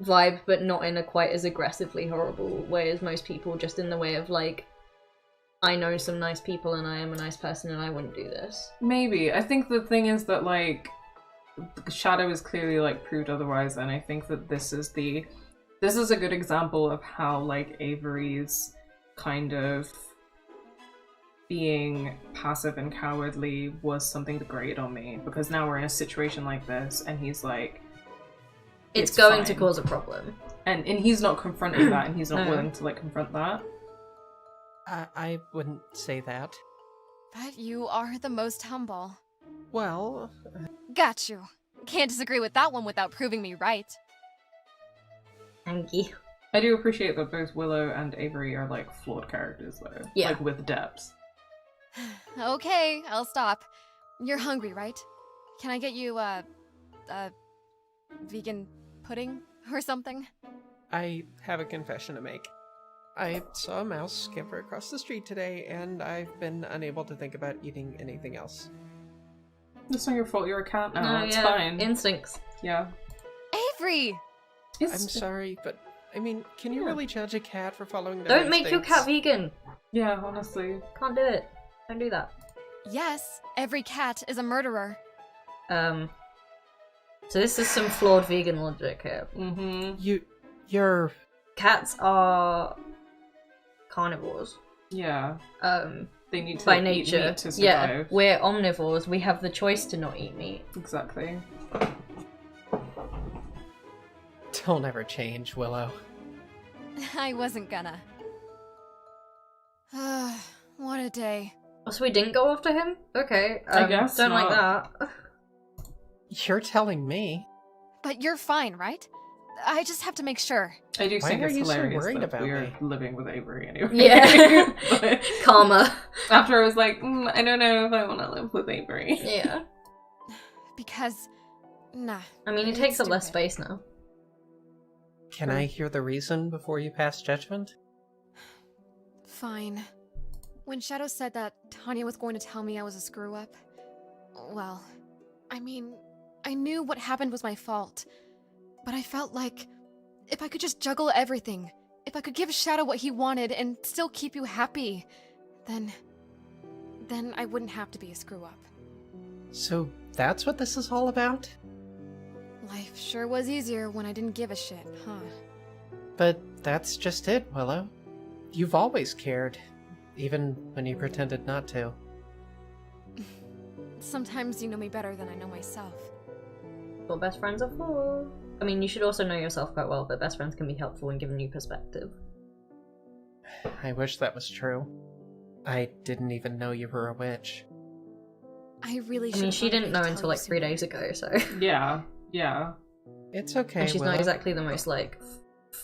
vibe, but not in a quite as aggressively horrible way as most people, just in the way of like, I know some nice people and I am a nice person and I wouldn't do this. Maybe. I think the thing is that, like, Shadow is clearly, like, proved otherwise, and I think that this is a good example of how, like, Avery's kind of being passive and cowardly was something that grated on me, because now we're in a situation like this, and he's like, It's going fine. to cause a problem. And he's not confronting that, and he's not No. willing to, like, confront that. I wouldn't say that. But you are the most humble. Well, Got you. Can't disagree with that one without proving me right. Thank you. I do appreciate that both Willow and Avery are, like, flawed characters, though. Yeah. Like, with depth. Okay, I'll stop. You're hungry, right? Can I get you, vegan pudding or something? I have a confession to make. I saw a mouse scamper across the street today, and I've been unable to think about eating anything else. It's not your fault, you're a cat now. No, It's yeah, fine. instincts. Yeah. Avery! I'm sorry, but I mean, can you Yeah. really judge a cat for following their Don't make your cat instincts? vegan. Yeah, honestly. Can't do it. Don't do that. Yes, every cat is a murderer. So this is some flawed vegan logic here. Mm-hmm. You're... Cats are carnivores. Yeah. They need to By eat nature. meat to Yeah, survive. we're omnivores. We have the choice to not eat meat. Exactly. Don't ever change, Willow. I wasn't gonna. What a day. Oh, so we didn't go after him? Okay. I guess Don't like not. that. You're telling me. But you're fine, right? I just have to make sure. I do Why think are it's you so hilarious worried that about we're me? living with Avery anyway. Yeah. But Karma. after I was like, I don't know if I want to live with Avery. Yeah. Because, nah. I mean, it it's takes up less stupid. space now. Can I hear the reason before you pass judgment? Fine. When Shadow said that Tanya was going to tell me I was a screw-up, well, I mean, I knew what happened was my fault. But I felt like if I could just juggle everything, if I could give Shadow what he wanted and still keep you happy, then I wouldn't have to be a screw-up. So that's what this is all about? Life sure was easier when I didn't give a shit, huh? But that's just it, Willow. You've always cared, even when you pretended not to. Sometimes you know me better than I know myself. What best friends are for. I mean, you should also know yourself quite well, but best friends can be helpful in giving you perspective. I wish that was true. I didn't even know you were a witch. I really should. I mean, she didn't know until like 3 days ago, so. Yeah. It's okay, And she's Willow. not exactly the most, like,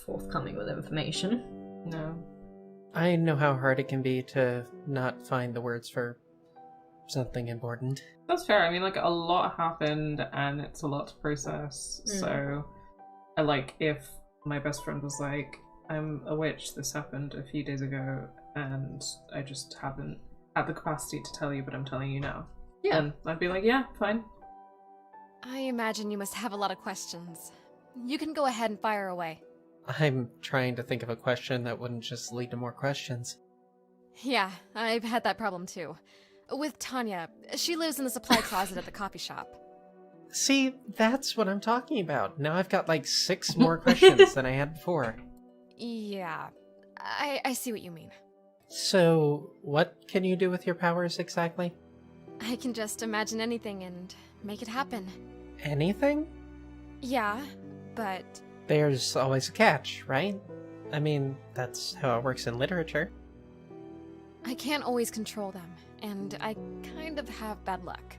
forthcoming with information. No. I know how hard it can be to not find the words for something important. That's fair. I mean, like, a lot happened and it's a lot to process. So, if my best friend was like, I'm a witch, this happened a few days ago, and I just haven't had the capacity to tell you, but I'm telling you now. Yeah. And I'd be like, yeah, fine. I imagine you must have a lot of questions. You can go ahead and fire away. I'm trying to think of a question that wouldn't just lead to more questions. Yeah, I've had that problem too. With Tanya, she lives in the supply closet at the coffee shop. See, that's what I'm talking about. Now I've got like 6 more questions than I had before. Yeah, I see what you mean. So, what can you do with your powers exactly? I can just imagine anything and make it happen. Anything? Yeah, but... There's always a catch, right? I mean, that's how it works in literature. I can't always control them, and I kind of have bad luck.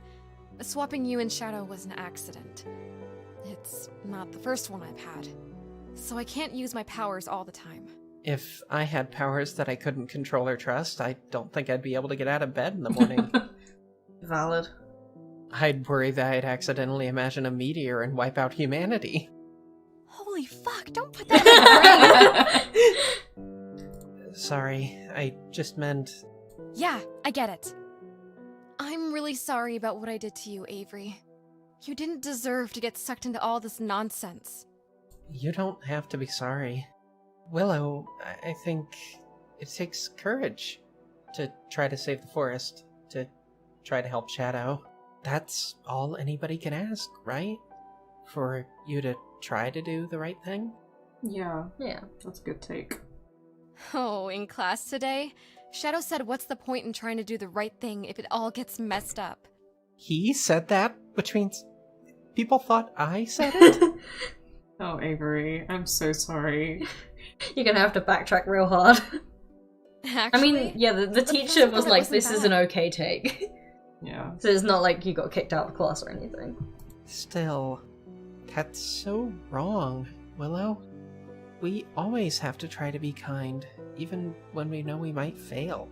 Swapping you and Shadow was an accident. It's not the first one I've had, so I can't use my powers all the time. If I had powers that I couldn't control or trust, I don't think I'd be able to get out of bed in the morning. Valid. I'd worry that I'd accidentally imagine a meteor and wipe out humanity. Holy fuck, don't put that in my brain! Sorry, I just meant... Yeah, I get it. I'm really sorry about what I did to you, Avery. You didn't deserve to get sucked into all this nonsense. You don't have to be sorry. Willow, I think it takes courage to try to save the forest, to try to help Shadow. That's all anybody can ask, right? For you to try to do the right thing? Yeah, Yeah. that's a good take. Oh, in class today, Shadow said what's the point in trying to do the right thing if it all gets messed up? He said that, which means people thought I said it? Oh, Avery, I'm so sorry. You're gonna have to backtrack real hard. Actually, I mean, yeah, the teacher was like, this is an okay take. Yeah. So it's not like you got kicked out of class or anything. Still, that's so wrong, Willow. We always have to try to be kind, even when we know we might fail.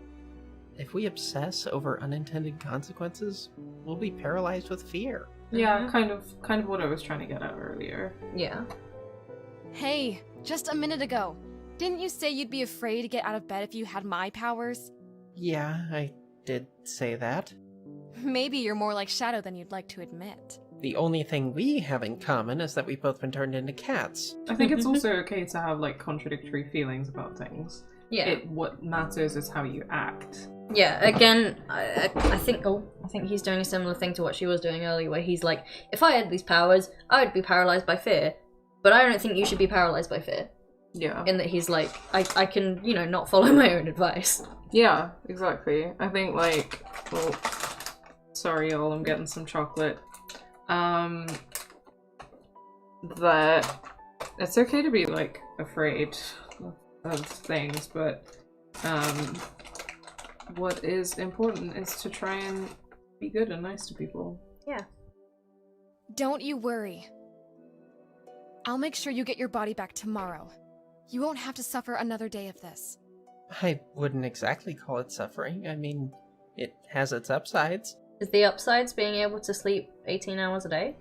If we obsess over unintended consequences, we'll be paralyzed with fear. Yeah, kind of what I was trying to get at earlier. Yeah. Hey, just a minute ago, didn't you say you'd be afraid to get out of bed if you had my powers? Yeah, I did say that. Maybe you're more like Shadow than you'd like to admit. The only thing we have in common is that we've both been turned into cats. I think it's also okay to have, like, contradictory feelings about things. Yeah. What matters is how you act. Yeah, again, I think he's doing a similar thing to what she was doing earlier, where he's like, if I had these powers, I would be paralyzed by fear. But I don't think you should be paralyzed by fear. Yeah. In that he's like, I can, not follow my own advice. Yeah, exactly. I think, like, well, sorry y'all, I'm getting some chocolate. That it's okay to be, like, afraid of things, but, what is important is to try and be good and nice to people. Yeah. Don't you worry. I'll make sure you get your body back tomorrow. You won't have to suffer another day of this. I wouldn't exactly call it suffering. I mean, it has its upsides. Is the upsides being able to sleep 18 hours a day?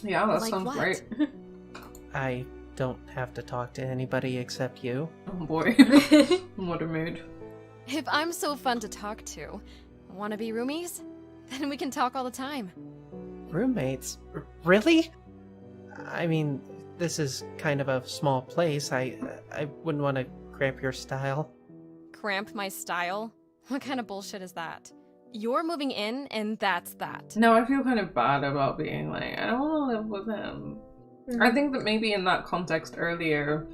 Yeah, that Like sounds what? great. I don't have to talk to anybody except you. Oh boy. What a mood. If I'm so fun to talk to, wanna be roomies? Then we can talk all the time. Roommates? Really? I mean, this is kind of a small place. I wouldn't want to cramp your style. Cramp my style? What kind of bullshit is that? You're moving in, and that's that. No, I feel kind of bad about being like, I don't want to live with him. I think that maybe in that context earlier,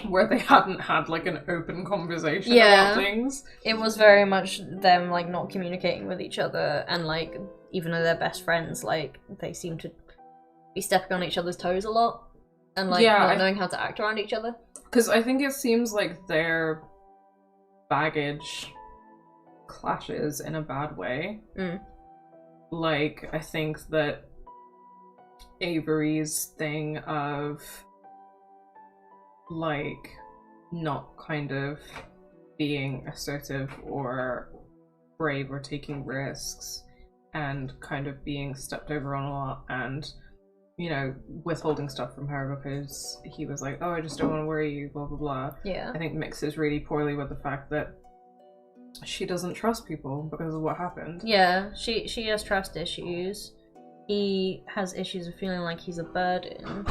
where they hadn't had like an open conversation about things. It was very much them like not communicating with each other, and like even though they're best friends, like they seem to be stepping on each other's toes a lot, and like not knowing how to act around each other. Because I think it seems like their baggage clashes in a bad way. Like, I think that Avery's thing of like not kind of being assertive or brave or taking risks and kind of being stepped over on a lot, and you know, withholding stuff from her because he was like, oh, I just don't want to worry you, blah blah blah. I think mixes really poorly with the fact that she doesn't trust people because of what happened. She has trust issues. He has issues of feeling like he's a burden.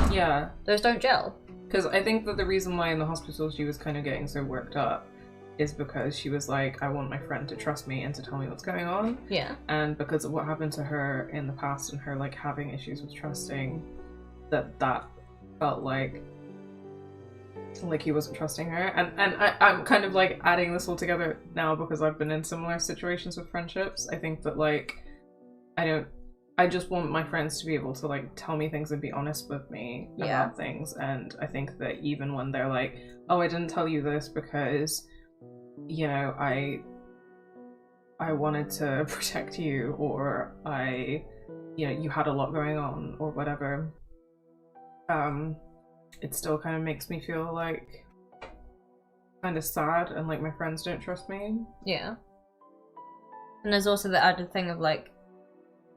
Those don't gel. Because I think that the reason why in the hospital she was kind of getting so worked up is because she was like, I want my friend to trust me and to tell me what's going on. And because of what happened to her in the past and her like having issues with trusting, that felt like he wasn't trusting her. And I'm kind of like adding this all together now because I've been in similar situations with friendships. I think that like I just want my friends to be able to like tell me things and be honest with me about things. And I think that even when they're like, oh, I didn't tell you this because, you know, I wanted to protect you, or you know, you had a lot going on or whatever, it still kind of makes me feel like kind of sad and like my friends don't trust me. And there's also the added thing of like,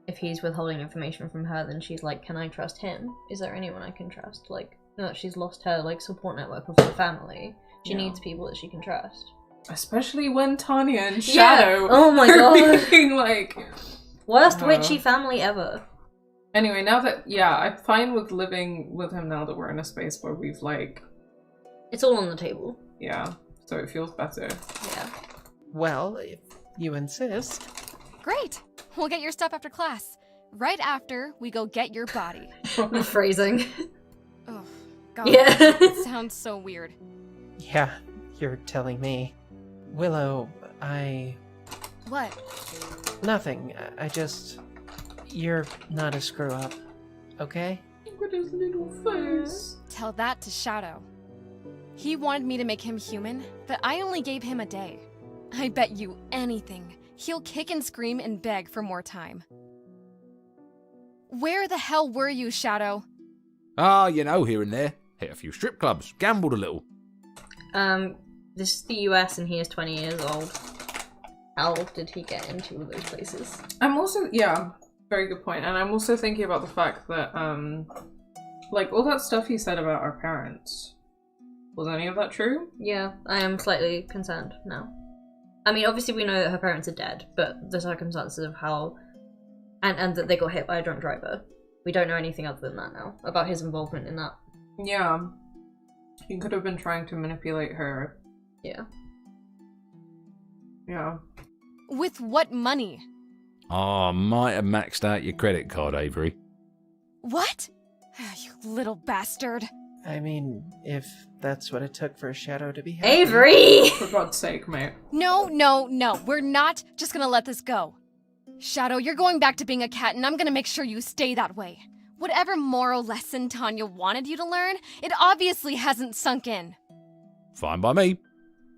if he's withholding information from her, then she's like, can I trust him? Is there anyone I can trust? Like, you know, she's lost her like support network of her family. She needs people that she can trust. Especially when Tanya and Shadow oh my god, being like worst witchy family ever. Anyway, now that I'm fine with living with him now that we're in a space where we've like, it's all on the table. So it feels better. Well, if you insist. Great! We'll get your stuff after class. Right after we go get your body. The phrasing. Oh, God. It sounds so weird. Yeah, you're telling me. Willow, What? Nothing. You're not a screw-up, okay? Look at his little face. Tell that to Shadow. He wanted me to make him human, but I only gave him a day. I bet you anything he'll kick and scream and beg for more time. Where the hell were you, Shadow? You know, here and there. Hit a few strip clubs, gambled a little. This is the US and he is 20 years old. How did he get into all those places? I'm also, very good point. And I'm also thinking about the fact that, like, all that stuff he said about our parents, was any of that true? Yeah, I am slightly concerned now. I mean, obviously we know that her parents are dead, but the circumstances of how... And that they got hit by a drunk driver. We don't know anything other than that now, about his involvement in that. Yeah. He could have been trying to manipulate her. Yeah. With what money? Might have maxed out your credit card, Avery. What? You little bastard. I mean, if that's what it took for a Shadow to be happy. Avery! For God's sake, mate. No. We're not just gonna let this go. Shadow, you're going back to being a cat, and I'm gonna make sure you stay that way. Whatever moral lesson Tanya wanted you to learn, it obviously hasn't sunk in. Fine by me.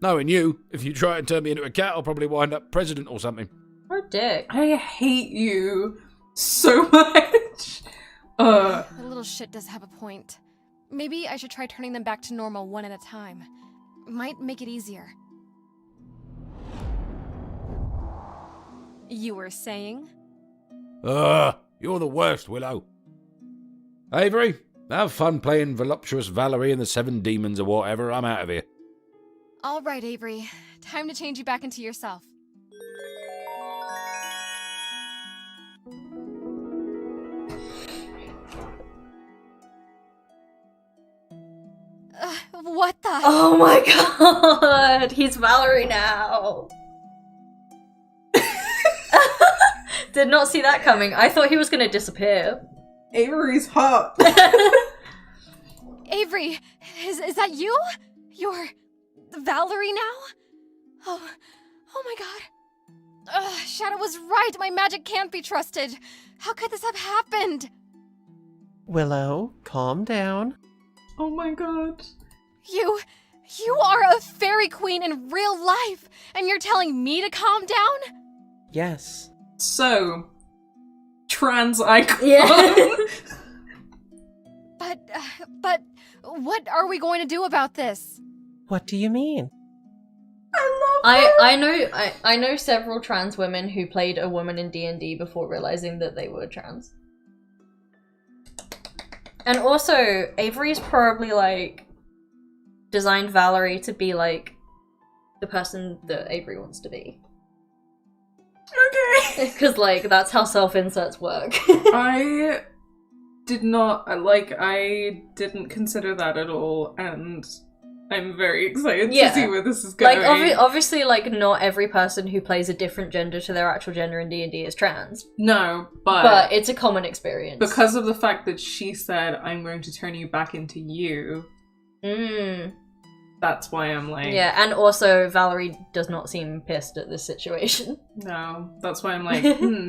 Knowing you, if you try and turn me into a cat, I'll probably wind up president or something. What a dick. I hate you so much. The little shit does have a point. Maybe I should try turning them back to normal one at a time. Might make it easier. You were saying? You're the worst, Willow. Avery, Have fun playing voluptuous Valerie and the Seven Demons or whatever. I'm out of here. All right, Avery. Time to change you back into yourself. What the? Oh my god! He's Valerie now! Did not see that coming. I thought he was gonna disappear. Avery's hot. Avery, is that you? You're Valerie now? Oh my god. Shadow was right. My magic can't be trusted. How could this have happened? Willow, calm down. Oh my god. You are a fairy queen in real life, and you're telling me to calm down? Yes. So, trans icon. Yeah. But what are we going to do about this? What do you mean? I know several trans women who played a woman in D&D before realizing that they were trans. And also, Avery's probably like designed Valerie to be like the person that Avery wants to be. Okay. Because like that's how self-inserts work. I didn't consider that at all, and I'm very excited to see where this is going. Like, obviously, like, not every person who plays a different gender to their actual gender in D&D is trans. No, but it's a common experience. Because of the fact that she said, I'm going to turn you back into you, that's why I'm like... Yeah, and also, Valerie does not seem pissed at this situation. No, that's why I'm like,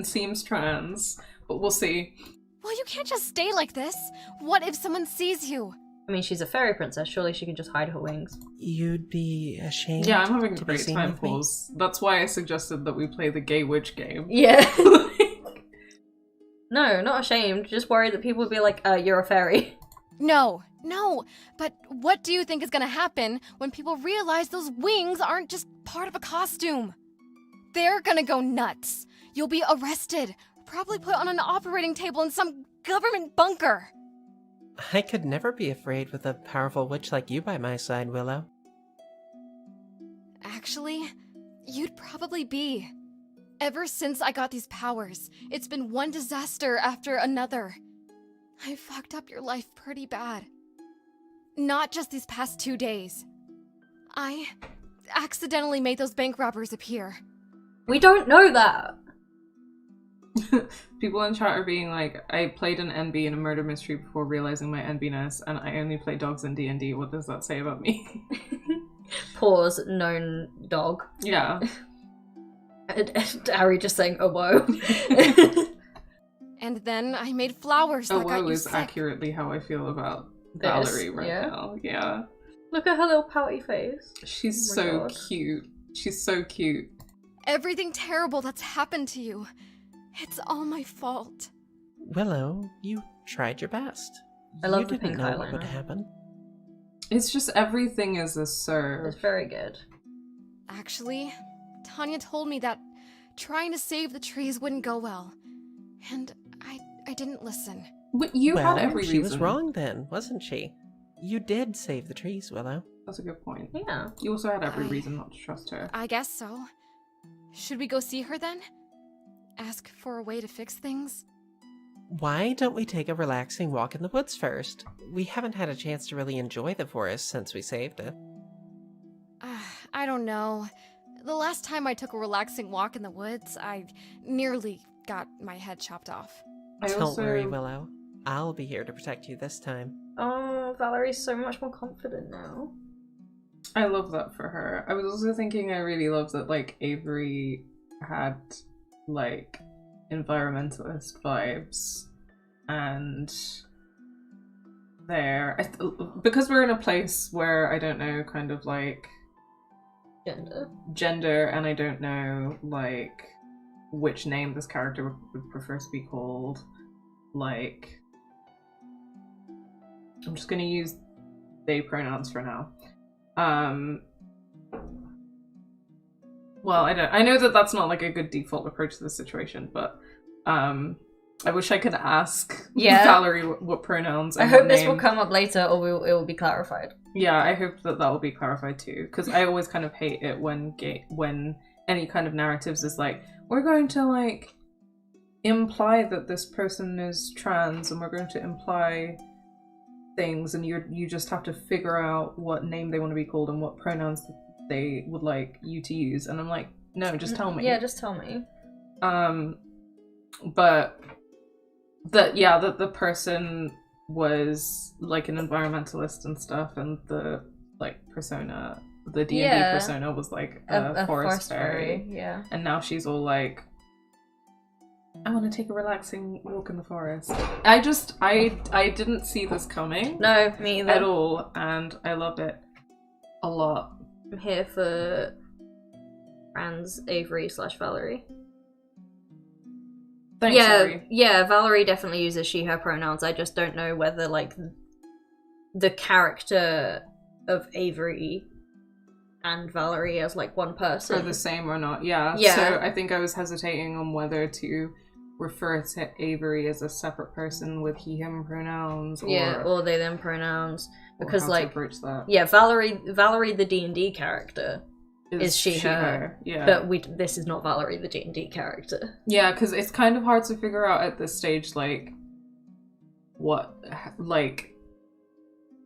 seems trans, but we'll see. Well, you can't just stay like this. What if someone sees you? I mean, she's a fairy princess. Surely she can just hide her wings. You'd be ashamed. Yeah, I'm having a to great be time, Pauls. That's why I suggested that we play the gay witch game. Yeah. No, not ashamed. Just worried that people would be like, you're a fairy. No. But what do you think is gonna happen when people realize those wings aren't just part of a costume? They're gonna go nuts. You'll be arrested. Probably put on an operating table in some government bunker. I could never be afraid with a powerful witch like you by my side, Willow. Actually, you'd probably be. Ever since I got these powers, it's been one disaster after another. I fucked up your life pretty bad. Not just these past 2 days. I accidentally made those bank robbers appear. We don't know that. People in chat are being like, I played an NB in a murder mystery before realizing my NB-ness, and I only play dogs in D&D. What does that say about me? Pause, known dog. Yeah. Harry just saying, oh, whoa. And then I made flowers that got you is sick. accurately how I feel about Valerie now. Yeah. Look at her little pouty face. She's Oh my so God. cute. She's so cute. Everything terrible that's happened to you. It's all my fault. Willow, you tried your best. I love you the didn't pink know what would eyeliner. happen. It's just everything is a serve. It's very good. Actually, Tanya told me that trying to save the trees wouldn't go well. And I didn't listen. But you had every reason. She was wrong then, wasn't she? You did save the trees, Willow. That's a good point. Yeah. You also had every reason not to trust her. I guess so. Should we go see her then? Ask for a way to fix things? Why don't we take a relaxing walk in the woods first? We haven't had a chance to really enjoy the forest since we saved it. I don't know. The last time I took a relaxing walk in the woods, I nearly got my head chopped off. Don't worry, Willow. I'll be here to protect you this time. Oh, Valerie's so much more confident now. I love that for her. I was also thinking I really love that, like, Avery had, like, environmentalist vibes. And because we're in a place where I don't know, kind of, like, gender, and I don't know, like, which name this character would prefer to be called. Like, I'm just gonna use they pronouns for now. Well, I know that that's not like a good default approach to the situation, but I wish I could ask Yeah. Valerie what pronouns. I And hope what this name. will come up later, or it will be clarified. Yeah, I hope that will be clarified too, because I always kind of hate it when any kind of narratives is like, we're going to like imply that this person is trans, and we're going to imply things, and you just have to figure out what name they want to be called and what pronouns they would like you to use. And I'm like, no, just tell me. Yeah, just tell me. But the person was like an environmentalist and stuff, and the like persona, the D&D persona was like a forest fairy. Yeah. And now she's all like, I want to take a relaxing walk in the forest. I didn't see this coming. No, me either. At all, and I love it a lot. I'm here for trans Avery / Valerie. Thanks, Avery. Yeah, Valerie definitely uses she, her pronouns. I just don't know whether, like, the character of Avery and Valerie as, like, one person are the same or not. Yeah. So I think I was hesitating on whether to refer to Avery as a separate person with he, him pronouns, or they, them pronouns. Because, how to like, approach that. Yeah, Valerie, the D&D character is she, her. Yeah. But this is not Valerie, the D&D character. Yeah, because it's kind of hard to figure out at this stage, like, what, like,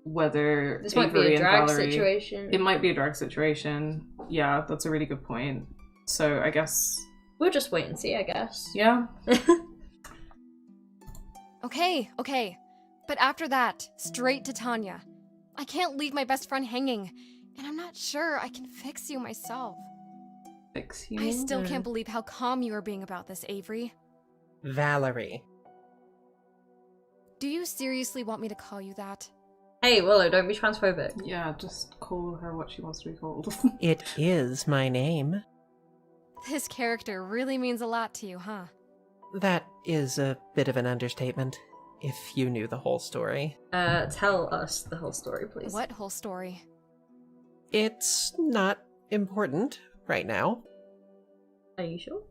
whether This Avery might be a drag and Valerie, situation. It might be a drag situation. Yeah, that's a really good point. So I guess We'll just wait and see, I guess. yeah. Okay. But after that, straight to Tanya. I can't leave my best friend hanging, and I'm not sure I can fix you myself. Fix you. I still can't believe how calm you are being about this, Avery. Valerie. Do you seriously want me to call you that? Hey, Willow, don't be transphobic. Yeah, just call her what she wants to be called. It is my name. This character really means a lot to you, huh? That is a bit of an understatement, if you knew the whole story. Tell us the whole story, please. What whole story? It's not important right now. Are you sure?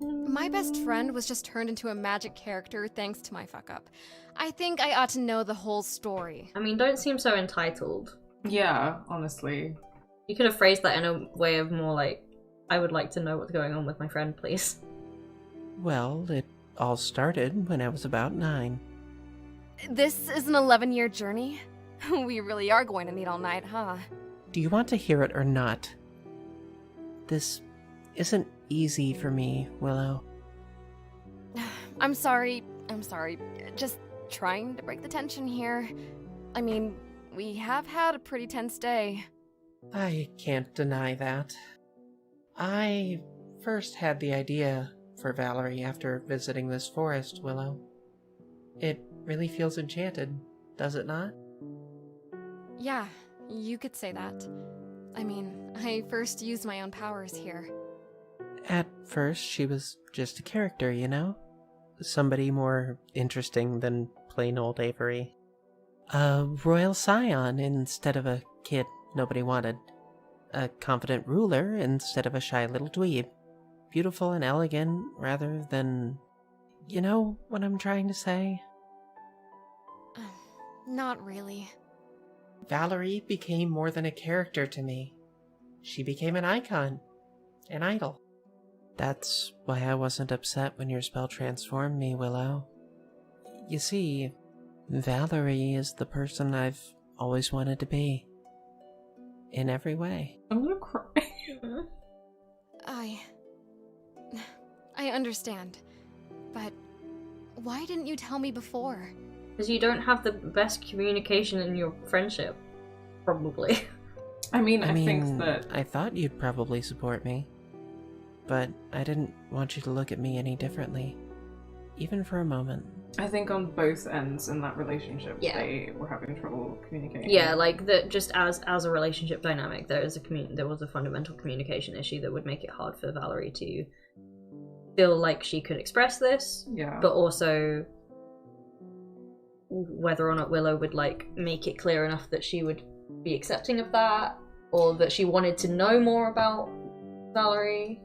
My best friend was just turned into a magic character thanks to my fuck-up. I think I ought to know the whole story. I mean, don't seem so entitled. Yeah, honestly. You could have phrased that in a way of more like, I would like to know what's going on with my friend, please. Well, it all started when I was about 9. This is an 11-year journey? We really are going to need all night, huh? Do you want to hear it or not? This isn't easy for me, Willow. I'm sorry. Just trying to break the tension here. I mean, we have had a pretty tense day. I can't deny that. I first had the idea for Valerie after visiting this forest, Willow. It really feels enchanted, does it not? Yeah, you could say that. I mean, I first used my own powers here. At first, she was just a character, you know? Somebody more interesting than plain old Avery. A royal scion instead of a kid nobody wanted. A confident ruler instead of a shy little dweeb. Beautiful and elegant rather than... You know what I'm trying to say? Not really. Valerie became more than a character to me. She became an icon. An idol. That's why I wasn't upset when your spell transformed me, Willow. You see, Valerie is the person I've always wanted to be. In every way. I'm gonna cry. I understand. But why didn't you tell me before? Because you don't have the best communication in your friendship. Probably. I mean, I think that... I thought you'd probably support me. But I didn't want you to look at me any differently. Even for a moment. I think on both ends in that relationship, Yeah. they were having trouble communicating. Yeah, like just as a relationship dynamic, there was a fundamental communication issue that would make it hard for Valerie to feel like she could express this. Yeah. But also whether or not Willow would like make it clear enough that she would be accepting of that, or that she wanted to know more about Valerie.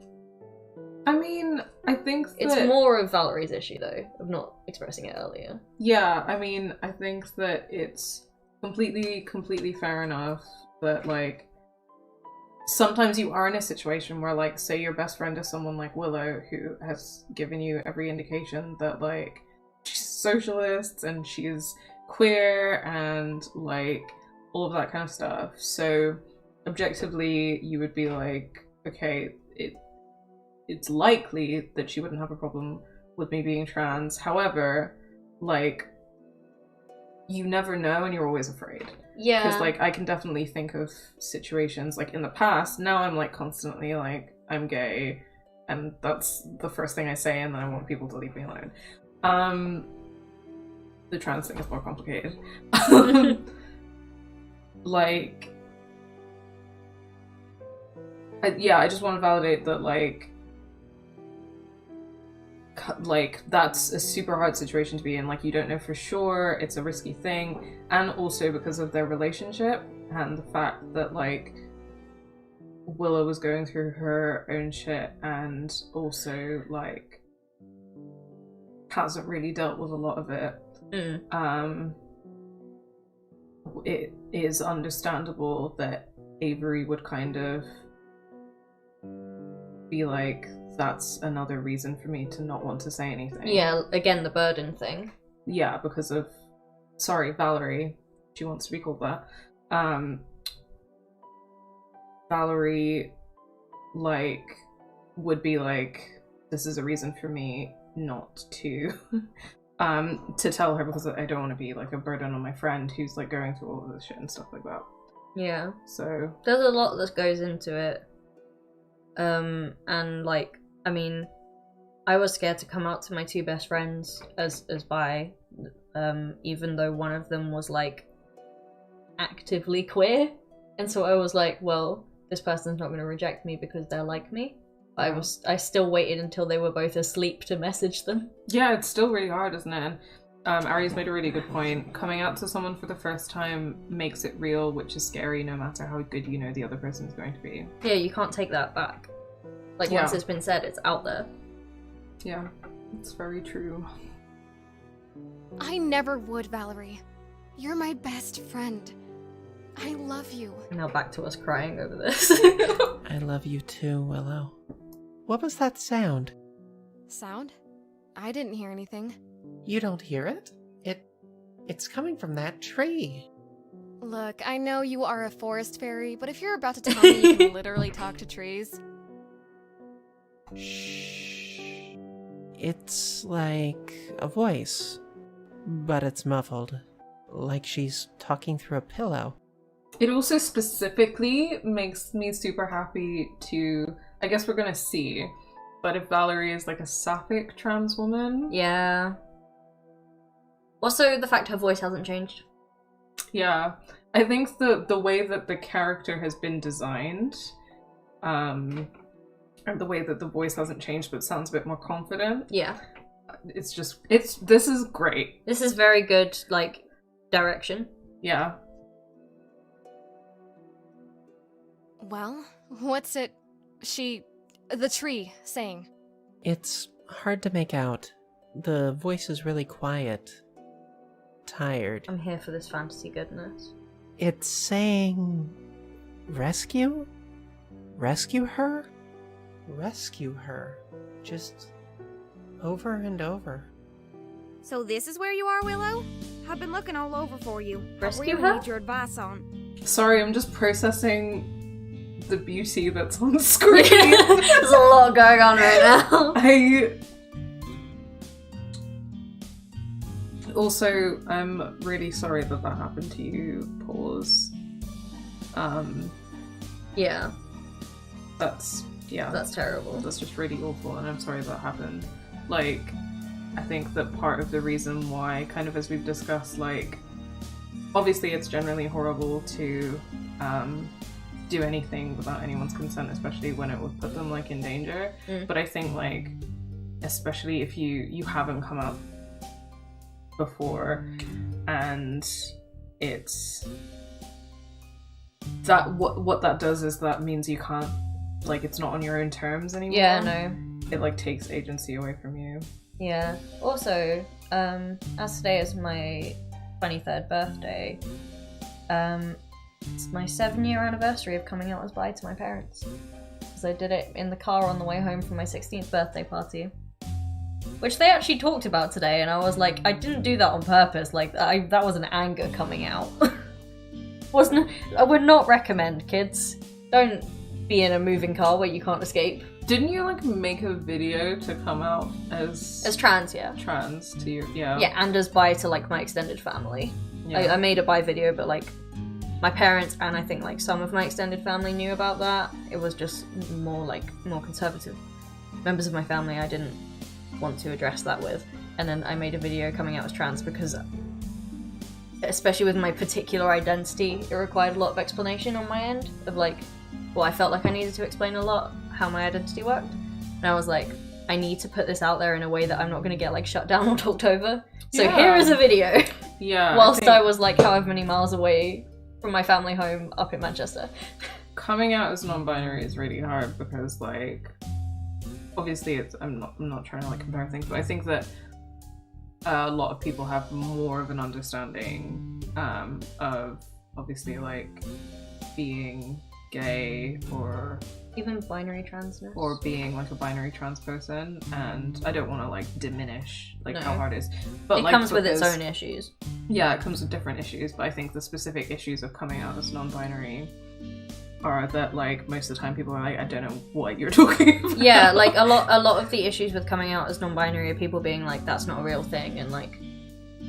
I mean, I think that... It's more of Valerie's issue, though, of not expressing it earlier. Yeah, I mean, I think that it's completely fair enough that, like, sometimes you are in a situation where, like, say your best friend is someone like Willow, who has given you every indication that, like, she's socialist and she's queer and, like, all of that kind of stuff. So, objectively, you would be like, okay, it's likely that she wouldn't have a problem with me being trans. However, like, you never know and you're always afraid. Yeah. Because, like, I can definitely think of situations, like, in the past, now I'm, like, constantly, like, I'm gay, and that's the first thing I say, and then I want people to leave me alone. The trans thing is more complicated. Like, I just want to validate that, like, that's a super hard situation to be in. Like, you don't know for sure, it's a risky thing, and also because of their relationship and the fact that, like, Willow was going through her own shit and also, like, hasn't really dealt with a lot of it. It is understandable that Avery would kind of be like, that's another reason for me to not want to say anything. Yeah, again, the burden thing. Yeah, because of... Sorry, Valerie. She wants to be called that. Valerie, like, would be like, this is a reason for me not to... to tell her, because I don't want to be, like, a burden on my friend who's, like, going through all of this shit and stuff like that. Yeah. So... There's a lot that goes into it. And, like, I mean, I was scared to come out to my two best friends as bi, even though one of them was, like, actively queer. And so I was like, well, this person's not going to reject me because they're like me. I still waited until they were both asleep to message them. Yeah, it's still really hard, isn't it? Ari's made a really good point. Coming out to someone for the first time makes it real, which is scary no matter how good you know the other person is going to be. Yeah, you can't take that back. Like, once it's been said, it's out there. Yeah, it's very true. I never would, Valerie. You're my best friend. I love you. Now back to us crying over this. I love you too, Willow. What was that sound? Sound? I didn't hear anything. You don't hear it? It's coming from that tree. Look, I know you are a forest fairy, but if you're about to tell me you can literally talk to trees... Shh. It's like a voice, but it's muffled, like she's talking through a pillow. It also specifically makes me super happy to... I guess we're gonna see, but if Valerie is like a sapphic trans woman... Yeah. Also, the fact her voice hasn't changed. Yeah. I think the way that the character has been designed, and the way that the voice hasn't changed but sounds a bit more confident. Yeah. This is great. This is very good, like, direction. Yeah. Well, what's it... the tree saying? It's hard to make out. The voice is really quiet. Tired. I'm here for this fantasy goodness. It's saying... Rescue? Rescue her? Rescue her. Just... over and over. So this is where you are, Willow? I've been looking all over for you. Rescue I really her? need your advice on. Sorry, I'm just processing the beauty that's on screen. There's a lot going on right now. Also, I'm really sorry that happened to you. Pause. Yeah. That's terrible. That's just really awful, and I'm sorry that happened. Like, I think that part of the reason why, kind of as we've discussed, like, obviously it's generally horrible to do anything without anyone's consent, especially when it would put them, like, in danger. But I think, like, especially if you haven't come out before, and it's that what that does is that means you can't, like, it's not on your own terms anymore. Yeah, no. it like takes agency away from you. Yeah. Also, as today is my 23rd birthday, it's my 7-year anniversary of coming out as bi to my parents. Because I did it in the car on the way home from my 16th birthday party. Which they actually talked about today, and I was like, I didn't do that on purpose. Like, that was an anger coming out. I would not recommend, kids. Don't be in a moving car where you can't escape. Didn't you like make a video to come out as trans? Yeah. Trans to your yeah. Yeah, and as bi to like my extended family. Yeah. I made a bi video, but like my parents and I think like some of my extended family knew about that. It was just more conservative members of my family I didn't want to address that with. And then I made a video coming out as trans because, especially with my particular identity, it required a lot of explanation on my end of like, well, I felt like I needed to explain a lot how my identity worked. And I was like, I need to put this out there in a way that I'm not going to get like shut down or talked over. So here is a video. Yeah. Whilst I was like however many miles away from my family home up in Manchester. Coming out as non-binary is really hard because like, obviously I'm not trying to like compare things, but I think that a lot of people have more of an understanding of obviously like being gay or even binary transness or being like a binary trans person, and I don't want to like diminish like how hard it is, but it like, comes with its own issues. Yeah, it comes with different issues, but I think the specific issues of coming out as non-binary are that like most of the time people are like, I don't know what you're talking about. Yeah, like a lot of the issues with coming out as non-binary are people being like, that's not a real thing, and like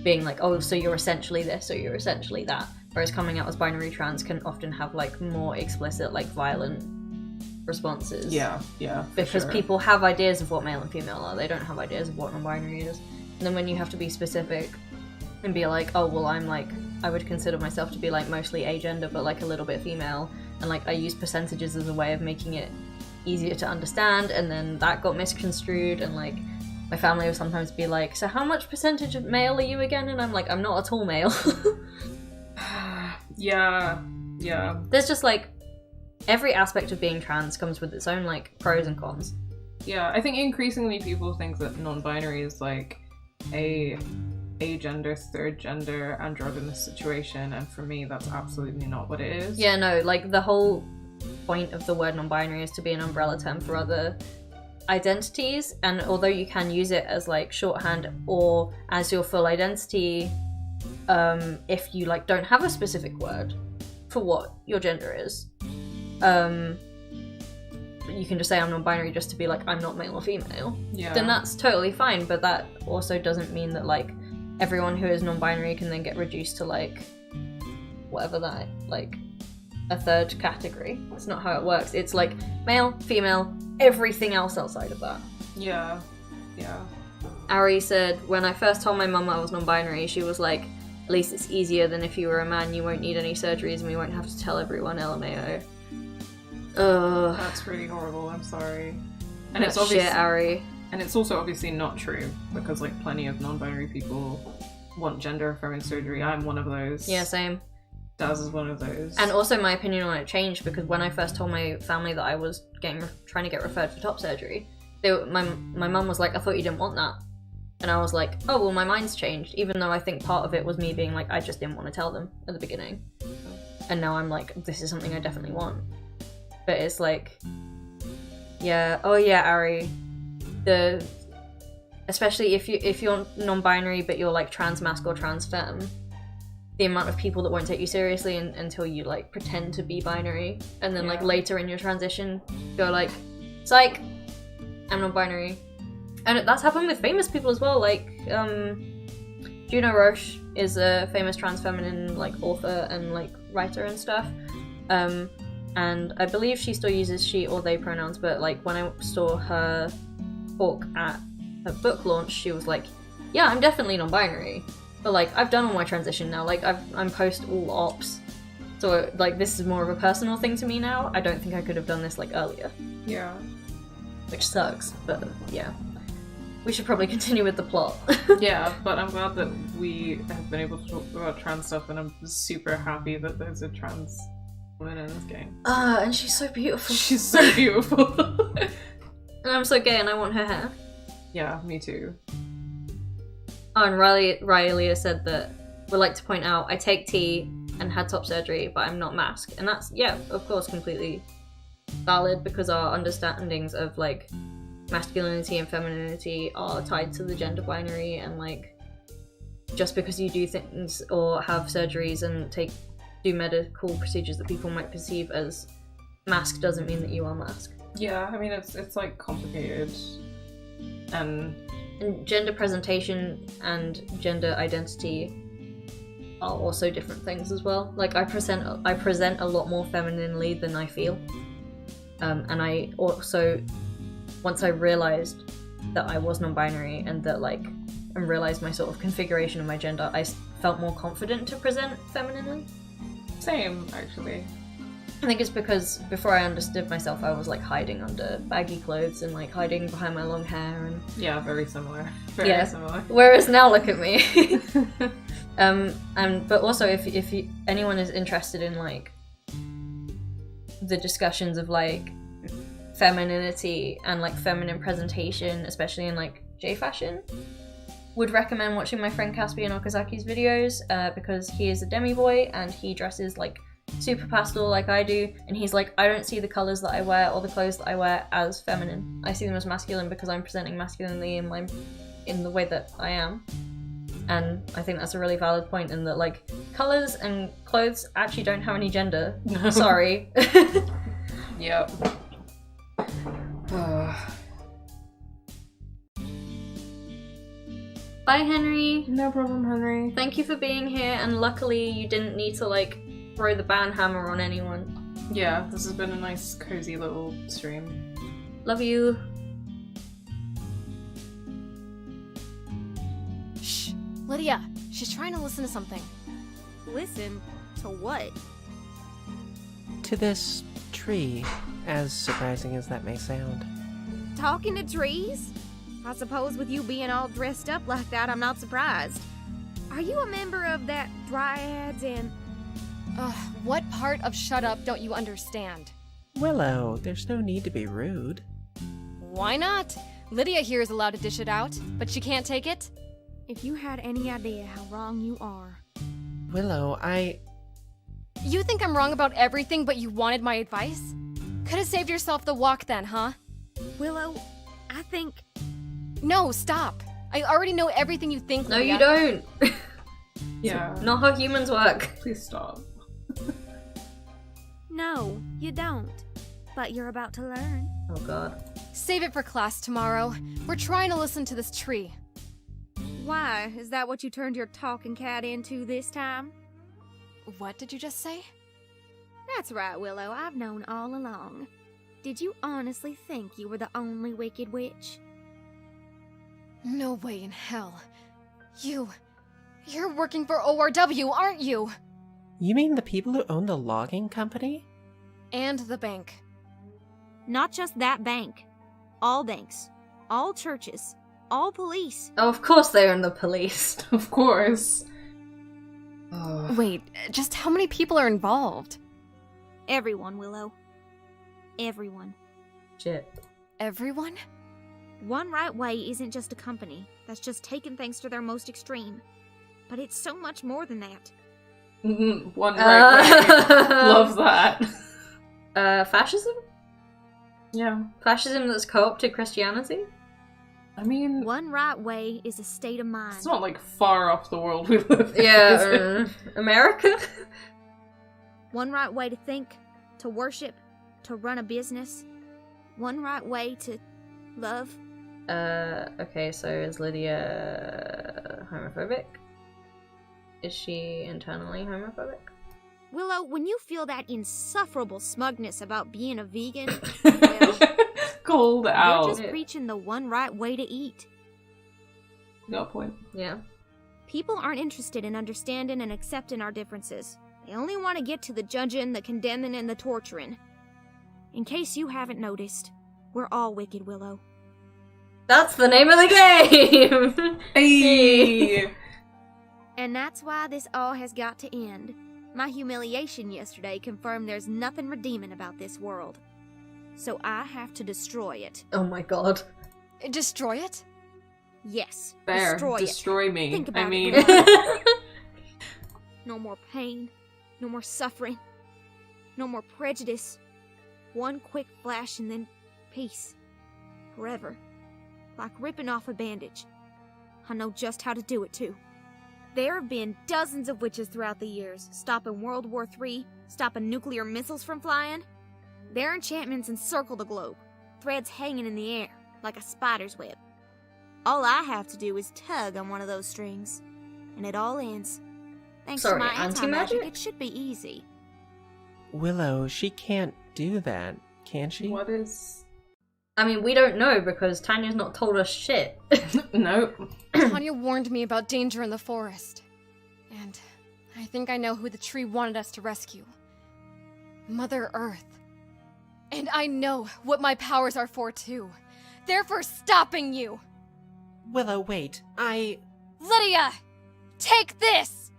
being like, oh, so you're essentially this or you're essentially that. Whereas coming out as binary trans can often have like more explicit, like violent responses. Yeah, because people have ideas of what male and female are. They don't have ideas of what non-binary is. And then when you have to be specific and be like, oh, well, I'm like, I would consider myself to be like mostly agender, but like a little bit female. And like I use percentages as a way of making it easier to understand. And then that got misconstrued. And like my family would sometimes be like, so how much percentage of male are you again? And I'm like, I'm not at all male. Yeah. There's just like every aspect of being trans comes with its own like pros and cons. Yeah, I think increasingly people think that non-binary is like a gender, third gender, androgynous situation, and for me that's absolutely not what it is. Yeah, no, like the whole point of the word non-binary is to be an umbrella term for other identities, and although you can use it as like shorthand or as your full identity, if you like don't have a specific word for what your gender is, you can just say I'm non-binary just to be like I'm not male or female. Yeah. Then that's totally fine, but that also doesn't mean that like everyone who is non-binary can then get reduced to like whatever that like a third category. That's not how it works. It's like male, female, everything else outside of that. Yeah. Ari said, when I first told my mum I was non-binary, she was like, at least it's easier than if you were a man, you won't need any surgeries and we won't have to tell everyone LMAO. Ugh. That's really horrible, I'm sorry. And That's it's obviously shit, Ari. And it's also obviously not true, because like plenty of non-binary people want gender-affirming surgery. I'm one of those. Yeah, same. Daz is one of those. And also my opinion on it changed because when I first told my family that I was trying to get referred for top surgery, my mum was like, I thought you didn't want that. And I was like, oh, well, my mind's changed, even though I think part of it was me being like, I just didn't want to tell them at the beginning. And now I'm like, this is something I definitely want. But it's like, yeah, oh yeah, Ari, especially if you're non-binary but you're like trans masc or trans femme, the amount of people that won't take you seriously until you like pretend to be binary, and then like later in your transition go like, psych, I'm non-binary. And that's happened with famous people as well, like Juno Roche is a famous trans feminine like author and like writer and stuff, and I believe she still uses she or they pronouns, but like when I saw her talk at her book launch, she was like, yeah, I'm definitely non-binary, but like I've done all my transition now, like I'm post all ops, so like this is more of a personal thing to me now. I don't think I could have done this like earlier. Yeah. Which sucks, but yeah. We should probably continue with the plot. Yeah, but I'm glad that we have been able to talk about trans stuff, and I'm super happy that there's a trans woman in this game. And she's so beautiful. She's so beautiful. And I'm so gay and I want her hair. Yeah, me too. Oh, and Riley said that would like to point out I take tea and had top surgery, but I'm not masked. And that's, yeah, of course, completely valid because our understandings of like masculinity and femininity are tied to the gender binary, and like just because you do things or have surgeries and do medical procedures that people might perceive as masked doesn't mean that you are masked. Yeah, I mean it's like complicated, and gender presentation and gender identity are also different things as well. Like I present a lot more femininely than I feel, and I also, once I realized that I was non-binary and that and realized my sort of configuration of my gender, I felt more confident to present femininely. Same, actually. I think it's because before I understood myself, I was like hiding under baggy clothes and like hiding behind my long hair and yeah, very similar. Very similar. Whereas now, look at me. But also, if anyone is interested in like the discussions of like femininity and like feminine presentation, especially in like J fashion, would recommend watching my friend Caspian Okazaki's videos because he is a demi boy and he dresses like super pastel like I do, and he's like, I don't see the colours that I wear or the clothes that I wear as feminine. I see them as masculine because I'm presenting masculinely in the way that I am. And I think that's a really valid point, in that like colours and clothes actually don't have any gender. Sorry. Yep. Bye, Henry. No problem, Henry. Thank you for being here, and luckily you didn't need to like throw the ban hammer on anyone. Yeah, this has been a nice cozy little stream. Love you. Shh, Lydia, she's trying to listen to something. Listen to what? To this tree, as surprising as that may sound. Talking to trees? I suppose with you being all dressed up like that, I'm not surprised. Are you a member of that Dryads and... What part of shut up don't you understand? Willow, there's no need to be rude. Why not? Lydia here is allowed to dish it out, but she can't take it? If you had any idea how wrong you are. Willow, You think I'm wrong about everything, but you wanted my advice? Could have saved yourself the walk then, huh? Willow, I think... No, stop! I already know everything you think, No, Lydia. you don't. Yeah. Not how humans work. Please stop. No, you don't. But you're about to learn. Oh god. Save it for class tomorrow. We're trying to listen to this tree. Why? Is that what you turned your talking cat into this time? What did you just say? That's right, Willow. I've known all along. Did you honestly think you were the only wicked witch? No way in hell. You're working for ORW, aren't you? You mean the people who own the logging company? And the bank. Not just that bank. All banks. All churches. All police. Oh, of course they're in the police. Of course. Wait, just how many people are involved? Everyone, Willow. Everyone. Shit. Everyone? One Right Way isn't just a company that's just taken things to their most extreme. But it's so much more than that. One right way. Love that. Fascism? Yeah. Fascism that's co-opted Christianity? I mean... One Right Way is a state of mind. It's not like far off the world we live in. Yeah, America? One right way to think, to worship, to run a business. One right way to love. Okay, so is Lydia homophobic? Is she internally homophobic? Willow, when you feel that insufferable smugness about being a vegan, well, Cold out. you're just preaching the one right way to eat. Got a point. Yeah. People aren't interested in understanding and accepting our differences. They only want to get to the judging, the condemning, and the torturing. In case you haven't noticed, we're all wicked, Willow. That's the name of the game! Hey! And that's why this all has got to end. My humiliation yesterday confirmed there's nothing redeeming about this world. so I have to destroy it. Oh my god. Destroy it? Yes, There, destroy it. me. Think about I mean, it. No more pain, no more suffering, no more prejudice. One quick flash and then peace. Forever. Like ripping off a bandage. I know just how to do it too. There have been dozens of witches throughout the years, stopping World War III, stopping nuclear missiles from flying. Their enchantments encircle the globe, threads hanging in the air, like a spider's web. All I have to do is tug on one of those strings, and it all ends. Thanks Sorry, to my anti-magic? anti-magic, it should be easy. Willow, she can't do that, can she? what is... I mean, we don't know because Tanya's not told us shit. Nope. Tanya warned me about danger in the forest. And I think I know who the tree wanted us to rescue. Mother Earth. And I know what my powers are for too. They're for stopping you! Willow, wait. Lydia! Take this!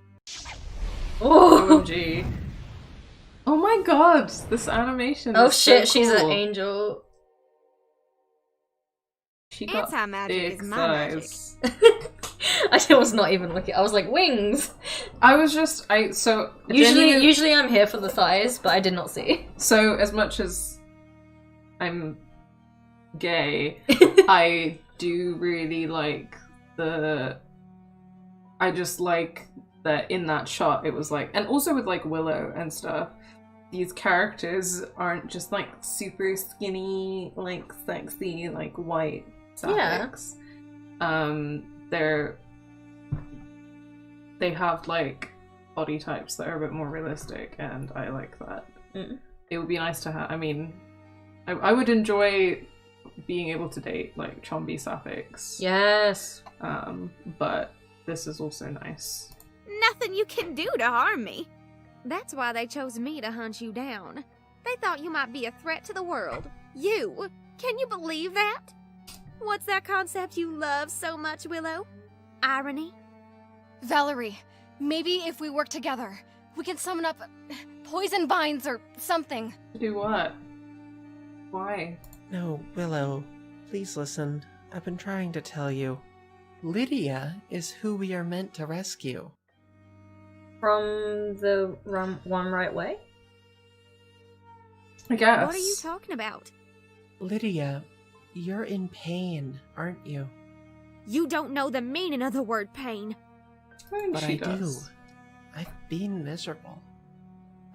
Oh, OMG. Oh my god, this animation oh is shit, so she's an cool. angel. She got Anti-magic big is my magic. thighs. I was not even looking. I was like, wings! I was just, genuinely- Usually I'm here for the thighs, but I did not see. So as much as I'm gay, I do really like I just like that in that shot it was like, and also with like Willow and stuff, these characters aren't just like super skinny, like sexy, like white saphics. They have like body types that are a bit more realistic, and I like that. It would be nice to have, I mean, I would enjoy being able to date like chomby saphics. Yes. But this is also nice. Nothing you can do to harm me. That's why they chose me to hunt you down. They thought you might be a threat to the world. You? Can you believe that? What's that concept you love so much, Willow? Irony? Valerie, maybe if we work together, we can summon up poison vines or something. Do what? Why? No, Willow, please listen. I've been trying to tell you. Lydia is who we are meant to rescue. From the one right way? I guess. What are you talking about? Lydia, you're in pain, aren't you? You don't know the meaning of the word pain. I think But she I does. do. I've been miserable.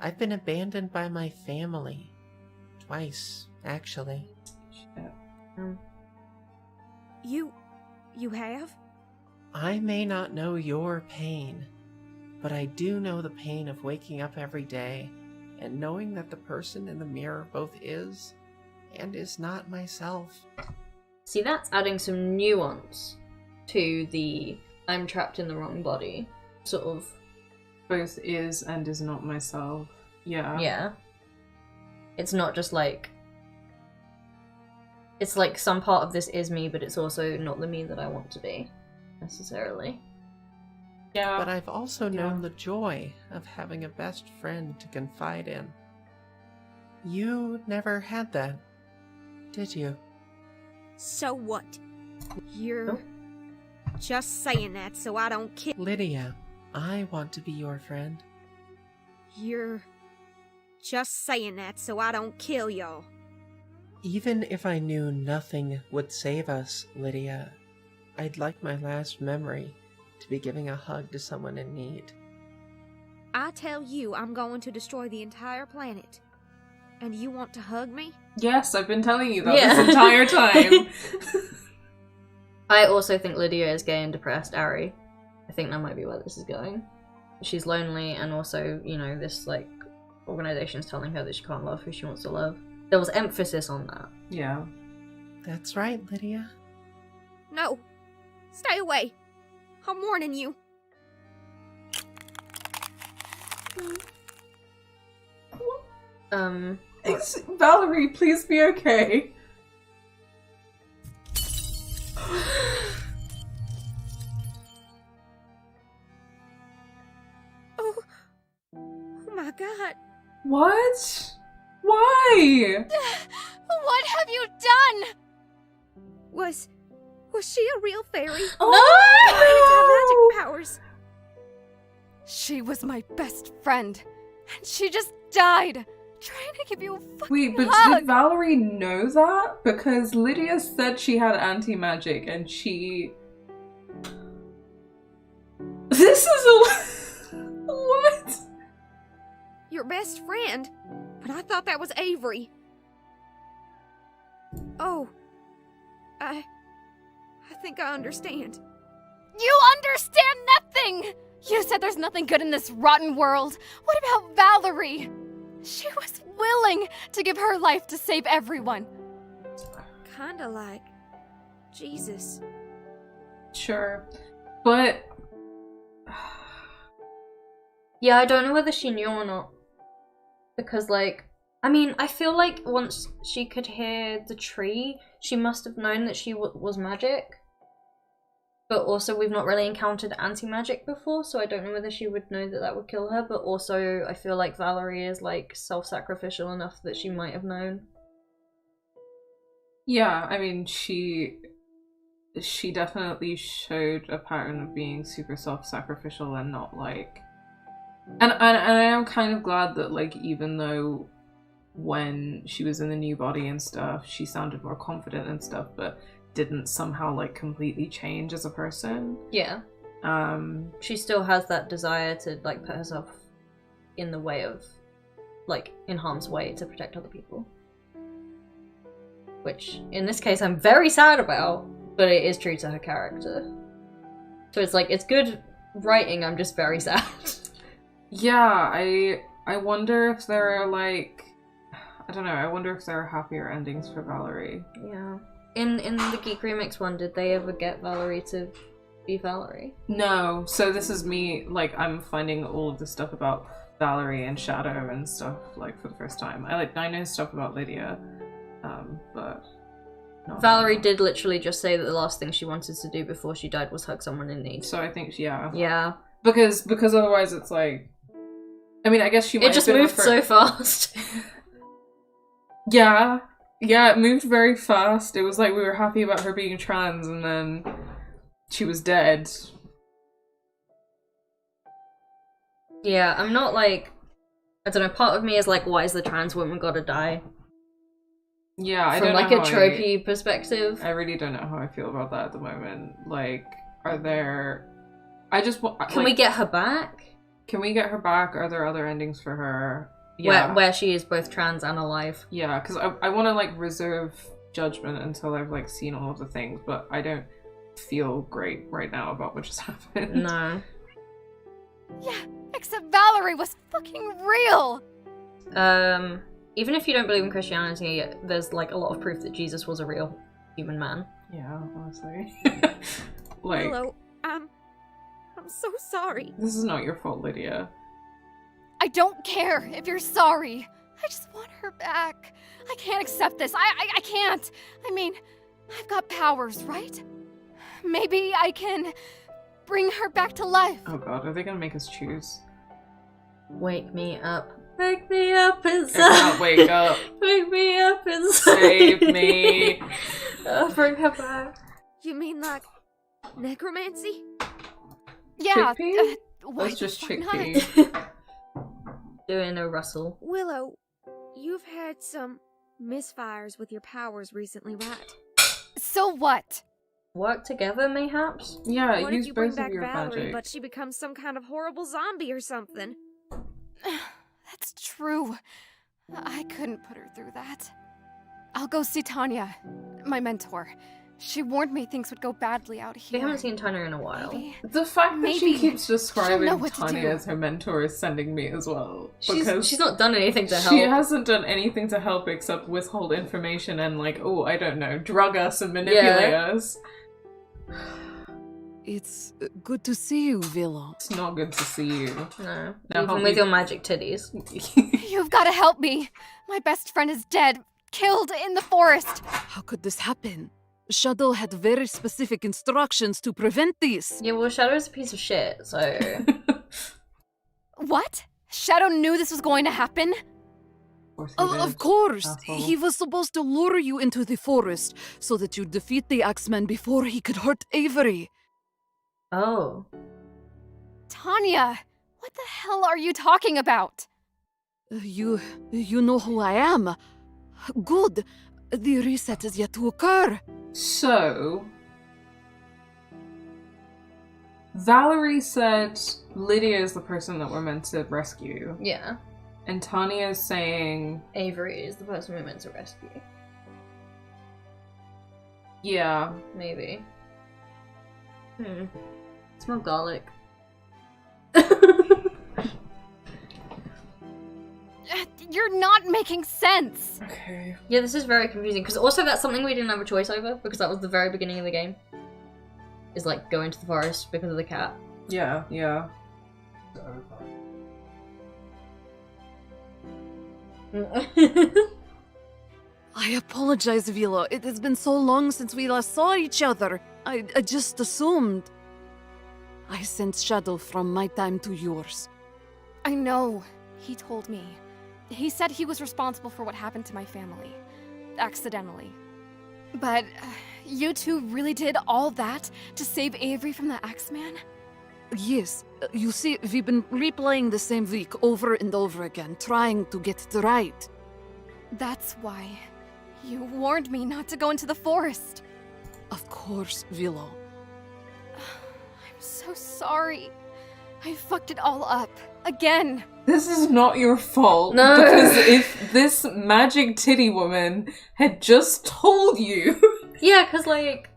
I've been abandoned by my family. Twice, actually. Shit. You have? I may not know your pain, but I do know the pain of waking up every day and knowing that the person in the mirror both is and is not myself. See, that's adding some nuance to the I'm trapped in the wrong body sort of. Both is and is not myself. Yeah. Yeah. It's not just like... It's like some part of this is me, but it's also not the me that I want to be, necessarily. Yeah. But I've also known the joy of having a best friend to confide in. You never had that, did you? So what? You're just saying that so I don't kill. Lydia, I want to be your friend. You're just saying that so I don't kill y'all. Even if I knew nothing would save us, Lydia, I'd like my last memory to be giving a hug to someone in need. I tell you I'm going to destroy the entire planet. And you want to hug me? Yes, I've been telling you that Yeah. this entire time. I also think Lydia is gay and depressed, Ari. I think that might be where this is going. She's lonely, and also, you know, this, like, organization's telling her that she can't love who she wants to love. There was emphasis on that. Yeah. That's right, Lydia. No. Stay away. I'm warning you. Valerie, please be okay. Oh my god. What? Why? What have you done? Was she a real fairy? Oh! Magic powers. She was my best friend, and she just died. Trying to give you a fucking Wait, but hug. did Valerie know that? Because Lydia said she had anti-magic and she... This is a... What? Your best friend? But I thought that was Avery. Oh. I think I understand. You understand nothing! You said there's nothing good in this rotten world. What about Valerie? She was willing to give her life to save everyone. Kinda like Jesus. Sure. But... Yeah, I don't know whether she knew or not. Because, like, I mean, I feel like once she could hear the tree, she must have known that she was magic. But also, we've not really encountered anti-magic before, so I don't know whether she would know that that would kill her. But also, I feel like Valerie is, like, self-sacrificial enough that she might have known. Yeah, I mean, she definitely showed a pattern of being super self-sacrificial and not, like... And I am kind of glad that, like, even though when she was in the new body and stuff, she sounded more confident and stuff, but didn't somehow, like, completely change as a person. Yeah. She still has that desire to, like, put herself in the way of, like, in harm's way to protect other people. Which, in this case, I'm very sad about, but it is true to her character. So it's like, it's good writing, I'm just very sad. Yeah, I wonder if there are, like... I don't know, I wonder if there are happier endings for Valerie. Yeah. In the Geek Remix one, did they ever get Valerie to be Valerie? No, so this is me, like, I'm finding all of the stuff about Valerie and Shadow and stuff, like, for the first time. I know stuff about Lydia, but... Valerie did literally just say that the last thing she wanted to do before she died was hug someone in need. So I think, yeah. Yeah. Because otherwise it's like... I mean, I guess she might It just moved so fast. Yeah. Yeah, it moved very fast. It was like we were happy about her being trans and then she was dead. Yeah, I'm not like... I don't know, part of me is like, why is the trans woman gotta die? Yeah, I From don't like know a tropey perspective. I really don't know how I feel about that at the moment. Like, are there... I just want... Can we get her back? Can we get her back? Are there other endings for her? Yeah. Where she is both trans and alive. Yeah, because I want to, like, reserve judgment until I've, like, seen all of the things, but I don't feel great right now about what just happened. No. Yeah, except Valerie was fucking real! Even if you don't believe in Christianity, there's, like, a lot of proof that Jesus was a real human man. Yeah, honestly. Like... Willow, I'm so sorry. This is not your fault, Lydia. I don't care if you're sorry. I just want her back. I can't accept this. I can't. I mean, I've got powers, right? Maybe I can bring her back to life. Oh god, are they gonna make us choose? Wake me up. Wake me up inside. I can't wake up. Wake me up inside. Save me. Bring her back. You mean like necromancy? Yeah. Chickpea? Why That's just the fuck not? chickpea. Doing a rustle. Willow, you've had some misfires with your powers recently, right? So what? Work together, mayhaps? Yeah, What use if you bring both back of your Valerie, magic. but she becomes some kind of horrible zombie or something? That's true. I couldn't put her through that. I'll go see Tanya, my mentor. She warned me things would go badly out We here. haven't seen Tanya in a while. Maybe. The fact that Maybe she keeps she'll describing know what to Tanya do. as her mentor is sending me as well. She's not done anything to help. She hasn't done anything to help except withhold information and, like, oh, I don't know, drug us and manipulate us. It's good to see you, Willow. It's not good to see you. No. Now Even help with me- your magic titties. You've got to help me. My best friend is dead, killed in the forest. How could this happen? Shadow had very specific instructions to prevent this. Yeah, well, Shadow's a piece of shit, so... What? Shadow knew this was going to happen? Of course! Asshole. He was supposed to lure you into the forest so that you defeat the axeman before he could hurt Avery. Oh. Tanya, what the hell are you talking about? You know who I am. Good. The reset is yet to occur. So, Valerie said Lydia is the person that we're meant to rescue. Yeah. And Tanya is saying... Avery is the person we're meant to rescue. Yeah. Maybe. Smell garlic. You're not making sense. Okay. Yeah, this is very confusing, because also that's something we didn't have a choice over, because that was the very beginning of the game. Is like, go into the forest because of the cat. Yeah, yeah. I apologize, Willow. It has been so long since we last saw each other. I just assumed. I sent shadow from my time to yours. I know. He told me. He said he was responsible for what happened to my family. Accidentally. But you two really did all that to save Avery from the Axeman? Yes. You see, we've been replaying the same week over and over again, trying to get it right. That's why. You warned me not to go into the forest. Of course, Willow. I'm so sorry. I fucked it all up. Again. This is not your fault. No. Because if this magic titty woman had just told you... Yeah, because, like,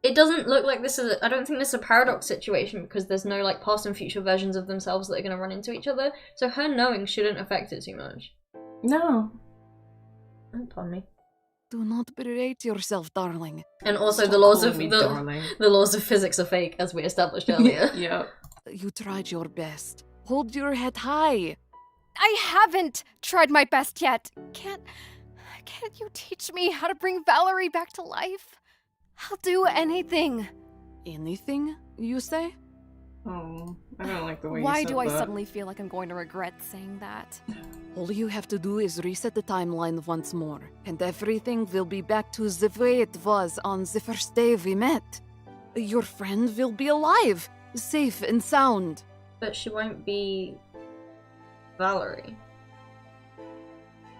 it doesn't look like this is I don't think this is a paradox situation, because there's no, like, past and future versions of themselves that are going to run into each other, so her knowing shouldn't affect it too much. No. Don't tell me. Do not berate yourself, darling. And also Stop the laws calling of me the darling. laws of physics are fake, as we established earlier. Yeah. You tried your best. Hold your head high. I haven't tried my best yet. Can't you teach me how to bring Valerie back to life? I'll do anything. Anything, you say? Oh, I don't like the way you Why said do I that. suddenly feel like I'm going to regret saying that? All you have to do is reset the timeline once more, and everything will be back to the way it was on the first day we met. Your friend will be alive, safe and sound. But she won't be Valerie.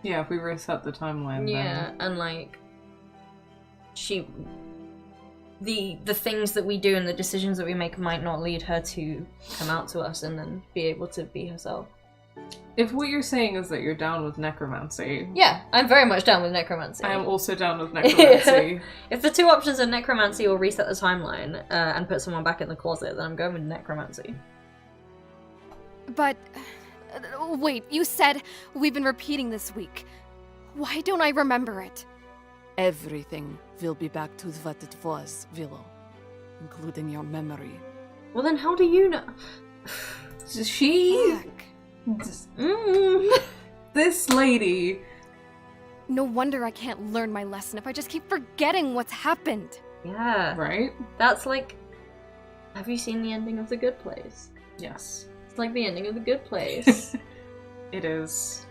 Yeah, if we reset the timeline, Yeah, then... and like the things that we do and the decisions that we make might not lead her to come out to us and then be able to be herself. If what you're saying is that you're down with necromancy... Yeah, I'm very much down with necromancy. I am also down with necromancy. If the two options are necromancy or reset the timeline and put someone back in the closet, then I'm going with necromancy. But wait, you said we've been repeating this week. Why don't I remember it? Everything will be back to what it was, Willow, including your memory. Well then how do you know? She... This lady... No wonder I can't learn my lesson if I just keep forgetting what's happened. Yeah. Right? That's like... Have you seen the ending of The Good Place? Yes. It's like the ending of The Good Place. It is.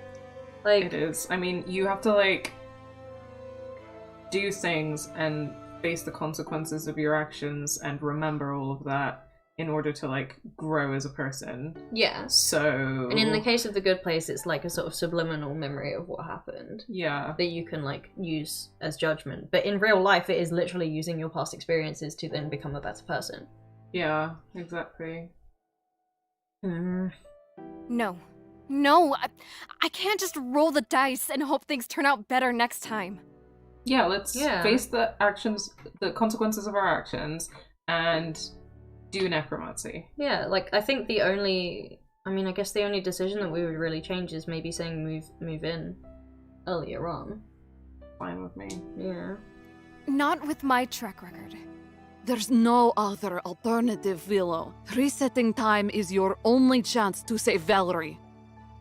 Like... It is. I mean, you have to, like, do things and face the consequences of your actions and remember all of that in order to, like, grow as a person. Yeah. So... And in the case of The Good Place, it's like a sort of subliminal memory of what happened. Yeah. That you can, like, use as judgment. But in real life, it is literally using your past experiences to then become a better person. Yeah, exactly. No, I can't just roll the dice and hope things turn out better next time. Yeah, let's Yeah. face the actions, the consequences of our actions, and do necromancy. Yeah, like, I think the only... I mean, I guess the only decision that we would really change is maybe saying move in earlier on. Fine with me. Yeah. Not with my track record. There's no other alternative, Willow. Resetting time is your only chance to save Valerie.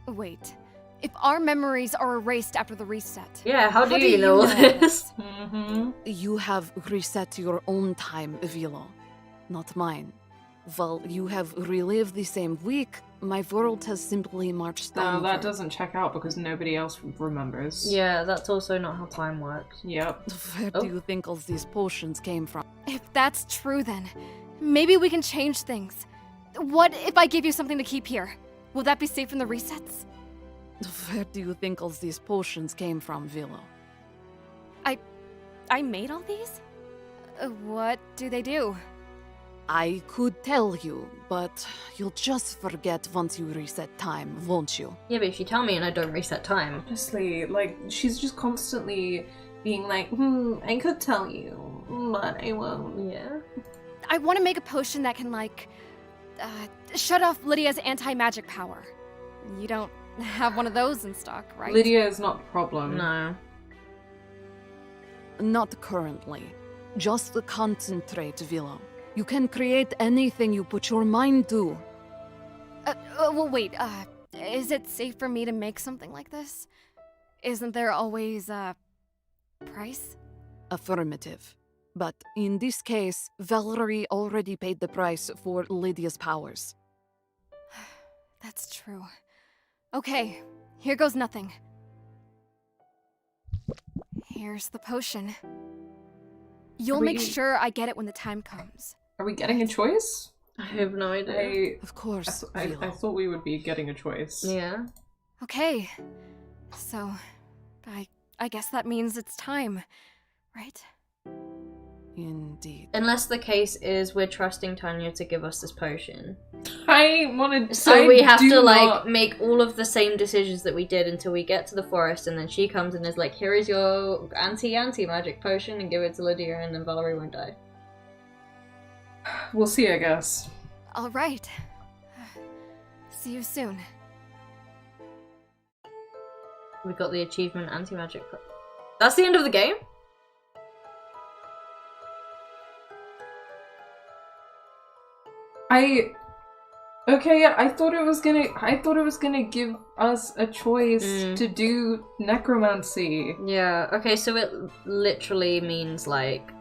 Wait, if our memories are erased after the reset... Yeah, how do you know all this? Mm-hmm. You have reset your own time, Willow, not mine. While you have relived the same week, my world has simply marched No, onward. that doesn't check out because nobody else remembers. Yeah, that's also not how time works. Yep. Where Oh. do you think all these potions came from? If that's true, then maybe we can change things. What if I give you something to keep here? Will that be safe from the resets? Where do you think all these potions came from, Willow? I made all these? What do they do? I could tell you, but you'll just forget once you reset time, won't you? Yeah, but if you tell me and I don't reset time. Honestly, like, she's just constantly being like, I could tell you, but I won't. Yeah. I want to make a potion that can, shut off Lydia's anti-magic power. You don't have one of those in stock, right? Lydia is not the problem. No. Not currently. Just concentrate, Willow. You can create anything you put your mind to. Well, wait, is it safe for me to make something like this? Isn't there always a price? Affirmative. But in this case, Valerie already paid the price for Lydia's powers. That's true. Okay, here goes nothing. Here's the potion. You'll make sure I get it when the time comes. Are we getting a choice? I have no idea. Of course, I Willow. thought we would be getting a choice. Yeah. Okay, so I guess that means it's time, right? Indeed. Unless the case is we're trusting Tanya to give us this potion. So We have to make all of the same decisions that we did until we get to the forest, and then she comes and is like, here is your anti-magic potion, and give it to Lydia, and then Valerie won't die. We'll see, I guess. All right. See you soon. We got the achievement anti-magic. That's the end of the game? I thought it was gonna give us a choice to do necromancy. Yeah, okay, so it literally means, like,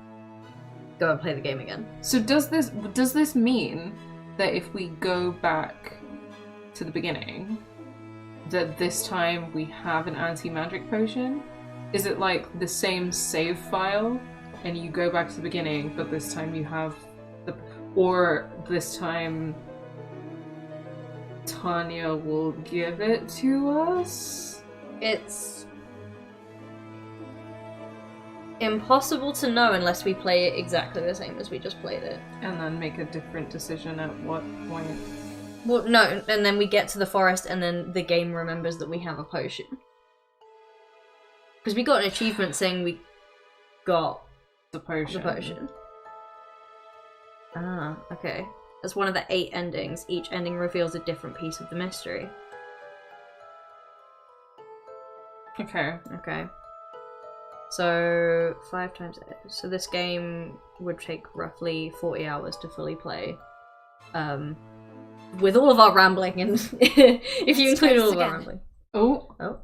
go and play the game again. So does this mean that if we go back to the beginning, that this time we have an anti-magic potion? Is it like the same save file and you go back to the beginning, but this time you have the... Or this time Tanya will give it to us? It's impossible to know unless we play it exactly the same as we just played it. And then make a different decision at what point? Well, no, and then we get to the forest and then the game remembers that we have a potion. Because we got an achievement saying we got The potion. the potion. Ah, okay. That's one of the 8 endings. Each ending reveals a different piece of the mystery. Okay. Okay. So, 5 times 8. So this game would take roughly 40 hours to fully play. With all of our rambling and if you Let's include try all this of our again. rambling. Oh. Oh.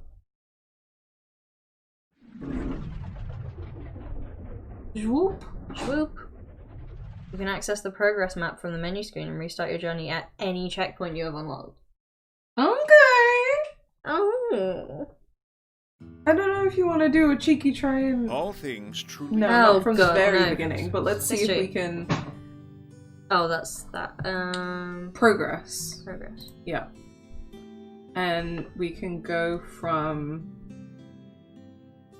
Swoop. Swoop. You can access the progress map from the menu screen and restart your journey at any checkpoint you have unlocked. Okay. Oh. I don't know if you want to do a cheeky try and... All things truly. No, Oh, not from God, the very no. beginning, but let's see Let's if do we it. can... Oh, that's that. Progress. Progress. Yeah. And we can go from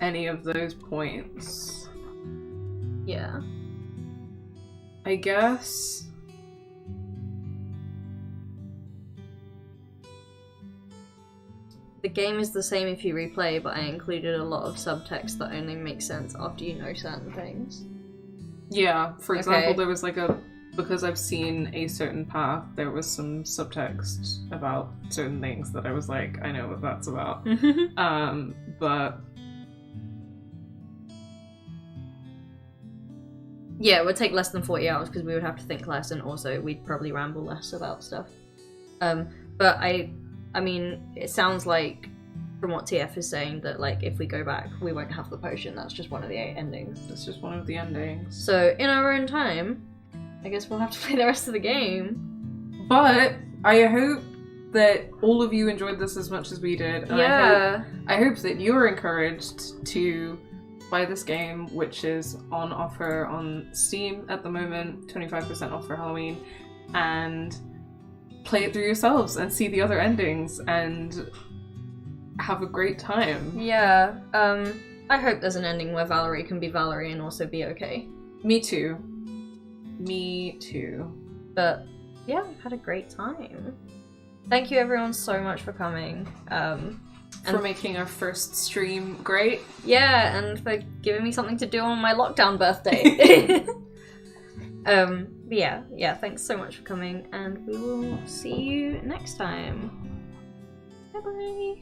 any of those points. Yeah. I guess... The game is the same if you replay, but I included a lot of subtext that only makes sense after you know certain things. Yeah, for example, Okay. there was like a... Because I've seen a certain path, there was some subtext about certain things that I was like, I know what that's about. But... Yeah, it would take less than 40 hours because we would have to think less, and also we'd probably ramble less about stuff. But I mean, it sounds like, from what TF is saying, that like if we go back, we won't have the potion. That's just one of the 8 endings. That's just one of the endings. So in our own time, I guess we'll have to play the rest of the game. But I hope that all of you enjoyed this as much as we did. And I hope that you're encouraged to buy this game, which is on offer on Steam at the moment, 25% off for Halloween, and play it through yourselves and see the other endings and have a great time. Yeah, I hope there's an ending where Valerie can be Valerie and also be okay. Me too. But yeah, we've had a great time. Thank you everyone so much for coming. For making our first stream great. Yeah, and for giving me something to do on my lockdown birthday. But yeah, thanks so much for coming, and we will see you next time. Bye bye.